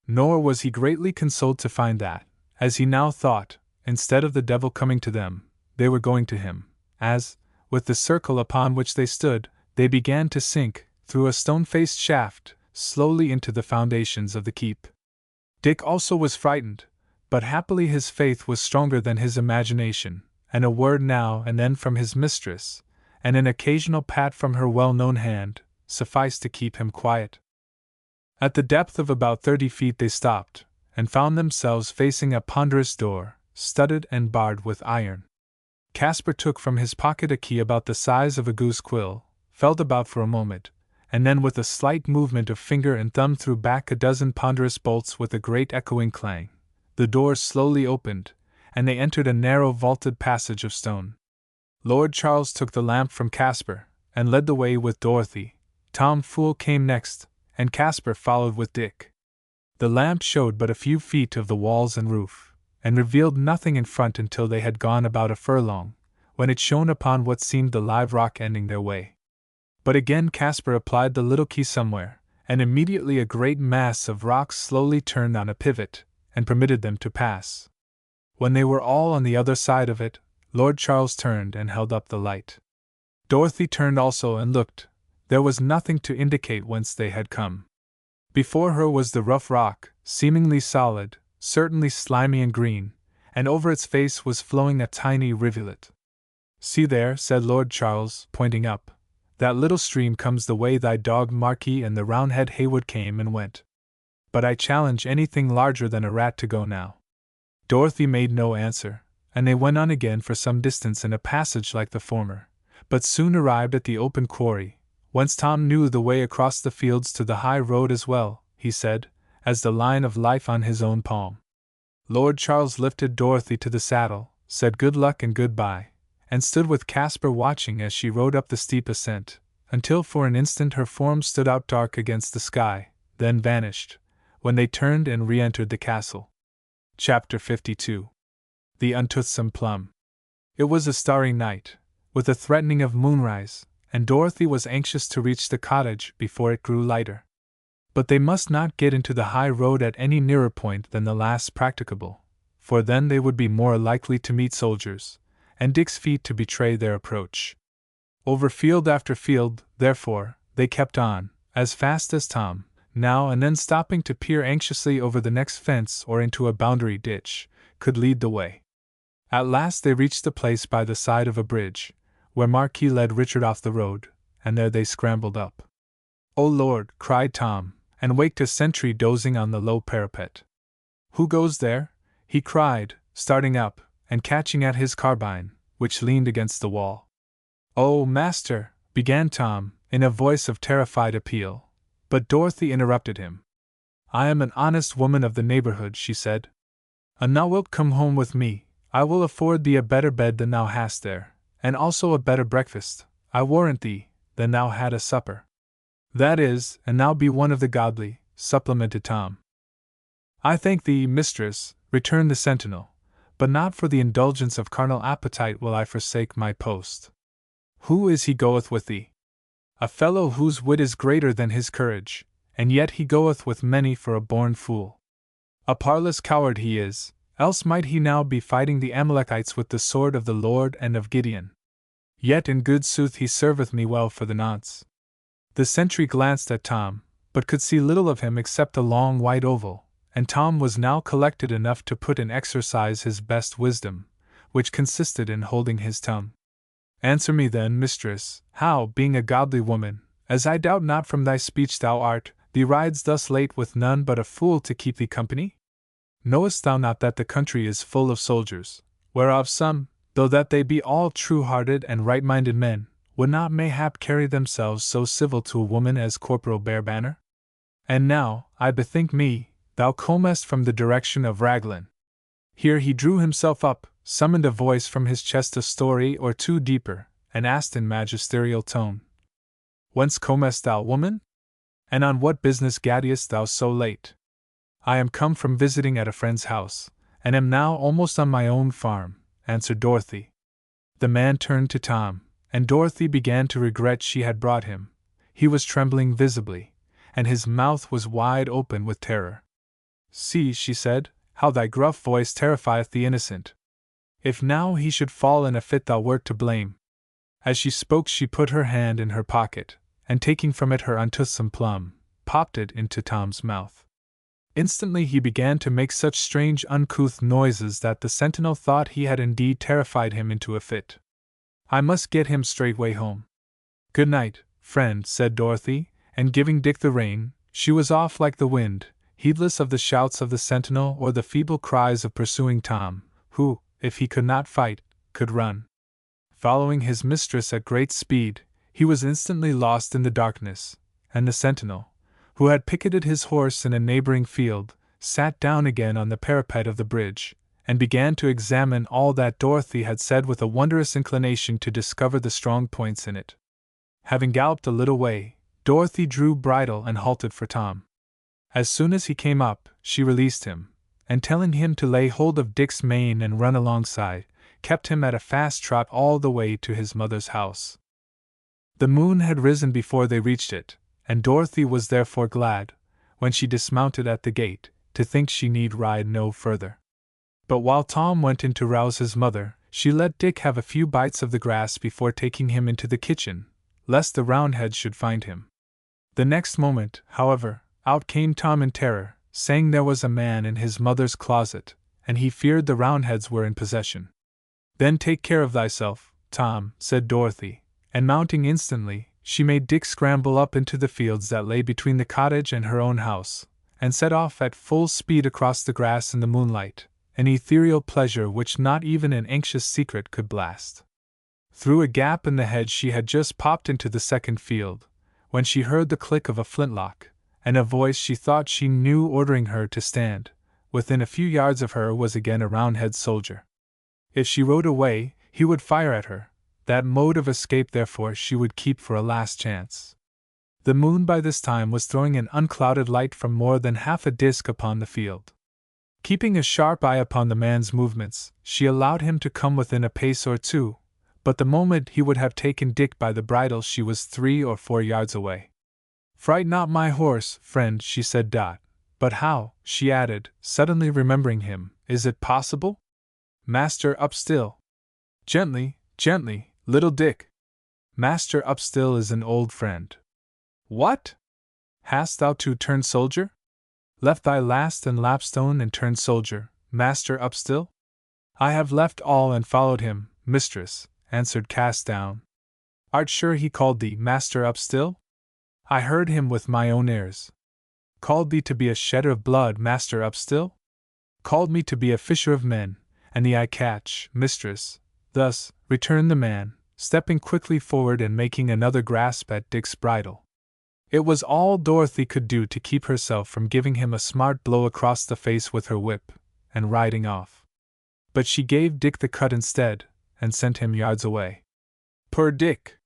Nor was he greatly consoled to find that, as he now thought, instead of the devil coming to them, they were going to him, as, with the circle upon which they stood, they began to sink, through a stone-faced shaft, slowly into the foundations of the keep. Dick also was frightened, but happily his faith was stronger than his imagination, and a word now and then from his mistress, and an occasional pat from her well-known hand, sufficed to keep him quiet. At the depth of about 30 feet they stopped, and found themselves facing a ponderous door, studded and barred with iron. Caspar took from his pocket a key about the size of a goose quill, felt about for a moment, and then with a slight movement of finger and thumb threw back a dozen ponderous bolts with a great echoing clang. The door slowly opened, and they entered a narrow vaulted passage of stone. Lord Charles took the lamp from Caspar, and led the way with Dorothy. Tom Fool came next, and Caspar followed with Dick. The lamp showed but a few feet of the walls and roof, and revealed nothing in front until they had gone about a furlong, when it shone upon what seemed the live rock ending their way. But again Caspar applied the little key somewhere, and immediately a great mass of rock slowly turned on a pivot, and permitted them to pass. When they were all on the other side of it, Lord Charles turned and held up the light. Dorothy turned also and looked. There was nothing to indicate whence they had come. Before her was the rough rock, seemingly solid, certainly slimy and green, and over its face was flowing a tiny rivulet. "See there," said Lord Charles, pointing up. "That little stream comes the way thy dog Marquis and the Roundhead Haywood came and went. But I challenge anything larger than a rat to go now." Dorothy made no answer, and they went on again for some distance in a passage like the former, but soon arrived at the open quarry, whence Tom knew the way across the fields to the high road as well, he said, as the line of life on his own palm. Lord Charles lifted Dorothy to the saddle, said good luck and good-bye, and stood with Caspar watching as she rode up the steep ascent, until for an instant her form stood out dark against the sky, then vanished, when they turned and re-entered the castle. Chapter 52. The Untoothsome Plum. It was a starry night, with a threatening of moonrise, and Dorothy was anxious to reach the cottage before it grew lighter. But they must not get into the high road at any nearer point than the last practicable, for then they would be more likely to meet soldiers, and Dick's feet to betray their approach. Over field after field, therefore, they kept on, as fast as Tom, now and then stopping to peer anxiously over the next fence or into a boundary ditch, could lead the way. At last they reached the place by the side of a bridge, where Marquis led Richard off the road, and there they scrambled up. "Oh Lord!" cried Tom, and waked a sentry dozing on the low parapet. "Who goes there?" he cried, starting up, and catching at his carbine, which leaned against the wall. "Oh, master," began Tom, in a voice of terrified appeal, but Dorothy interrupted him. "I am an honest woman of the neighborhood," she said. "An thou wilt come home with me, I will afford thee a better bed than thou hast there, and also a better breakfast, I warrant thee, than thou had a supper. That is, and thou be one of the godly," supplemented Tom. "I thank thee, mistress," returned the sentinel, "but not for the indulgence of carnal appetite will I forsake my post. Who is he goeth with thee?" "A fellow whose wit is greater than his courage, and yet he goeth with many for a born fool. A parlous coward he is, else might he now be fighting the Amalekites with the sword of the Lord and of Gideon. Yet in good sooth he serveth me well for the nonce. The sentry glanced at Tom, but could see little of him except a long white oval, and Tom was now collected enough to put in exercise his best wisdom, which consisted in holding his tongue. Answer me then, mistress, how, being a godly woman, as I doubt not from thy speech thou art, thee rides thus late with none but a fool to keep thee company? Knowest thou not that the country is full of soldiers, whereof some, though that they be all true-hearted and right-minded men, would not mayhap carry themselves so civil to a woman as Corporal Bearbanner? And now, I bethink me, thou comest from the direction of Raglan. Here he drew himself up, summoned a voice from his chest a story or two deeper, and asked in magisterial tone, Whence comest thou, woman? And on what business gaddiest thou so late? I am come from visiting at a friend's house, and am now almost on my own farm, answered Dorothy. The man turned to Tom, and Dorothy began to regret she had brought him. He was trembling visibly, and his mouth was wide open with terror. See, she said, how thy gruff voice terrifieth the innocent. If now he should fall in a fit thou wert to blame. As she spoke she put her hand in her pocket, and taking from it her untoothsome plum, popped it into Tom's mouth. Instantly he began to make such strange uncouth noises that the sentinel thought he had indeed terrified him into a fit. I must get him straightway home. Good night, friend, said Dorothy, and giving Dick the rein, she was off like the wind, heedless of the shouts of the sentinel or the feeble cries of pursuing Tom, who, if he could not fight, could run. Following his mistress at great speed, he was instantly lost in the darkness, and the sentinel, who had picketed his horse in a neighboring field, sat down again on the parapet of the bridge, and began to examine all that Dorothy had said with a wondrous inclination to discover the strong points in it. Having galloped a little way, Dorothy drew bridle and halted for Tom. As soon as he came up, she released him, and telling him to lay hold of Dick's mane and run alongside, kept him at a fast trot all the way to his mother's house. The moon had risen before they reached it, and Dorothy was therefore glad, when she dismounted at the gate, to think she need ride no further. But while Tom went in to rouse his mother, she let Dick have a few bites of the grass before taking him into the kitchen, lest the Roundheads should find him. The next moment, however, out came Tom in terror, saying there was a man in his mother's closet, and he feared the Roundheads were in possession. Then take care of thyself, Tom, said Dorothy, and mounting instantly, she made Dick scramble up into the fields that lay between the cottage and her own house, and set off at full speed across the grass in the moonlight, an ethereal pleasure which not even an anxious secret could blast. Through a gap in the hedge she had just popped into the second field, when she heard the click of a flintlock, and a voice she thought she knew ordering her to stand. Within a few yards of her was again a Roundhead soldier. If she rode away, he would fire at her. That mode of escape therefore she would keep for a last chance. The moon by this time was throwing an unclouded light from more than half a disk upon the field. Keeping a sharp eye upon the man's movements, she allowed him to come within a pace or two, but the moment he would have taken Dick by the bridle she was 3 or 4 yards away. Fright not my horse, friend, she said. But how, she added, suddenly remembering him, is it possible? Master up still. Gently, gently, little Dick. Master up still is an old friend. What? Hast thou too turned soldier? Left thy last and lapstone and turned soldier, Master up still? I have left all and followed him, mistress, answered Cast Down. Art sure he called thee Master up still? I heard him with my own ears. Called thee to be a shedder of blood, Master up still? Called me to be a fisher of men, and the I catch, mistress. Thus, returned the man, stepping quickly forward and making another grasp at Dick's bridle. It was all Dorothy could do to keep herself from giving him a smart blow across the face with her whip, and riding off. But she gave Dick the cut instead, and sent him yards away. Poor Dick!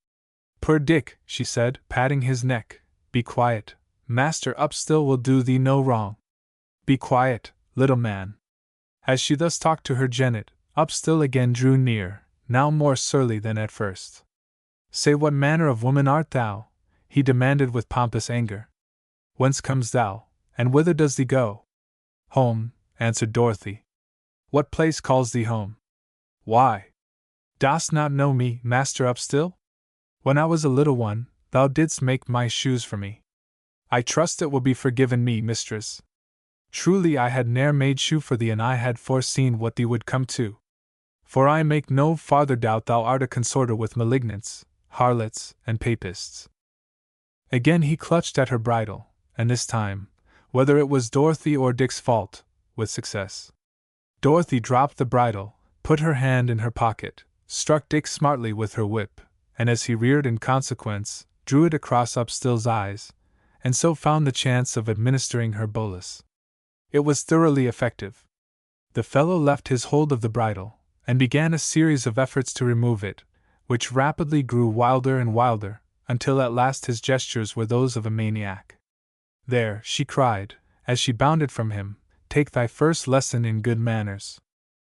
Poor Dick, she said, patting his neck. Be quiet, Master Upstill will do thee no wrong. Be quiet, little man. As she thus talked to her jennet, Upstill again drew near, now more surly than at first. Say what manner of woman art thou? He demanded with pompous anger. Whence comes thou, and whither does thee go? Home, answered Dorothy. What place calls thee home? Why? Dost not know me, Master Upstill? When I was a little one, thou didst make my shoes for me. I trust it will be forgiven me, mistress. Truly I had ne'er made shoe for thee, and I had foreseen what thee would come to. For I make no farther doubt thou art a consorter with malignants, harlots, and papists. Again he clutched at her bridle, and this time, whether it was Dorothy or Dick's fault, with success. Dorothy dropped the bridle, put her hand in her pocket, struck Dick smartly with her whip, and as he reared in consequence, drew it across Upstill's eyes, and so found the chance of administering her bolus. It was thoroughly effective. The fellow left his hold of the bridle, and began a series of efforts to remove it, which rapidly grew wilder and wilder, until at last his gestures were those of a maniac. There, she cried, as she bounded from him, take thy first lesson in good manners.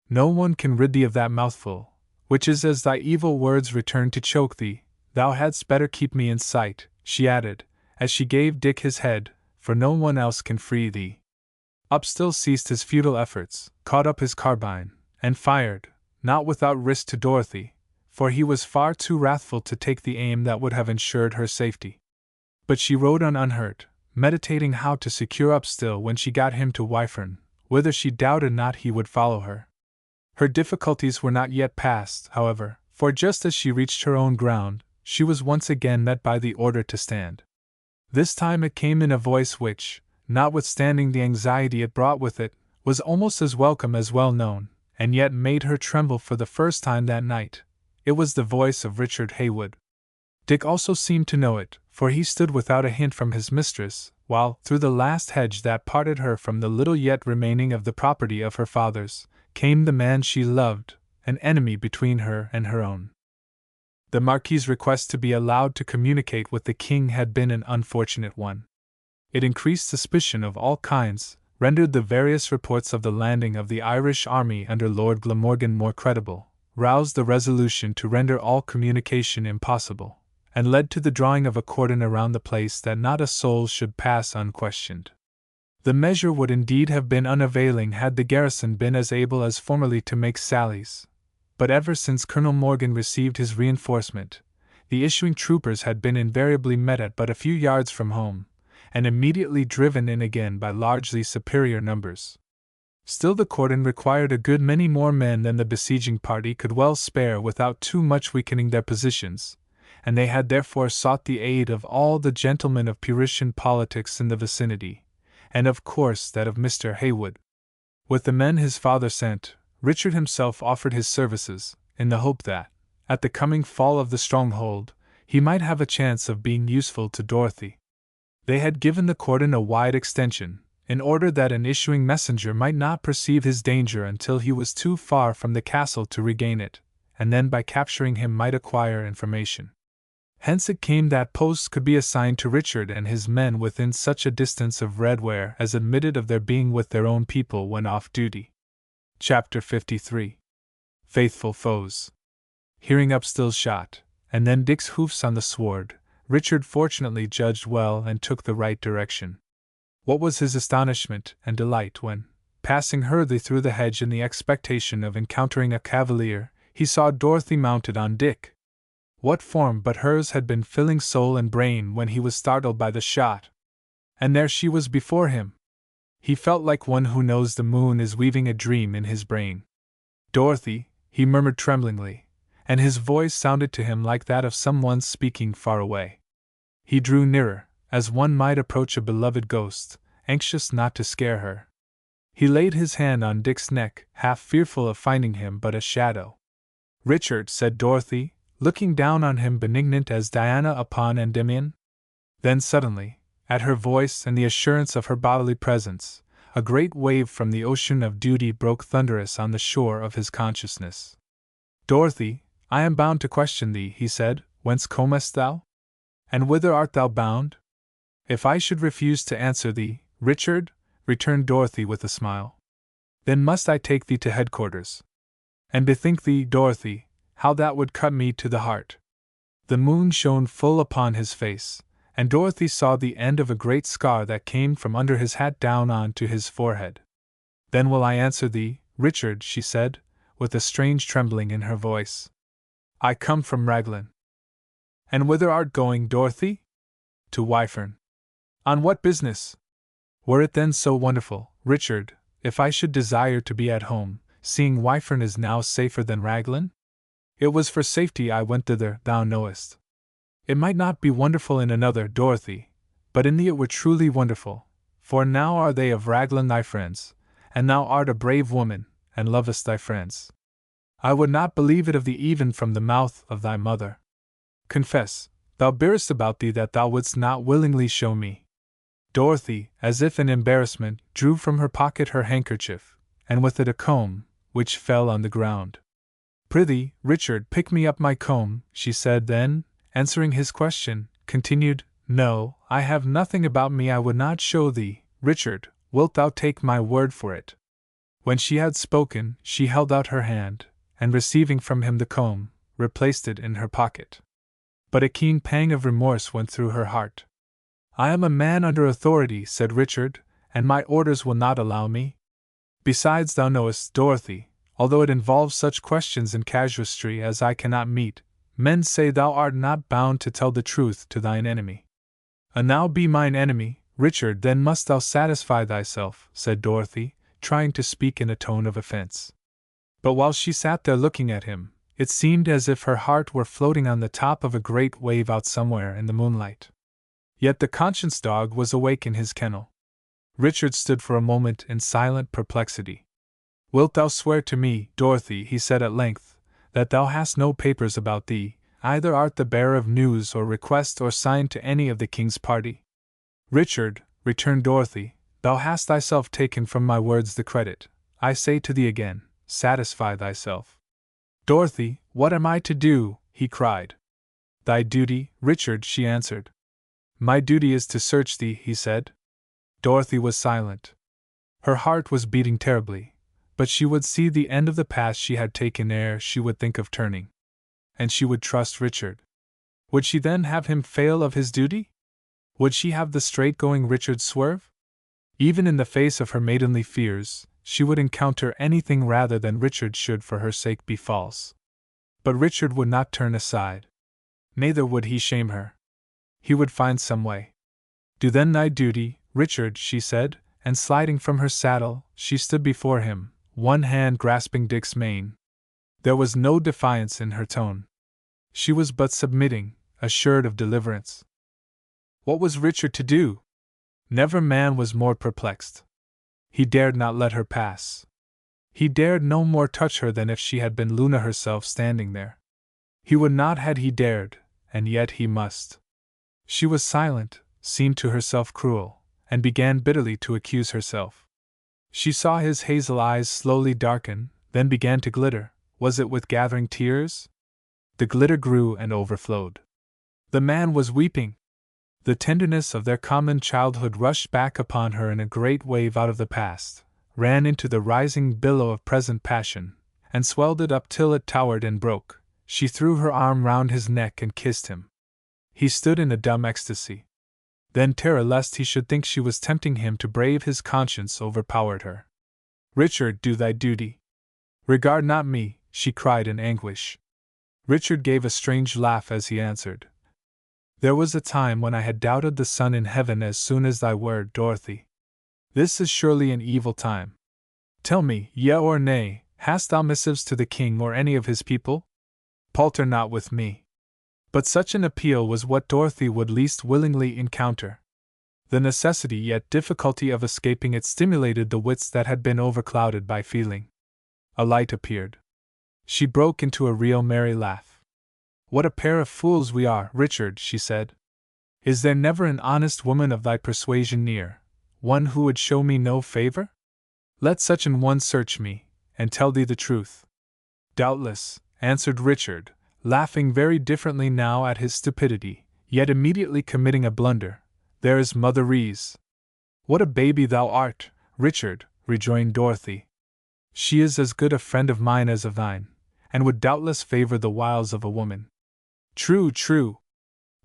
No one can rid thee of that mouthful, which is as thy evil words return to choke thee. Thou hadst better keep me in sight, she added, as she gave Dick his head, for no one else can free thee. Upstill ceased his futile efforts, caught up his carbine, and fired, not without risk to Dorothy, for he was far too wrathful to take the aim that would have ensured her safety. But she rode on unhurt, meditating how to secure Upstill when she got him to Wyfern, whither she doubted not he would follow her. Her difficulties were not yet past, however, for just as she reached her own ground, she was once again met by the order to stand. This time it came in a voice which, notwithstanding the anxiety it brought with it, was almost as welcome as well known, and yet made her tremble for the first time that night. It was the voice of Richard Haywood. Dick also seemed to know it, for he stood without a hint from his mistress, while, through the last hedge that parted her from the little yet remaining of the property of her fathers, came the man she loved, an enemy between her and her own. The Marquis's request to be allowed to communicate with the king had been an unfortunate one. It increased suspicion of all kinds, rendered the various reports of the landing of the Irish army under Lord Glamorgan more credible, roused the resolution to render all communication impossible, and led to the drawing of a cordon around the place that not a soul should pass unquestioned. The measure would indeed have been unavailing had the garrison been as able as formerly to make sallies, but ever since Colonel Morgan received his reinforcement, the issuing troopers had been invariably met at but a few yards from home, and immediately driven in again by largely superior numbers. Still the cordon required a good many more men than the besieging party could well spare without too much weakening their positions, and they had therefore sought the aid of all the gentlemen of Puritan politics in the vicinity, and of course that of Mr. Haywood. With the men his father sent, Richard himself offered his services, in the hope that, at the coming fall of the stronghold, he might have a chance of being useful to Dorothy. They had given the cordon a wide extension, in order that an issuing messenger might not perceive his danger until he was too far from the castle to regain it, and then by capturing him might acquire information. Hence it came that posts could be assigned to Richard and his men within such a distance of Redware as admitted of their being with their own people when off duty. Chapter 53. Faithful Foes. Hearing Upstill's shot, and then Dick's hoofs on the sward, Richard fortunately judged well and took the right direction. What was his astonishment and delight when, passing hurriedly through the hedge in the expectation of encountering a cavalier, he saw Dorothy mounted on Dick. What form but hers had been filling soul and brain when he was startled by the shot? And there she was before him! He felt like one who knows the moon is weaving a dream in his brain. Dorothy, he murmured tremblingly, and his voice sounded to him like that of someone speaking far away. He drew nearer, as one might approach a beloved ghost, anxious not to scare her. He laid his hand on Dick's neck, half fearful of finding him but a shadow. "Richard," said Dorothy, looking down on him benignant as Diana upon Endymion. Then suddenly, at her voice and the assurance of her bodily presence, a great wave from the ocean of duty broke thunderous on the shore of his consciousness. "Dorothy, I am bound to question thee," he said. "Whence comest thou? And whither art thou bound?" "If I should refuse to answer thee, Richard," returned Dorothy with a smile, "then must I take thee to headquarters. And bethink thee, Dorothy, how that would cut me to the heart." The moon shone full upon his face, and Dorothy saw the end of a great scar that came from under his hat down on to his forehead. "Then will I answer thee," Richard, she said, with a strange trembling in her voice. I come from Raglan. And whither art going, Dorothy? To Wyfern. On what business? Were it then so wonderful, Richard, if I should desire to be at home, seeing Wyfern is now safer than Raglan? It was for safety I went thither, thou knowest. It might not be wonderful in another, Dorothy, but in thee it were truly wonderful, for now are they of Raglan thy friends, and thou art a brave woman, and lovest thy friends. I would not believe it of thee even from the mouth of thy mother. Confess, thou bearest about thee that thou wouldst not willingly show me. Dorothy, as if in embarrassment, drew from her pocket her handkerchief, and with it a comb, which fell on the ground. Prithee, Richard, pick me up my comb, she said, then, answering his question, continued, No, I have nothing about me I would not show thee, Richard, wilt thou take my word for it? When she had spoken, she held out her hand, and receiving from him the comb, replaced it in her pocket. But a keen pang of remorse went through her heart. I am a man under authority, said Richard, and my orders will not allow me. Besides, thou knowest, Dorothy, although it involves such questions in casuistry as I cannot meet, men say thou art not bound to tell the truth to thine enemy. And thou be mine enemy, Richard, then must thou satisfy thyself, said Dorothy, trying to speak in a tone of offense. But while she sat there looking at him, it seemed as if her heart were floating on the top of a great wave out somewhere in the moonlight. Yet the conscience dog was awake in his kennel. Richard stood for a moment in silent perplexity. Wilt thou swear to me, Dorothy, he said at length, that thou hast no papers about thee, either art the bearer of news or request or signed to any of the king's party? Richard, returned Dorothy, thou hast thyself taken from my words the credit. I say to thee again, satisfy thyself. Dorothy, what am I to do? He cried. Thy duty, Richard, she answered. My duty is to search thee, he said. Dorothy was silent. Her heart was beating terribly, but she would see the end of the path she had taken ere she would think of turning. And she would trust Richard. Would she then have him fail of his duty? Would she have the straight-going Richard swerve? Even in the face of her maidenly fears, she would encounter anything rather than Richard should for her sake be false. But Richard would not turn aside. Neither would he shame her. He would find some way. Do then thy duty, Richard, she said, and sliding from her saddle, she stood before him, one hand grasping Dick's mane. There was no defiance in her tone. She was but submitting, assured of deliverance. What was Richard to do? Never man was more perplexed. He dared not let her pass. He dared no more touch her than if she had been Luna herself standing there. He would not had he dared, and yet he must. She was silent, seemed to herself cruel, and began bitterly to accuse herself. She saw his hazel eyes slowly darken, then began to glitter. Was it with gathering tears? The glitter grew and overflowed. The man was weeping. The tenderness of their common childhood rushed back upon her in a great wave out of the past, ran into the rising billow of present passion, and swelled it up till it towered and broke. She threw her arm round his neck and kissed him. He stood in a dumb ecstasy. Then terror lest he should think she was tempting him to brave his conscience overpowered her. Richard, do thy duty. Regard not me, she cried in anguish. Richard gave a strange laugh as he answered. There was a time when I had doubted the sun in heaven as soon as thy word, Dorothy. This is surely an evil time. Tell me, yea or nay, hast thou missives to the king or any of his people? Palter not with me. But such an appeal was what Dorothy would least willingly encounter. The necessity yet difficulty of escaping it stimulated the wits that had been overclouded by feeling. A light appeared. She broke into a real merry laugh. What a pair of fools we are, Richard, she said. Is there never an honest woman of thy persuasion near, one who would show me no favor? Let such an one search me, and tell thee the truth. Doubtless, answered Richard, laughing very differently now at his stupidity, yet immediately committing a blunder. There is Mother Rees. What a baby thou art, Richard, rejoined Dorothy. She is as good a friend of mine as of thine, and would doubtless favor the wiles of a woman. True, true.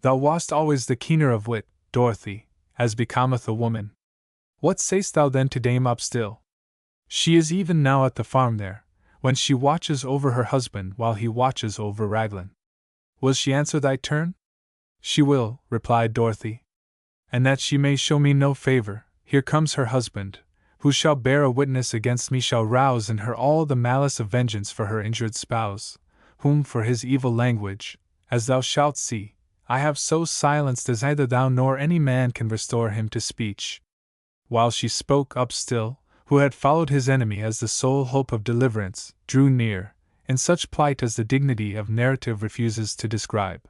Thou wast always the keener of wit, Dorothy, as becometh a woman. What sayst thou then to Dame Upstill? She is even now at the farm there, when she watches over her husband while he watches over Raglan. Will she answer thy turn? She will, replied Dorothy. And that she may show me no favor, here comes her husband, who shall bear a witness against me, shall rouse in her all the malice of vengeance for her injured spouse, whom for his evil language, as thou shalt see, I have so silenced as neither thou nor any man can restore him to speech. While she spoke, Upstill, who had followed his enemy as the sole hope of deliverance, drew near, in such plight as the dignity of narrative refuses to describe.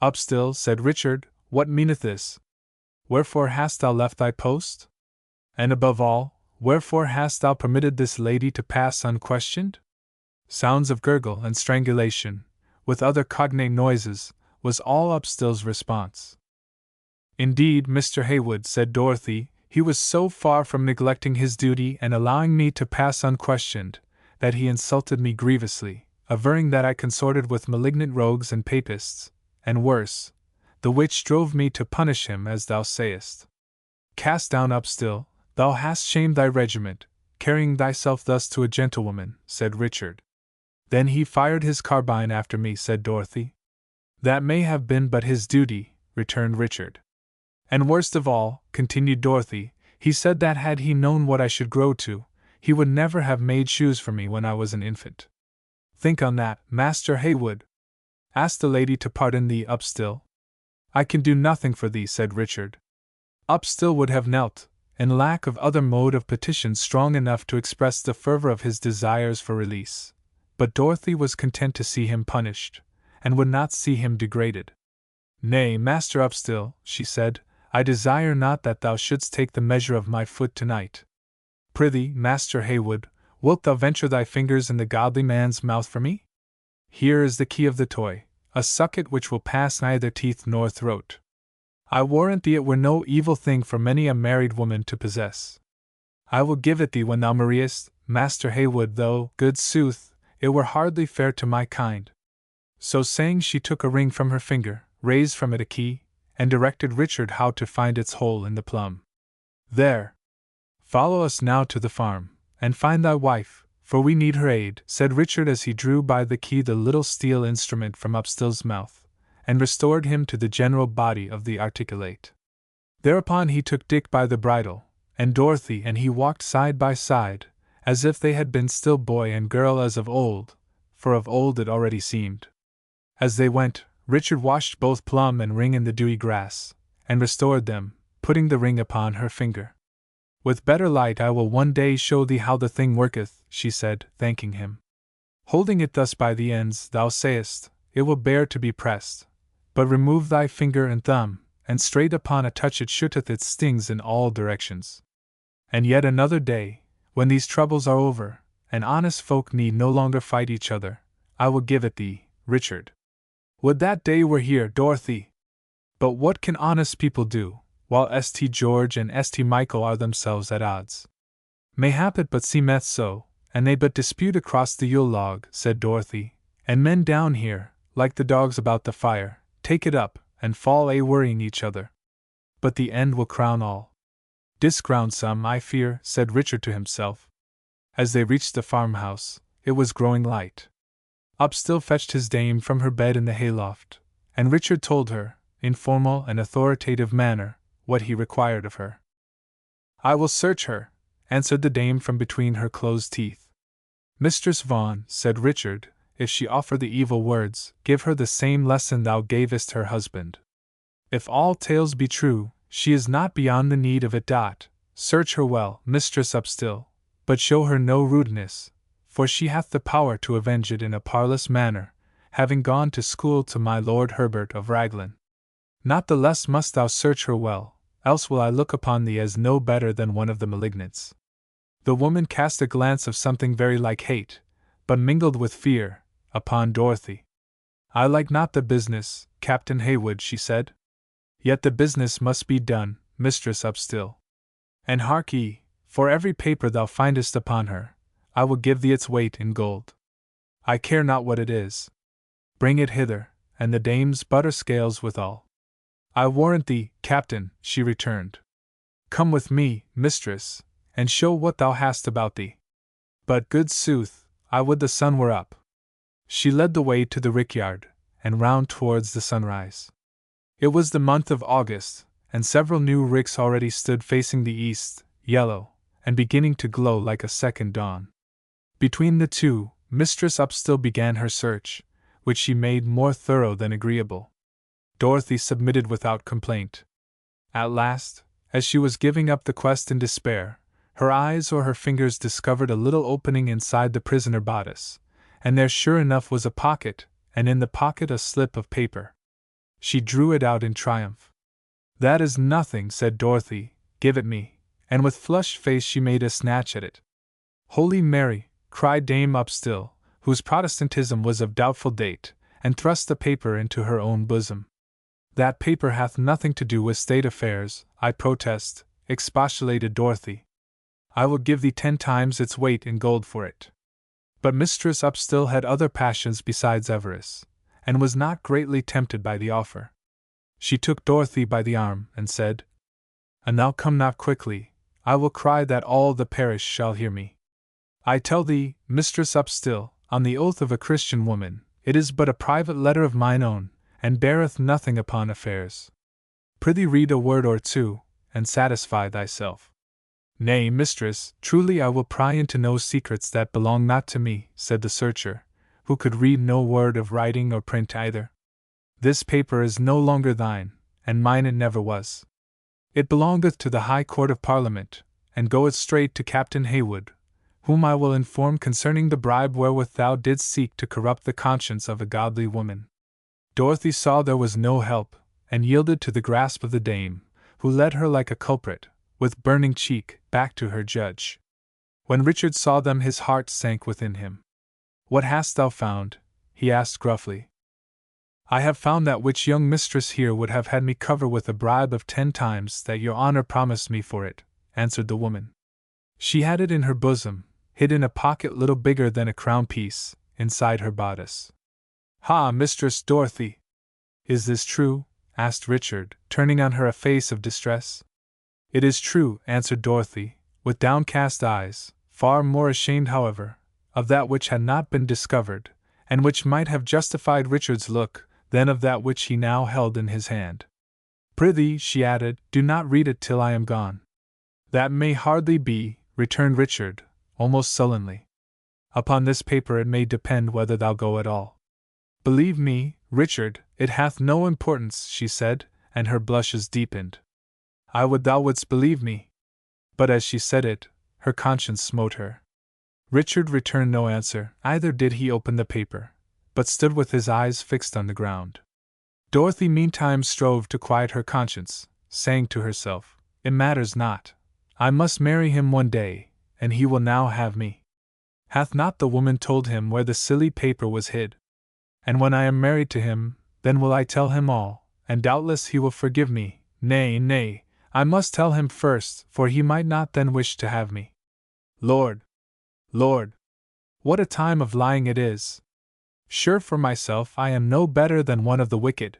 Upstill, said Richard, what meaneth this? Wherefore hast thou left thy post? And above all, wherefore hast thou permitted this lady to pass unquestioned? Sounds of gurgle and strangulation, with other cognate noises, was all Upstill's response. Indeed, Mr. Haywood, said Dorothy, he was so far from neglecting his duty and allowing me to pass unquestioned, that he insulted me grievously, averring that I consorted with malignant rogues and papists, and worse, the which drove me to punish him as thou sayest. Cast down, Upstill, thou hast shamed thy regiment, carrying thyself thus to a gentlewoman, said Richard. Then he fired his carbine after me, said Dorothy. That may have been but his duty, returned Richard. And worst of all, continued Dorothy, he said that had he known what I should grow to, he would never have made shoes for me when I was an infant. Think on that, Master Haywood. Ask the lady to pardon thee, Upstill. I can do nothing for thee, said Richard. Upstill would have knelt, in lack of other mode of petition strong enough to express the fervor of his desires for release. But Dorothy was content to see him punished, and would not see him degraded. Nay, Master Upstill, she said, I desire not that thou shouldst take the measure of my foot tonight. Prithee, Master Haywood, wilt thou venture thy fingers in the godly man's mouth for me? Here is the key of the toy, a socket which will pass neither teeth nor throat. I warrant thee it were no evil thing for many a married woman to possess. I will give it thee when thou marriest, Master Haywood, though, good sooth, it were hardly fair to my kind. So saying, she took a ring from her finger, raised from it a key, and directed Richard how to find its hole in the plum. There! Follow us now to the farm, and find thy wife, for we need her aid, said Richard as he drew by the key the little steel instrument from Upstill's mouth, and restored him to the general body of the articulate. Thereupon he took Dick by the bridle, and Dorothy and he walked side by side, as if they had been still boy and girl as of old, for of old it already seemed. As they went, Richard washed both plum and ring in the dewy grass, and restored them, putting the ring upon her finger. With better light I will one day show thee how the thing worketh, she said, thanking him. Holding it thus by the ends, thou sayest, it will bear to be pressed. But remove thy finger and thumb, and straight upon a touch it shooteth its stings in all directions. And yet another day, when these troubles are over, and honest folk need no longer fight each other, I will give it thee, Richard. Would that day were here, Dorothy! But what can honest people do, while St. George and St. Michael are themselves at odds? Mayhap it but seemeth so, and they but dispute across the Yule log, said Dorothy, and men down here, like the dogs about the fire, take it up, and fall worrying each other. But the end will crown all. Discrown some, I fear, said Richard to himself. As they reached the farmhouse, it was growing light. Upstill fetched his dame from her bed in the hayloft, and Richard told her, in formal and authoritative manner, what he required of her. I will search her, answered the dame from between her closed teeth. Mistress Vaughan, said Richard, if she offer the evil words, give her the same lesson thou gavest her husband. If all tales be true, she is not beyond the need of it. Search her well, Mistress Upstill, but show her no rudeness, for she hath the power to avenge it in a parlous manner, having gone to school to my Lord Herbert of Raglan. Not the less must thou search her well, else will I look upon thee as no better than one of the malignants. The woman cast a glance of something very like hate, but mingled with fear, upon Dorothy. I like not the business, Captain Haywood, she said. Yet the business must be done, Mistress Upstill. And hark ye, for every paper thou findest upon her, I will give thee its weight in gold. I care not what it is. Bring it hither, and the dame's butter scales withal. I warrant thee, Captain, she returned. Come with me, mistress, and show what thou hast about thee. But good sooth, I would the sun were up. She led the way to the rickyard, and round towards the sunrise. It was the month of August, and several new ricks already stood facing the east, yellow, and beginning to glow like a second dawn. Between the two, Mistress Upstill began her search, which she made more thorough than agreeable. Dorothy submitted without complaint. At last, as she was giving up the quest in despair, her eyes or her fingers discovered a little opening inside the prisoner bodice, and there sure enough was a pocket, and in the pocket a slip of paper. She drew it out in triumph. "That is nothing," said Dorothy, "give it me," and with flushed face she made a snatch at it. "Holy Mary!" cried Dame Upstill, whose Protestantism was of doubtful date, and thrust the paper into her own bosom. "That paper hath nothing to do with state affairs, I protest," expostulated Dorothy. "I will give thee 10 times its weight in gold for it." But Mistress Upstill had other passions besides avarice, and was not greatly tempted by the offer. She took Dorothy by the arm, and said, "An thou come not quickly, I will cry that all the parish shall hear me. I tell thee, Mistress Upstill, on the oath of a Christian woman, it is but a private letter of mine own, and beareth nothing upon affairs. Prithee read a word or two, and satisfy thyself." "Nay, mistress, truly I will pry into no secrets that belong not to me," said the searcher, who could read no word of writing or print either. "This paper is no longer thine, and mine it never was. It belongeth to the High Court of Parliament, and goeth straight to Captain Haywood, whom I will inform concerning the bribe wherewith thou didst seek to corrupt the conscience of a godly woman." Dorothy saw there was no help, and yielded to the grasp of the dame, who led her like a culprit, with burning cheek, back to her judge. When Richard saw them his heart sank within him. "What hast thou found?" he asked gruffly. "I have found that which young mistress here would have had me cover with a bribe of 10 times that your honor promised me for it," answered the woman. She had it in her bosom, hid in a pocket little bigger than a crown piece, inside her bodice. "Ha, Mistress Dorothy! Is this true?" asked Richard, turning on her a face of distress. "It is true," answered Dorothy, with downcast eyes, far more ashamed, however, of that which had not been discovered, and which might have justified Richard's look, than of that which he now held in his hand. "Prithee," she added, "do not read it till I am gone." "That may hardly be," returned Richard, almost sullenly. "Upon this paper it may depend whether thou go at all." "Believe me, Richard, it hath no importance," she said, and her blushes deepened. "I would thou wouldst believe me." But as she said it, her conscience smote her. Richard returned no answer, either did he open the paper, but stood with his eyes fixed on the ground. Dorothy meantime strove to quiet her conscience, saying to herself, "It matters not. I must marry him one day, and he will now have me. Hath not the woman told him where the silly paper was hid? And when I am married to him, then will I tell him all, and doubtless he will forgive me. Nay, nay, I must tell him first, for he might not then wish to have me. Lord! Lord! What a time of lying it is! Sure for myself I am no better than one of the wicked."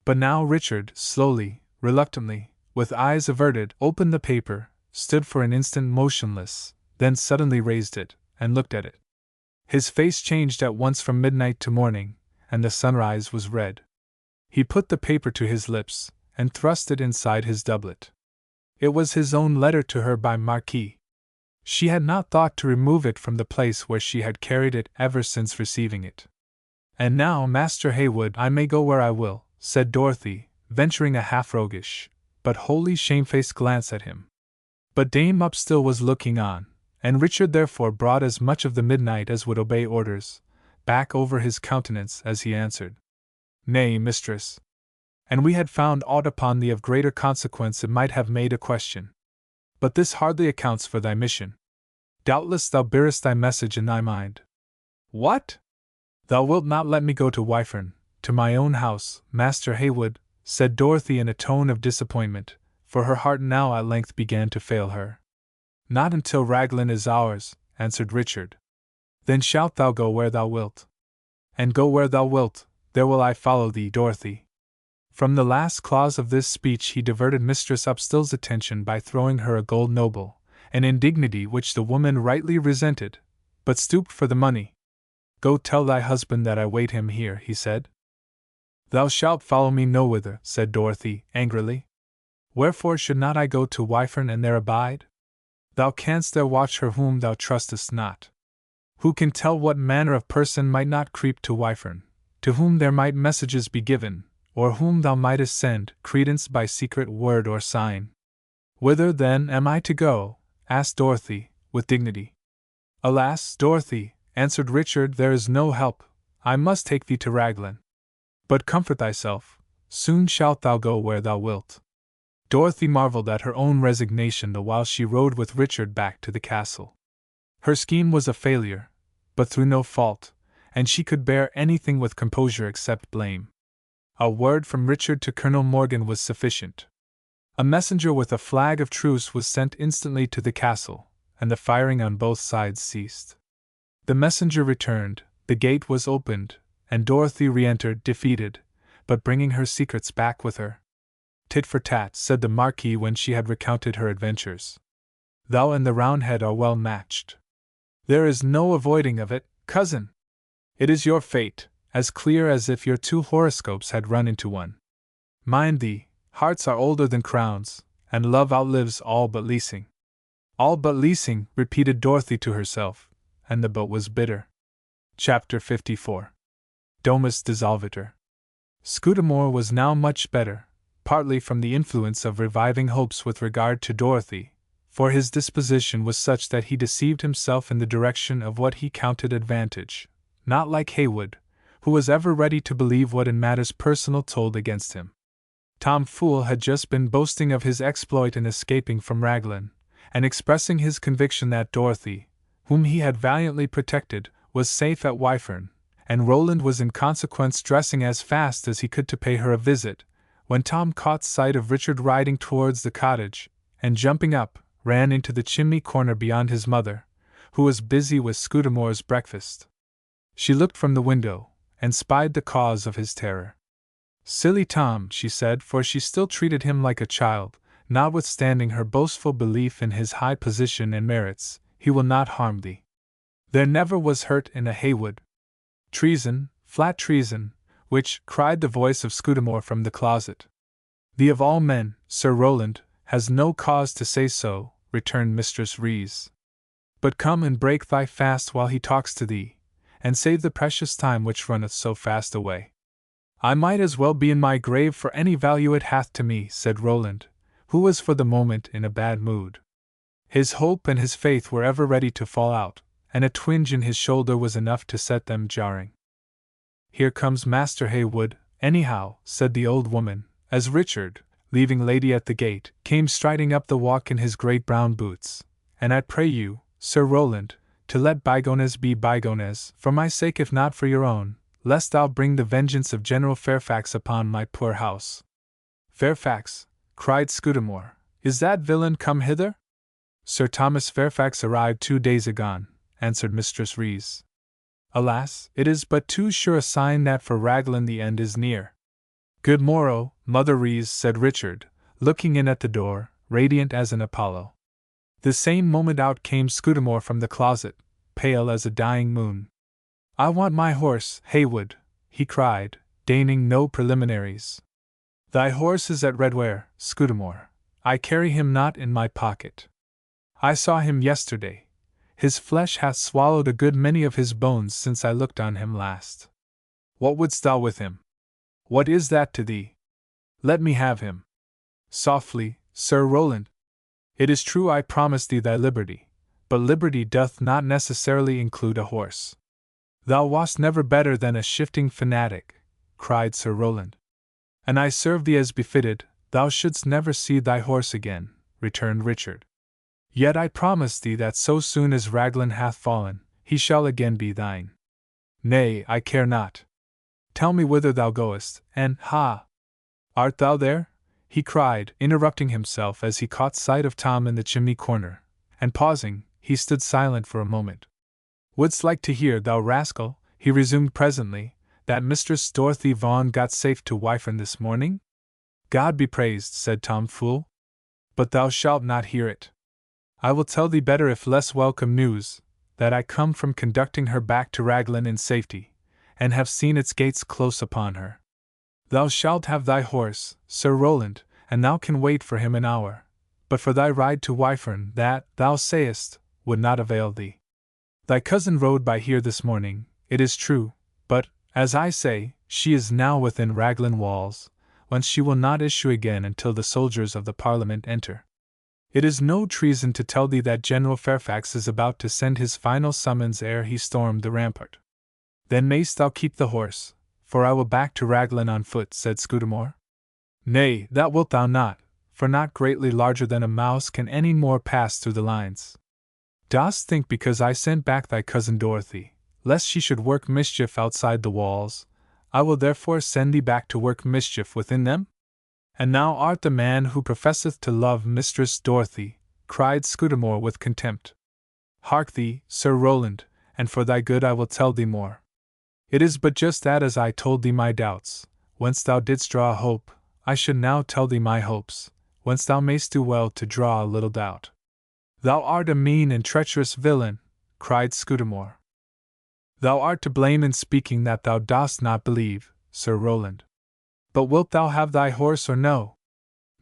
But now Richard, slowly, reluctantly, with eyes averted, opened the paper, stood for an instant motionless, then suddenly raised it, and looked at it. His face changed at once from midnight to morning, and the sunrise was red. He put the paper to his lips, and thrust it inside his doublet. It was his own letter to her by Marquis. She had not thought to remove it from the place where she had carried it ever since receiving it. "And now, Master Haywood, I may go where I will," said Dorothy, venturing a half-roguish, but wholly shamefaced glance at him. But Dame Upstill was looking on, and Richard therefore brought as much of the midnight as would obey orders, back over his countenance as he answered, "Nay, mistress. And we had found aught upon thee of greater consequence it might have made a question. But this hardly accounts for thy mission. Doubtless thou bearest thy message in thy mind." "What? Thou wilt not let me go to Wyfern, to my own house, Master Haywood," said Dorothy in a tone of disappointment, for her heart now at length began to fail her. "Not until Raglan is ours," answered Richard. "Then shalt thou go where thou wilt. And go where thou wilt, there will I follow thee, Dorothy." From the last clause of this speech he diverted Mistress Upstill's attention by throwing her a gold noble, an indignity which the woman rightly resented, but stooped for the money. Go tell thy husband that I wait him here, he said. Thou shalt follow me no whither, said Dorothy, angrily. Wherefore should not I go to Wyfern and there abide? Thou canst there watch her whom thou trustest not. Who can tell what manner of person might not creep to Wyfern, to whom there might messages be given, or whom thou mightest send credence by secret word or sign? Whither then am I to go? Asked Dorothy, with dignity. Alas, Dorothy, answered Richard, there is no help. I must take thee to Raglan. But comfort thyself, soon shalt thou go where thou wilt. Dorothy marveled at her own resignation the while she rode with Richard back to the castle. Her scheme was a failure, but through no fault, and she could bear anything with composure except blame. A word from Richard to Colonel Morgan was sufficient. A messenger with a flag of truce was sent instantly to the castle, and the firing on both sides ceased. The messenger returned, the gate was opened, and Dorothy re-entered defeated, but bringing her secrets back with her. Tit for tat, said the Marquis when she had recounted her adventures. Thou and the Roundhead are well matched. There is no avoiding of it, cousin. It is your fate, as clear as if your two horoscopes had run into one. Mind thee, hearts are older than crowns, and love outlives all but leasing. All but leasing, repeated Dorothy to herself, and the boat was bitter. Chapter 54. Domus Dissolvitur. Scudamore was now much better, partly from the influence of reviving hopes with regard to Dorothy, for his disposition was such that he deceived himself in the direction of what he counted advantage, not like Haywood, who was ever ready to believe what in matters personal told against him. Tom Fool had just been boasting of his exploit in escaping from Raglan, and expressing his conviction that Dorothy, whom he had valiantly protected, was safe at Wyfern, and Roland was in consequence dressing as fast as he could to pay her a visit, when Tom caught sight of Richard riding towards the cottage, and jumping up, ran into the chimney corner beyond his mother, who was busy with Scudamore's breakfast. She looked from the window, and spied the cause of his terror. Silly Tom, she said, for she still treated him like a child, notwithstanding her boastful belief in his high position and merits, he will not harm thee. There never was hurt in a Haywood. Treason, flat treason, which, cried the voice of Scudamore from the closet. Thee of all men, Sir Roland, has no cause to say so, returned Mistress Rees. But come and break thy fast while he talks to thee, and save the precious time which runneth so fast away. I might as well be in my grave for any value it hath to me, said Roland, who was for the moment in a bad mood. His hope and his faith were ever ready to fall out, and a twinge in his shoulder was enough to set them jarring. Here comes Master Haywood, anyhow, said the old woman, as Richard, leaving Lady at the gate, came striding up the walk in his great brown boots, and I pray you, Sir Roland, to let bygones be bygones, for my sake if not for your own, lest thou bring the vengeance of General Fairfax upon my poor house. Fairfax, cried Scudamore, is that villain come hither? Sir Thomas Fairfax arrived 2 days agone, answered Mistress Rees. Alas, it is but too sure a sign that for Raglan the end is near. Good morrow, Mother Rees, said Richard, looking in at the door, radiant as an Apollo. The same moment out came Scudamore from the closet, pale as a dying moon. I want my horse, Haywood, he cried, deigning no preliminaries. Thy horse is at Redware, Scudamore. I carry him not in my pocket. I saw him yesterday. His flesh hath swallowed a good many of his bones since I looked on him last. What wouldst thou with him? What is that to thee? Let me have him. Softly, Sir Roland. It is true I promised thee thy liberty, but liberty doth not necessarily include a horse. Thou wast never better than a shifting fanatic, cried Sir Roland. And I serve thee as befitted, thou shouldst never see thy horse again, returned Richard. Yet I promise thee that so soon as Raglan hath fallen, he shall again be thine. Nay, I care not. Tell me whither thou goest, and, ha! Art thou there? He cried, interrupting himself as he caught sight of Tom in the chimney corner, and pausing, he stood silent for a moment. Wouldst like to hear, thou rascal, he resumed presently, that Mistress Dorothy Vaughan got safe to Wyfern this morning? God be praised, said Tom Fool. But thou shalt not hear it. I will tell thee better if less welcome news, that I come from conducting her back to Raglan in safety, and have seen its gates close upon her. Thou shalt have thy horse, Sir Roland, and thou can wait for him an hour, but for thy ride to Wyfern that, thou sayest, would not avail thee. Thy cousin rode by here this morning, it is true, but, as I say, she is now within Raglan walls, whence she will not issue again until the soldiers of the Parliament enter. It is no treason to tell thee that General Fairfax is about to send his final summons ere he storm the rampart. Then mayst thou keep the horse, for I will back to Raglan on foot, said Scudamore. Nay, that wilt thou not, for not greatly larger than a mouse can any more pass through the lines. Dost think because I sent back thy cousin Dorothy, lest she should work mischief outside the walls, I will therefore send thee back to work mischief within them? And thou art the man who professeth to love Mistress Dorothy, cried Scudamore with contempt. Hark thee, Sir Roland, and for thy good I will tell thee more. It is but just that as I told thee my doubts, whence thou didst draw a hope, I should now tell thee my hopes, whence thou mayst do well to draw a little doubt. Thou art a mean and treacherous villain, cried Scudamore. Thou art to blame in speaking that thou dost not believe, Sir Roland. But wilt thou have thy horse or no?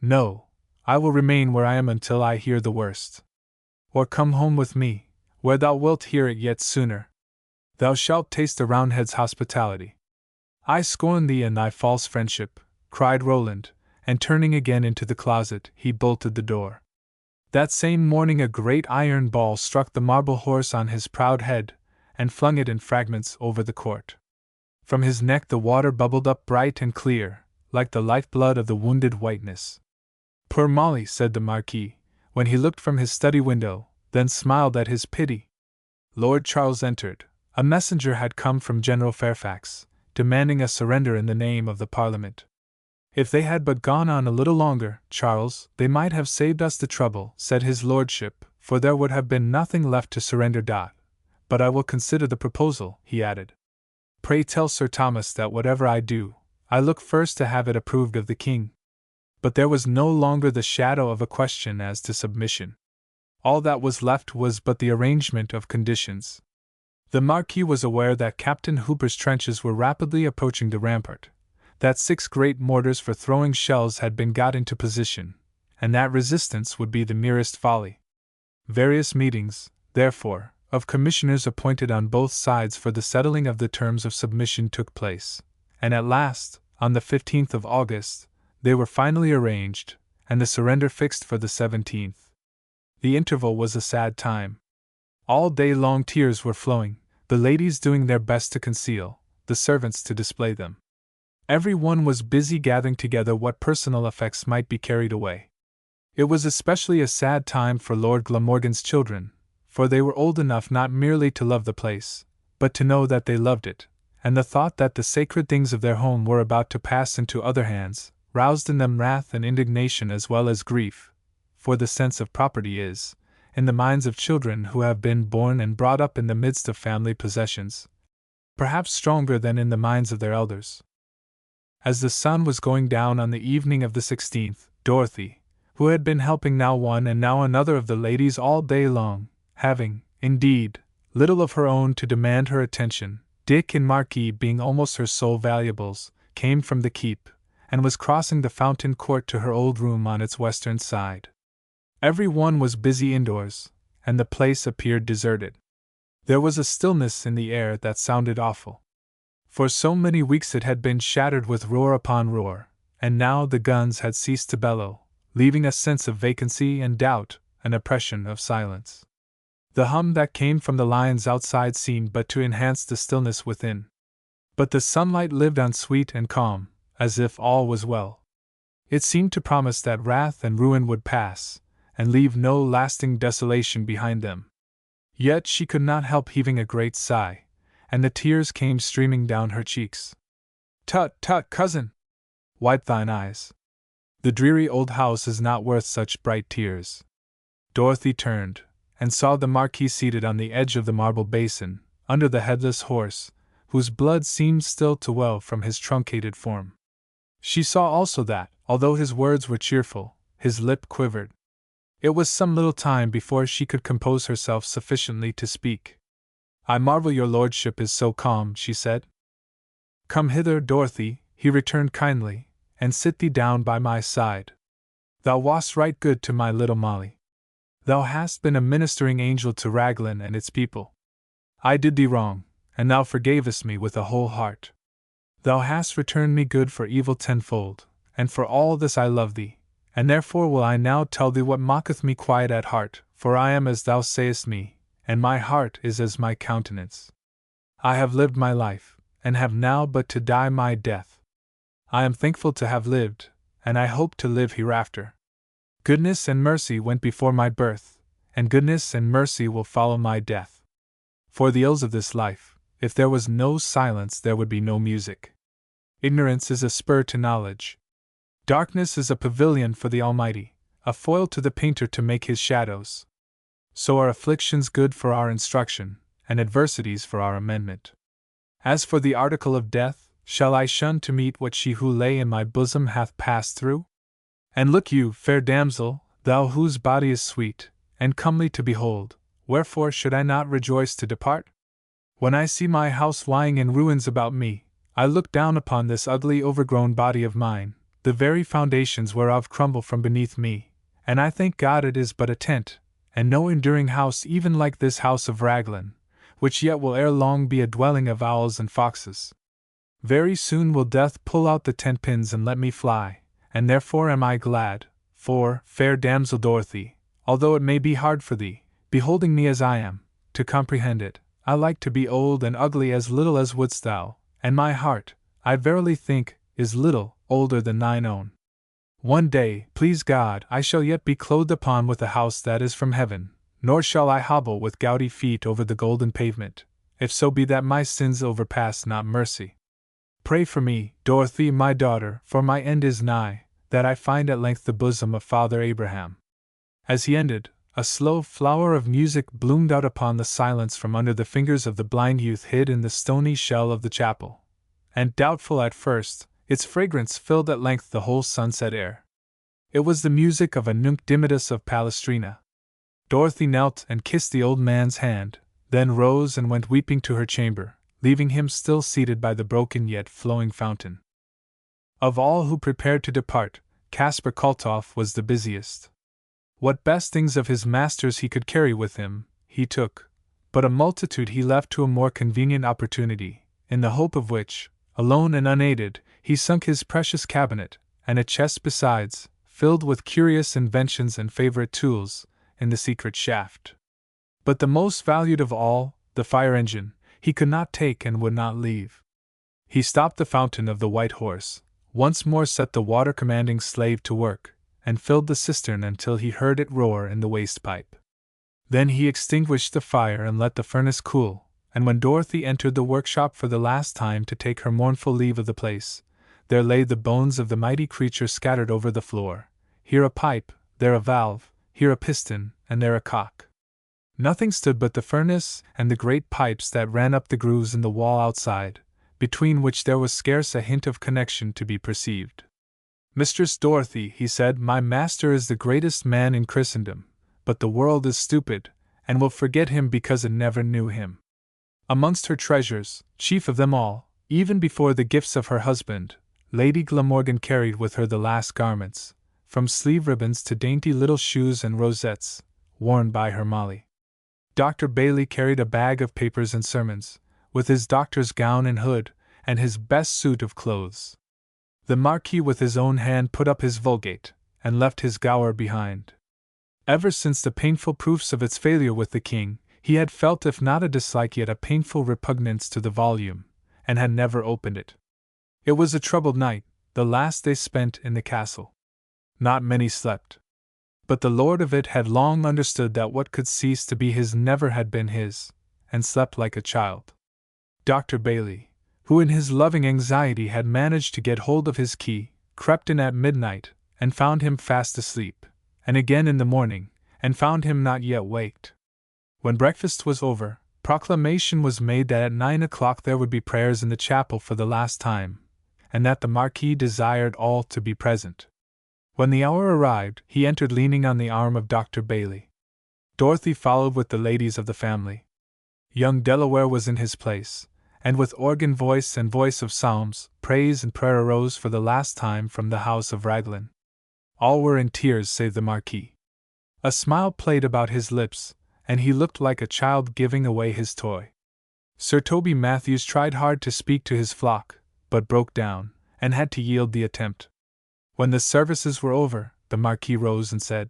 No, I will remain where I am until I hear the worst. Or come home with me, where thou wilt hear it yet sooner. Thou shalt taste the Roundhead's hospitality. I scorn thee and thy false friendship, cried Roland, and turning again into the closet, he bolted the door. That same morning a great iron ball struck the marble horse on his proud head, and flung it in fragments over the court. From his neck the water bubbled up bright and clear, like the life-blood of the wounded whiteness. Poor Molly, said the Marquis, when he looked from his study window, then smiled at his pity. Lord Charles entered. A messenger had come from General Fairfax, demanding a surrender in the name of the Parliament. If they had but gone on a little longer, Charles, they might have saved us the trouble, said his lordship, for there would have been nothing left to surrender. But I will consider the proposal, he added. Pray tell Sir Thomas that whatever I do, I look first to have it approved of the king. But there was no longer the shadow of a question as to submission. All that was left was but the arrangement of conditions. The Marquis was aware that Captain Hooper's trenches were rapidly approaching the rampart, that 6 great mortars for throwing shells had been got into position, and that resistance would be the merest folly. Various meetings, therefore, of commissioners appointed on both sides for the settling of the terms of submission took place, and at last, on the 15th of August, they were finally arranged, and the surrender fixed for the 17th. The interval was a sad time. All day long tears were flowing, the ladies doing their best to conceal, the servants to display them. Every one was busy gathering together what personal effects might be carried away. It was especially a sad time for Lord Glamorgan's children, for they were old enough not merely to love the place, but to know that they loved it, and the thought that the sacred things of their home were about to pass into other hands, roused in them wrath and indignation as well as grief, for the sense of property is, in the minds of children who have been born and brought up in the midst of family possessions, perhaps stronger than in the minds of their elders. As the sun was going down on the evening of the 16th, Dorothy, who had been helping now one and now another of the ladies all day long, having, indeed, little of her own to demand her attention, Dick and Marquis being almost her sole valuables, came from the keep, and was crossing the fountain court to her old room on its western side. Every one was busy indoors, and the place appeared deserted. There was a stillness in the air that sounded awful. For so many weeks it had been shattered with roar upon roar, and now the guns had ceased to bellow, leaving a sense of vacancy and doubt, an oppression of silence. The hum that came from the lions outside seemed but to enhance the stillness within. But the sunlight lived on sweet and calm, as if all was well. It seemed to promise that wrath and ruin would pass, and leave no lasting desolation behind them. Yet she could not help heaving a great sigh, and the tears came streaming down her cheeks. Tut, tut, cousin! Wipe thine eyes. The dreary old house is not worth such bright tears. Dorothy turned, and saw the Marquis seated on the edge of the marble basin, under the headless horse, whose blood seemed still to well from his truncated form. She saw also that, although his words were cheerful, his lip quivered. It was some little time before she could compose herself sufficiently to speak. "I marvel your lordship is so calm," she said. "Come hither, Dorothy," he returned kindly, "and sit thee down by my side. Thou wast right good to my little Molly. Thou hast been a ministering angel to Raglan and its people. I did thee wrong, and thou forgavest me with a whole heart. Thou hast returned me good for evil tenfold, and for all this I love thee, and therefore will I now tell thee what mocketh me quiet at heart, for I am as thou sayest me, and my heart is as my countenance. I have lived my life, and have now but to die my death. I am thankful to have lived, and I hope to live hereafter. Goodness and mercy went before my birth, and goodness and mercy will follow my death. For the ills of this life, if there was no silence there would be no music. Ignorance is a spur to knowledge. Darkness is a pavilion for the Almighty, a foil to the painter to make his shadows. So are afflictions good for our instruction, and adversities for our amendment. As for the article of death, shall I shun to meet what she who lay in my bosom hath passed through? And look you, fair damsel, thou whose body is sweet, and comely to behold, wherefore should I not rejoice to depart? When I see my house lying in ruins about me, I look down upon this ugly overgrown body of mine, the very foundations whereof crumble from beneath me, and I thank God it is but a tent, and no enduring house even like this house of Raglan, which yet will ere long be a dwelling of owls and foxes. Very soon will death pull out the tent pins and let me fly, and therefore am I glad, for, fair damsel Dorothy, although it may be hard for thee, beholding me as I am, to comprehend it, I like to be old and ugly as little as wouldst thou, and my heart, I verily think, is little older than thine own. One day, please God, I shall yet be clothed upon with a house that is from heaven, nor shall I hobble with gouty feet over the golden pavement, if so be that my sins overpass not mercy. Pray for me, Dorothy, my daughter, for my end is nigh, that I find at length the bosom of Father Abraham. As he ended, a slow flower of music bloomed out upon the silence from under the fingers of the blind youth hid in the stony shell of the chapel, and doubtful at first, its fragrance filled at length the whole sunset air. It was the music of a Nunc Dimittis of Palestrina. Dorothy knelt and kissed the old man's hand, then rose and went weeping to her chamber, leaving him still seated by the broken yet flowing fountain. Of all who prepared to depart, Caspar Kaltoff was the busiest. What best things of his master's he could carry with him, he took, but a multitude he left to a more convenient opportunity, in the hope of which, alone and unaided, he sunk his precious cabinet, and a chest besides, filled with curious inventions and favorite tools, in the secret shaft. But the most valued of all, the fire engine, he could not take and would not leave. He stopped the fountain of the White Horse, once more set the water-commanding slave to work, and filled the cistern until he heard it roar in the waste pipe. Then he extinguished the fire and let the furnace cool, and when Dorothy entered the workshop for the last time to take her mournful leave of the place, there lay the bones of the mighty creature scattered over the floor, here a pipe, there a valve, here a piston, and there a cock. Nothing stood but the furnace and the great pipes that ran up the grooves in the wall outside, between which there was scarce a hint of connection to be perceived. "Mistress Dorothy," he said, "my master is the greatest man in Christendom, but the world is stupid, and will forget him because it never knew him. Amongst her treasures, chief of them all, even before the gifts of her husband, Lady Glamorgan carried with her the last garments, from sleeve ribbons to dainty little shoes and rosettes, worn by her Molly. Dr. Bailey carried a bag of papers and sermons, with his doctor's gown and hood, and his best suit of clothes. The Marquis with his own hand put up his Vulgate, and left his Gower behind. Ever since the painful proofs of its failure with the king, he had felt if not a dislike yet a painful repugnance to the volume, and had never opened it. It was a troubled night, the last they spent in the castle. Not many slept. But the lord of it had long understood that what could cease to be his never had been his, and slept like a child. Dr. Bailey, who in his loving anxiety had managed to get hold of his key, crept in at midnight, and found him fast asleep, and again in the morning, and found him not yet waked. When breakfast was over, proclamation was made that at 9 o'clock there would be prayers in the chapel for the last time, and that the Marquis desired all to be present. When the hour arrived, he entered leaning on the arm of Dr. Bailey. Dorothy followed with the ladies of the family. Young Delaware was in his place, and with organ voice and voice of psalms, praise and prayer arose for the last time from the house of Raglan. All were in tears save the Marquis. A smile played about his lips, and he looked like a child giving away his toy. Sir Toby Matthews tried hard to speak to his flock, but broke down, and had to yield the attempt. When the services were over, the Marquis rose and said,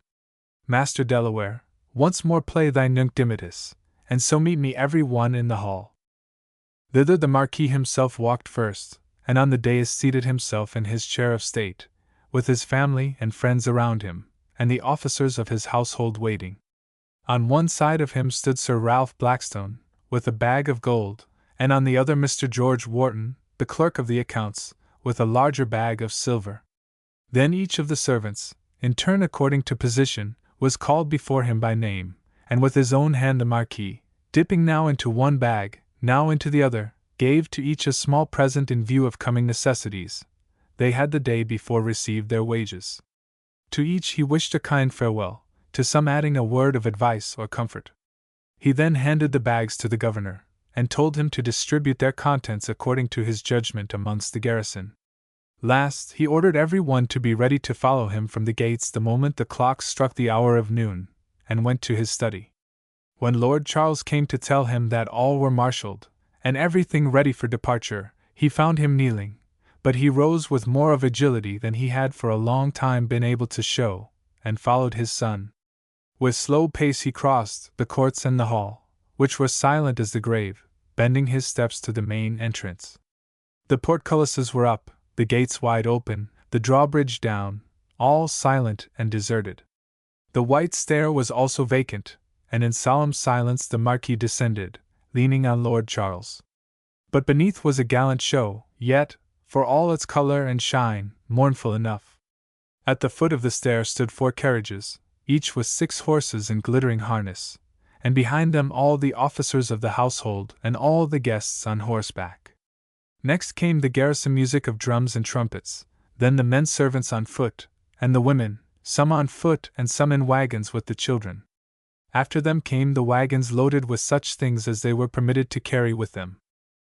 Master Delaware, once more play thy Nunc Dimittis, and so meet me every one in the hall. Thither the Marquis himself walked first, and on the dais seated himself in his chair of state, with his family and friends around him, and the officers of his household waiting. On one side of him stood Sir Ralph Blackstone, with a bag of gold, and on the other Mr. George Wharton, the clerk of the accounts, with a larger bag of silver. Then each of the servants, in turn according to position, was called before him by name, and with his own hand the Marquis, dipping now into one bag, now into the other, gave to each a small present in view of coming necessities. They had the day before received their wages. To each he wished a kind farewell, to some adding a word of advice or comfort. He then handed the bags to the governor, and told him to distribute their contents according to his judgment amongst the garrison. Last, he ordered every one to be ready to follow him from the gates the moment the clock struck the hour of noon, and went to his study. When Lord Charles came to tell him that all were marshalled, and everything ready for departure, he found him kneeling, but he rose with more of agility than he had for a long time been able to show, and followed his son. With slow pace he crossed the courts and the hall, which were silent as the grave, bending his steps to the main entrance. The portcullises were up, the gates wide open, the drawbridge down, all silent and deserted. The white stair was also vacant, and in solemn silence the Marquis descended, leaning on Lord Charles. But beneath was a gallant show, yet, for all its color and shine, mournful enough. At the foot of the stair stood 4 carriages, each with 6 horses in glittering harness, and behind them all the officers of the household and all the guests on horseback. Next came the garrison music of drums and trumpets, then the men servants on foot, and the women, some on foot and some in wagons with the children. After them came the wagons loaded with such things as they were permitted to carry with them.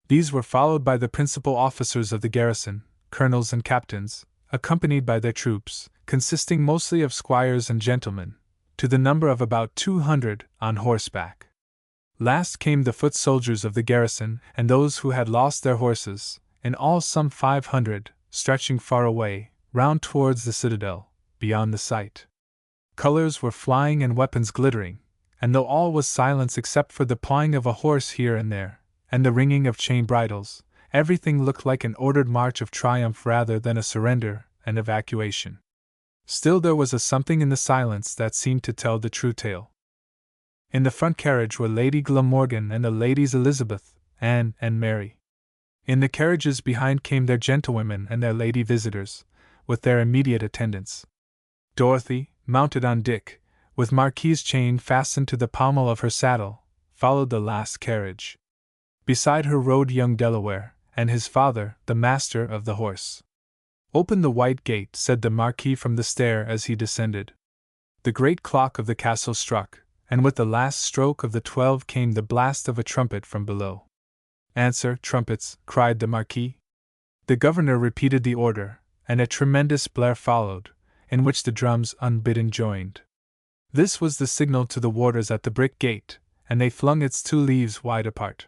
These were followed by the principal officers of the garrison, colonels and captains, accompanied by their troops, consisting mostly of squires and gentlemen, to the number of about 200, on horseback. Last came the foot soldiers of the garrison and those who had lost their horses, in all some 500, stretching far away, round towards the citadel, beyond the sight. Colors were flying and weapons glittering, and though all was silence except for the pawing of a horse here and there, and the ringing of chain bridles, everything looked like an ordered march of triumph rather than a surrender and evacuation. Still there was a something in the silence that seemed to tell the true tale. In the front carriage were Lady Glamorgan and the Ladies Elizabeth, Anne, and Mary. In the carriages behind came their gentlewomen and their lady visitors, with their immediate attendants. Dorothy, mounted on Dick, with Marquis's chain fastened to the pommel of her saddle, followed the last carriage. Beside her rode young Delaware, and his father, the master of the horse. "Open the white gate," said the Marquis from the stair as he descended. The great clock of the castle struck, and with the last stroke of the 12 came the blast of a trumpet from below. "Answer, trumpets," cried the Marquis. The governor repeated the order, and a tremendous blare followed, in which the drums unbidden joined. This was the signal to the warders at the brick gate, and they flung its 2 leaves wide apart.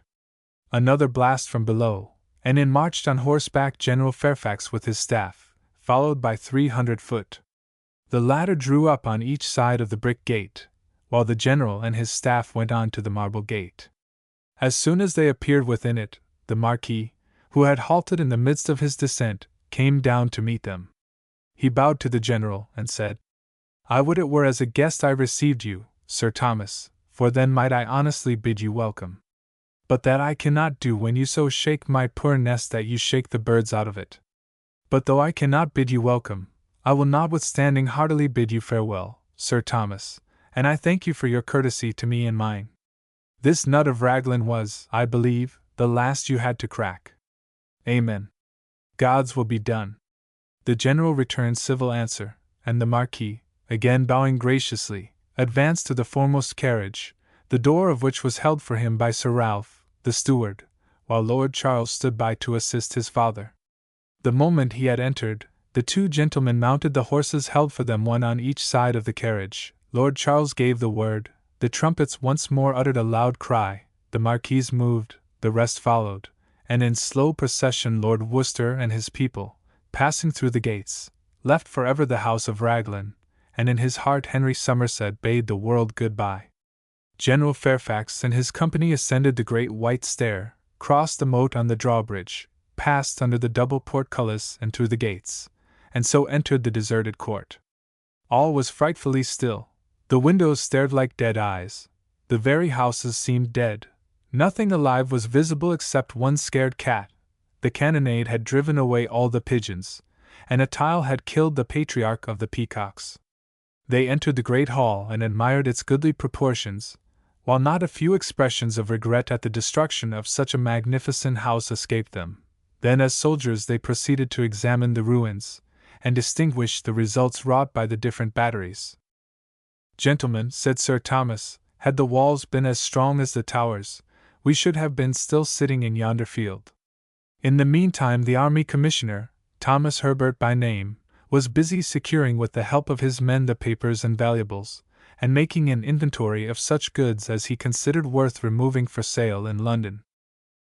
Another blast from below, and in marched on horseback General Fairfax with his staff, followed by 300 foot. The latter drew up on each side of the brick gate, while the general and his staff went on to the marble gate. As soon as they appeared within it, the Marquis, who had halted in the midst of his descent, came down to meet them. He bowed to the general, and said, "I would it were as a guest I received you, Sir Thomas, for then might I honestly bid you welcome. But that I cannot do when you so shake my poor nest that you shake the birds out of it. But though I cannot bid you welcome, I will notwithstanding heartily bid you farewell, Sir Thomas, and I thank you for your courtesy to me and mine. This nut of Raglan was, I believe, the last you had to crack. Amen. God's will be done." The general returned civil answer, and the Marquis, again bowing graciously, advanced to the foremost carriage, the door of which was held for him by Sir Ralph, the steward, while Lord Charles stood by to assist his father. The moment he had entered, the two gentlemen mounted the horses held for them, one on each side of the carriage. Lord Charles gave the word, the trumpets once more uttered a loud cry, the Marquis moved, the rest followed, and in slow procession Lord Worcester and his people, passing through the gates, left forever the house of Raglan, and in his heart Henry Somerset bade the world good-bye. General Fairfax and his company ascended the great white stair, crossed the moat on the drawbridge, passed under the double portcullis and through the gates, and so entered the deserted court. All was frightfully still. The windows stared like dead eyes. The very houses seemed dead. Nothing alive was visible except one scared cat. The cannonade had driven away all the pigeons, and a tile had killed the patriarch of the peacocks. They entered the great hall and admired its goodly proportions, while not a few expressions of regret at the destruction of such a magnificent house escaped them. Then as soldiers they proceeded to examine the ruins, and distinguish the results wrought by the different batteries. "Gentlemen," said Sir Thomas, "had the walls been as strong as the towers, we should have been still sitting in yonder field." In the meantime the Army Commissioner, Thomas Herbert by name, was busy securing with the help of his men the papers and valuables, and making an inventory of such goods as he considered worth removing for sale in London.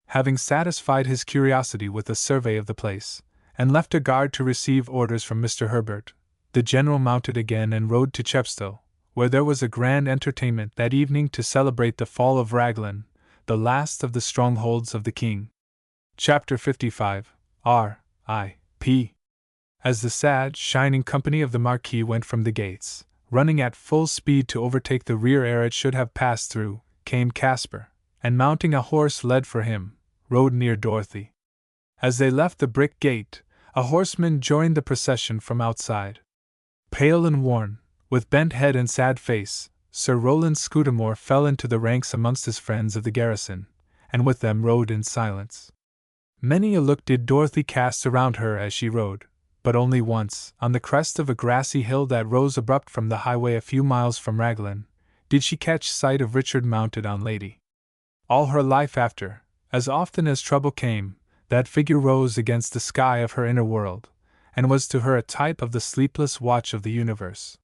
Having satisfied his curiosity with a survey of the place, and left a guard to receive orders from Mr. Herbert, the General mounted again and rode to Chepstow, where there was a grand entertainment that evening to celebrate the fall of Raglan, the last of the strongholds of the King. Chapter 55. R.I.P. As the sad, shining company of the Marquis went from the gates, running at full speed to overtake the rear ere it should have passed through, came Caspar, and mounting a horse led for him, rode near Dorothy. As they left the brick gate, a horseman joined the procession from outside. Pale and worn, with bent head and sad face, Sir Rowland Scudamore fell into the ranks amongst his friends of the garrison, and with them rode in silence. Many a look did Dorothy cast around her as she rode, but only once, on the crest of a grassy hill that rose abrupt from the highway a few miles from Raglan, did she catch sight of Richard mounted on Lady. All her life after, as often as trouble came, that figure rose against the sky of her inner world, and was to her a type of the sleepless watch of the universe.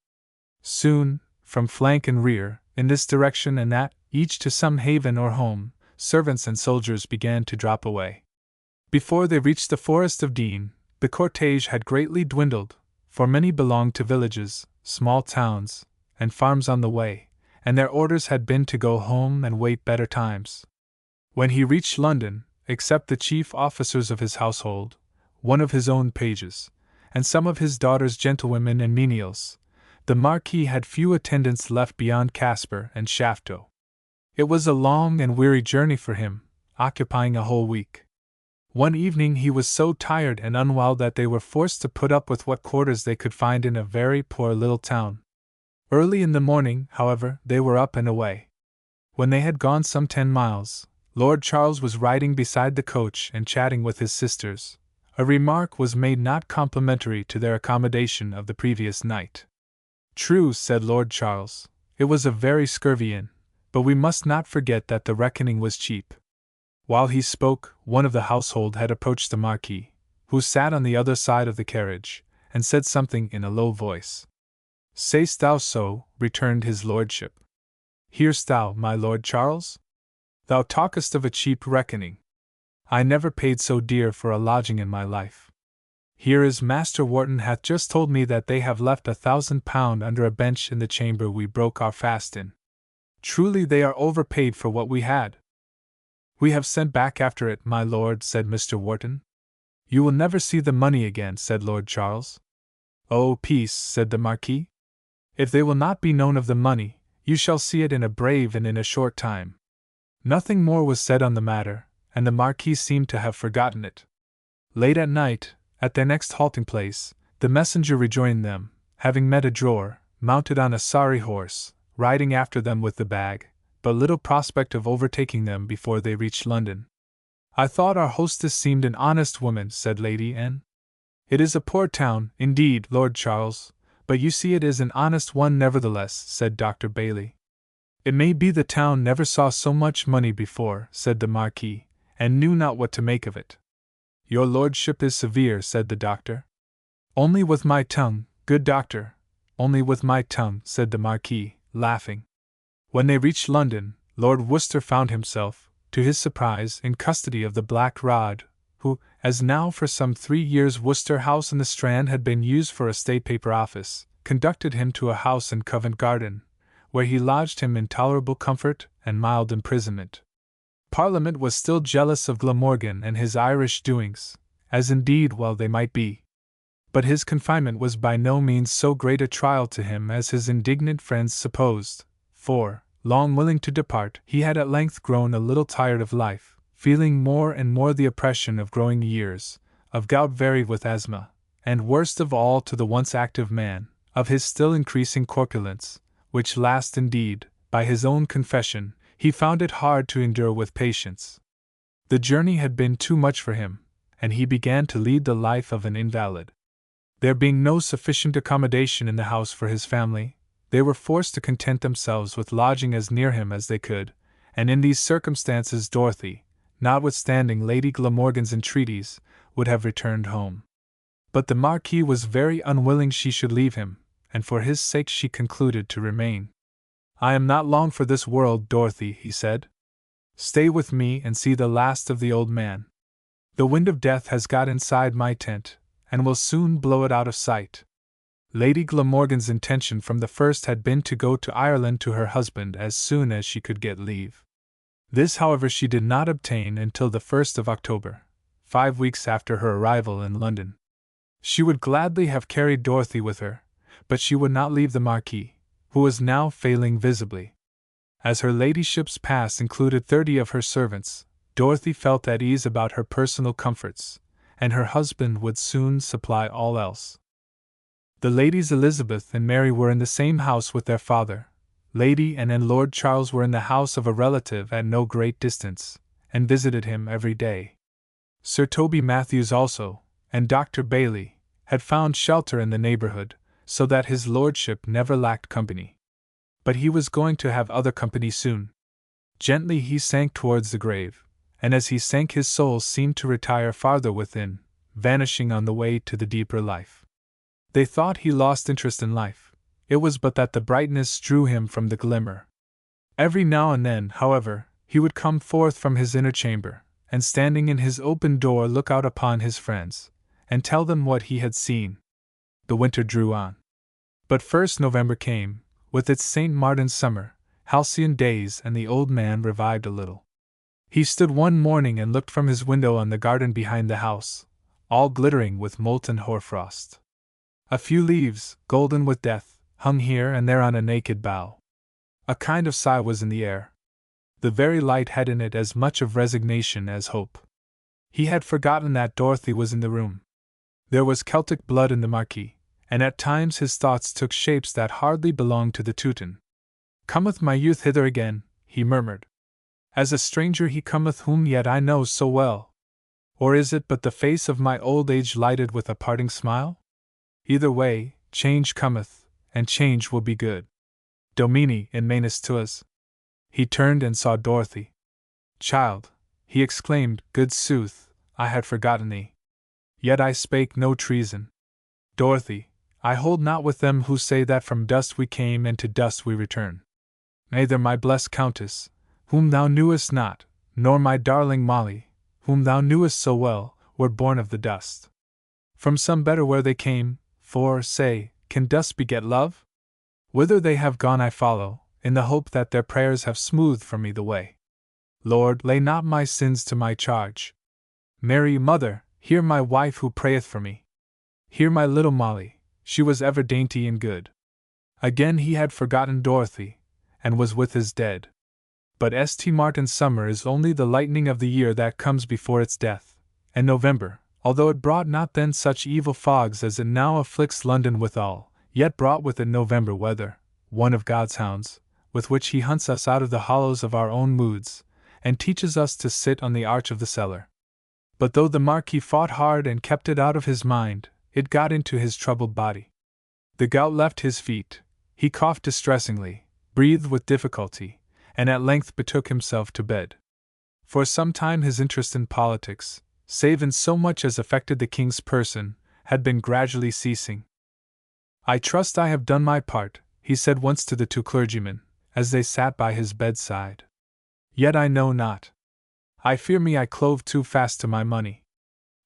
Soon, from flank and rear, in this direction and that, each to some haven or home, servants and soldiers began to drop away. Before they reached the forest of Dean, the cortege had greatly dwindled, for many belonged to villages, small towns, and farms on the way, and their orders had been to go home and wait better times. When he reached London, except the chief officers of his household, one of his own pages, and some of his daughter's gentlewomen and menials, the Marquis had few attendants left beyond Caspar and Shafto. It was a long and weary journey for him, occupying a whole week. One evening he was so tired and unwell that they were forced to put up with what quarters they could find in a very poor little town. Early in the morning, however, they were up and away. When they had gone some 10 miles, Lord Charles was riding beside the coach and chatting with his sisters. A remark was made not complimentary to their accommodation of the previous night. "True," said Lord Charles, "it was a very scurvy inn, but we must not forget that the reckoning was cheap." While he spoke, one of the household had approached the Marquis, who sat on the other side of the carriage, and said something in a low voice. "Say'st thou so?" returned his lordship. "Hear'st thou, my Lord Charles? Thou talkest of a cheap reckoning. I never paid so dear for a lodging in my life. Here is Master Wharton hath just told me that they have left £1,000 under a bench in the chamber we broke our fast in. Truly they are overpaid for what we had." "We have sent back after it, my lord," said Mr. Wharton. "You will never see the money again," said Lord Charles. "Oh, peace," said the Marquis. "If they will not be known of the money, you shall see it in a brave and in a short time." Nothing more was said on the matter, and the Marquis seemed to have forgotten it. Late at night, at their next halting-place, the messenger rejoined them, having met a drawer, mounted on a sorry horse, riding after them with the bag, but little prospect of overtaking them before they reached London. "I thought our hostess seemed an honest woman," said Lady Anne. "It is a poor town, indeed, Lord Charles, but you see it is an honest one nevertheless," said Dr. Bailey. It may be the town never saw so much money before, said the Marquis, and knew not what to make of it. Your lordship is severe, said the doctor. Only with my tongue, good doctor, only with my tongue, said the Marquis, laughing. When they reached London, Lord Worcester found himself, to his surprise, in custody of the Black Rod, who, as now for some 3 years Worcester House in the Strand had been used for a state paper office, conducted him to a house in Covent Garden, where he lodged him in tolerable comfort and mild imprisonment. Parliament was still jealous of Glamorgan and his Irish doings, as indeed well they might be. But his confinement was by no means so great a trial to him as his indignant friends supposed, for, long willing to depart, he had at length grown a little tired of life, feeling more and more the oppression of growing years, of gout varied with asthma, and worst of all to the once active man, of his still increasing corpulence, which last indeed, by his own confession, he found it hard to endure with patience. The journey had been too much for him, and he began to lead the life of an invalid. There being no sufficient accommodation in the house for his family, they were forced to content themselves with lodging as near him as they could, and in these circumstances Dorothy, notwithstanding Lady Glamorgan's entreaties, would have returned home. But the Marquis was very unwilling she should leave him, and for his sake she concluded to remain. I am not long for this world, Dorothy, he said. Stay with me and see the last of the old man. The wind of death has got inside my tent, and will soon blow it out of sight. Lady Glamorgan's intention from the first had been to go to Ireland to her husband as soon as she could get leave. This, however, she did not obtain until the 1st of October, 5 weeks after her arrival in London. She would gladly have carried Dorothy with her, but she would not leave the Marquis, who was now failing visibly. As her ladyship's pass included 30 of her servants, Dorothy felt at ease about her personal comforts, and her husband would soon supply all else. The Ladies Elizabeth and Mary were in the same house with their father. Lady Anne and Lord Charles were in the house of a relative at no great distance, and visited him every day. Sir Toby Matthews also, and Dr. Bailey, had found shelter in the neighborhood, so that his lordship never lacked company. But he was going to have other company soon. Gently he sank towards the grave, and as he sank his soul seemed to retire farther within, vanishing on the way to the deeper life. They thought he lost interest in life. It was but that the brightness drew him from the glimmer. Every now and then, however, he would come forth from his inner chamber, and standing in his open door look out upon his friends, and tell them what he had seen. The winter drew on. But first November came, with its St. Martin's summer, halcyon days, and the old man revived a little. He stood one morning and looked from his window on the garden behind the house, all glittering with molten hoarfrost. A few leaves, golden with death, hung here and there on a naked bough. A kind of sigh was in the air. The very light had in it as much of resignation as hope. He had forgotten that Dorothy was in the room. There was Celtic blood in the Marquis, and at times his thoughts took shapes that hardly belonged to the Teuton. "Cometh my youth hither again," he murmured. "As a stranger he cometh whom yet I know so well. Or is it but the face of my old age lighted with a parting smile? Either way, change cometh, and change will be good. Domini in manus tuas." He turned and saw Dorothy. "Child," he exclaimed, "good sooth, I had forgotten thee. Yet I spake no treason. Dorothy, I hold not with them who say that from dust we came and to dust we return. Neither my blessed Countess, whom thou knewest not, nor my darling Molly, whom thou knewest so well, were born of the dust. From some better where they came, for, say, can dust beget love? Whither they have gone I follow, in the hope that their prayers have smoothed for me the way. Lord, lay not my sins to my charge. Mary, mother, hear my wife who prayeth for me. Hear my little Molly, she was ever dainty and good." Again he had forgotten Dorothy, and was with his dead. But St. Martin's summer is only the lightning of the year that comes before its death, and November, although it brought not then such evil fogs as it now afflicts London withal, yet brought with it November weather, one of God's hounds, with which he hunts us out of the hollows of our own moods, and teaches us to sit on the arch of the cellar. But though the Marquis fought hard and kept it out of his mind, it got into his troubled body. The gout left his feet, he coughed distressingly, breathed with difficulty, and at length betook himself to bed. For some time his interest in politics, save in so much as affected the king's person, had been gradually ceasing. "I trust I have done my part," he said once to the two clergymen, as they sat by his bedside. "Yet I know not. I fear me I clove too fast to my money.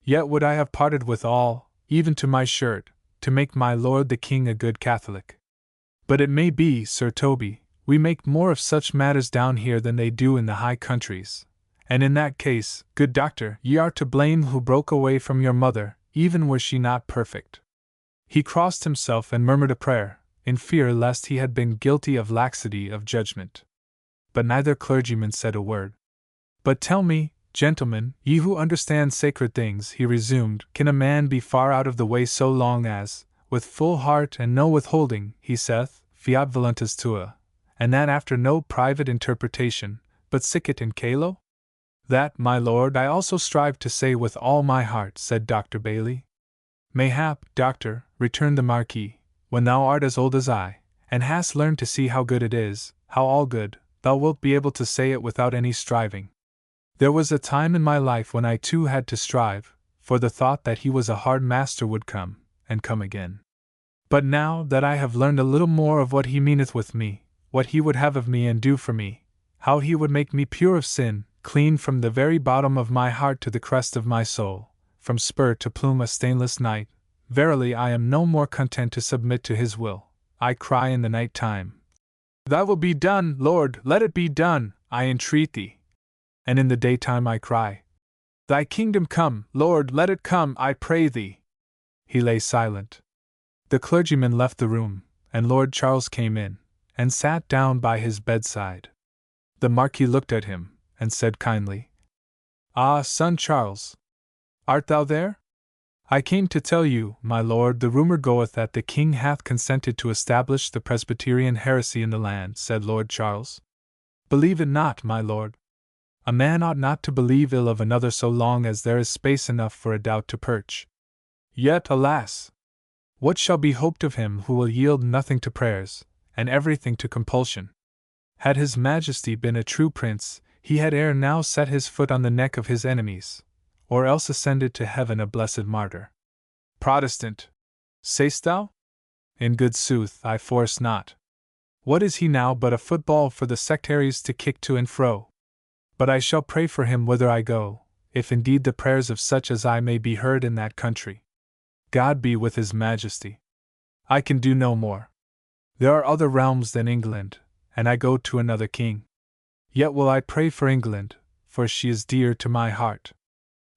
Yet would I have parted with all, even to my shirt, to make my lord the king a good Catholic. But it may be, Sir Toby, we make more of such matters down here than they do in the high countries, and in that case, good doctor, ye are to blame who broke away from your mother, even were she not perfect." He crossed himself and murmured a prayer, in fear lest he had been guilty of laxity of judgment. But neither clergyman said a word. "But tell me, gentlemen, ye who understand sacred things," he resumed, "can a man be far out of the way so long as, with full heart and no withholding, he saith, Fiat voluntas tua, and that after no private interpretation, but sicut in caelo?" "That, my lord, I also strive to say with all my heart," said Dr. Bailey. "Mayhap, doctor," returned the Marquis, "when thou art as old as I, and hast learned to see how good it is, how all good, thou wilt be able to say it without any striving. There was a time in my life when I too had to strive, for the thought that he was a hard master would come, and come again. But now that I have learned a little more of what he meaneth with me, what he would have of me and do for me, how he would make me pure of sin, clean from the very bottom of my heart to the crest of my soul, from spur to plume a stainless knight, verily I am no more content to submit to his will. I cry in the night time, Thy will be done, Lord, let it be done, I entreat thee. And in the daytime I cry, Thy kingdom come, Lord, let it come, I pray thee. He lay silent. The clergyman left the room, and Lord Charles came in, and sat down by his bedside. The Marquis looked at him, and said kindly, "Ah, son Charles! Art thou there? I came to tell you, my lord, the rumor goeth that the king hath consented to establish the Presbyterian heresy in the land," said Lord Charles. "Believe it not, my lord. A man ought not to believe ill of another so long as there is space enough for a doubt to perch. Yet, alas! What shall be hoped of him who will yield nothing to prayers, and everything to compulsion? Had his Majesty been a true prince, he had ere now set his foot on the neck of his enemies, or else ascended to heaven a blessed martyr. Protestant, sayst thou? In good sooth, I force not. What is he now but a football for the sectaries to kick to and fro? But I shall pray for him whither I go, if indeed the prayers of such as I may be heard in that country. God be with his Majesty. I can do no more. There are other realms than England, and I go to another king. Yet will I pray for England, for she is dear to my heart.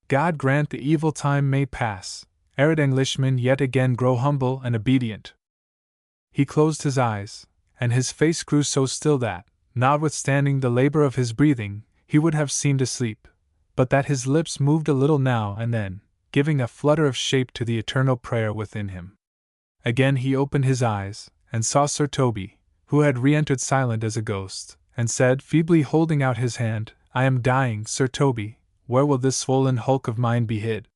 God grant the evil time may pass, ere Englishmen yet again grow humble and obedient." He closed his eyes, and his face grew so still that, notwithstanding the labor of his breathing, he would have seemed asleep, but that his lips moved a little now and then, giving a flutter of shape to the eternal prayer within him. Again he opened his eyes, and saw Sir Toby, who had re-entered silent as a ghost, and said, feebly holding out his hand, "I am dying, Sir Toby, where will this swollen hulk of mine be hid?"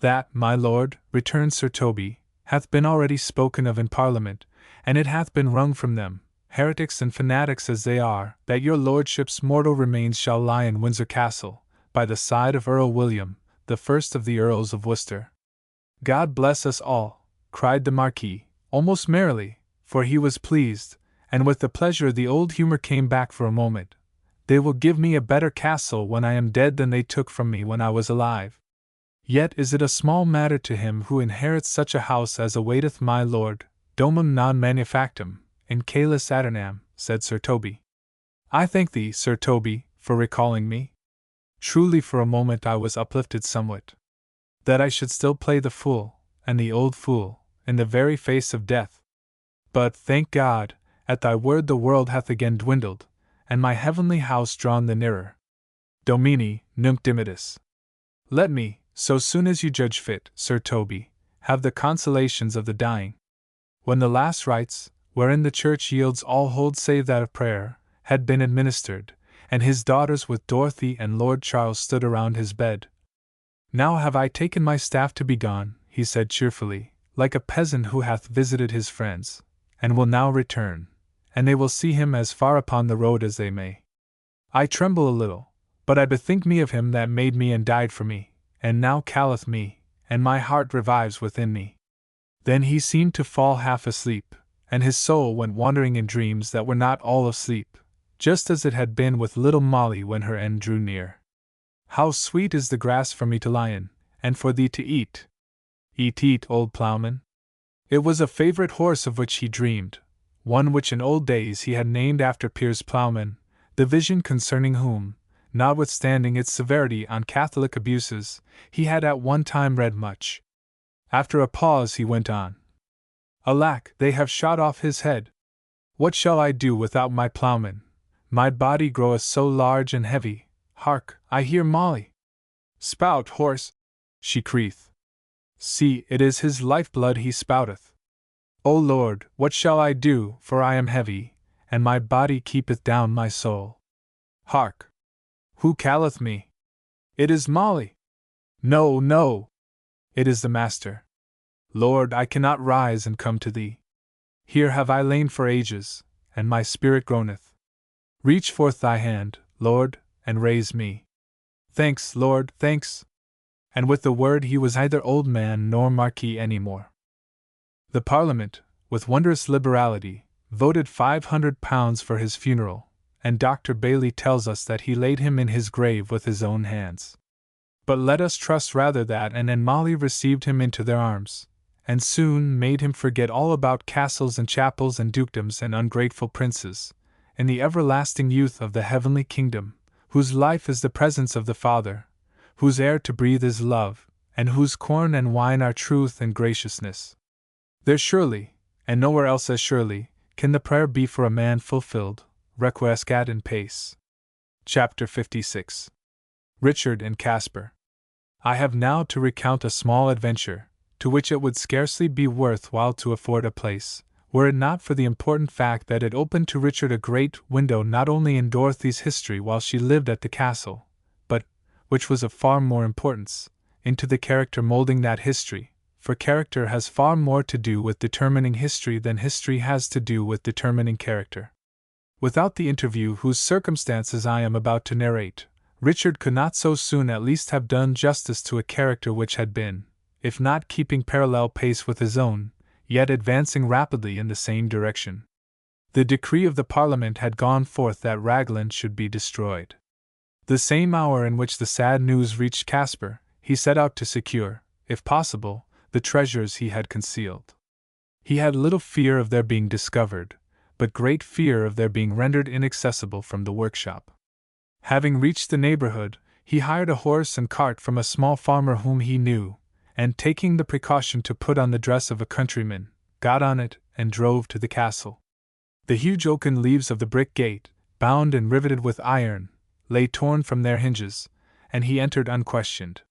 "That, my lord," returned Sir Toby, "hath been already spoken of in Parliament, and it hath been wrung from them, heretics and fanatics as they are, that your lordship's mortal remains shall lie in Windsor Castle, by the side of Earl William, the first of the Earls of Worcester." "God bless us all!" cried the Marquis, almost merrily, for he was pleased, and with the pleasure the old humour came back for a moment. "They will give me a better castle when I am dead than they took from me when I was alive. Yet is it a small matter to him who inherits such a house as awaiteth my lord, domum non manufactum, in caelis aeternam," said Sir Toby. "I thank thee, Sir Toby, for recalling me. Truly for a moment I was uplifted somewhat. That I should still play the fool, and the old fool, in the very face of death. But, thank God, at thy word the world hath again dwindled, and my heavenly house drawn the nearer. Domini, nunc dimittis. Let me, so soon as you judge fit, Sir Toby, have the consolations of the dying." When the last rites, wherein the Church yields all hold save that of prayer, had been administered, and his daughters with Dorothy and Lord Charles stood around his bed. "Now have I taken my staff to be gone," he said cheerfully, like a peasant who hath visited his friends, "and will now return, and they will see him as far upon the road as they may. I tremble a little, but I bethink me of him that made me and died for me, and now calleth me, and my heart revives within me. Then he seemed to fall half asleep, and his soul went wandering in dreams that were not all asleep, just as it had been with little Molly when her end drew near. How sweet is the grass for me to lie in, and for thee to eat! Eat, eat, old ploughman. It was a favorite horse of which he dreamed, one which in old days he had named after Piers Plowman, the vision concerning whom, notwithstanding its severity on Catholic abuses, he had at one time read much. After a pause he went on. Alack, they have shot off his head. What shall I do without my ploughman? My body groweth so large and heavy. Hark, I hear Molly. Spout, horse, she crieth. See, it is his lifeblood he spouteth. O Lord, what shall I do, for I am heavy, and my body keepeth down my soul. Hark! Who calleth me? It is Molly. No, no! It is the master. Lord, I cannot rise and come to thee. Here have I lain for ages, and my spirit groaneth. Reach forth thy hand, Lord, and raise me. Thanks, Lord, thanks. And with the word he was neither old man nor marquis any more. The Parliament, with wondrous liberality, voted £500 for his funeral, and Dr. Bailey tells us that he laid him in his grave with his own hands. But let us trust rather that Anne and Molly received him into their arms, and soon made him forget all about castles and chapels and dukedoms and ungrateful princes, in the everlasting youth of the heavenly kingdom, whose life is the presence of the Father, whose air to breathe is love, and whose corn and wine are truth and graciousness. There surely, and nowhere else as surely, can the prayer be for a man fulfilled, requiescat in pace. Chapter 56. Richard and Caspar. I have now to recount a small adventure, to which it would scarcely be worth while to afford a place, were it not for the important fact that it opened to Richard a great window not only in Dorothy's history while she lived at the castle, but, which was of far more importance, into the character molding that history, for character has far more to do with determining history than history has to do with determining character. Without the interview whose circumstances I am about to narrate, Richard could not so soon at least have done justice to a character which had been, if not keeping parallel pace with his own, yet advancing rapidly in the same direction. The decree of the Parliament had gone forth that Raglan should be destroyed. The same hour in which the sad news reached Caspar, he set out to secure, if possible, the treasures he had concealed. He had little fear of their being discovered, but great fear of their being rendered inaccessible from the workshop. Having reached the neighborhood, he hired a horse and cart from a small farmer whom he knew, and taking the precaution to put on the dress of a countryman, got on it and drove to the castle. The huge oaken leaves of the brick gate, bound and riveted with iron, lay torn from their hinges, and he entered unquestioned.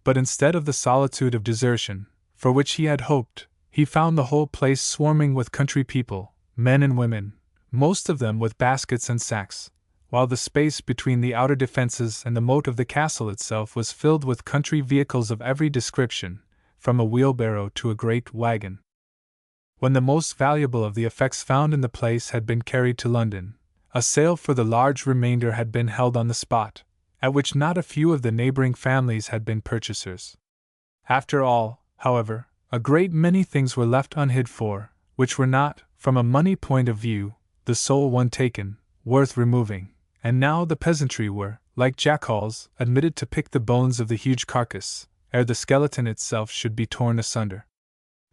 But instead of the solitude of desertion, for which he had hoped, he found the whole place swarming with country people, men and women, most of them with baskets and sacks, while the space between the outer defenses and the moat of the castle itself was filled with country vehicles of every description, from a wheelbarrow to a great wagon. When the most valuable of the effects found in the place had been carried to London, a sale for the large remainder had been held on the spot, at which not a few of the neighboring families had been purchasers. After all, however, a great many things were left unhid for, which were not, from a money point of view, the sole one taken, worth removing, and now the peasantry were, like jackals, admitted to pick the bones of the huge carcass, ere the skeleton itself should be torn asunder.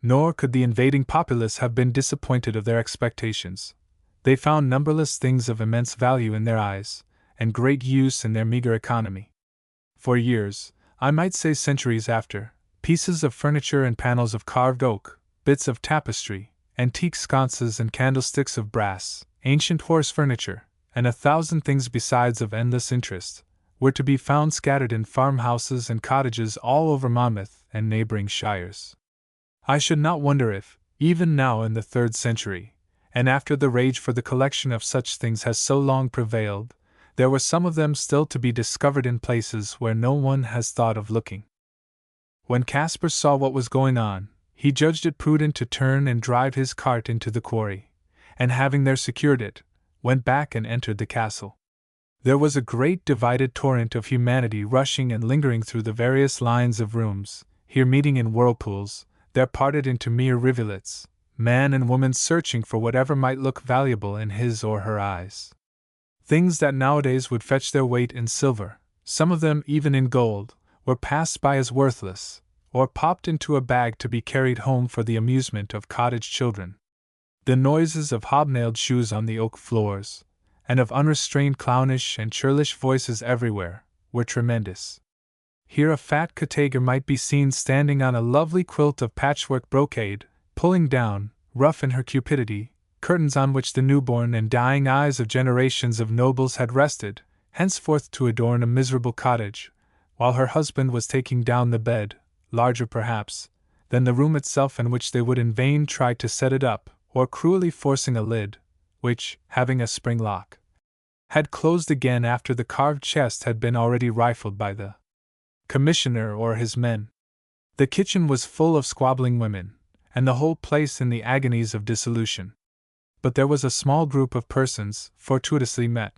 Nor could the invading populace have been disappointed of their expectations. They found numberless things of immense value in their eyes, and great use in their meager economy. For years, I might say centuries after, pieces of furniture and panels of carved oak, bits of tapestry, antique sconces and candlesticks of brass, ancient horse furniture, and 1,000 things besides of endless interest, were to be found scattered in farmhouses and cottages all over Monmouth and neighboring shires. I should not wonder if, even now in the 3rd century, and after the rage for the collection of such things has so long prevailed, there were some of them still to be discovered in places where no one has thought of looking. When Caspar saw what was going on, he judged it prudent to turn and drive his cart into the quarry, and having there secured it, went back and entered the castle. There was a great divided torrent of humanity rushing and lingering through the various lines of rooms, here meeting in whirlpools, there parted into mere rivulets, man and woman searching for whatever might look valuable in his or her eyes. Things that nowadays would fetch their weight in silver, some of them even in gold, were passed by as worthless, or popped into a bag to be carried home for the amusement of cottage children. The noises of hobnailed shoes on the oak floors, and of unrestrained clownish and churlish voices everywhere, were tremendous. Here a fat cottager might be seen standing on a lovely quilt of patchwork brocade, pulling down, rough in her cupidity, curtains on which the newborn and dying eyes of generations of nobles had rested, henceforth to adorn a miserable cottage, while her husband was taking down the bed, larger perhaps than the room itself, in which they would in vain try to set it up, or cruelly forcing a lid, which, having a spring lock, had closed again after the carved chest had been already rifled by the commissioner or his men. The kitchen was full of squabbling women, and the whole place in the agonies of dissolution. But there was a small group of persons, fortuitously met,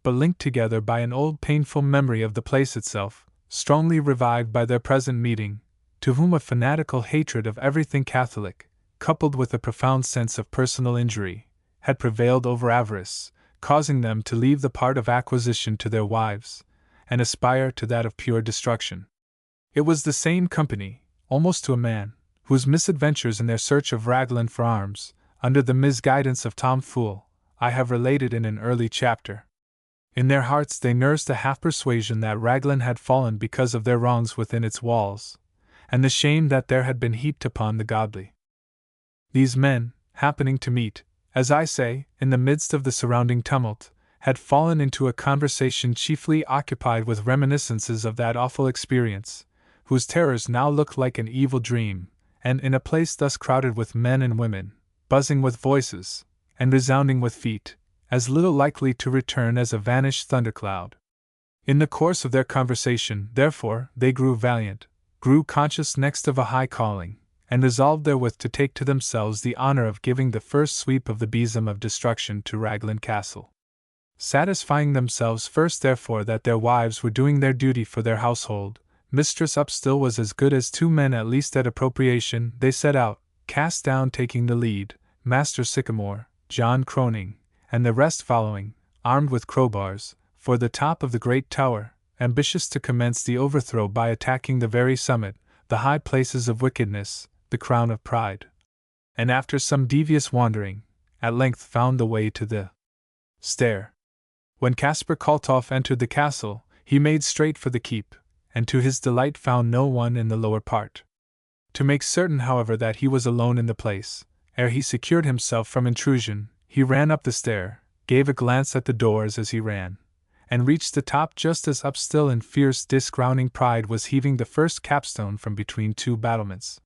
but linked together by an old painful memory of the place itself, strongly revived by their present meeting, to whom a fanatical hatred of everything Catholic, coupled with a profound sense of personal injury, had prevailed over avarice, causing them to leave the part of acquisition to their wives, and aspire to that of pure destruction. It was the same company, almost to a man, whose misadventures in their search of Raglan for arms, under the misguidance of Tom Fool, I have related in an early chapter. In their hearts they nursed a half-persuasion that Raglan had fallen because of their wrongs within its walls, and the shame that there had been heaped upon the godly. These men, happening to meet, as I say, in the midst of the surrounding tumult, had fallen into a conversation chiefly occupied with reminiscences of that awful experience, whose terrors now looked like an evil dream, and in a place thus crowded with men and women, buzzing with voices, and resounding with feet, as little likely to return as a vanished thundercloud. In the course of their conversation, therefore, they grew valiant, grew conscious next of a high calling, and resolved therewith to take to themselves the honor of giving the first sweep of the besom of destruction to Raglan Castle. Satisfying themselves first therefore that their wives were doing their duty for their household, Mistress Upstill was as good as 2 men at least at appropriation, they set out, Cast Down taking the lead, Master Sycamore, John Croning, and the rest following, armed with crowbars, for the top of the great tower, ambitious to commence the overthrow by attacking the very summit, the high places of wickedness, the crown of pride. And after some devious wandering, at length found the way to the stair. When Caspar Kaltoff entered the castle, he made straight for the keep, and to his delight found no one in the lower part. To make certain, however, that he was alone in the place, ere he secured himself from intrusion, he ran up the stair, gave a glance at the doors as he ran, and reached the top just as Upstill in fierce discrowning pride was heaving the first capstone from between 2 battlements.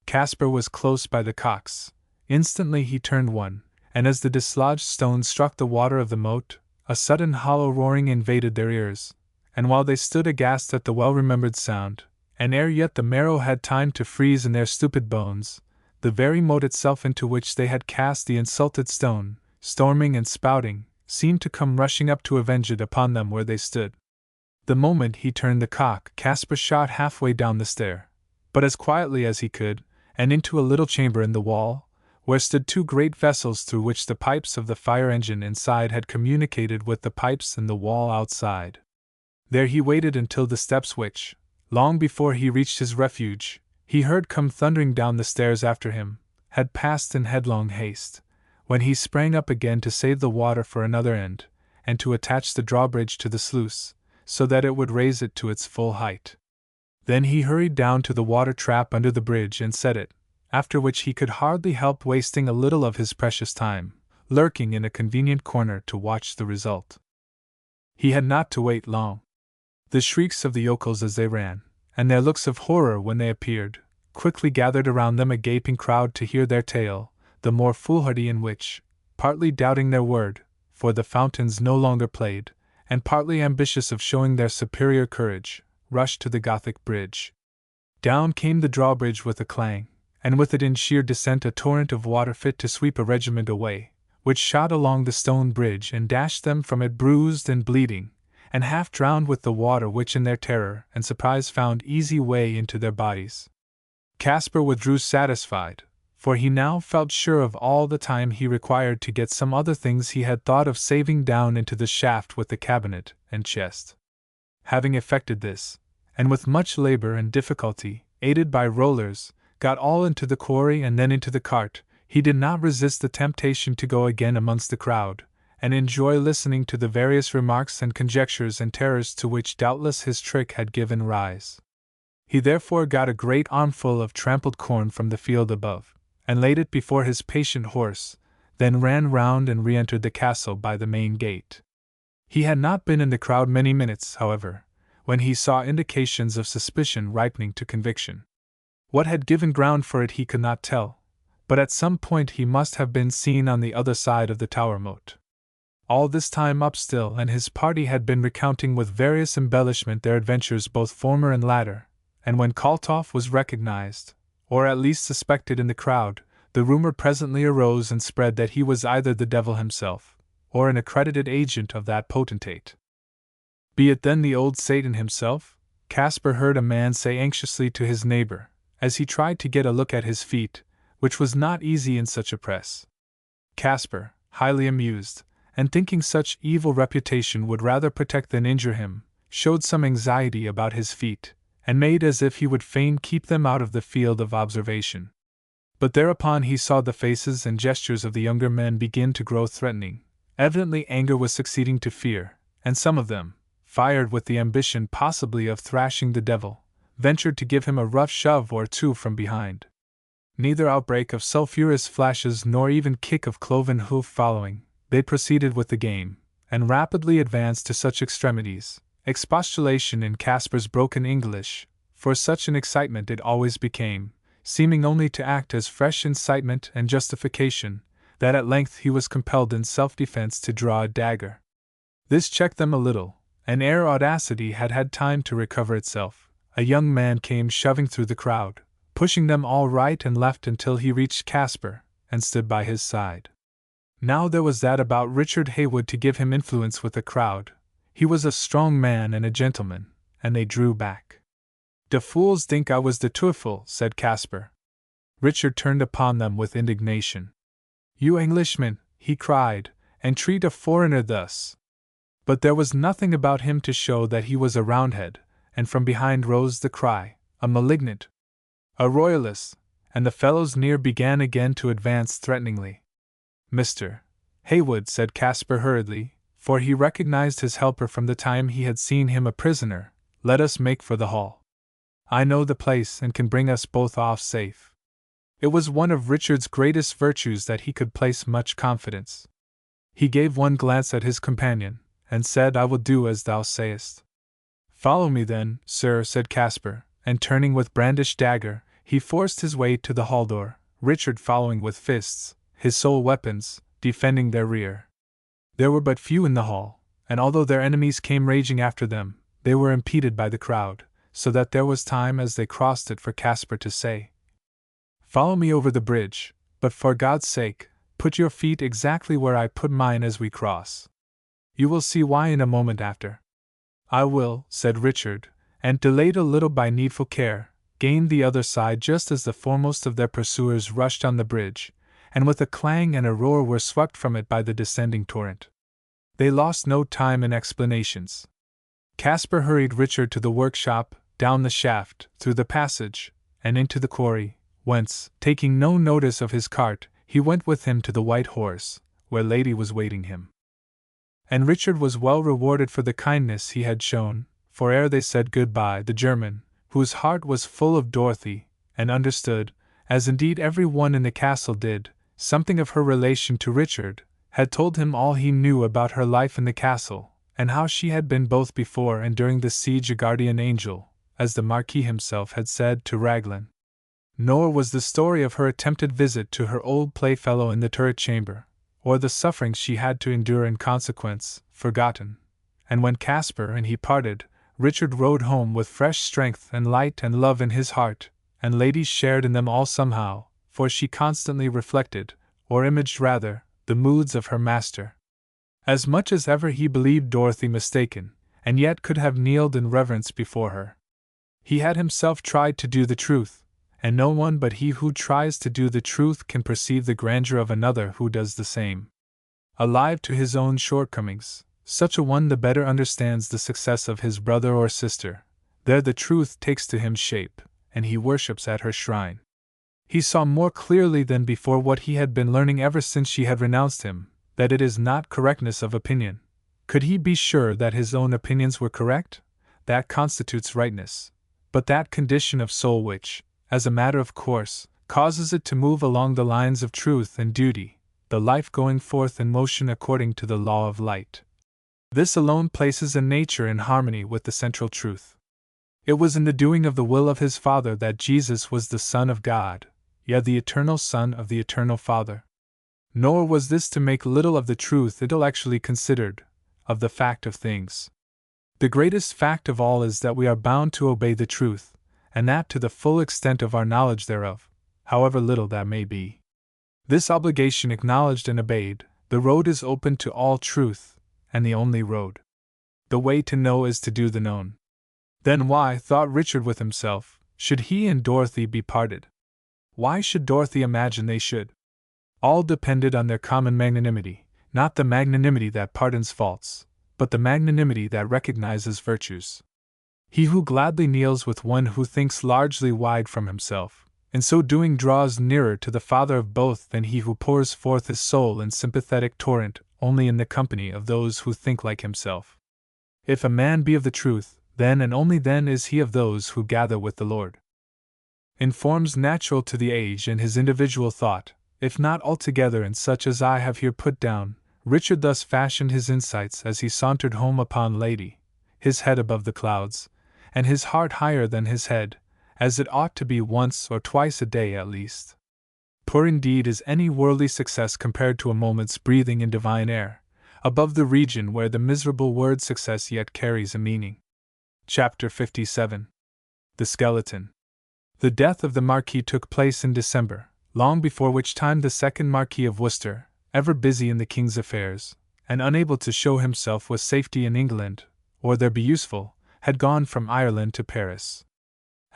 Caspar was close by the cocks. Instantly he turned one, and as the dislodged stone struck the water of the moat, a sudden hollow roaring invaded their ears, and while they stood aghast at the well-remembered sound, and ere yet the marrow had time to freeze in their stupid bones, the very moat itself into which they had cast the insulted stone, storming and spouting, seemed to come rushing up to avenge it upon them where they stood. The moment he turned the cock, Caspar shot halfway down the stair, but as quietly as he could, and into a little chamber in the wall, where stood 2 great vessels through which the pipes of the fire engine inside had communicated with the pipes in the wall outside. There he waited until the steps which, long before he reached his refuge, he heard come thundering down the stairs after him, had passed in headlong haste, when he sprang up again to save the water for another end, and to attach the drawbridge to the sluice, so that it would raise it to its full height. Then he hurried down to the water trap under the bridge and set it, after which he could hardly help wasting a little of his precious time, lurking in a convenient corner to watch the result. He had not to wait long. The shrieks of the yokels as they ran, and their looks of horror when they appeared, quickly gathered around them a gaping crowd to hear their tale, the more foolhardy in which, partly doubting their word, for the fountains no longer played, and partly ambitious of showing their superior courage, rushed to the Gothic bridge. Down came the drawbridge with a clang, and with it in sheer descent a torrent of water fit to sweep a regiment away, which shot along the stone bridge and dashed them from it bruised and bleeding, and half drowned with the water which in their terror and surprise found easy way into their bodies. Caspar withdrew satisfied, for he now felt sure of all the time he required to get some other things he had thought of saving down into the shaft with the cabinet and chest. Having effected this, and with much labor and difficulty, aided by rollers, got all into the quarry and then into the cart, he did not resist the temptation to go again amongst the crowd, and enjoy listening to the various remarks and conjectures and terrors to which doubtless his trick had given rise. He therefore got a great armful of trampled corn from the field above, and laid it before his patient horse, then ran round and re-entered the castle by the main gate. He had not been in the crowd many minutes, however, when he saw indications of suspicion ripening to conviction. What had given ground for it he could not tell, but at some point he must have been seen on the other side of the tower moat. All this time Upstill and his party had been recounting with various embellishment their adventures both former and latter, and when Kalthoff was recognized, or at least suspected in the crowd, the rumor presently arose and spread that he was either the devil himself, or an accredited agent of that potentate. Be it then the old Satan himself? Caspar heard a man say anxiously to his neighbor, as he tried to get a look at his feet, which was not easy in such a press. Caspar, highly amused, and thinking such evil reputation would rather protect than injure him, showed some anxiety about his feet, and made as if he would fain keep them out of the field of observation. But thereupon he saw the faces and gestures of the younger men begin to grow threatening. Evidently anger was succeeding to fear, and some of them, fired with the ambition possibly of thrashing the devil, ventured to give him a rough shove or two from behind. Neither outbreak of sulphurous flashes nor even kick of cloven hoof following, they proceeded with the game, and rapidly advanced to such extremities, expostulation in Caspar's broken English, for such an excitement it always became, seeming only to act as fresh incitement and justification, that at length he was compelled in self-defense to draw a dagger. This checked them a little, and ere audacity had had time to recover itself, a young man came shoving through the crowd, pushing them all right and left until he reached Caspar, and stood by his side. Now there was that about Richard Haywood to give him influence with the crowd. He was a strong man and a gentleman, and they drew back. "De fools think I was the Teufel," said Caspar. Richard turned upon them with indignation. "You Englishmen," he cried, "and treat a foreigner thus." But there was nothing about him to show that he was a Roundhead, and from behind rose the cry, "A malignant! A royalist!" and the fellows near began again to advance threateningly. "Mr. Haywood," said Caspar hurriedly, for he recognized his helper from the time he had seen him a prisoner, "let us make for the hall. I know the place and can bring us both off safe." It was one of Richard's greatest virtues that he could place much confidence. He gave one glance at his companion, and said, "I will do as thou sayest." "Follow me then, sir," said Caspar, and turning with brandished dagger, he forced his way to the hall door, Richard following with fists, his sole weapons, defending their rear. There were but few in the hall, and although their enemies came raging after them, they were impeded by the crowd, so that there was time as they crossed it for Caspar to say, "Follow me over the bridge, but for God's sake, put your feet exactly where I put mine as we cross. You will see why in a moment after." "I will," said Richard, and, delayed a little by needful care, gained the other side just as the foremost of their pursuers rushed on the bridge, and with a clang and a roar were swept from it by the descending torrent. They lost no time in explanations. Caspar hurried Richard to the workshop, down the shaft, through the passage, and into the quarry, whence, taking no notice of his cart, he went with him to the White Horse, where Lady was waiting him. And Richard was well rewarded for the kindness he had shown, for ere they said good-bye, the German, whose heart was full of Dorothy, and understood, as indeed every one in the castle did, something of her relation to Richard, had told him all he knew about her life in the castle, and how she had been both before and during the siege a guardian angel, as the Marquis himself had said to Raglan. Nor was the story of her attempted visit to her old playfellow in the turret chamber, or the sufferings she had to endure in consequence, forgotten. And when Caspar and he parted, Richard rode home with fresh strength and light and love in his heart, and Lady shared in them all somehow, for she constantly reflected, or imaged rather, the moods of her master. As much as ever he believed Dorothy mistaken, and yet could have kneeled in reverence before her. He had himself tried to do the truth, and no one but he who tries to do the truth can perceive the grandeur of another who does the same. Alive to his own shortcomings, such a one the better understands the success of his brother or sister. There the truth takes to him shape, and he worships at her shrine. He saw more clearly than before what he had been learning ever since she had renounced him, that it is not correctness of opinion. Could he be sure that his own opinions were correct? That constitutes rightness. But that condition of soul which, as a matter of course, causes it to move along the lines of truth and duty, the life going forth in motion according to the law of light. This alone places a nature in harmony with the central truth. It was in the doing of the will of his Father that Jesus was the Son of God, yet the eternal Son of the eternal Father. Nor was this to make little of the truth intellectually considered, of the fact of things. The greatest fact of all is that we are bound to obey the truth, and that to the full extent of our knowledge thereof, however little that may be. This obligation acknowledged and obeyed, the road is open to all truth, and the only road. The way to know is to do the known. Then why, thought Richard with himself, should he and Dorothy be parted? Why should Dorothy imagine they should? All depended on their common magnanimity, not the magnanimity that pardons faults, but the magnanimity that recognizes virtues. He who gladly kneels with one who thinks largely wide from himself, in so doing draws nearer to the Father of both than he who pours forth his soul in sympathetic torrent only in the company of those who think like himself. If a man be of the truth, then and only then is he of those who gather with the Lord. In forms natural to the age and his individual thought, if not altogether in such as I have here put down, Richard thus fashioned his insights as he sauntered home upon Lady, his head above the clouds, and his heart higher than his head, as it ought to be once or twice a day at least. Poor indeed is any worldly success compared to a moment's breathing in divine air, above the region where the miserable word success yet carries a meaning. Chapter 57. The Skeleton. The death of the Marquis took place in December, long before which time the second Marquis of Worcester, ever busy in the King's affairs, and unable to show himself with safety in England, or there be useful, had gone from Ireland to Paris.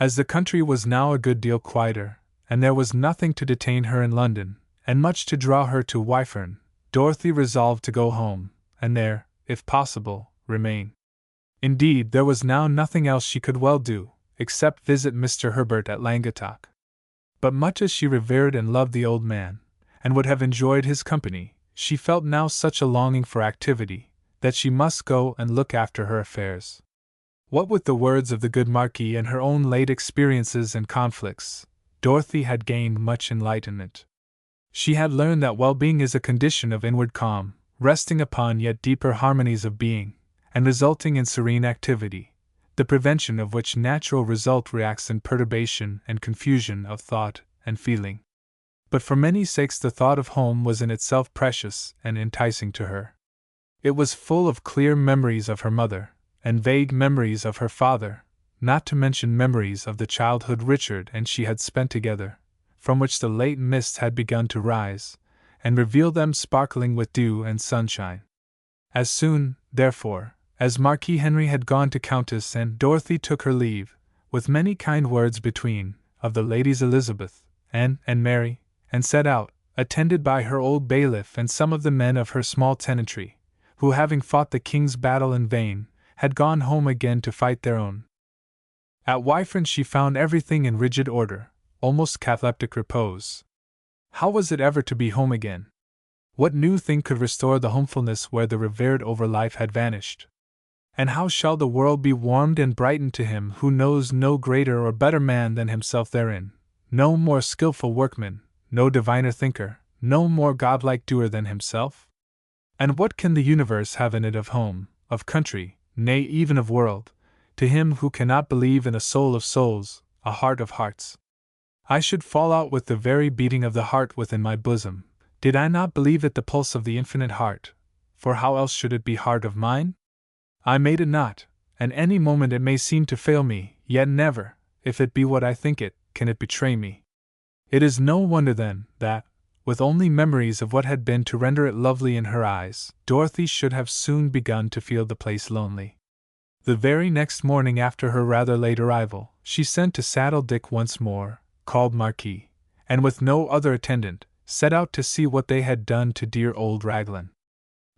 As the country was now a good deal quieter, and there was nothing to detain her in London, and much to draw her to Wyfern, Dorothy resolved to go home, and there, if possible, remain. Indeed, there was now nothing else she could well do, except visit Mr. Herbert at Languedoc. But much as she revered and loved the old man, and would have enjoyed his company, she felt now such a longing for activity, that she must go and look after her affairs. What with the words of the good Marquis and her own late experiences and conflicts, Dorothy had gained much enlightenment. She had learned that well-being is a condition of inward calm, resting upon yet deeper harmonies of being, and resulting in serene activity, the prevention of which natural result reacts in perturbation and confusion of thought and feeling. But for many sakes the thought of home was in itself precious and enticing to her. It was full of clear memories of her mother, and vague memories of her father, not to mention memories of the childhood Richard and she had spent together, from which the late mists had begun to rise, and reveal them sparkling with dew and sunshine. As soon, therefore, as Marquis Henry had gone to Countess and Dorothy took her leave, with many kind words between, of the Ladies Elizabeth, Anne, and Mary, and set out, attended by her old bailiff and some of the men of her small tenantry, who having fought the king's battle in vain, had gone home again to fight their own. At Wyfern she found everything in rigid order, almost cataleptic repose. How was it ever to be home again? What new thing could restore the homefulness where the revered over-life had vanished? And how shall the world be warmed and brightened to him who knows no greater or better man than himself therein, no more skilful workman, no diviner thinker, no more godlike doer than himself? And what can the universe have in it of home, of country, nay, even of world, to him who cannot believe in a soul of souls, a heart of hearts? I should fall out with the very beating of the heart within my bosom, did I not believe it the pulse of the infinite heart, for how else should it be heart of mine? I made it not, and any moment it may seem to fail me, yet never, if it be what I think it, can it betray me. It is no wonder then, that, with only memories of what had been to render it lovely in her eyes, Dorothy should have soon begun to feel the place lonely. The very next morning after her rather late arrival, she sent to saddle Dick once more, called Marquis, and with no other attendant, set out to see what they had done to dear old Raglan.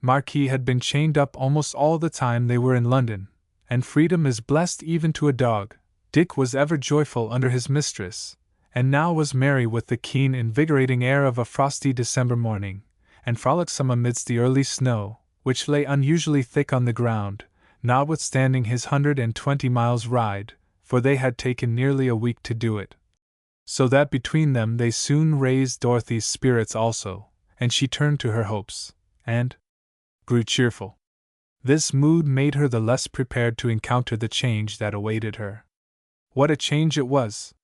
Marquis had been chained up almost all the time they were in London, and freedom is blessed even to a dog. Dick was ever joyful under his mistress, and now was merry with the keen, invigorating air of a frosty December morning, and frolicsome amidst the early snow, which lay unusually thick on the ground, notwithstanding his 120 miles ride, for they had taken nearly a week to do it. So that between them they soon raised Dorothy's spirits also, and she turned to her hopes, and grew cheerful. This mood made her the less prepared to encounter the change that awaited her. What a change it was!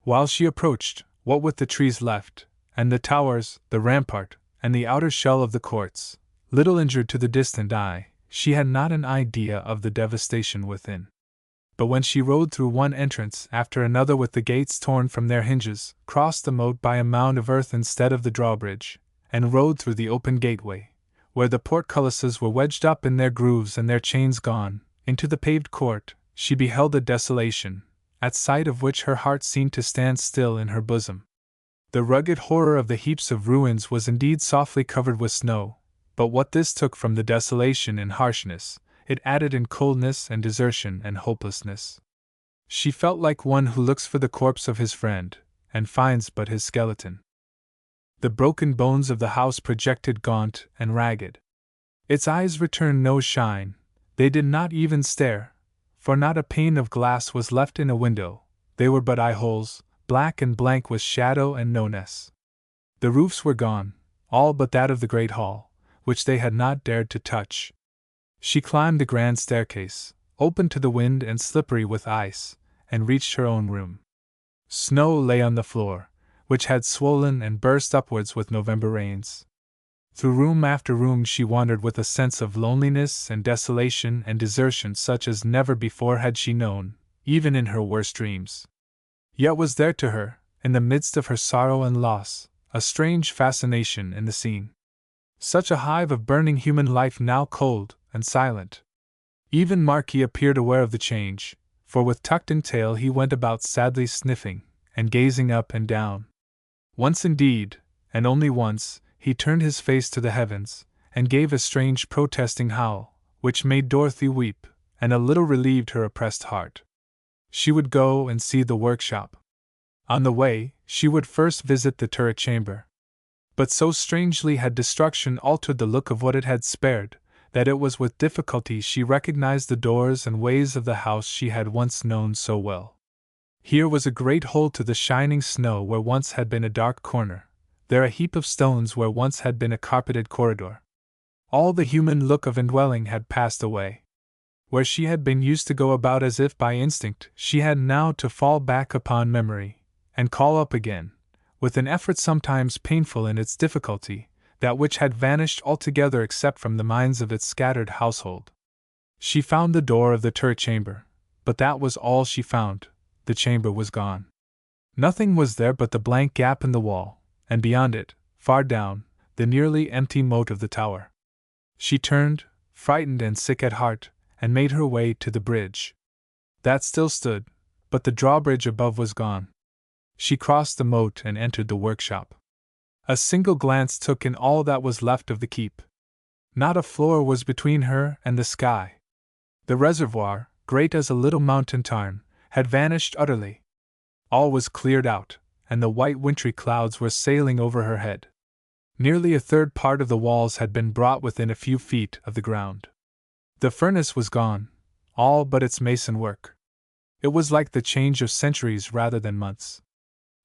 While she approached, what with the trees left, and the towers, the rampart, and the outer shell of the courts, little injured to the distant eye, she had not an idea of the devastation within. But when she rode through one entrance after another with the gates torn from their hinges, crossed the moat by a mound of earth instead of the drawbridge, and rode through the open gateway, where the portcullises were wedged up in their grooves and their chains gone, into the paved court, she beheld a desolation, at sight of which her heart seemed to stand still in her bosom. The rugged horror of the heaps of ruins was indeed softly covered with snow, but what this took from the desolation in harshness, it added in coldness and desertion and hopelessness. She felt like one who looks for the corpse of his friend, and finds but his skeleton. The broken bones of the house projected gaunt and ragged. Its eyes returned no shine, they did not even stare, for not a pane of glass was left in a window, they were but eye-holes, black and blank with shadow and no-ness. The roofs were gone, all but that of the great hall, which they had not dared to touch. She climbed the grand staircase, open to the wind and slippery with ice, and reached her own room. Snow lay on the floor, which had swollen and burst upwards with November rains. Through room after room she wandered with a sense of loneliness and desolation and desertion such as never before had she known, even in her worst dreams. Yet was there to her, in the midst of her sorrow and loss, a strange fascination in the scene. Such a hive of burning human life now cold and silent. Even Marquis appeared aware of the change, for with tucked-in tail he went about sadly sniffing, and gazing up and down. Once indeed, and only once, he turned his face to the heavens, and gave a strange protesting howl, which made Dorothy weep, and a little relieved her oppressed heart. She would go and see the workshop. On the way, she would first visit the turret chamber. But so strangely had destruction altered the look of what it had spared, that it was with difficulty she recognized the doors and ways of the house she had once known so well. Here was a great hole to the shining snow where once had been a dark corner, there a heap of stones where once had been a carpeted corridor. All the human look of indwelling had passed away. Where she had been used to go about as if by instinct, she had now to fall back upon memory, and call up again, with an effort sometimes painful in its difficulty, that which had vanished altogether except from the minds of its scattered household. She found the door of the turret chamber, but that was all she found. The chamber was gone. Nothing was there but the blank gap in the wall, and beyond it, far down, the nearly empty moat of the tower. She turned, frightened and sick at heart, and made her way to the bridge. That still stood, but the drawbridge above was gone. She crossed the moat and entered the workshop. A single glance took in all that was left of the keep. Not a floor was between her and the sky. The reservoir, great as a little mountain tarn, had vanished utterly. All was cleared out, and the white wintry clouds were sailing over her head. Nearly a third part of the walls had been brought within a few feet of the ground. The furnace was gone, all but its mason work. It was like the change of centuries rather than months.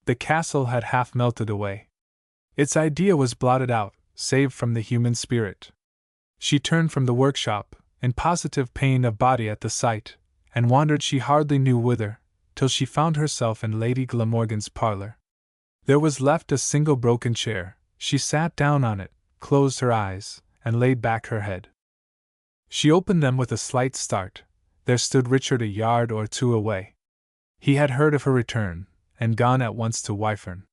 The castle had half melted away. Its idea was blotted out, save from the human spirit. She turned from the workshop, in positive pain of body at the sight, and wandered she hardly knew whither, till she found herself in Lady Glamorgan's parlor. There was left a single broken chair. She sat down on it, closed her eyes, and laid back her head. She opened them with a slight start. There stood Richard a yard or two away. He had heard of her return, and gone at once to Wyfern.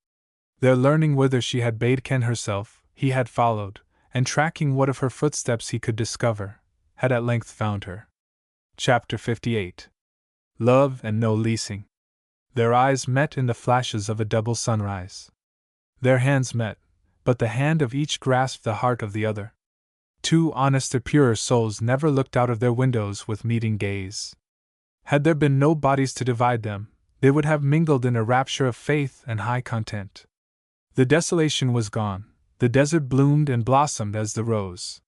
There, learning whither she had bade ken herself, he had followed, and tracking what of her footsteps he could discover, had at length found her. Chapter 58. Love and No Leasing. Their eyes met in the flashes of a double sunrise. Their hands met, but the hand of each grasped the heart of the other. Two honester, purer souls never looked out of their windows with meeting gaze. Had there been no bodies to divide them, they would have mingled in a rapture of faith and high content. The desolation was gone, the desert bloomed and blossomed as the rose.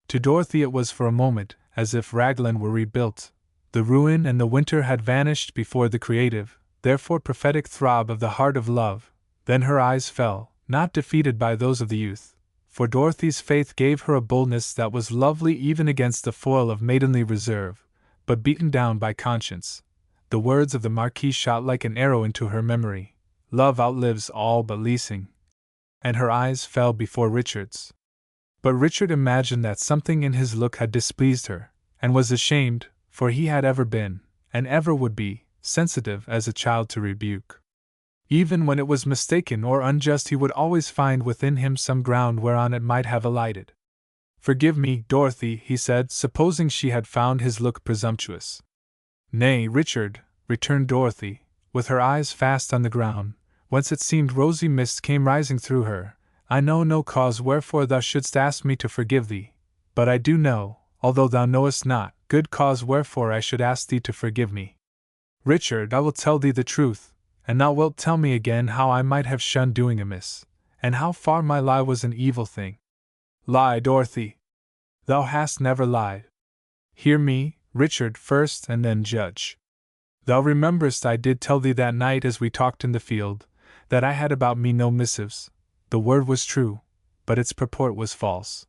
To Dorothy it was for a moment as if Raglan were rebuilt. The ruin and the winter had vanished before the creative, therefore prophetic throb of the heart of love. Then her eyes fell, not defeated by those of the youth, for Dorothy's faith gave her a boldness that was lovely even against the foil of maidenly reserve, but beaten down by conscience. The words of the Marquis shot like an arrow into her memory: "Love outlives all but leasing." And her eyes fell before Richard's. But Richard imagined that something in his look had displeased her, and was ashamed, for he had ever been, and ever would be, sensitive as a child to rebuke. Even when it was mistaken or unjust, he would always find within him some ground whereon it might have alighted. "Forgive me, Dorothy," he said, supposing she had found his look presumptuous. "Nay, Richard," returned Dorothy, with her eyes fast on the ground, whence it seemed rosy mist came rising through her. "I know no cause wherefore thou shouldst ask me to forgive thee, but I do know, although thou knowest not, good cause wherefore I should ask thee to forgive me. Richard, I will tell thee the truth, and thou wilt tell me again how I might have shunned doing amiss, and how far my lie was an evil thing." "Lie, Dorothy! Thou hast never lied. Hear me, Richard, first, and then judge. Thou rememberest I did tell thee that night as we talked in the field, that I had about me no missives. The word was true, but its purport was false.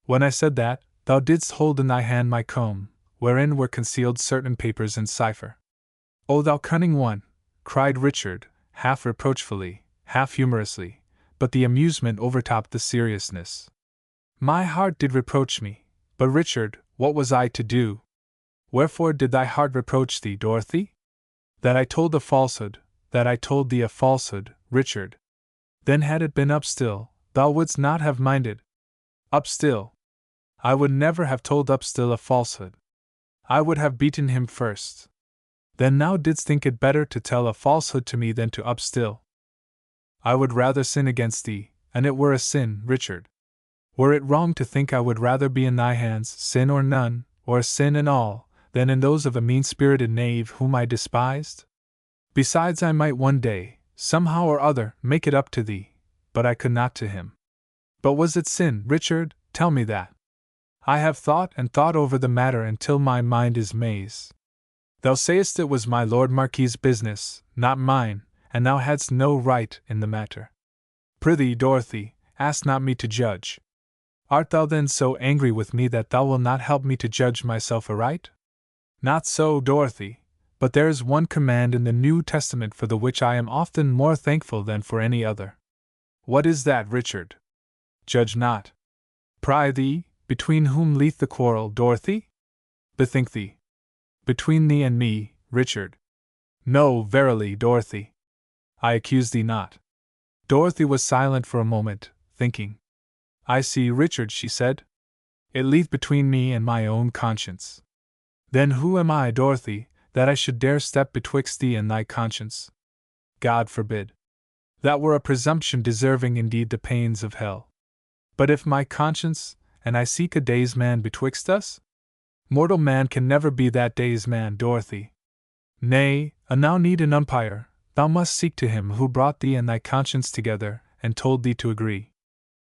When I said that, thou didst hold in thy hand my comb, wherein were concealed certain papers in cipher." "O thou cunning one!" cried Richard, half reproachfully, half humorously, but the amusement overtopped the seriousness. "My heart did reproach me, but Richard, what was I to do?" "Wherefore did thy heart reproach thee, Dorothy?" "That I told a falsehood, that I told thee a falsehood, Richard." "Then had it been up still, thou wouldst not have minded." "Up still? I would never have told up still a falsehood. I would have beaten him first." "Then thou didst think it better to tell a falsehood to me than to up still." "I would rather sin against thee, and it were a sin, Richard. Were it wrong to think I would rather be in thy hands, sin or none, or sin and all, than in those of a mean-spirited knave whom I despised? Besides, I might one day, somehow or other, make it up to thee, but I could not to him." "But was it sin, Richard? Tell me that. I have thought and thought over the matter until my mind is maze. Thou sayest it was my Lord Marquis's business, not mine, and thou hadst no right in the matter. Prithee, Dorothy, ask not me to judge. Art thou then so angry with me that thou wilt not help me to judge myself aright? Not so, Dorothy, but there is one command in the New Testament for the which I am often more thankful than for any other." "What is that, Richard?" "Judge not. Prithee, between whom lieth the quarrel, Dorothy? Bethink thee. Between thee and me, Richard." "No, verily, Dorothy. I accuse thee not." Dorothy was silent for a moment, thinking. "I see, Richard," she said. "It lieth between me and my own conscience." "Then who am I, Dorothy, that I should dare step betwixt thee and thy conscience?" "God forbid. That were a presumption deserving indeed the pains of hell. But if my conscience, and I seek a day's man betwixt us? Mortal man can never be that day's man, Dorothy. Nay, thou need an umpire, thou must seek to him who brought thee and thy conscience together, and told thee to agree.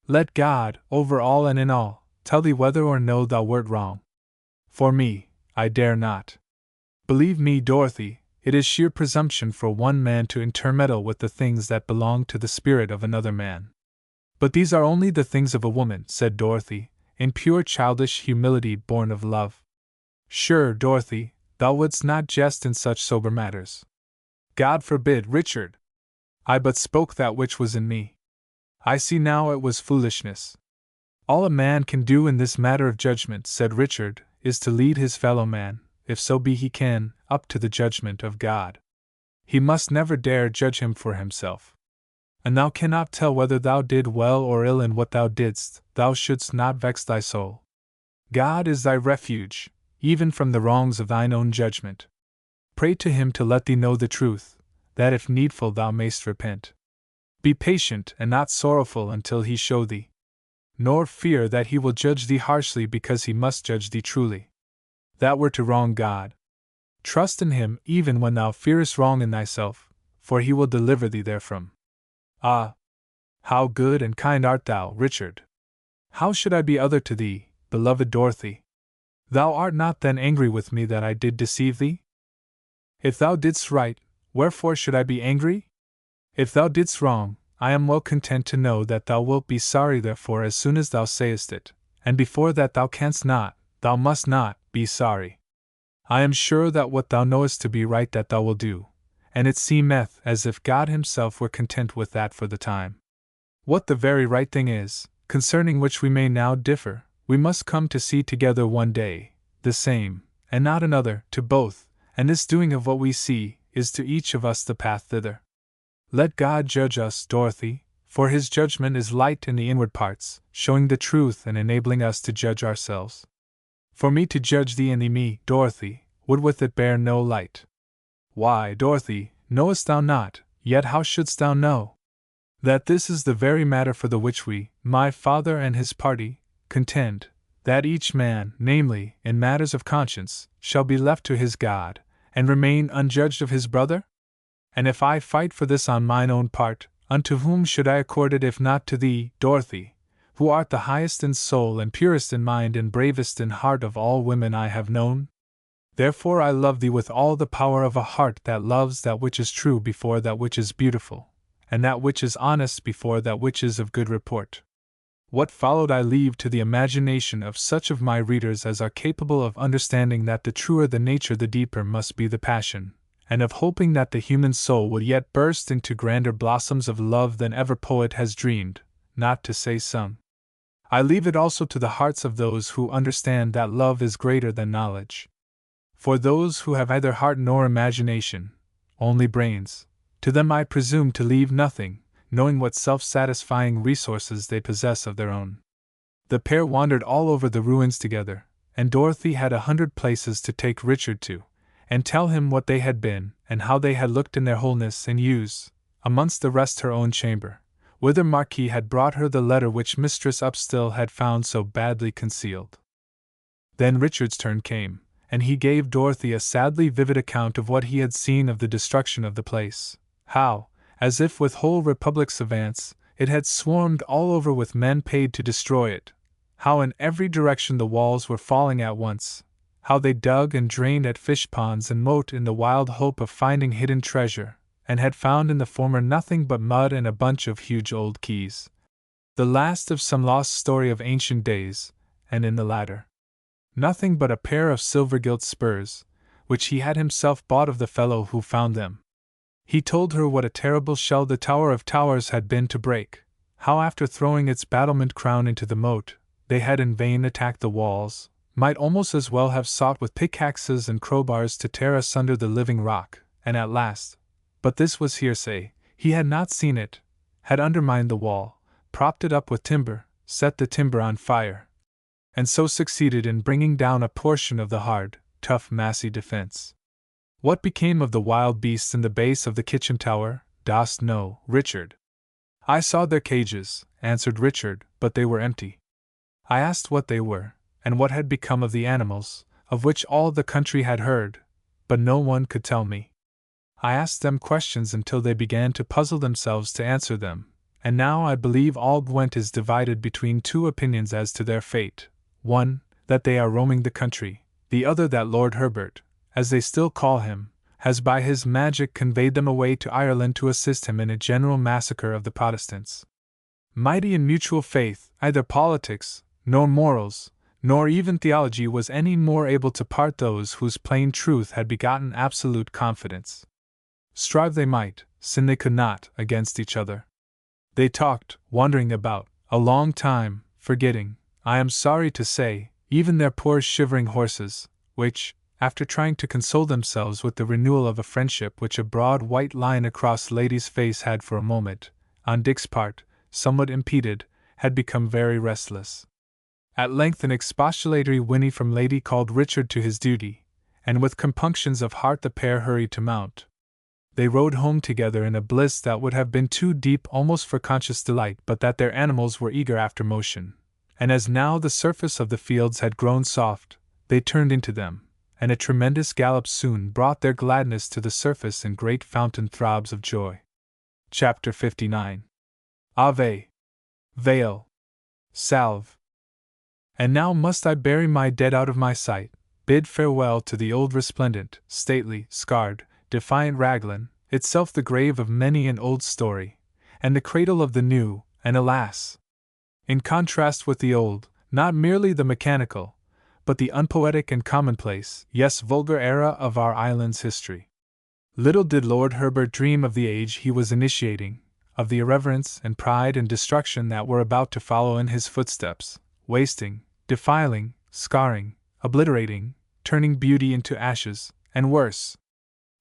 Let God, over all and in all, tell thee whether or no thou wert wrong. For me, I dare not. Believe me, Dorothy, it is sheer presumption for one man to intermeddle with the things that belong to the spirit of another man." "But these are only the things of a woman," said Dorothy, in pure childish humility born of love. "Sure, Dorothy, thou wouldst not jest in such sober matters." "God forbid, Richard! I but spoke that which was in me. I see now it was foolishness. All a man can do in this matter of judgment," said Richard, "is to lead his fellow man, if so be he can, up to the judgment of God. He must never dare judge him for himself." and thou cannot tell whether thou did well or ill in what thou didst, thou shouldst not vex thy soul. God is thy refuge, even from the wrongs of thine own judgment. Pray to him to let thee know the truth, that if needful thou mayst repent. Be patient and not sorrowful until he show thee. Nor fear that he will judge thee harshly because he must judge thee truly. That were to wrong God. Trust in him even when thou fearest wrong in thyself, for he will deliver thee therefrom. Ah! How good and kind art thou, Richard! How should I be other to thee, beloved Dorothy? Thou art not then angry with me that I did deceive thee? If thou didst right, wherefore should I be angry? If thou didst wrong, I am well content to know that thou wilt be sorry therefore as soon as thou sayest it, and before that thou canst not, thou must not, be sorry. I am sure that what thou knowest to be right that thou wilt do, and it seemeth as if God himself were content with that for the time. What the very right thing is, concerning which we may now differ, we must come to see together one day, the same, and not another, to both, and this doing of what we see, is to each of us the path thither. Let God judge us, Dorothy, for his judgment is light in the inward parts, showing the truth and enabling us to judge ourselves. For me to judge thee and thee me, Dorothy, would with it bear no light. Why, Dorothy, knowest thou not, yet how shouldst thou know? That this is the very matter for the which we, my father and his party, contend, that each man, namely, in matters of conscience, shall be left to his God, and remain unjudged of his brother? And if I fight for this on mine own part, unto whom should I accord it if not to thee, Dorothy, who art the highest in soul and purest in mind and bravest in heart of all women I have known? Therefore I love thee with all the power of a heart that loves that which is true before that which is beautiful, and that which is honest before that which is of good report. What followed I leave to the imagination of such of my readers as are capable of understanding that the truer the nature the deeper must be the passion, and of hoping that the human soul would yet burst into grander blossoms of love than ever poet has dreamed, not to say sung. I leave it also to the hearts of those who understand that love is greater than knowledge. For those who have neither heart nor imagination, only brains, to them I presume to leave nothing, knowing what self-satisfying resources they possess of their own. The pair wandered all over the ruins together, and Dorothy had 100 places to take Richard to, and tell him what they had been, and how they had looked in their wholeness and use, amongst the rest her own chamber, whither Marquis had brought her the letter which Mistress Upstill had found so badly concealed. Then Richard's turn came, and he gave Dorothy a sadly vivid account of what he had seen of the destruction of the place, how, as if with whole republics of ants, it had swarmed all over with men paid to destroy it, how in every direction the walls were falling at once, how they dug and drained at fish ponds and moat in the wild hope of finding hidden treasure, and had found in the former nothing but mud and a bunch of huge old keys, the last of some lost story of ancient days, and in the latter, nothing but a pair of silver-gilt spurs, which he had himself bought of the fellow who found them. He told her what a terrible shell the Tower of Towers had been to break, how after throwing its battlement crown into the moat, they had in vain attacked the walls, might almost as well have sought with pickaxes and crowbars to tear asunder the living rock, and at last, but this was hearsay, he had not seen it, had undermined the wall, propped it up with timber, set the timber on fire, and so succeeded in bringing down a portion of the hard, tough, massy defense. What became of the wild beasts in the base of the kitchen tower, dost know, Richard? I saw their cages, answered Richard, but they were empty. I asked what they were, and what had become of the animals, of which all the country had heard, but no one could tell me. I asked them questions until they began to puzzle themselves to answer them, and now I believe all Gwent is divided between two opinions as to their fate, one, that they are roaming the country, the other that Lord Herbert, as they still call him, has by his magic conveyed them away to Ireland to assist him in a general massacre of the Protestants. Mighty in mutual faith, neither politics, nor morals, nor even theology was any more able to part those whose plain truth had begotten absolute confidence. Strive they might, sin they could not, against each other. They talked, wandering about, a long time, forgetting, I am sorry to say, even their poor shivering horses, which, after trying to console themselves with the renewal of a friendship which a broad white line across Lady's face had for a moment, on Dick's part, somewhat impeded, had become very restless. At length an expostulatory whinny from Lady called Richard to his duty, and with compunctions of heart the pair hurried to mount. They rode home together in a bliss that would have been too deep almost for conscious delight but that their animals were eager after motion, and as now the surface of the fields had grown soft, they turned into them, and a tremendous gallop soon brought their gladness to the surface in great fountain throbs of joy. Chapter 59. Ave! Veil! Salve! And now must I bury my dead out of my sight, bid farewell to the old resplendent, stately, scarred, defiant Raglan, itself the grave of many an old story, and the cradle of the new, and alas! In contrast with the old, not merely the mechanical, but the unpoetic and commonplace, yes, vulgar era of our island's history. Little did Lord Herbert dream of the age he was initiating, of the irreverence and pride and destruction that were about to follow in his footsteps, wasting, defiling, scarring, obliterating, turning beauty into ashes, and worse.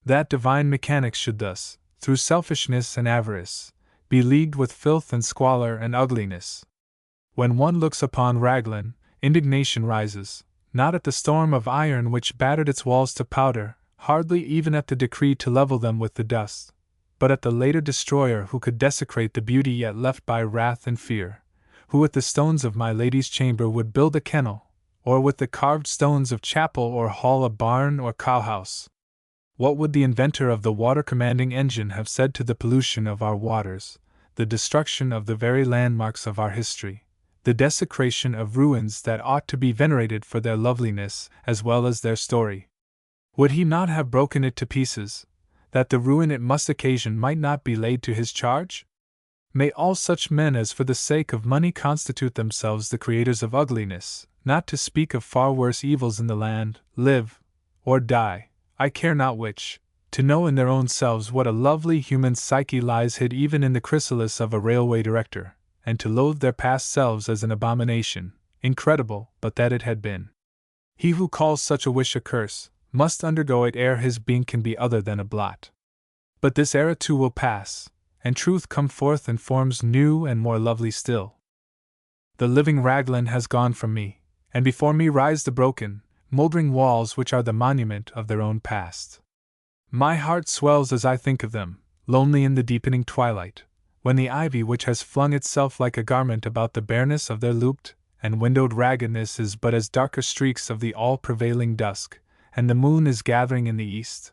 That divine mechanics should thus, through selfishness and avarice, be leagued with filth and squalor and ugliness. When one looks upon Raglan, indignation rises, not at the storm of iron which battered its walls to powder, hardly even at the decree to level them with the dust, but at the later destroyer who could desecrate the beauty yet left by wrath and fear, who with the stones of my lady's chamber would build a kennel, or with the carved stones of chapel or hall a barn or cowhouse. What would the inventor of the water-commanding engine have said to the pollution of our waters, the destruction of the very landmarks of our history, the desecration of ruins that ought to be venerated for their loveliness as well as their story? Would he not have broken it to pieces, that the ruin it must occasion might not be laid to his charge? May all such men as for the sake of money constitute themselves the creators of ugliness, not to speak of far worse evils in the land, live, or die, I care not which, to know in their own selves what a lovely human psyche lies hid even in the chrysalis of a railway director, and to loathe their past selves as an abomination, incredible but that it had been. He who calls such a wish a curse, must undergo it ere his being can be other than a blot. But this era too will pass, and truth come forth in forms new and more lovely still. The living Raglan has gone from me, and before me rise the broken, mouldering walls which are the monument of their own past. My heart swells as I think of them, lonely in the deepening twilight, when the ivy which has flung itself like a garment about the bareness of their looped and windowed raggedness is but as darker streaks of the all-prevailing dusk, and the moon is gathering in the east.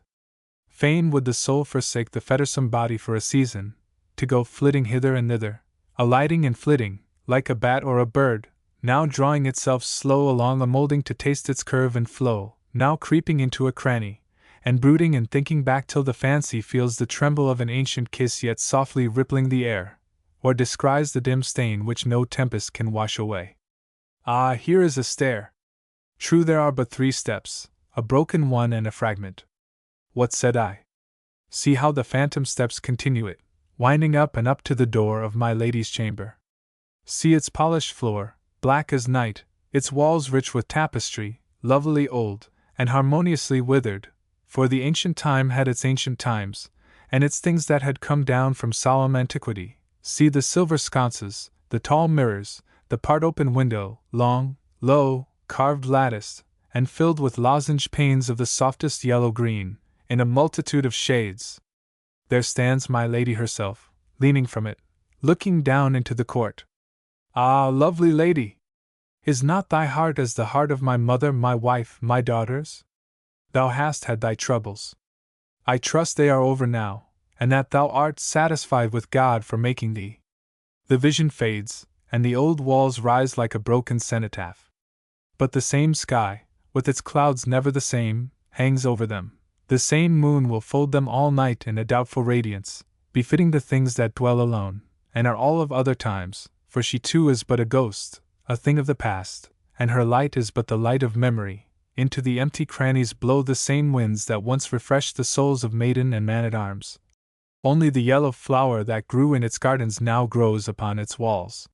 Fain would the soul forsake the fettersome body for a season, to go flitting hither and thither, alighting and flitting, like a bat or a bird, now drawing itself slow along a moulding to taste its curve and flow, now creeping into a cranny, and brooding and thinking back till the fancy feels the tremble of an ancient kiss yet softly rippling the air, or descries the dim stain which no tempest can wash away. Ah, here is a stair! True, there are but 3 steps, a broken one and a fragment. What said I? See how the phantom steps continue it, winding up and up to the door of my lady's chamber. See its polished floor, black as night, its walls rich with tapestry, lovelily old, and harmoniously withered, for the ancient time had its ancient times, and its things that had come down from solemn antiquity. See the silver sconces, the tall mirrors, the part-open window, long, low, carved lattice, and filled with lozenge panes of the softest yellow-green, in a multitude of shades. There stands my lady herself, leaning from it, looking down into the court. Ah, lovely lady! Is not thy heart as the heart of my mother, my wife, my daughters? Thou hast had thy troubles. I trust they are over now, and that thou art satisfied with God for making thee. The vision fades, and the old walls rise like a broken cenotaph. But the same sky, with its clouds never the same, hangs over them. The same moon will fold them all night in a doubtful radiance, befitting the things that dwell alone, and are all of other times, for she too is but a ghost, a thing of the past, and her light is but the light of memory. Into the empty crannies blow the same winds that once refreshed the souls of maiden and man-at-arms. Only the yellow flower that grew in its gardens now grows upon its walls.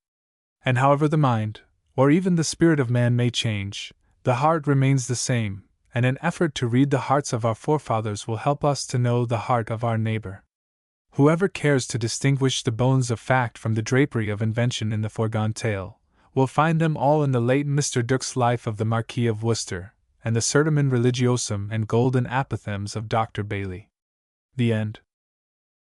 And however the mind, or even the spirit of man may change, the heart remains the same, and an effort to read the hearts of our forefathers will help us to know the heart of our neighbor. Whoever cares to distinguish the bones of fact from the drapery of invention in the foregone tale, will find them all in the late Mr. Dooke's Life of the Marquis of Worcester, and the Sermon Religiosum and Golden Apothegms of Dr. Bailey. The end.